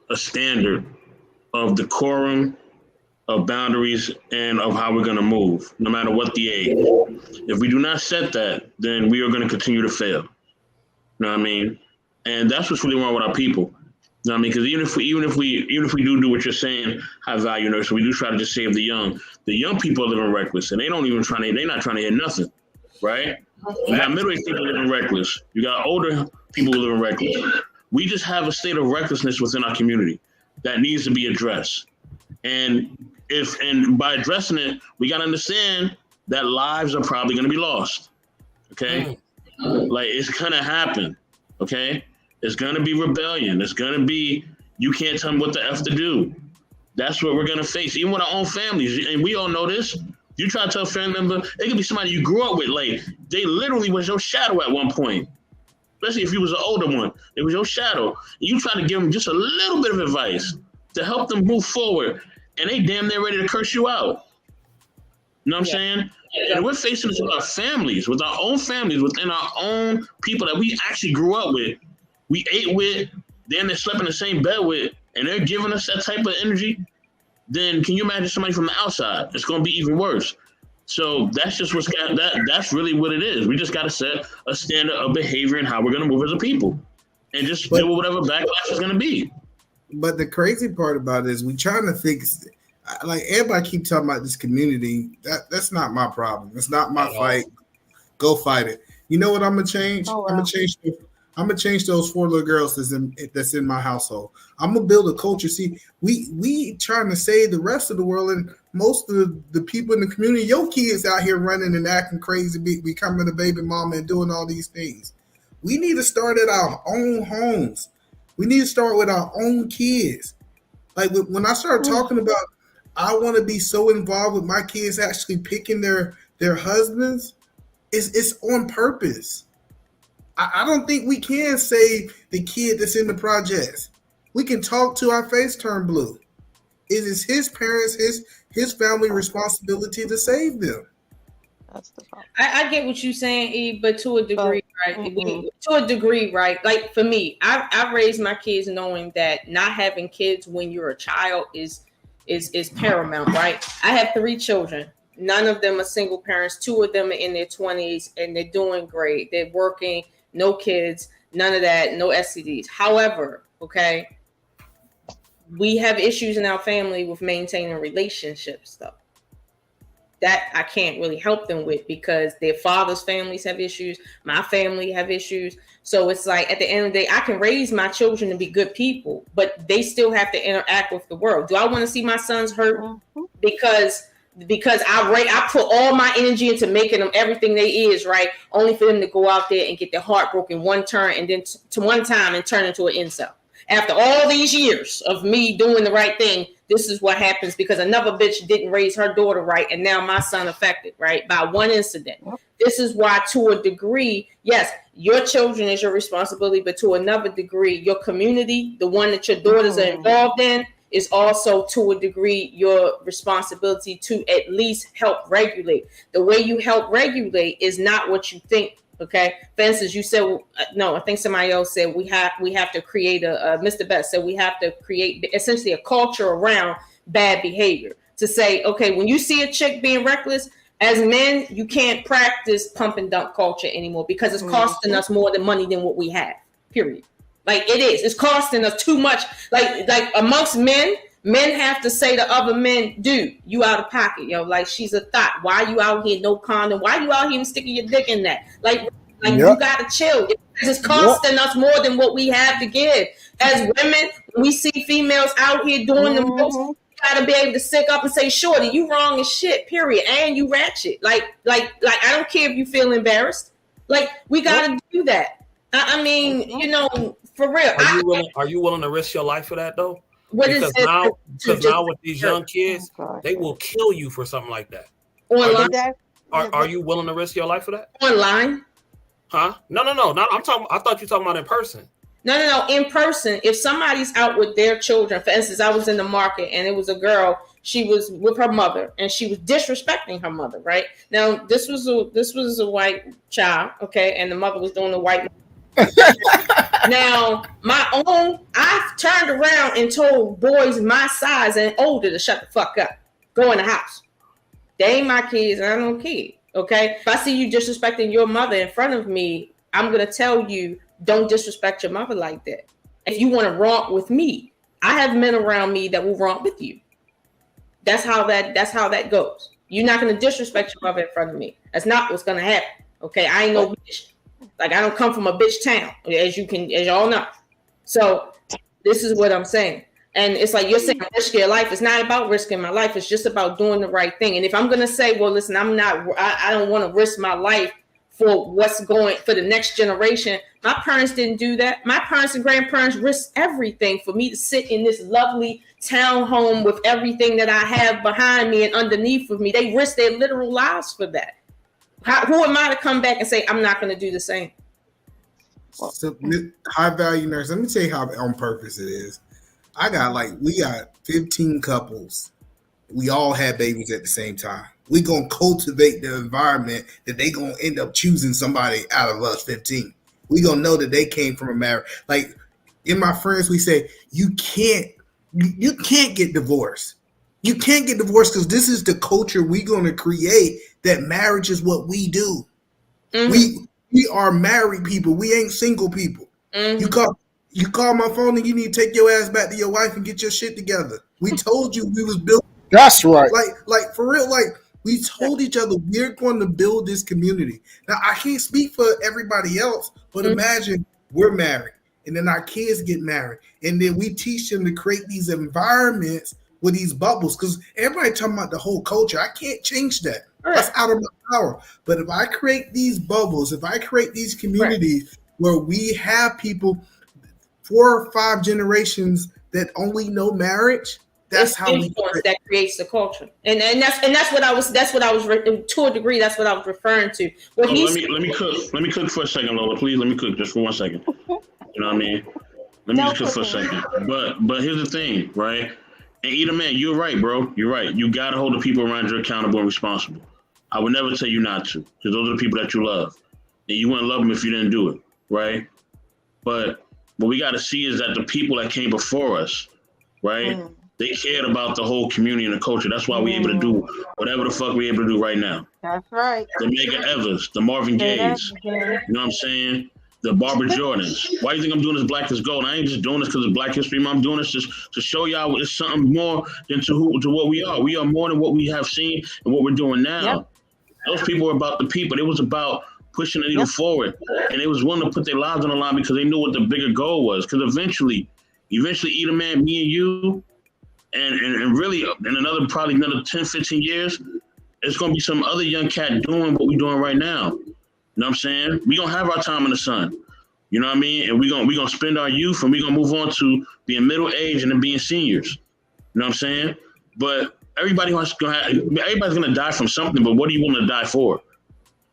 a standard of decorum, of boundaries, and of how we're going to move, no matter what the age. If we do not set that, then we are going to continue to fail. You know what I mean? And that's what's really wrong with our people. You know what I mean? Because even if we do what you're saying, high value nurse, we do try to just save the young. The young people are living reckless, and they're not trying to hear nothing. right? You got middle-aged people living reckless. You got older people living reckless. We just have a state of recklessness within our community that needs to be addressed. And by addressing it, we got to understand that lives are probably going to be lost. Okay? Like, it's going to happen. Okay? It's going to be rebellion. It's going to be, you can't tell me what the F to do. That's what we're going to face, even with our own families. And we all know this. You try to tell a family member, it could be somebody you grew up with. Like, they literally was your shadow at one point. Especially if you was an older one. It was your shadow. And you try to give them just a little bit of advice to help them move forward. And they damn near ready to curse you out. You know what I'm saying? And we're facing this with our families, with our own families, within our own people that we actually grew up with. We ate with, then they slept in the same bed with, and they're giving us that type of energy. Then can you imagine somebody from the outside? It's going to be even worse. So that's just that's really what it is. We just got to set a standard of behavior and how we're going to move as a people, and just deal with whatever backlash is going to be. But the crazy part about it is we trying to fix. Like, everybody keep talking about this community. That's not my problem. It's not my fight. Go fight it. You know what I'm gonna change? Oh, wow. I'm gonna change those 4 little girls that's in my household. I'm gonna build a culture. See, we trying to save the rest of the world, and most of the people in the community, your kids out here running and acting crazy, becoming a baby mama and doing all these things. We need to start at our own homes. We need to start with our own kids. Like, when I start talking about, I want to be so involved with my kids actually picking their husbands, it's on purpose. I don't think we can save the kid that's in the projects. We can talk to our face turn blue. It is his parents, his family responsibility to save them. That's the problem. I get what you're saying, Eve, but to a degree, right? To a degree, right? Like, for me, I raised my kids knowing that not having kids when you're a child is paramount, right? I have 3 children. None of them are single parents. 2 of them are in their 20s, and they're doing great. They're working, no kids, none of that, no STDs. However, okay, we have issues in our family with maintaining relationships, though. That I can't really help them with because their father's families have issues. My family have issues. So it's like, at the end of the day, I can raise my children to be good people, but they still have to interact with the world. Do I want to see my sons hurt because I put all my energy into making them everything they is, right? Only for them to go out there and get their heart broken one turn and then to one time and turn into an incel. After all these years of me doing the right thing, this is what happens because another bitch didn't raise her daughter right, and now my son affected, right, by one incident. This is why, to a degree, yes, your children is your responsibility, but to another degree, your community, the one that your daughters are involved in, is also, to a degree, your responsibility to at least help regulate. The way you help regulate is not what you think. Okay. For instance, you said, no, I think somebody else said we have to create Mr. Best said we have to create essentially a culture around bad behavior to say, okay, when you see a chick being reckless, as men, you can't practice pump and dump culture anymore because it's costing us more than money than what we have, period. Like, it is. It's costing us too much. Like amongst men have to say to other men, dude, you out of pocket, yo. Like, she's a thought. Why you out here no condom? Why you out here sticking your dick in that? Like you gotta chill. It's costing us more than what we have to give. As women, we see females out here doing the most. You gotta be able to stick up and say, shorty, you wrong as shit, period. And you ratchet. Like I don't care if you feel embarrassed. Like, we gotta do that. I mean, you know, for real. Are you willing to risk your life for that though? Because now with these young kids, they will kill you for something like that. Online? Are you willing to risk your life for that? Online? Huh? No. I'm talking. I thought you were talking about in person. No. In person, if somebody's out with their children, for instance, I was in the market and it was a girl. She was with her mother and she was disrespecting her mother. Right now, this was a white child, okay, and the mother was doing the white. Now, I turned around and told boys my size and older to shut the fuck up. Go in the house. They ain't my kids, and I don't care. Okay? If I see you disrespecting your mother in front of me, I'm gonna tell you, don't disrespect your mother like that. If you want to romp with me, I have men around me that will romp with you. That's how that goes. You're not gonna disrespect your mother in front of me. That's not what's gonna happen. Okay, I ain't no bitch. Like, I don't come from a bitch town, as y'all know. So this is what I'm saying. And it's like you're saying, risk your life. It's not about risking my life. It's just about doing the right thing. And if I'm gonna say, well, listen, I don't want to risk my life for what's going for the next generation. My parents didn't do that. My parents and grandparents risked everything for me to sit in this lovely townhome with everything that I have behind me and underneath of me. They risked their literal lives for that. Who am I to come back and say I'm not going to do the same? So, high value nurse, let me tell you how on purpose it is. We got 15 couples. We all had babies at the same time. We gonna cultivate the environment that they gonna end up choosing somebody out of us 15. We gonna know that they came from a marriage. Like in my friends, we say you can't get divorced. You can't get divorced because this is the culture we gonna create. That marriage is what we do. Mm-hmm. We are married people. We ain't single people. Mm-hmm. You call my phone and you need to take your ass back to your wife and get your shit together. We told you we was built. That's right. Like for real, like we told each other we're going to build this community. Now I can't speak for everybody else, but imagine we're married and then our kids get married and then we teach them to create these environments with these bubbles because everybody talking about the whole culture. I can't change that. That's out of my power. But if I create these bubbles, if I create these communities where we have people 4 or 5 generations that only know marriage, that's how we that creates the culture, and that's what I was to a degree. That's what I was referring to. Let me cook for a second, Lola. Please let me cook just for 1 second. You know what I mean? Let me just cook for a second. But here's the thing, right? And either man, you're right, bro. You're right. You gotta hold the people around you accountable and responsible. I would never tell you not to, because those are the people that you love, and you wouldn't love them if you didn't do it, right? But what we got to see is that the people that came before us, right? They cared about the whole community and the culture. That's why we're able to do whatever the fuck we're able to do right now. That's right. The Mega Evers, the Marvin Gayes, you know what I'm saying? The Barbara Jordans. Why do you think I'm doing this Black is Gold? I ain't just doing this because of Black History Month. I'm doing this just to show y'all it's something more than to what we are. We are more than what we have seen and what we're doing now. Yep. Those people were about the people. It was about pushing the needle forward. And they was willing to put their lives on the line because they knew what the bigger goal was. Because eventually, either man, me and you, and really in another 10, 15 years, it's going to be some other young cat doing what we're doing right now. You know what I'm saying? We're going to have our time in the sun. You know what I mean? And we're gonna spend our youth and we're going to move on to being middle age and then being seniors. You know what I'm saying? But everybody's going to die from something, but what do you want to die for?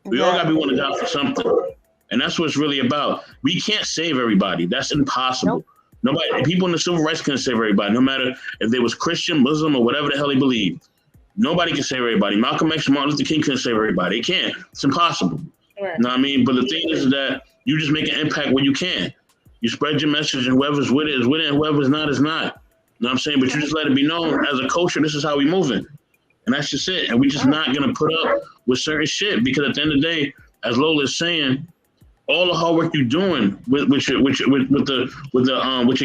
We all got to be willing to die for something. And that's what it's really about. We can't save everybody. That's impossible. Nope. People in the civil rights couldn't save everybody, no matter if they was Christian, Muslim, or whatever the hell they believed. Nobody can save everybody. Malcolm X and Martin Luther King couldn't save everybody. They can't. It's impossible. Right. You know what I mean? But the thing is that you just make an impact when you can. You spread your message, and whoever's with it is with it, and whoever's not is not. You know what I'm saying? But you just let it be known as a culture, this is how we moving. And that's just it. And we just not going to put up with certain shit because at the end of the day, as Lola is saying, all the hard work you're doing with your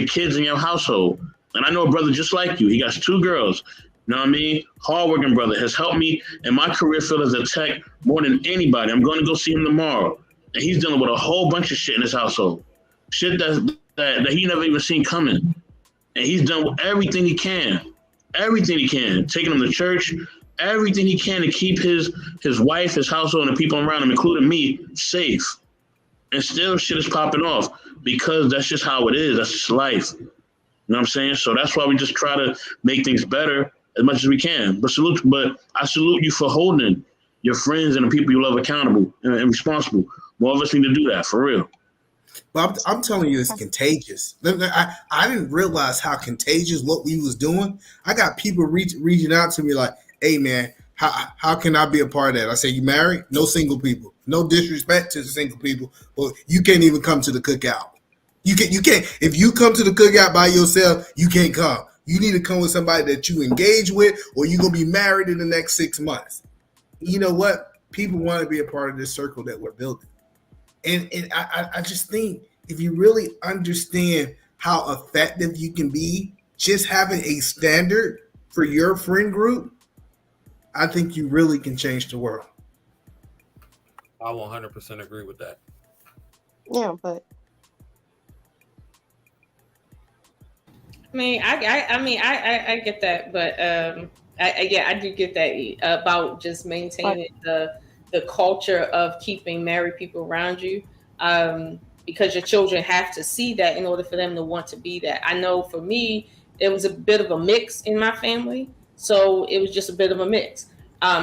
kids in your household. And I know a brother just like you. He got 2 girls. You know what I mean? Hardworking brother has helped me in my career field as a tech more than anybody. I'm going to go see him tomorrow. And he's dealing with a whole bunch of shit in his household. Shit that he never even seen coming. And he's done everything he can. Everything he can. Taking him to church. Everything he can to keep his wife, his household, and the people around him, including me, safe. And still shit is popping off because that's just how it is. That's just life. You know what I'm saying? So that's why we just try to make things better as much as we can. But I salute you for holding your friends and the people you love accountable and responsible. More of us need to do that, for real. But I'm telling you, it's contagious. I didn't realize how contagious what we was doing. I got people reaching out to me like, hey, man, how can I be a part of that? I say, you married? No single people. No disrespect to the single people. Well, you can't even come to the cookout. You can't. If you come to the cookout by yourself, you can't come. You need to come with somebody that you engage with, or you're going to be married in the next 6 months. You know what? People want to be a part of this circle that we're building. And I just think if you really understand how effective you can be, just having a standard for your friend group, I think you really can change the world. I 100% agree with that. Yeah, but I get that, but I do get that about just maintaining the culture of keeping married people around you, because your children have to see that in order for them to want to be that. I know for me, it was a bit of a mix in my family, so it was just a bit of a mix.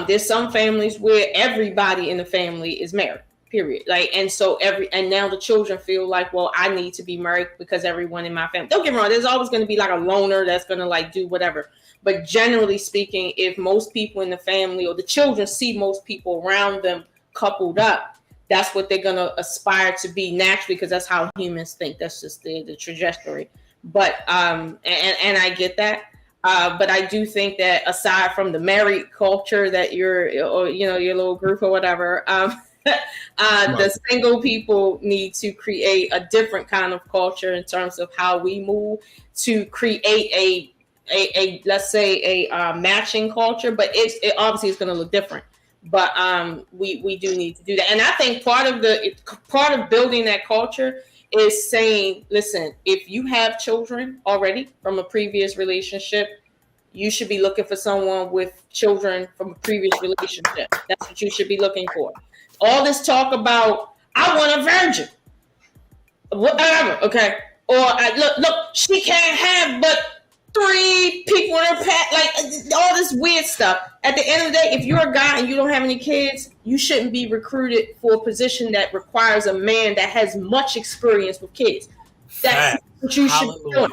There's some families where everybody in the family is married. Period. Like, and so now the children feel like, well, I need to be married because everyone in my family. Don't get me wrong, there's always going to be like a loner that's going to like do whatever. But generally speaking, if most people in the family or the children see most people around them coupled up, that's what they're going to aspire to be naturally, because that's how humans think. That's just the trajectory. But and I get that. But I do think that aside from the married culture that your little group or whatever, the single people need to create a different kind of culture in terms of how we move to create a let's say a matching culture, but it obviously is going to look different. But we do need to do that, and I think part of building that culture is saying, listen, if you have children already from a previous relationship, you should be looking for someone with children from a previous relationship. That's what you should be looking for. All this talk about, I want a virgin, whatever, okay? Or look, she can't have but 3 people in her past, like all this weird stuff. At the end of the day, if you're a guy and you don't have any kids, you shouldn't be recruited for a position that requires a man that has much experience with kids. That's what you should be doing.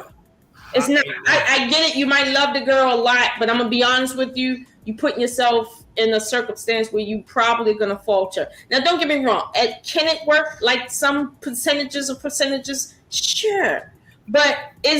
It's not. I get it. You might love the girl a lot, but I'm gonna be honest with you. You putting yourself in a circumstance where you probably gonna falter. Now, don't get me wrong. Can it work like some percentages? Sure. But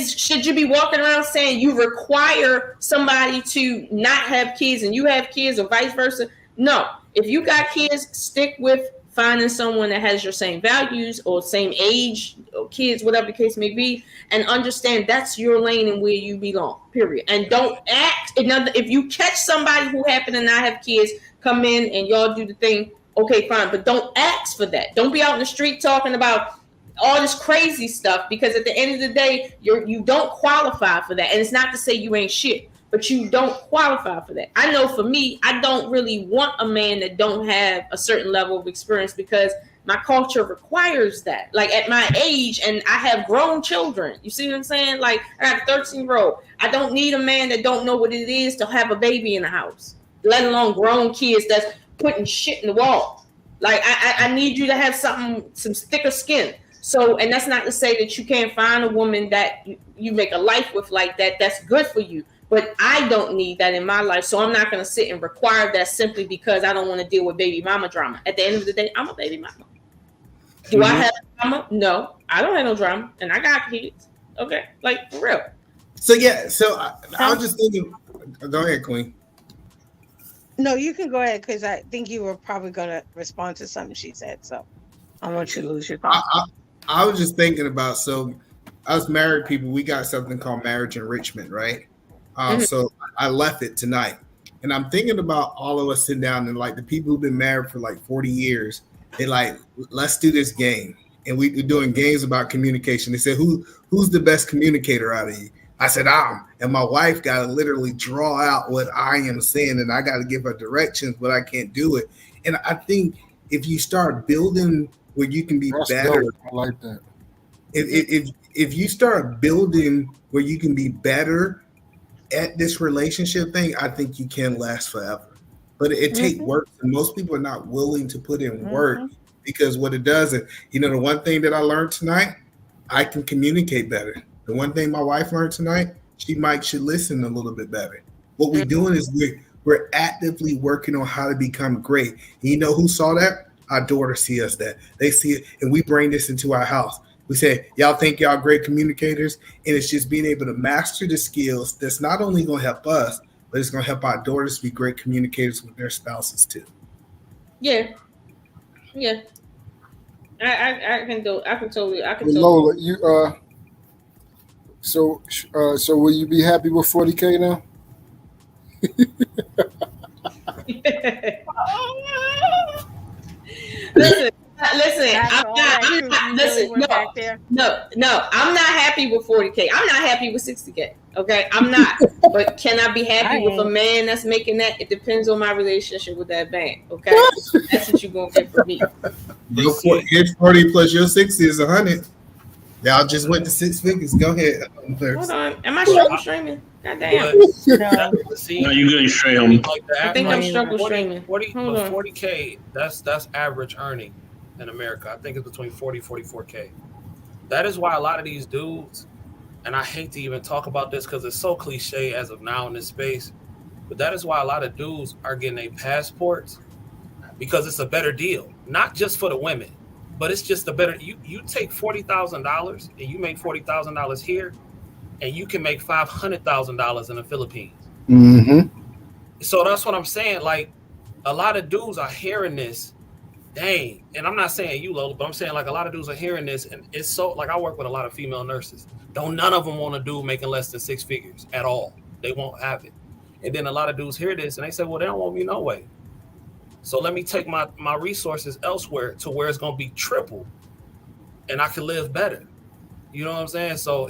should you be walking around saying you require somebody to not have kids and you have kids, or vice versa? No. If you got kids, stick with finding someone that has your same values or same age or kids, whatever the case may be, and understand that's your lane and where you belong, period. And don't act. If you catch somebody who happen to not have kids, come in and y'all do the thing, okay, fine. But don't ask for that. Don't be out in the street talking about all this crazy stuff, because at the end of the day, you don't qualify for that. And it's not to say you ain't shit, but you don't qualify for that. I know for me, I don't really want a man that don't have a certain level of experience, because my culture requires that. Like at my age, and I have grown children. You see what I'm saying? Like I have a 13-year-old. I don't need a man that don't know what it is to have a baby in the house, let alone grown kids that's putting shit in the wall. Like I need you to have some thicker skin. So, and that's not to say that you can't find a woman that you make a life with like that. That's good for you. But I don't need that in my life. So I'm not going to sit and require that simply because I don't want to deal with baby mama drama. At the end of the day, I'm a baby mama. Do I have drama? No, I don't have no drama. And I got kids. Okay. Like, for real. So, yeah. So I was just thinking. Go ahead, Queen. No, you can go ahead, because I think you were probably going to respond to something she said. So I don't want you to lose your thought. I was just thinking about, so us married people, we got something called marriage enrichment, right? So I left it tonight, and I'm thinking about all of us sitting down and like the people who've been married for like 40 years. They like, let's do this game, and we're doing games about communication. They said, who's the best communicator out of you? I said, and my wife got to literally draw out what I am saying, and I got to give her directions, but I can't do it. And I think if you start building where you can be better, I like that. If you start building where you can be better at this relationship thing, I think you can last forever. But it takes work, and most people are not willing to put in work, because what it does is, the one thing that I learned tonight, I can communicate better. The one thing my wife learned tonight, she should listen a little bit better. What we're doing is we're actively working on how to become great. And you know who saw that? Our daughters see us that. They see it, and we bring this into our house. We say, y'all think y'all great communicators, and it's just being able to master the skills that's not only going to help us, but it's going to help our daughters be great communicators with their spouses too. Yeah. I can totally. Lola, you so will you be happy with 40K now? Listen. No, I'm not happy with 40K. I'm not happy with 60K. Okay, I'm not. But can I be happy with a man that's making that? It depends on my relationship with that man. Okay, that's what you're gonna get from me. Your 40 plus your 60 is 100. Y'all just went to 6 figures. Go ahead. Hold on. Am I struggle streaming? Goddamn. No. No, you good straight home. I think I'm struggle streaming. 40K, that's average earning in America. I think it's between 40 44K. That is why a lot of these dudes, and I hate to even talk about this because it's so cliche as of now in this space, but that is why a lot of dudes are getting their passports because it's a better deal. Not just for the women, but it's just a better. You take $40,000 and you make $40,000 here, and you can make $500,000 in the Philippines. Mm-hmm. So that's what I'm saying. Like, a lot of dudes are hearing this. Dang, and I'm not saying you, Lola, but I'm saying like a lot of dudes are hearing this, and it's so like I work with a lot of female nurses. None of them want a dude making less than 6 figures at all. They won't have it. And then a lot of dudes hear this and they say, well, they don't want me no way. So let me take my resources elsewhere to where it's gonna be triple, and I can live better. You know what I'm saying? So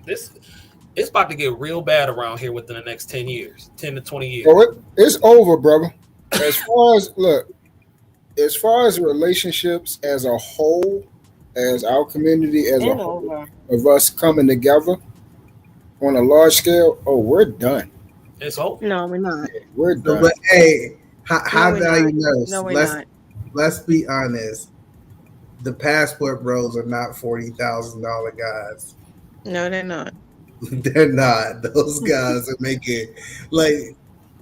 it's about to get real bad around here within the next 10 years, 10 to 20 years. Well, it's over, brother. As far as relationships as a whole, as our community as a whole, of us coming together on a large scale, we're done. It's over. No, we're not. We're done. But hey, high value nurse. No, we're not. Let's be honest. The passport bros are not $40,000 guys. No, they're not. They're not. Those guys are making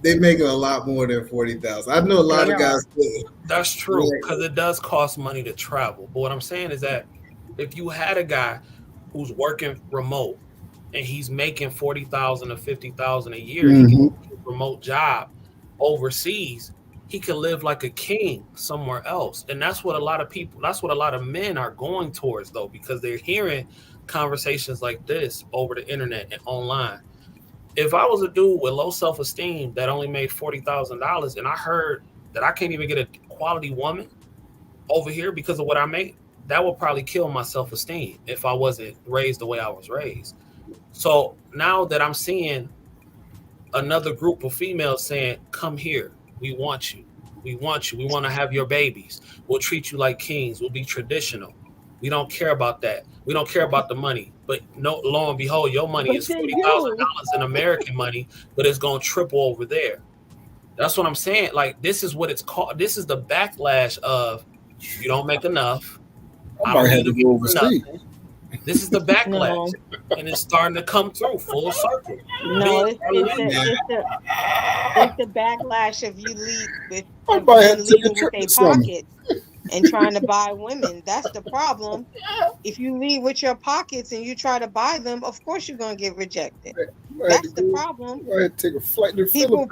they're making a lot more than 40,000. I know a lot of guys. That's true because it does cost money to travel. But what I'm saying is that if you had a guy who's working remote and he's making $40,000 or $50,000 a year, he can get a remote job overseas, he can live like a king somewhere else. And that's what a lot of men are going towards, though, because they're hearing conversations like this over the internet and online. If I was a dude with low self-esteem that only made $40,000 and I heard that I can't even get a quality woman over here because of what I make, that would probably kill my self-esteem if I wasn't raised the way I was raised. So now that I'm seeing another group of females saying, come here, we want you. We want you. We want to have your babies. We'll treat you like kings. We'll be traditional. We don't care about that. We don't care about the money. But no, lo and behold, your money is $40,000 in American money, but it's going to triple over there. That's what I'm saying. Like, this is what it's called. This is the backlash of you don't make enough. I don't need to go overseas. This is the backlash, and it's starting to come through full circle. No, it's the backlash of you leave with their pockets and trying to buy women. That's the problem. If you leave with your pockets and you try to buy them, of course you're gonna get rejected. That's the problem. Take a flight to People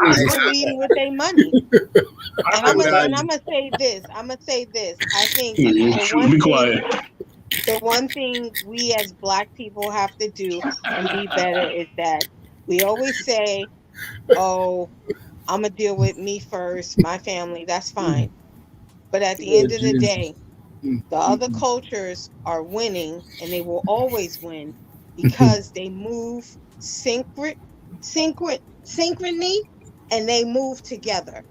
leading with their money. And I'm gonna say this. I think the one thing we as Black people have to do and be better is that we always say, oh, I'm going to deal with me first, my family, that's fine. But at the end of the day, the other cultures are winning, and they will always win because they move synchrony, and they move together.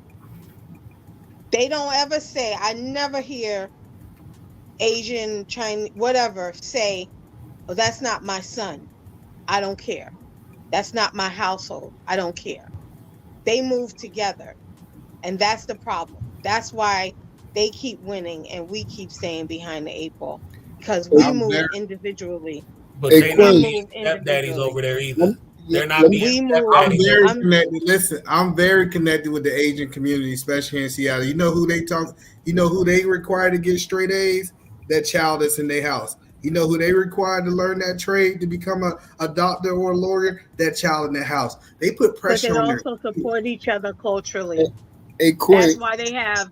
They don't ever say, I never hear Asian, Chinese, whatever, say, oh, that's not my son. I don't care. That's not my household. I don't care. They move together. And that's the problem. That's why they keep winning and we keep staying behind the 8 ball. Because we move individually. But they're not being stepdaddies over there either. They're not being stepdaddies. I'm very connected. Listen, I'm very connected with the Asian community, especially here in Seattle. You know who they require to get straight A's? That child that's in their house. You know who they require to learn that trade to become a doctor or a lawyer? That child in their house. They put pressure on them. But they also support each other culturally. That's why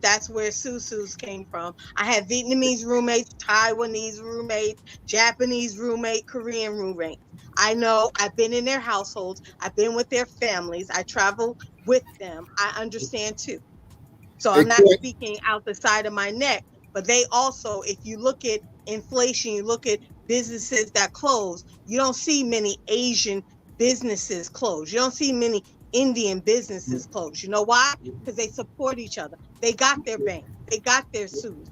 that's where Susus came from. I had Vietnamese roommates, Taiwanese roommates, Japanese roommate, Korean roommate. I know, I've been in their households. I've been with their families. I travel with them. I understand too. So I'm not speaking out the side of my neck, but they also, if you look at inflation, you look at businesses that close, you don't see many Asian businesses close. You don't see many Indian businesses close. You know why? Because they support each other. They got their bank. They got their suits,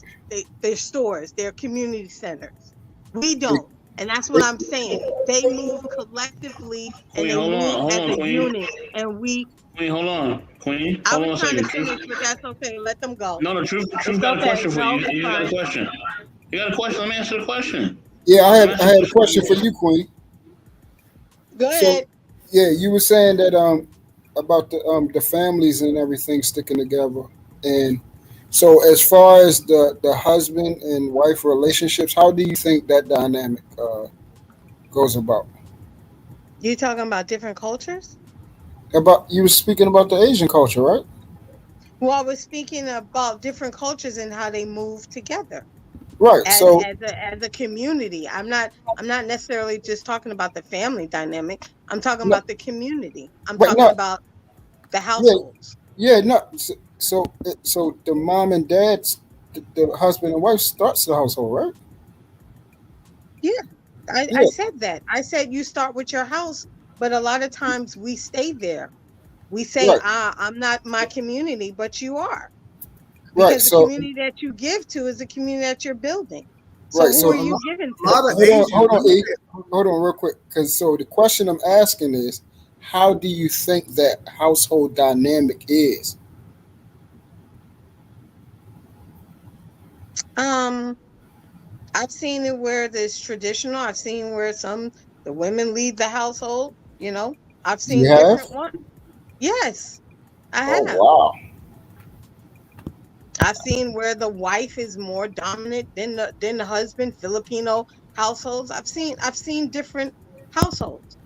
their stores, their community centers. We don't. And that's what I'm saying. They move collectively and they move as a unit. And we... Queen, hold on. Queen, I hold on was a trying to second. finish, but that's okay. Let them go. No, the truth got a question for you. You got a question. You got a question. Let me answer the question. Yeah, I had a question for you, Queen. Go ahead. Yeah, you were saying that about the families and everything sticking together, and so as far as the husband and wife relationships, how do you think that dynamic goes about? You talking about different cultures? You were speaking about the Asian culture, right? Well, I was speaking about different cultures and how they move together. Right. As a community. I'm not necessarily just talking about the family dynamic. I'm talking about the community. I'm talking about the households. Yeah, no. So the mom and dad, the husband and wife starts the household, right? Yeah. I said that. I said you start with your house, but a lot of times we stay there. We say, I'm not my community, but you are. Because the community that you give to is the community that you're building. So who are you giving to? Hold on real quick. Because the question I'm asking is, how do you think that household dynamic is? I've seen it where it's traditional. I've seen where the women lead the household, I've seen different ones. Yes, I have. Oh, wow. I've seen where the wife is more dominant than the husband. Filipino households. I've seen different households.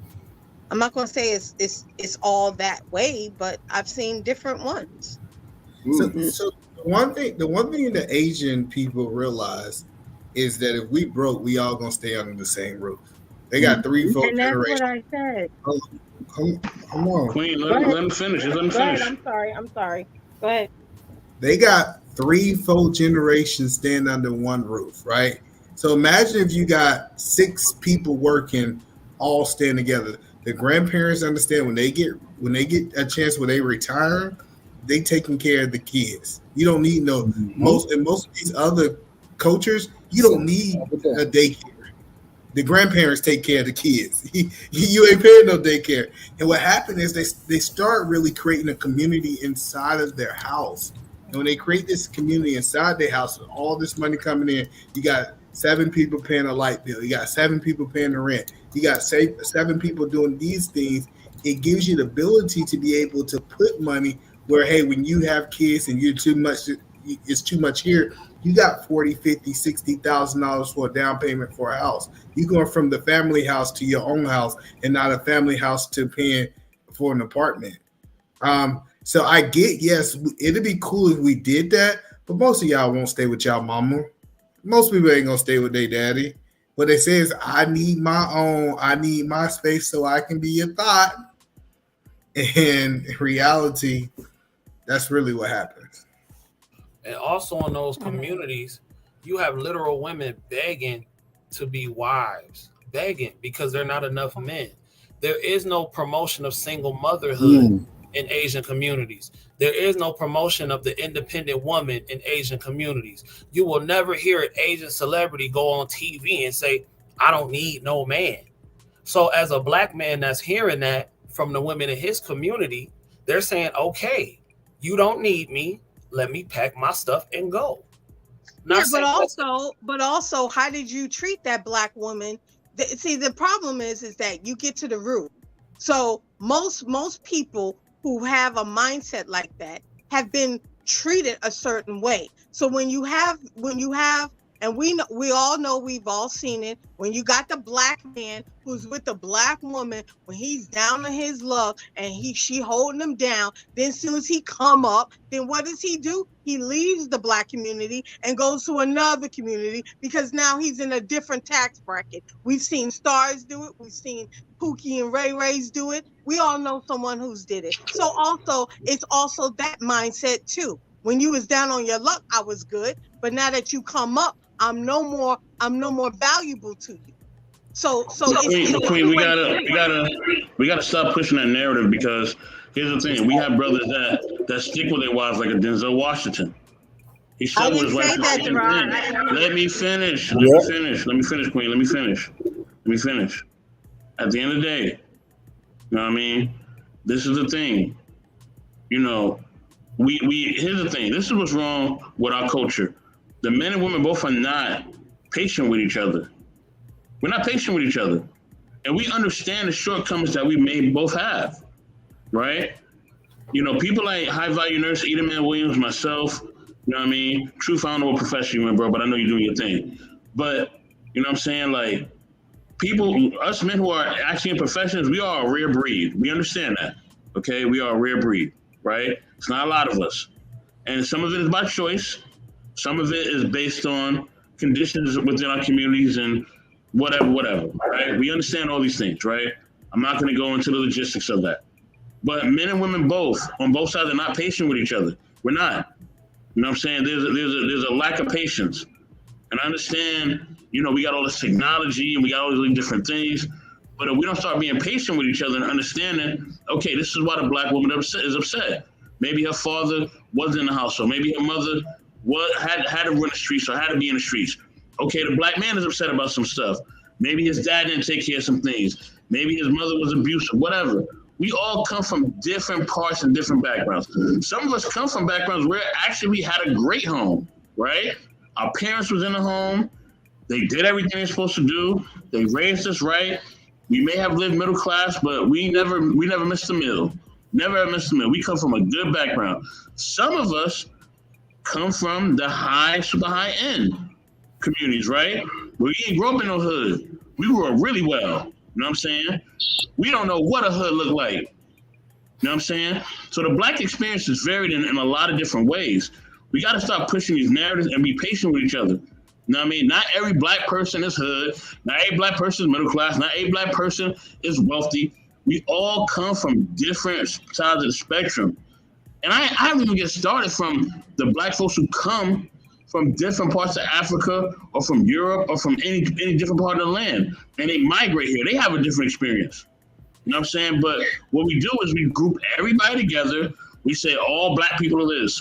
I'm not going to say it's all that way, but I've seen different ones. So the one thing that Asian people realize is that if we broke, we all gonna stay under the same roof. They got threefold and that's generations. what I said. Come on, Queen. Let him finish. Let him finish. I'm sorry. Go ahead. They got threefold generations staying under one roof, right? So imagine if you got 6 people working, all staying together. The grandparents understand when they get a chance where they retire, they taking care of the kids. You don't need most of these other cultures, you don't need a daycare. The grandparents take care of the kids. You ain't paying no daycare. And what happened is they start really creating a community inside of their house. And when they create this community inside their house, with all this money coming in, you got 7 people paying a light bill. You got 7 people paying the rent. You got 7 people doing these things. It gives you the ability to be able to put money where, hey, when you have kids and it's too much here, you got $40,000, $50,000, $60,000 for a down payment for a house. You going from the family house to your own house and not a family house to paying for an apartment. So I get, yes, it'd be cool if we did that, but most of y'all won't stay with y'all mama. Most people ain't gonna stay with their daddy. What they say is, I need my space so I can be your thought. And in reality, that's really what happens. And also in those communities, you have literal women begging to be wives, begging because there are not enough men. There is no promotion of single motherhood in Asian communities. There is no promotion of the independent woman in Asian communities. You will never hear an Asian celebrity go on TV and say, I don't need no man. So as a black man that's hearing that from the women in his community, they're saying, okay, you don't need me. Let me pack my stuff and go. But also, how did you treat that black woman? See, the problem is that you get to the root. So most people who have a mindset like that have been treated a certain way. So when you have, and we all know, we've all seen it. When you got the black man who's with the black woman, when he's down on his luck and she holding him down, then as soon as he come up, then what does he do? He leaves the black community and goes to another community because now he's in a different tax bracket. We've seen Stars do it. We've seen Pookie and Ray Ray's do it. We all know someone who's did it. So also, it's also that mindset too. When you was down on your luck, I was good. But now that you come up, I'm no more valuable to you. So Queen, we gotta stop pushing that narrative, because here's the thing: we have brothers that stick with their wives like a Denzel Washington. He stuck with his wife. Let me finish. Let me finish, Queen. Let me finish. At the end of the day, you know what I mean? This is the thing. You know, we here's the thing. This is what's wrong with our culture. The men and women both are not patient with each other. We're not patient with each other. And we understand the shortcomings that we may both have, right? You know, people like High Value Nurse, Eda Man Williams, myself, you know what I mean? Truth, I don't know what profession you're in, bro, but I know you're doing your thing. But, you know what I'm saying? Like, people, us men who are actually in professions, we are a rare breed. We understand that, okay? We are a rare breed, right? It's not a lot of us. And some of it is by choice. Some of it is based on conditions within our communities and whatever, right? We understand all these things, right? I'm not going to go into the logistics of that. But men and women both, on both sides, are not patient with each other. We're not. You know what I'm saying? There's a lack of patience. And I understand, you know, we got all this technology and we got all these different things. But if we don't start being patient with each other and understanding, okay, this is why the black woman is upset. Maybe her father wasn't in the house, or maybe her mother had to run the streets or had to be in the streets. Okay, the black man is upset about some stuff. Maybe his dad didn't take care of some things. Maybe his mother was abusive, whatever. We all come from different parts and different backgrounds. Some of us come from backgrounds where actually we had a great home, right? Our parents was in the home. They did everything they're supposed to do. They raised us right. We may have lived middle class, but we never missed a meal. Never have missed a meal. We come from a good background. Some of us come from the super high end communities, right? We ain't grow up in no hood. We grew up really well. You know what I'm saying? We don't know what a hood look like. You know what I'm saying? So the black experience is varied in a lot of different ways. We got to stop pushing these narratives and be patient with each other. You know what I mean? Not every black person is hood. Not every black person is middle class. Not every black person is wealthy. We all come from different sides of the spectrum. And I haven't even get started from the black folks who come from different parts of Africa or from Europe or from any different part of the land. And they migrate here. They have a different experience. You know what I'm saying? But what we do is we group everybody together. We say all black people are this,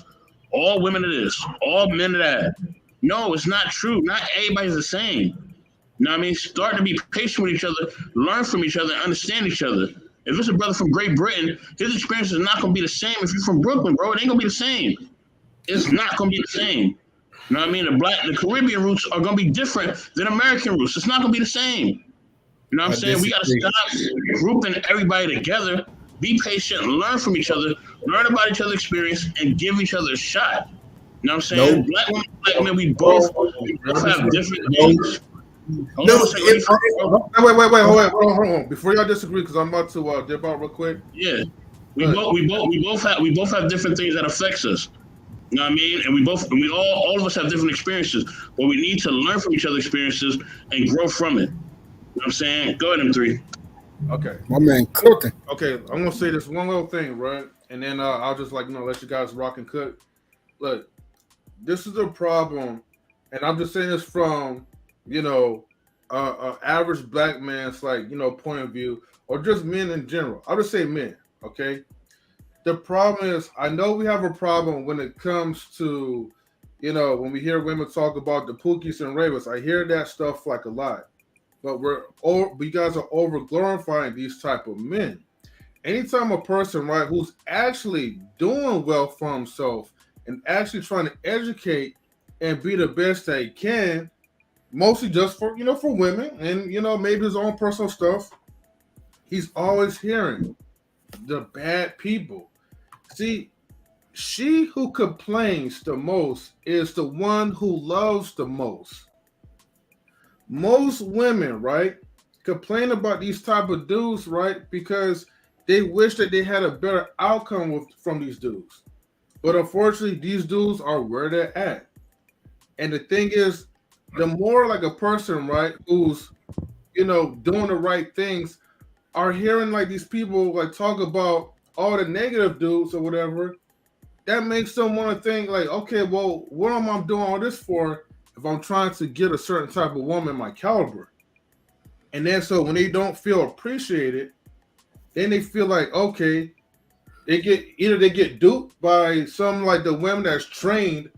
all women are this, all men are that. No, it's not true. Not everybody's the same. You know what I mean? Start to be patient with each other, learn from each other, understand each other. If it's a brother from Great Britain, his experience is not going to be the same if you're from Brooklyn, bro. It ain't going to be the same. It's not going to be the same. You know what I mean? The Caribbean roots are going to be different than American roots. It's not going to be the same. You know what I'm saying? We got to stop grouping everybody together, be patient, learn from each other, learn about each other's experience, and give each other a shot. You know what I'm saying? Nope. Black women, black men, we both have different things. Hold on. Before y'all disagree, because I'm about to dip out real quick. Yeah, we both have different things that affects us. You know what I mean? And all of us have different experiences, but we need to learn from each other's experiences and grow from it. You know what I'm saying? Go ahead, M3. Okay. My man cooking. Okay, I'm gonna say this one little thing, right? And then I'll just let you guys rock and cook. Look, this is a problem, and I'm just saying this from average black man's point of view, or just men in general. I'll just say men, okay? The problem is, I know we have a problem when it comes to, when we hear women talk about the Pookies and Ravens. I hear that stuff a lot, but you guys are over glorifying these type of men. Anytime a person, right, who's actually doing well for himself and actually trying to educate and be the best they can, mostly just for women and maybe his own personal stuff, he's always hearing the bad people. See, she who complains the most is the one who loves the most. Most women, right, complain about these type of dudes, right, because they wish that they had a better outcome from these dudes. But unfortunately, these dudes are where they're at. And the thing is, the more a person, right, who's, doing the right things, are hearing these people talk about all the negative dudes or whatever, that makes them want to think like, okay, well, what am I doing all this for if I'm trying to get a certain type of woman my caliber? And then so when they don't feel appreciated, then they feel like, okay, they get duped by some like the women that's trained,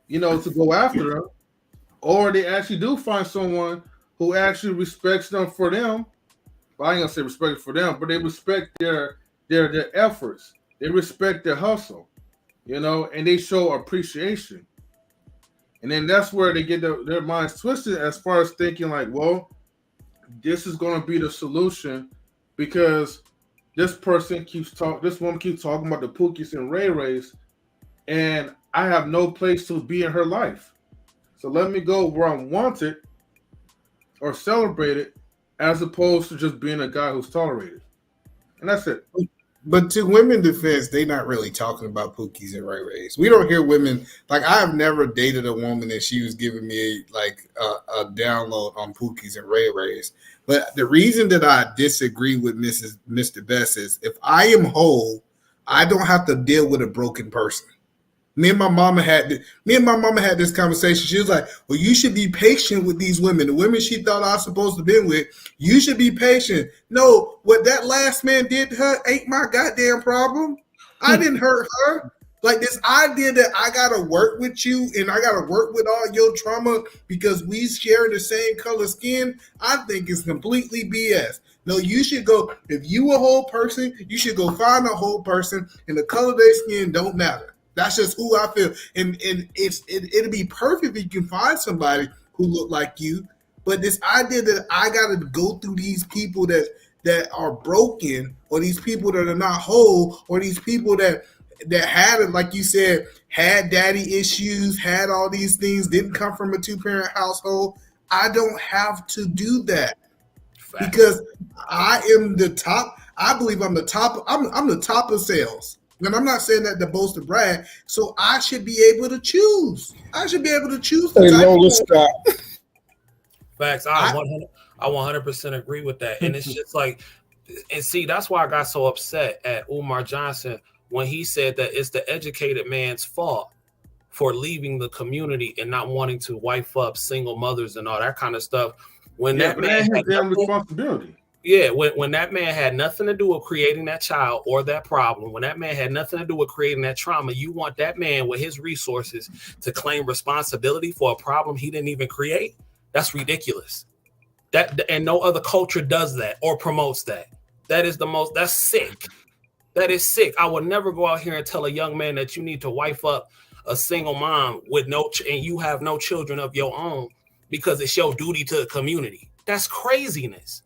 to go after them, or they actually do find someone who actually respects them for them. Well, I ain't gonna say respect for them, but they respect their efforts. They respect their hustle, and they show appreciation. And then that's where they get their minds twisted as far as thinking like, well, this is going to be the solution because this woman keeps talking about the Pookies and Ray Rays, and I have no place to be in her life. So let me go where I'm wanted or celebrated, as opposed to just being a guy who's tolerated. And that's it. But to women's defense, they're not really talking about Pookies and Ray Rays. We don't hear women like I have never dated a woman that she was giving me a download on Pookies and Ray Rays. But the reason that I disagree with Mr. Best is if I am whole, I don't have to deal with a broken person. Me and my mama had this conversation. She was like, well, you should be patient with these women. The women she thought I was supposed to be with, you should be patient. No, what that last man did to her ain't my goddamn problem. I didn't hurt her. Like this idea that I got to work with you and I got to work with all your trauma because we share the same color skin, I think is completely BS. No, you should go, if you a whole person, you should go find a whole person and the color of their skin don't matter. That's just who I feel. And it'll be perfect if you can find somebody who look like you. But this idea that I got to go through these people that are broken or these people that are not whole or these people that had it, like you said, had daddy issues, had all these things, didn't come from a 2-parent household. I don't have to do that because I am the top. I believe I'm the top. I'm the top of sales. And I'm not saying that to boast or brag. So I should be able to choose. I should be able to choose. Facts. I 100% agree with that. And it's just like, and see, that's why I got so upset at Umar Johnson when he said that it's the educated man's fault for leaving the community and not wanting to wife up single mothers and all that kind of stuff. When that man had damn responsibility. Yeah, when that man had nothing to do with creating that child or that problem, when that man had nothing to do with creating that trauma, you want that man with his resources to claim responsibility for a problem he didn't even create? That's ridiculous. And no other culture does that or promotes that. That's sick. That is sick. I would never go out here and tell a young man that you need to wife up a single mom with and you have no children of your own because it's your duty to the community. That's craziness.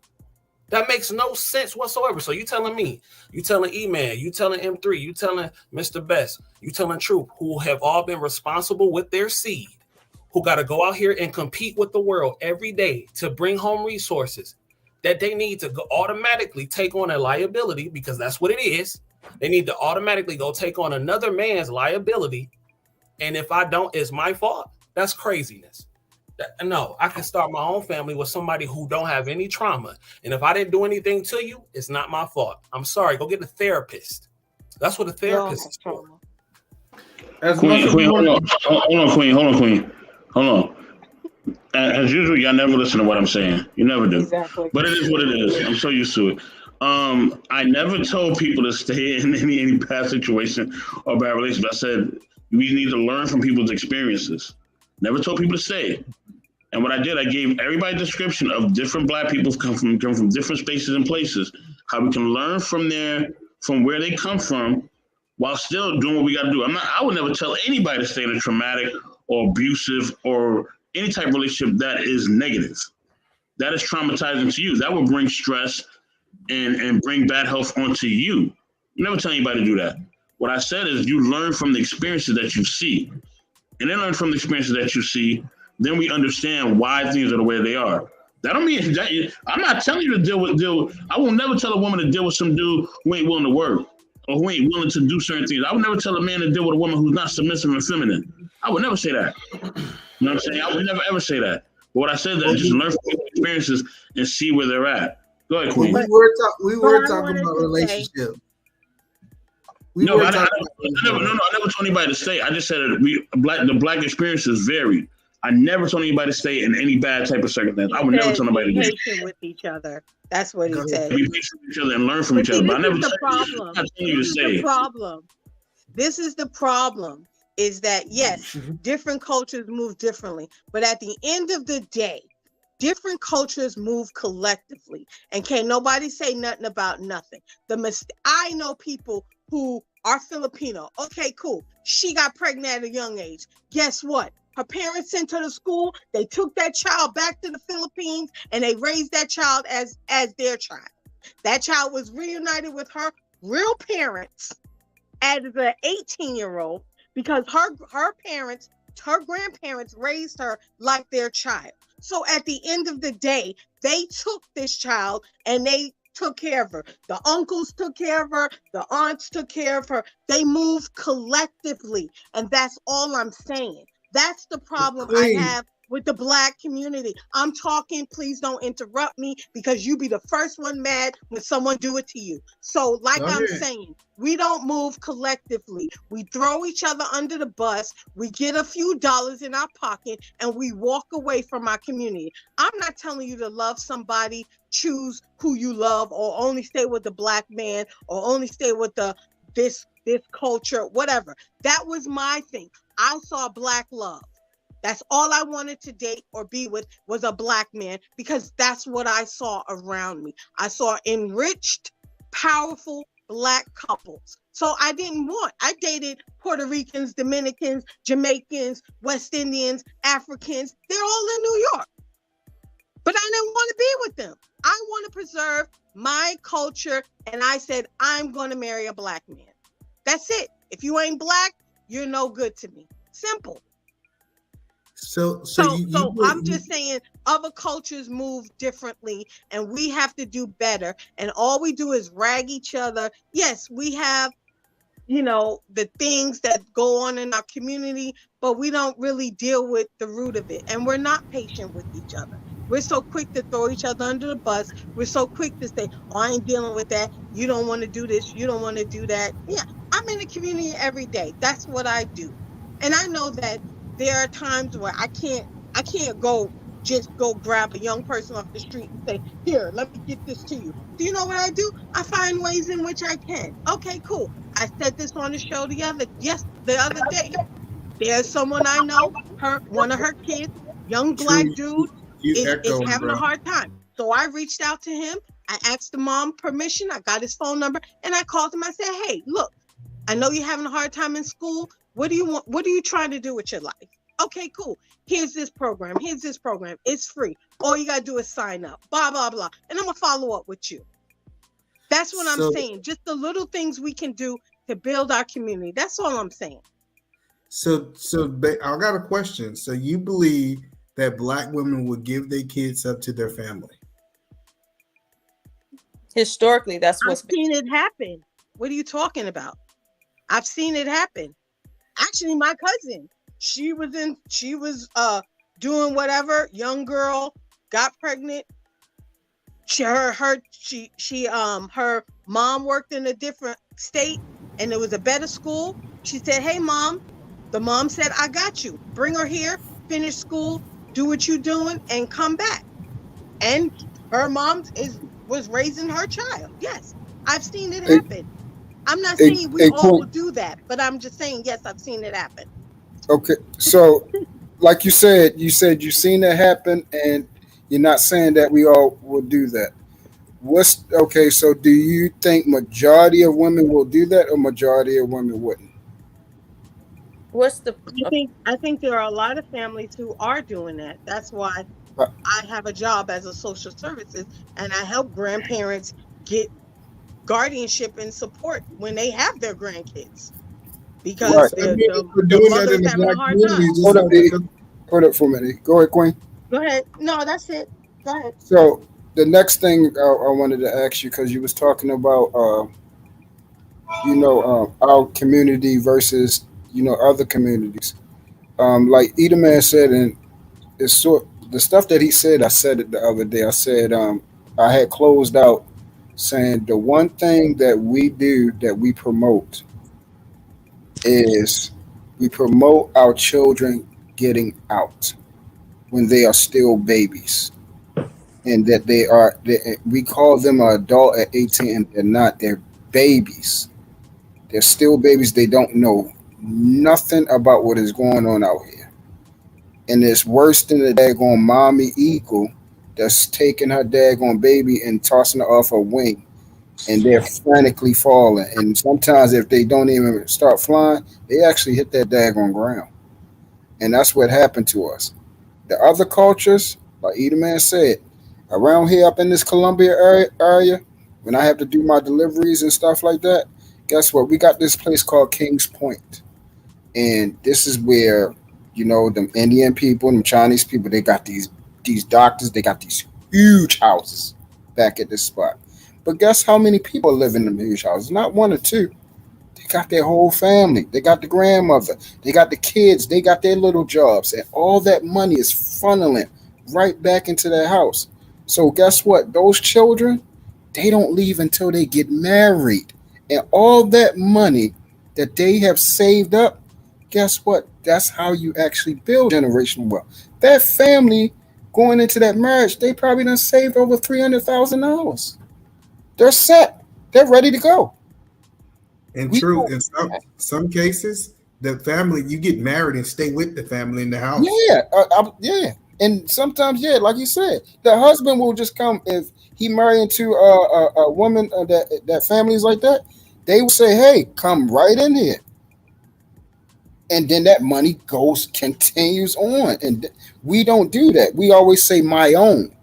That makes no sense whatsoever. So you telling me, you telling E-Man, you telling M3, you telling Mr. Best, you telling Troop, who have all been responsible with their seed, who got to go out here and compete with the world every day to bring home resources, that they need to go automatically take on a liability because that's what it is. They need to automatically go take on another man's liability. And if I don't, it's my fault. That's craziness. No, I can start my own family with somebody who don't have any trauma. And if I didn't do anything to you, it's not my fault. I'm sorry. Go get a therapist. That's what a therapist is for. Queen, hold on, Queen. Hold on. As usual, y'all never listen to what I'm saying. You never do. Exactly. But it is what it is. I'm so used to it. I never told people to stay in any bad situation or bad relationship. I said we need to learn from people's experiences. Never told people to stay. And what I did, I gave everybody a description of different Black people come from different spaces and places, how we can learn from where they come from while still doing what we got to do. I would never tell anybody to stay in a traumatic or abusive or any type of relationship that is negative. That is traumatizing to you. That will bring stress and bring bad health onto you. You never tell anybody to do that. What I said is you learn from the experiences that you see. And then learn from the experiences that you see, then we understand why things are the way they are. That don't mean that I'm not telling you to deal with. I will never tell a woman to deal with some dude who ain't willing to work or who ain't willing to do certain things. I would never tell a man to deal with a woman who's not submissive and feminine. I would never say that. You know what I'm saying? I would never ever say that. But what I said is just learn from experiences and see where they're at. Go ahead, Queen. We were talking about relationship. No, I never told anybody to stay. I just said the black experiences vary. I never told anybody to stay in any bad type of circumstance. I would never tell nobody to be stay. patient with each other. That's what he said. Be patient with each other and learn from each other. But I never told you to stay. This is the problem. Is that yes, different cultures move differently, but at the end of the day, different cultures move collectively, and can't nobody say nothing about nothing. I know people who are Filipino. Okay, cool. She got pregnant at a young age. Guess what? Her parents sent her to school. They took that child back to the Philippines, and they raised that child as their child. That child was reunited with her real parents as an 18-year-old. Because her parents, her grandparents raised her like their child. So at the end of the day, they took this child and they took care of her. The uncles took care of her. The aunts took care of her. They moved collectively. And that's all I'm saying. That's the problem I have with the Black community. I'm talking, please don't interrupt me, because you be the first one mad when someone do it to you. So like I'm saying, we don't move collectively. We throw each other under the bus. We get a few dollars in our pocket and we walk away from our community. I'm not telling you to love somebody, choose who you love, or only stay with the Black man, or only stay with this culture, whatever. That was my thing. I saw Black love. That's all I wanted to date or be with was a Black man, because that's what I saw around me. I saw enriched, powerful Black couples. So I dated Puerto Ricans, Dominicans, Jamaicans, West Indians, Africans. They're all in New York. But I didn't want to be with them. I want to preserve my culture. And I said, I'm going to marry a Black man. That's it. If you ain't Black, you're no good to me. Simple. So I'm just saying other cultures move differently and we have to do better. And all we do is rag each other. Yes, we have, the things that go on in our community, but we don't really deal with the root of it. And we're not patient with each other. We're so quick to throw each other under the bus. We're so quick to say, oh, I ain't dealing with that. You don't want to do this. You don't want to do that. Yeah, I'm in the community every day. That's what I do. And I know that there are times where I can't go grab a young person off the street and say, here, let me get this to you. Do you know what I do? I find ways in which I can. Okay, cool. I said this on the show the other day. There's someone I know, one of her kids, young Black dude, is having a hard time. So I reached out to him. I asked the mom permission. I got his phone number and I called him. I said, hey, look, I know you're having a hard time in school. What do you want? What are you trying to do with your life? Okay, cool. Here's this program. It's free. All you got to do is sign up, blah, blah, blah. And I'm going to follow up with you. That's what I'm saying. Just the little things we can do to build our community. That's all I'm saying. So I got a question. So you believe that Black women would give their kids up to their family? Historically, that's what's I've seen it happen. What are you talking about? I've seen it happen. Actually, my cousin, she was doing whatever, young girl, got pregnant. Her mom worked in a different state and it was a better school. She said, hey mom, the mom said, I got you. Bring her here, finish school, do what you're doing and come back. And her mom was raising her child. Yes, I've seen it happen. I'm not saying we all will do that, but I'm just saying, yes, I've seen it happen. Okay, so like you said you've seen that happen, and you're not saying that we all will do that. So do you think majority of women will do that or majority of women wouldn't? I think there are a lot of families who are doing that. That's why I have a job as a social services and I help grandparents get guardianship and support when they have their grandkids, because the mother's having a hard time. Hold up for a minute. Go ahead, Queen. Go ahead. No, that's it. Go ahead. So the next thing I wanted to ask you, because you was talking about our community versus other communities. Like Eda Man said, and it's the stuff that he said. I said it the other day. I said I had closed out saying the one thing that we do, that we promote, is we promote our children getting out when they are still babies, and that we call them an adult at 18, and they're not. They're babies. They're still babies. They don't know nothing about what is going on out here. And it's worse than the daggone mommy eagle that's taking her daggone baby and tossing her off her wing. And they're frantically falling. And sometimes if they don't even start flying, they actually hit that daggone ground. And that's what happened to us. The other cultures, like Eda Man said, around here up in this Columbia area, when I have to do my deliveries and stuff like that, guess what? We got this place called Kings Point. And this is where, them Indian people, them Chinese people, they got these doctors, they got these huge houses back at this spot. But guess how many people live in them huge houses? Not one or two. They got their whole family. They got the grandmother. They got the kids. They got their little jobs. And all that money is funneling right back into their house. So guess what? Those children, they don't leave until they get married. And all that money that they have saved up, guess what? That's how you actually build generational wealth. That family going into that marriage, they probably done saved over $300,000. They're set. They're ready to go. And true, in some cases, the family, you get married and stay with the family in the house. Yeah, yeah. And sometimes, yeah, like you said, the husband will just come if he married into a woman that families like that. They will say, "Hey, come right in here," and then that money continues on. And we don't do that. We always say "my own,"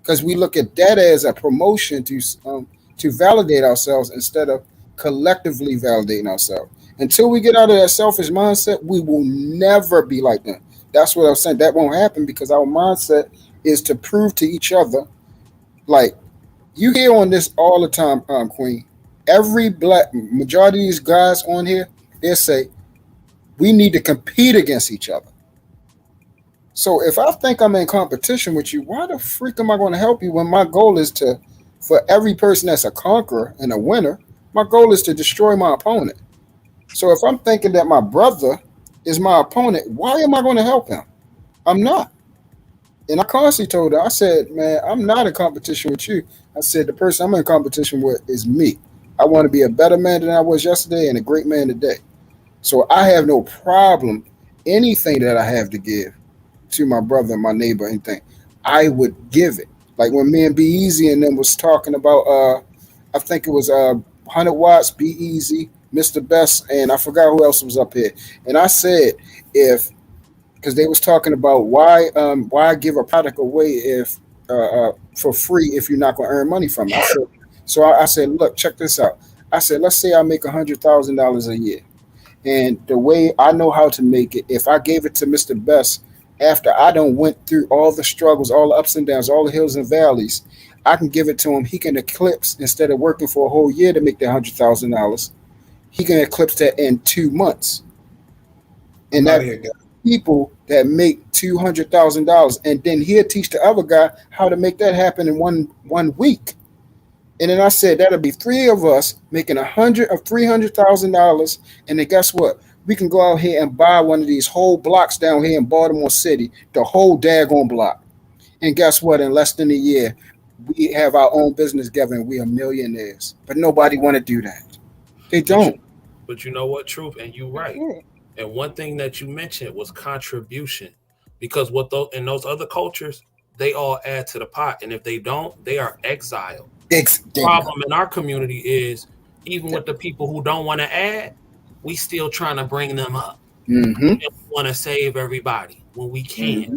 because we look at that as a promotion to validate ourselves instead of collectively validating ourselves. Until we get out of that selfish mindset, we will never be like them. That's what I'm saying. That won't happen because our mindset is to prove to each other. Like you hear on this all the time, Queen. Every majority of these guys on here, they say we need to compete against each other. So if I think I'm in competition with you, why the freak am I going to help you when my goal is for every person that's a conqueror and a winner, my goal is to destroy my opponent. So if I'm thinking that my brother is my opponent, why am I going to help him? I'm not. And I constantly told her, I said, man, I'm not in competition with you. I said, the person I'm in competition with is me. I want to be a better man than I was yesterday and a great man today. So I have no problem. Anything that I have to give to my brother, my neighbor, anything, I would give it. Like when me and B-Eazy and them was talking about, I think it was 100 watts, B-Eazy, Mr. Best, and I forgot who else was up here. And I said, because they was talking about why give a product away if for free if you're not going to earn money from it. I said, look, check this out. I said, let's say I make $100,000 a year. And the way I know how to make it, if I gave it to Mr. Best, after I done went through all the struggles, all the ups and downs, all the hills and valleys, I can give it to him. He can eclipse, instead of working for a whole year to make that $100,000, he can eclipse that in 2 months. And that people that make $200,000, and then he'll teach the other guy how to make that happen in one week. And then I said that'll be three of us making $300,000, and then guess what? We can go out here and buy one of these whole blocks down here in Baltimore City, the whole daggone block. And guess what? In less than a year, we have our own business together and we are millionaires. But nobody want to do that. They don't. But you know what, Truth, and you're right. And one thing that you mentioned was contribution, because in those other cultures, they all add to the pot, and if they don't, they are exiled. The problem in our community is even with the people who don't want to add, we still trying to bring them up. Mm-hmm. And we want to save everybody when we can. Mm-hmm.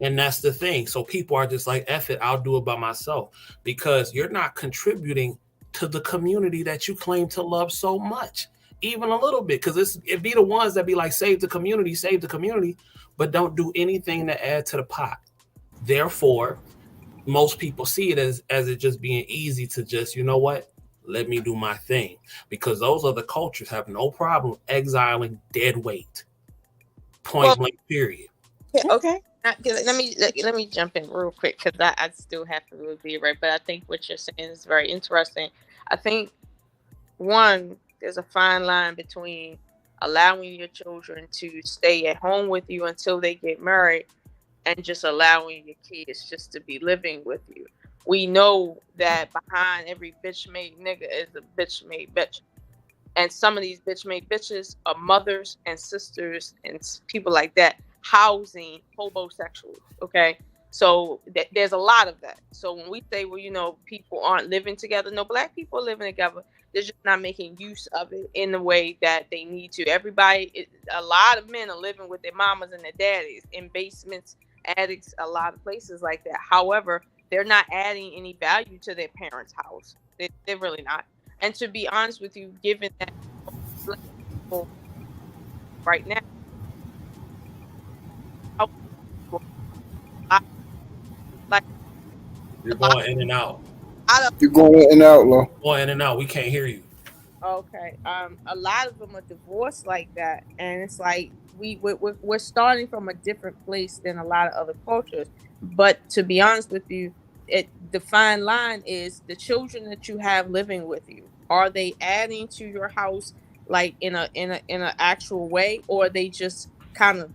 And that's the thing. So people are just like, F it, I'll do it by myself, because you're not contributing to the community that you claim to love so much, even a little bit. Because it be the ones that be like, save the community, but don't do anything to add to the pot. Therefore, most people see it as it just being easy to just, you know what, let me do my thing. Because those other cultures have no problem exiling dead weight. Point blank, period. Okay. Let me jump in real quick, because I still have to really be right. But I think what you're saying is very interesting. I think, one, there's a fine line between allowing your children to stay at home with you until they get married, and just allowing your kids just to be living with you. We know that behind every bitch made nigga is a bitch made bitch. And some of these bitch made bitches are mothers and sisters and people like that housing homosexuals. Okay. So there's a lot of that. So when we say, well, people aren't living together, no, black people are living together. They're just not making use of it in the way that they need to. A lot of men are living with their mamas and their daddies in basements, attics, a lot of places like that. However, they're not adding any value to their parents' house. They're really not. And to be honest with you, given that right now, like You're going in and out. You're going in and out, Lo. Going in and out. We can't hear you. Okay. A lot of them are divorced like that, and it's like we're starting from a different place than a lot of other cultures. But to be honest with you, the fine line is the children that you have living with you. Are they adding to your house like in a actual way, or are they just kind of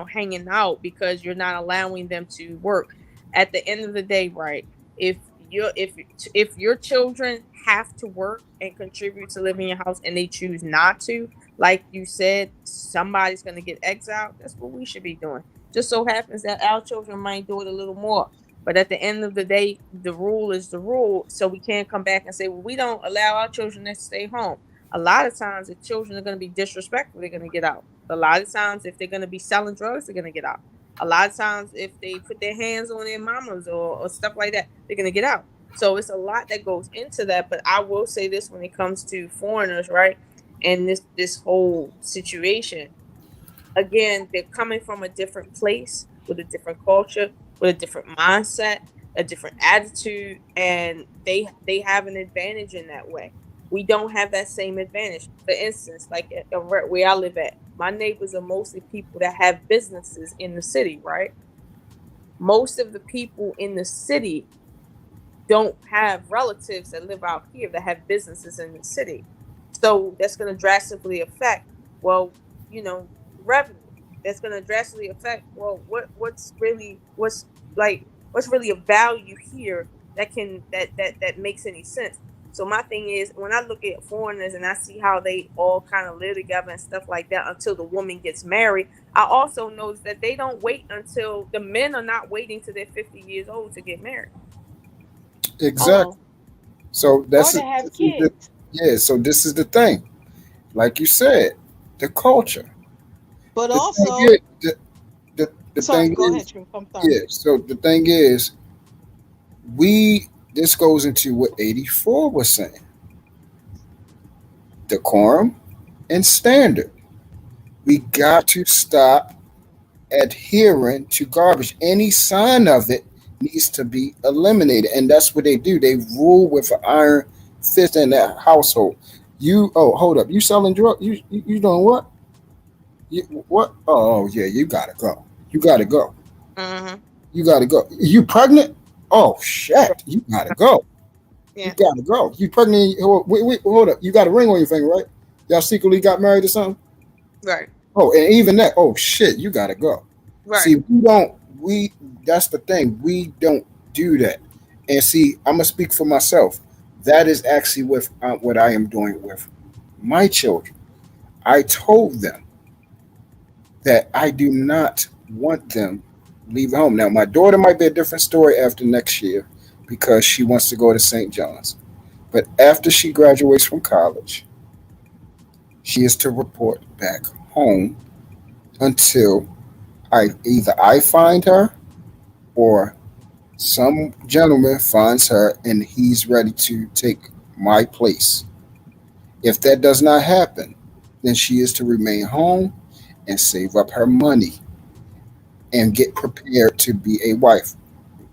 hanging out because you're not allowing them to work? At the end of the day, right? If your children have to work and contribute to live in your house and they choose not to, like you said, somebody's going to get exiled. That's what we should be doing. Just so happens that our children might do it a little more, but at the end of the day, the rule is the rule. So we can't come back and say, well, we don't allow our children to stay home. A lot of times if children are going to be disrespectful, they're going to get out. A lot of times if they're going to be selling drugs, they're going to get out. A lot of times if they put their hands on their mamas or stuff like that, they're going to get out. So it's a lot that goes into that. But I will say this when it comes to foreigners, right? And this whole situation, again, they're coming from a different place with a different culture, with a different mindset, a different attitude, and they have an advantage in that way. We don't have that same advantage. For instance, like where I live at, my neighbors are mostly people that have businesses in the city, right? Most of the people in the city don't have relatives that live out here that have businesses in the city. So that's going to drastically affect, revenue. That's going to drastically affect, what's really a value here that makes any sense. So my thing is, when I look at foreigners and I see how they all kind of live together and stuff like that until the woman gets married, I also notice that they don't wait until the men are not waiting till they're 50 years old to get married. Exactly. So that's or to have kids. So this is the thing, like you said, the culture. But the also, thing is, the sorry, thing go is, ahead, True. I'm sorry. yeah. So the thing is, this goes into what 84 was saying: decorum and standard. We got to stop adhering to garbage. Any sign of it needs to be eliminated, and that's what they do. They rule with an iron fist in that household. Hold up, you selling drugs? You doing what? What? Oh yeah, you gotta go. You gotta go. Mm-hmm. You gotta go. You pregnant? Oh shit, you gotta go. Yeah. You gotta go. You pregnant? Wait, hold up. You got a ring on your finger, right? Y'all secretly got married or something? Right. Oh, and even that. Oh shit, you gotta go. Right. See, we don't. That's the thing. We don't do that. And see, I'm gonna speak for myself. That is actually with what I am doing with my children. I told them that I do not want them leaving home. Now, my daughter might be a different story after next year because she wants to go to St. John's. But after she graduates from college, she is to report back home until I find her or some gentleman finds her and he's ready to take my place. If that does not happen, then she is to remain home and save up her money and get prepared to be a wife.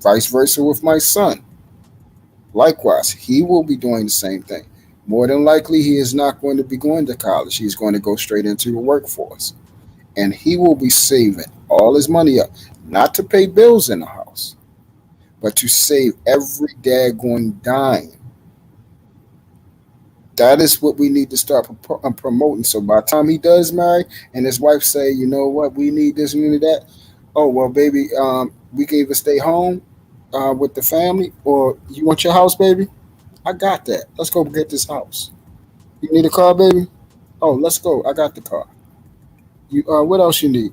Vice versa with my son. Likewise, he will be doing the same thing. More than likely, he is not going to be going to college. He's going to go straight into the workforce. And he will be saving all his money up, not to pay bills in the house, but to save every daggone dime That is what we need to start promoting. So by the time he does marry and his wife say, you know what, we need this, we need that. Oh well, baby, we can either stay home with the family, or you want your house, baby. I got that. Let's go get this house. You need a car, baby. Oh, let's go. I got the car. You what else you need?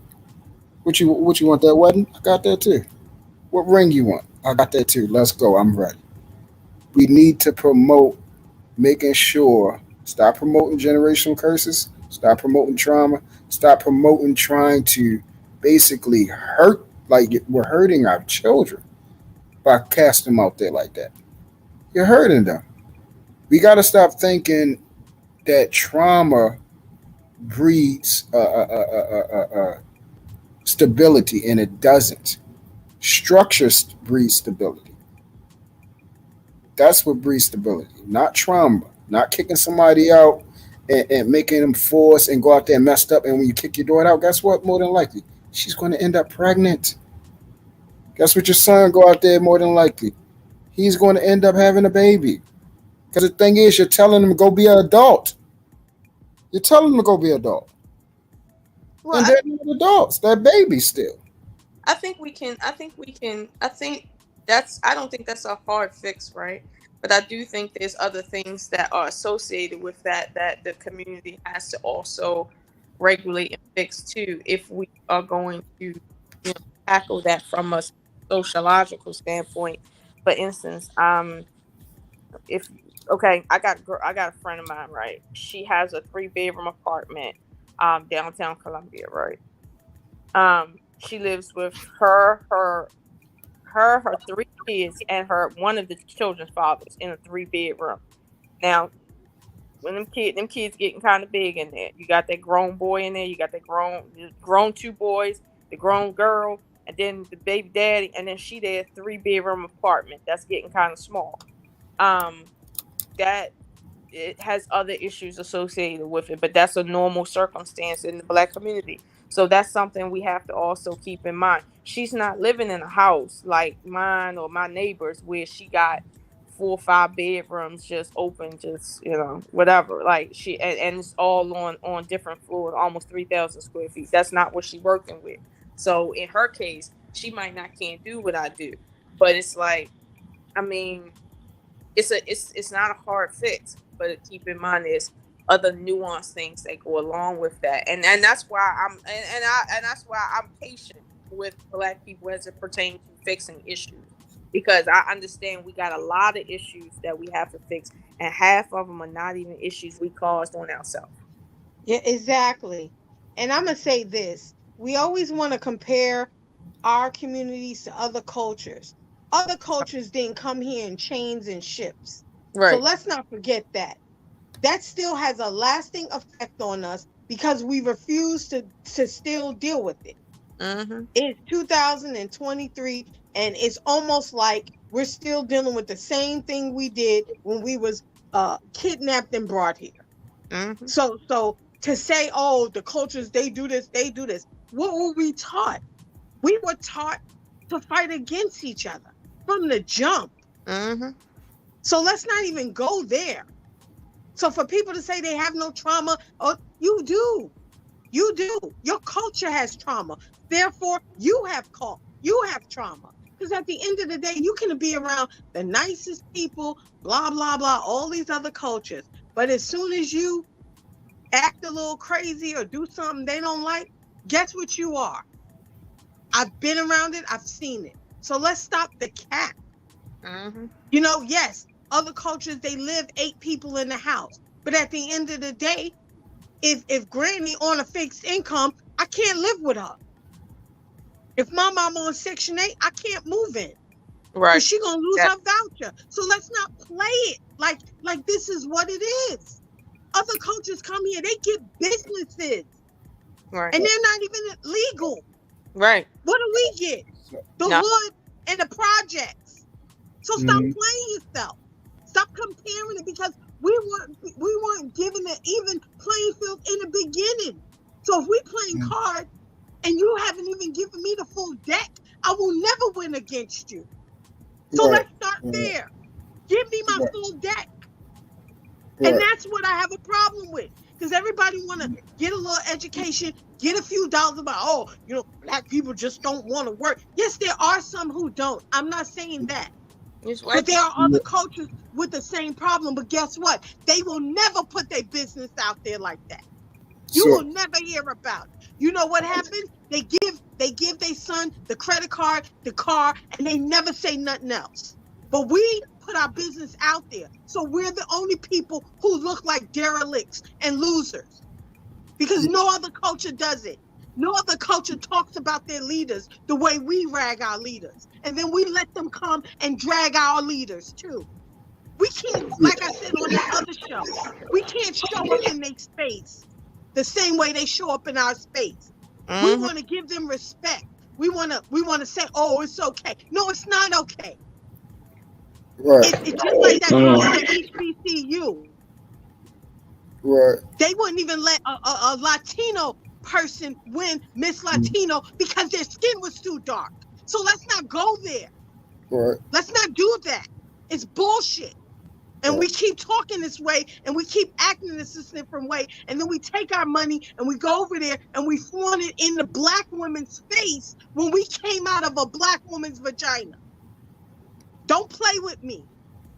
What you want, that wedding? I got that too. What ring you want? I got that too. Let's go. I'm ready. We need to promote making sure, stop promoting generational curses, stop promoting trauma, stop promoting trying to basically hurt, like we're hurting our children by casting them out there like that. You're hurting them. We got to stop thinking that trauma breeds stability, and it doesn't. Structure breeds stability. That's what breeds stability, not trauma, not kicking somebody out and making them force and go out there messed up. And when you kick your daughter out, guess what? More than likely, she's going to end up pregnant. Guess what? Your son go out there, more than likely, he's going to end up having a baby. Because the thing is, you're telling them to go be an adult. You're telling them to go be an adult. Well, and they're not adults. They're babies still. I think we can. I think I don't think that's a hard fix, right? But I do think there's other things that are associated with that the community has to also regulate and fix too, if we are going to tackle that from a sociological standpoint. For instance, if I got a friend of mine, right? She has a 3-bedroom apartment, downtown Columbia, right? She lives with her 3 kids and one of the children's fathers in a 3-bedroom. Now, when them kids getting kind of big in there, you got that grown boy in there, you got that grown 2 boys, the grown girl, and then the baby daddy, and then she there, 3-bedroom apartment that's getting kind of small. That it has other issues associated with it, but that's a normal circumstance in the Black community. So that's something we have to also keep in mind. She's not living in a house like mine or my neighbors where she got 4 or 5 bedrooms just open, just whatever. Like and it's all on different floors, almost 3,000 square feet. That's not what she's working with. So in her case, she might not can't do what I do, but it's like, I mean, it's not a hard fix, but keep in mind there's other nuanced things that go along with that, and that's why that's why I'm patient with Black people as it pertains to fixing issues, because I understand we got a lot of issues that we have to fix, and half of them are not even issues we caused on ourselves. Yeah, exactly. And I'm gonna say this: we always want to compare our communities to other cultures. Other cultures didn't come here in chains and ships. Right. So let's not forget that. That still has a lasting effect on us because we refuse to still deal with it. Mm-hmm. It's 2023, and it's almost like we're still dealing with the same thing we did when we was kidnapped and brought here. Mm-hmm. So to say, oh, the cultures, they do this. What were we taught? We were taught to fight against each other from the jump. Mm-hmm. So let's not even go there. So for people to say they have no trauma, oh, you do. You do. Your culture has trauma. Therefore, you have trauma. Because at the end of the day, you can be around the nicest people, blah, blah, blah, all these other cultures. But as soon as you act a little crazy or do something they don't like, guess what you are? I've been around it. I've seen it. So let's stop the cap. Mm-hmm. Yes, other cultures, they live 8 people in the house. But at the end of the day, if Granny on a fixed income, I can't live with her. If my mom on Section 8, I can't move in. Right. She gonna lose her voucher. So let's not play it like this is what it is. Other cultures come here, they get businesses. Right. And they're not even legal. Right. What do we get? The hood and the projects. So stop playing yourself. Stop comparing it, because we weren't given an even playing field in the beginning. So if we playing cards and you haven't even given me the full deck, I will never win against you. So let's start there. Give me my full deck. And that's what I have a problem with. Because everybody want to get a little education, get a few dollars about, black people just don't want to work. Yes, there are some who don't. I'm not saying that. But there are other cultures with the same problem. But guess what? They will never put their business out there like that. You will never hear about it. You know what happens? They give their son the credit card, the car, and they never say nothing else. But we put our business out there. So we're the only people who look like derelicts and losers. Because no other culture does it. No other culture talks about their leaders the way we rag our leaders. And then we let them come and drag our leaders too. We can't, like I said on that other show, we can't show up in their space the same way they show up in our space. We want to give them respect. We want to say, oh, it's okay. No, it's not okay. Right. It's just like that girl at HBCU. Right. They wouldn't even let a Latino person win Miss Latino because their skin was too dark. So let's not go there. Right. Let's not do that. It's bullshit. And we keep talking this way and we keep acting this different way. And then we take our money and we go over there and we flaunt it in the black woman's face when we came out of a black woman's vagina. Don't play with me.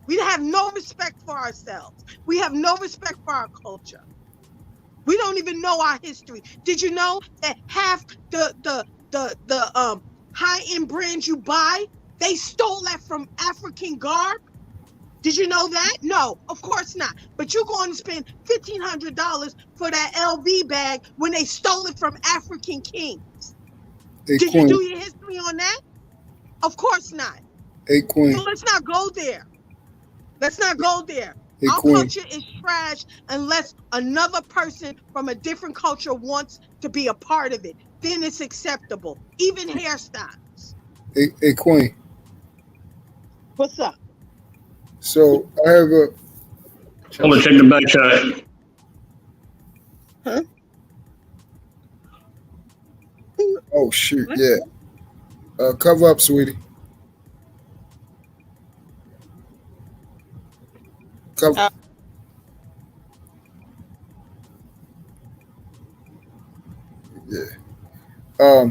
We have no respect for ourselves. We have no respect for our culture. We don't even know our history. Did you know that half the high-end brands you buy, they stole that from African garb? Did you know that? No, of course not. But you're going to spend $1,500 for that LV bag when they stole it from African kings. Hey, Did Queen. you do your history on that? Of course not. Hey, Queen. So let's not go there. Let's not go there. Hey, Our Queen. culture is trash unless another person from a different culture wants to be a part of it. Then it's acceptable. Even hairstyles. Hey, Queen. What's up? So I have a. Hold on, check the back chat. Huh? Oh shoot! Yeah. Cover up, sweetie. Cover. Yeah.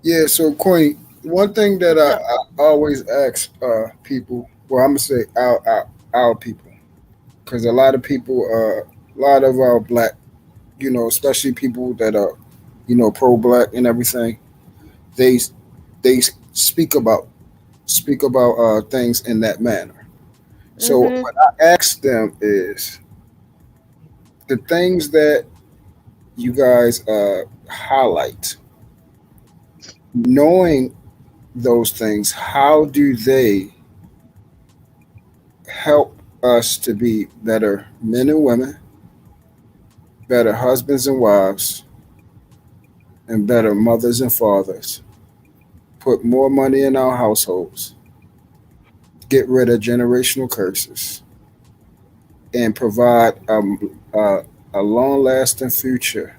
Yeah. So, Queen, one thing that I always ask people. Well, I'm gonna say our people, because a lot of people, a lot of our black, especially people that are, pro-black and everything, they speak about things in that manner. So what I ask them is the things that you guys highlight, knowing those things, how do they help us to be better men and women, better husbands and wives, and better mothers and fathers, put more money in our households, get rid of generational curses, and provide a long-lasting future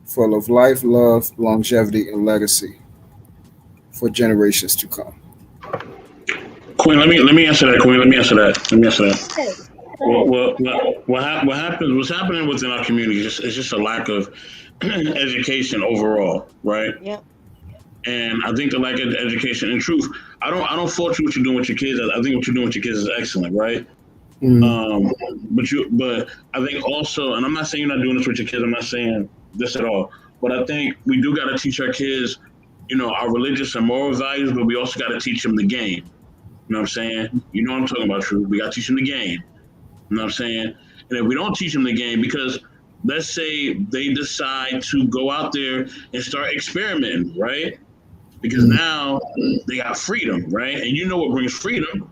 full of life, love, longevity, and legacy for generations to come? Queen, let me answer that. Queen, let me answer that. What happens? What's happening within our community is just a lack of education overall, right? Yep. And I think the lack of education. In truth, I don't fault you what you're doing with your kids. I think what you're doing with your kids is excellent, right? But I think also, and I'm not saying you're not doing this with your kids. I'm not saying this at all. But I think we do got to teach our kids, our religious and moral values. But we also got to teach them the game. You know what I'm saying? You know what I'm talking about, True. We got to teach them the game. You know what I'm saying? And if we don't teach them the game, because let's say they decide to go out there and start experimenting, right? Because now they got freedom, right? And you know what brings freedom?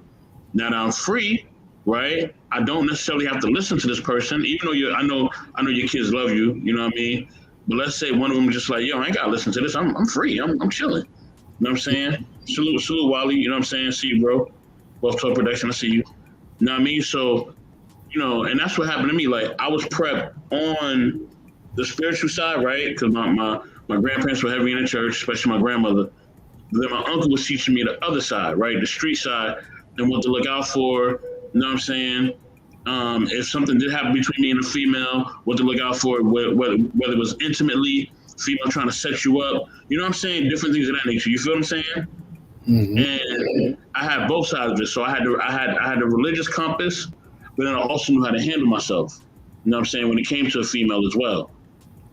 Now that I'm free, right? I don't necessarily have to listen to this person, even though I know your kids love you, you know what I mean? But let's say one of them is just like, yo, I ain't gotta listen to this. I'm free. I'm chilling. You know what I'm saying? Salute, Wally. You know what I'm saying? See you, bro. Wealth Club Production. I see you. You know what I mean? So, and that's what happened to me. Like, I was prepped on the spiritual side, right? Because my grandparents were heavy in the church, especially my grandmother. But then my uncle was teaching me the other side, right? The street side and what to look out for. You know what I'm saying? If something did happen between me and a female, what to look out for, whether it was intimately, female trying to set you up, you know what I'm saying? Different things of that nature. You feel what I'm saying? And I had both sides of it. So I had the religious compass, but then I also knew how to handle myself. You know what I'm saying? When it came to a female as well.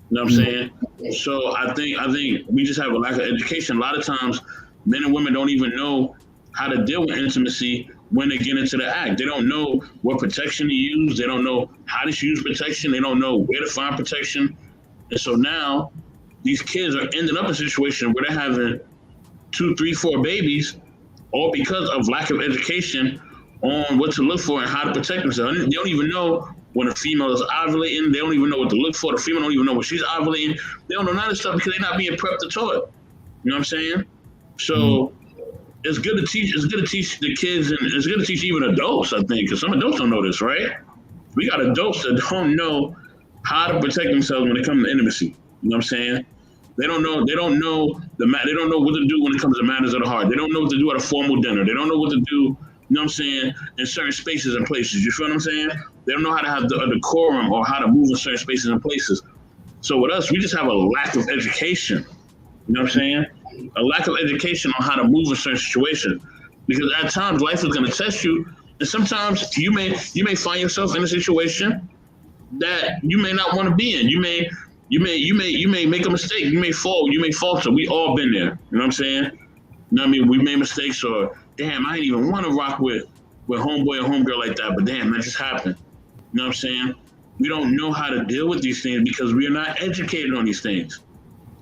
You know what I'm saying? So I think we just have a lack of education. A lot of times, men and women don't even know how to deal with intimacy when they get into the act. They don't know what protection to use. They don't know how to use protection. They don't know where to find protection. And so now these kids are ending up in a situation where they're having 2, 3, 4 babies, all because of lack of education on what to look for and how to protect themselves. They don't even know when a female is ovulating. They don't even know what to look for. The female don't even know when she's ovulating. They don't know none of this stuff because they're not being prepped or taught. You know what I'm saying? So it's good to teach. It's good to teach the kids, and it's good to teach even adults, I think, because some adults don't know this, right? We got adults that don't know how to protect themselves when it comes to intimacy. You know what I'm saying? They don't know. They don't know They don't know what to do when it comes to matters of the heart. They don't know what to do at a formal dinner. They don't know what to do. You know what I'm saying? In certain spaces and places. You feel what I'm saying? They don't know how to have a decorum or how to move in certain spaces and places. So with us, we just have a lack of education. You know what I'm saying? A lack of education on how to move in certain situations. Because at times life is going to test you, and sometimes you may find yourself in a situation that you may not want to be in. You may make a mistake. You may fall. You may falter. We all been there. You know what I'm saying? You know what I mean? We made mistakes, or damn, I didn't even want to rock with homeboy or homegirl like that, but damn, that just happened. You know what I'm saying? We don't know how to deal with these things because we are not educated on these things.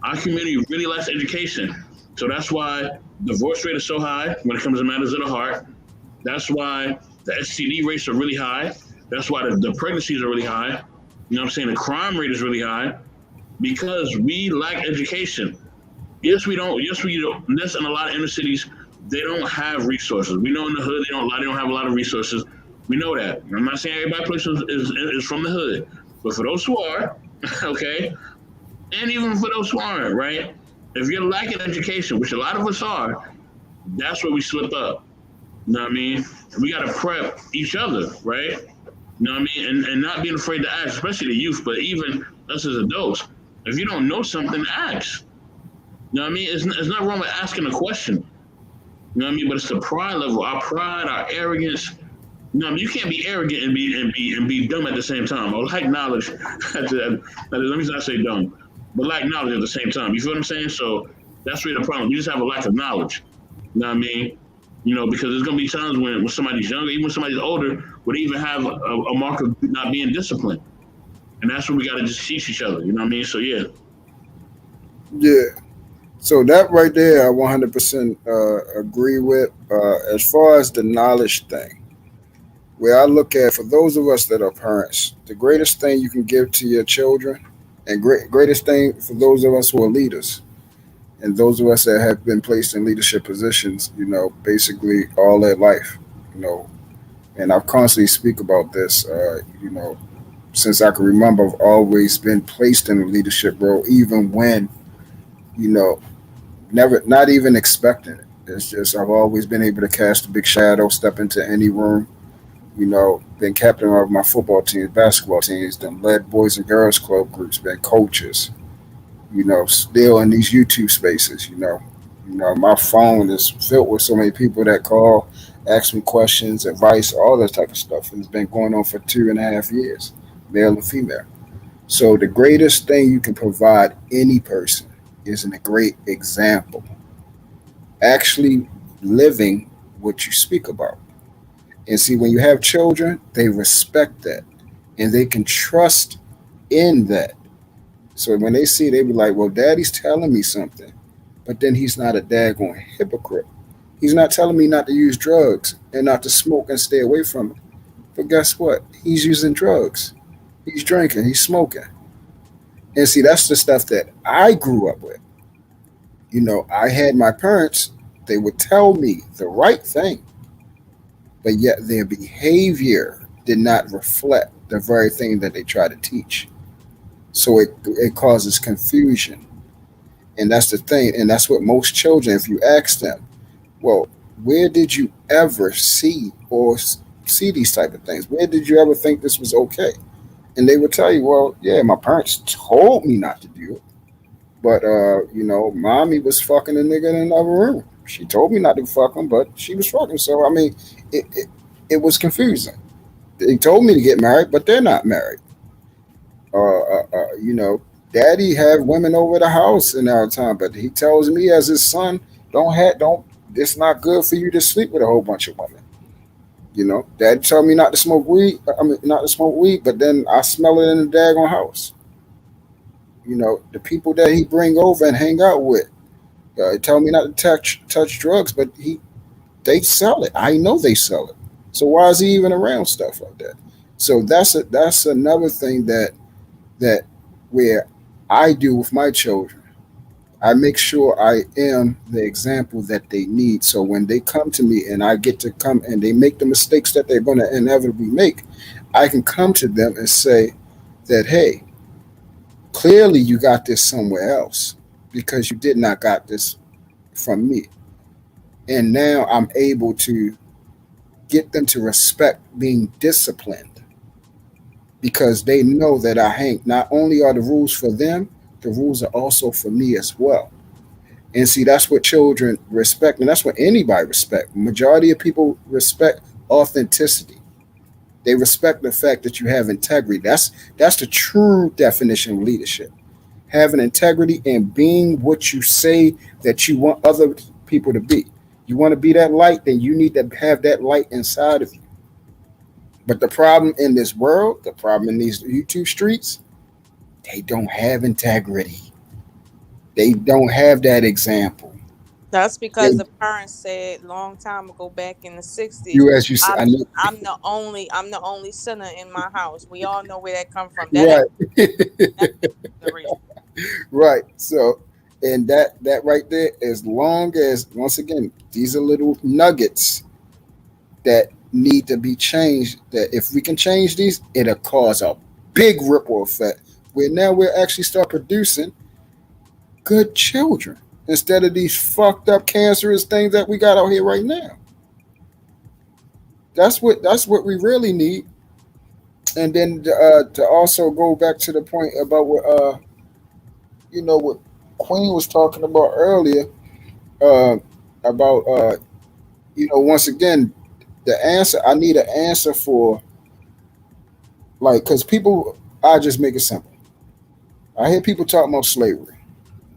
Our community really lacks education. So that's why divorce rate is so high when it comes to matters of the heart. That's why the STD rates are really high. That's why the pregnancies are really high. You know what I'm saying? The crime rate is really high because we lack education. Yes, we don't. Yes, we don't. This in a lot of inner cities, they don't have resources. We know in the hood they don't have a lot of resources. We know that. I'm not saying everybody is from the hood, but for those who are, okay, and even for those who aren't, right? If you're lacking education, which a lot of us are, that's where we slip up. You know what I mean? We got to prep each other, right? You know what I mean? And not being afraid to ask, especially the youth, but even us as adults. If you don't know something, ask. You know what I mean? It's not wrong with asking a question. You know what I mean? But it's the pride level, our pride, our arrogance. You know what I mean? You can't be arrogant and be dumb at the same time. Or lack knowledge. Let me not say dumb, but lack knowledge at the same time. You feel what I'm saying? So that's really the problem. You just have a lack of knowledge. You know what I mean? You know, because there's gonna be times when somebody's younger, even when somebody's older, would even have a mark of not being disciplined. And that's what we gotta just teach each other. You know what I mean? So yeah. Yeah. So that right there, I 100% agree with. As far as the knowledge thing, where I look at, for those of us that are parents, the greatest thing you can give to your children, and greatest thing for those of us who are leaders, and those of us that have been placed in leadership positions, you know, basically all their life, you know, and I constantly speak about this, you know, since I can remember, I've always been placed in a leadership role, even when, you know, not even expecting it. It's just I've always been able to cast a big shadow, step into any room. You know, been captain of my football teams, basketball teams, then led boys and girls club groups, been coaches. You know, still in these YouTube spaces. You know, my phone is filled with so many people that call, ask me questions, advice, all that type of stuff. And it's been going on for 2.5 years, male and female. So the greatest thing you can provide any person is a great example, actually living what you speak about. And see, when you have children, they respect that and they can trust in that. So when they see, they be like, well, daddy's telling me something, but then he's not a daggone hypocrite. He's not telling me not to use drugs and not to smoke and stay away from it. But guess what? He's using drugs. He's drinking. He's smoking. And see, that's the stuff that I grew up with. You know, I had my parents, they would tell me the right thing, but yet their behavior did not reflect the very thing that they try to teach. So it causes confusion. And that's the thing. And that's what most children, if you ask them, well, where did you ever see or see these type of things? Where did you ever think this was okay? And they would tell you, well, yeah, my parents told me not to do it. But mommy was fucking a nigga in another room. She told me not to fuck him, but she was fucking. So I mean, it was confusing. They told me to get married, but they're not married. Daddy had women over the house in our time, but he tells me as his son, don't. It's not good for you to sleep with a whole bunch of women. Dad told me not to smoke weed. I mean, not to smoke weed, but then I smell it in the daggone house. The people that he bring over and hang out with, tell me not to touch drugs, but they sell it. I know they sell it. So why is he even around stuff like that? So that's another thing that where I do with my children. I make sure I am the example that they need. So when they come to me and I get to come and they make the mistakes that they're going to inevitably make, I can come to them and say that, hey, clearly you got this somewhere else because you did not got this from me. And now I'm able to get them to respect being disciplined because they know that I hang. Not only are the rules for them, the rules are also for me as well. And see, that's what children respect, and that's what anybody respect. Majority of people respect authenticity. They respect the fact that you have integrity. That's the true definition of leadership. Having integrity and being what you say that you want other people to be. You want to be that light, then you need to have that light inside of you. But the problem in this world, the problem in these YouTube streets, they don't have integrity. They don't have that example. That's because the parents said long time ago back in the 60s. You as you said, I'm the only sinner in my house. We all know where that come from. Right. Right. So, and that right there, as long as once again, these are little nuggets that need to be changed. That if we can change these, it'll cause a big ripple effect. Where now we'll actually start producing good children instead of these fucked up cancerous things that we got out here right now. That's what we really need. And then to also go back to the point about what what Queen was talking about earlier, about once again the answer. I need an answer for because people. I just make it simple. I hear people talk about slavery.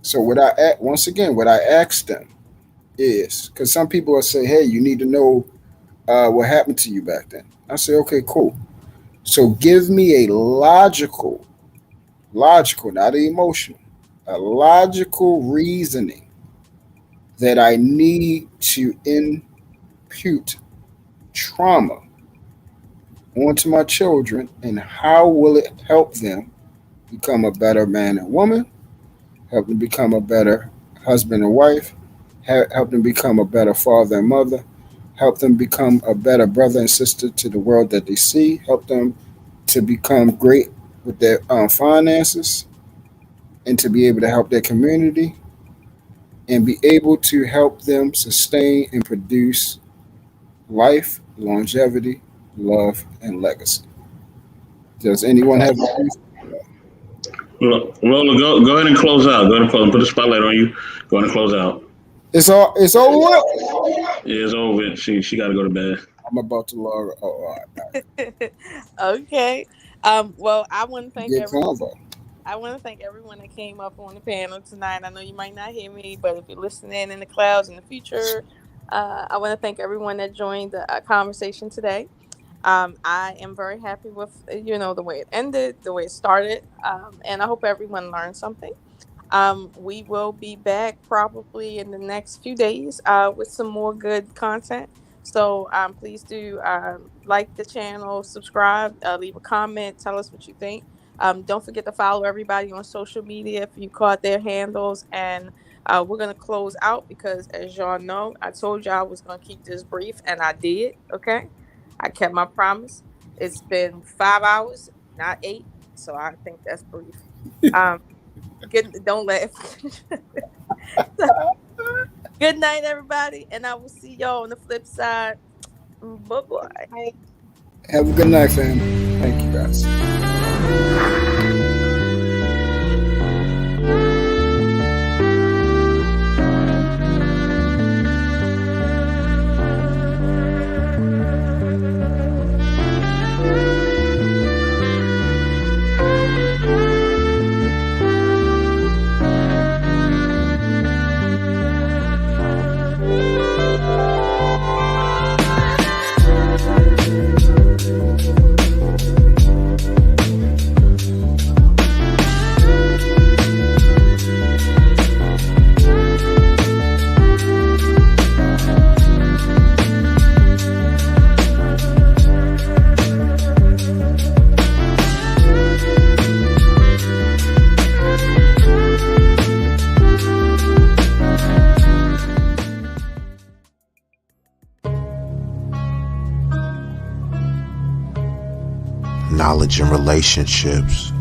So what I ask them is because some people will say, "Hey, you need to know what happened to you back then." I say, "Okay, cool. So give me a logical, not emotional, a logical reasoning that I need to impute trauma onto my children, and how will it help them become a better man and woman, help them become a better husband and wife, help them become a better father and mother, help them become a better brother and sister to the world that they see, help them to become great with their finances, and to be able to help their community, and be able to help them sustain and produce life, longevity, love, and legacy." Does anyone have Lola, go ahead and close out. Go ahead and close. Put the spotlight on you. Go ahead and close out. It's over. Yeah, it's over. She got to go to bed. I'm about to log. Oh, all right. Okay. Well, I want to thank everyone. I want to thank everyone that came up on the panel tonight. I know you might not hear me, but if you're listening in the clouds in the future, I want to thank everyone that joined the conversation today. I am very happy with the way it ended, the way it started, and I hope everyone learned something. We will be back probably in the next few days with some more good content. So please do like the channel, subscribe, leave a comment, tell us what you think. Don't forget to follow everybody on social media if you caught their handles. And we're going to close out because, as y'all know, I told y'all I was going to keep this brief, and I did. Okay. I kept my promise. It's been 5 hours, not 8. So I think that's brief. Don't laugh. Good night, everybody. And I will see y'all on the flip side. Bye-bye. Have a good night, fam. Thank you, guys. Knowledge and relationships.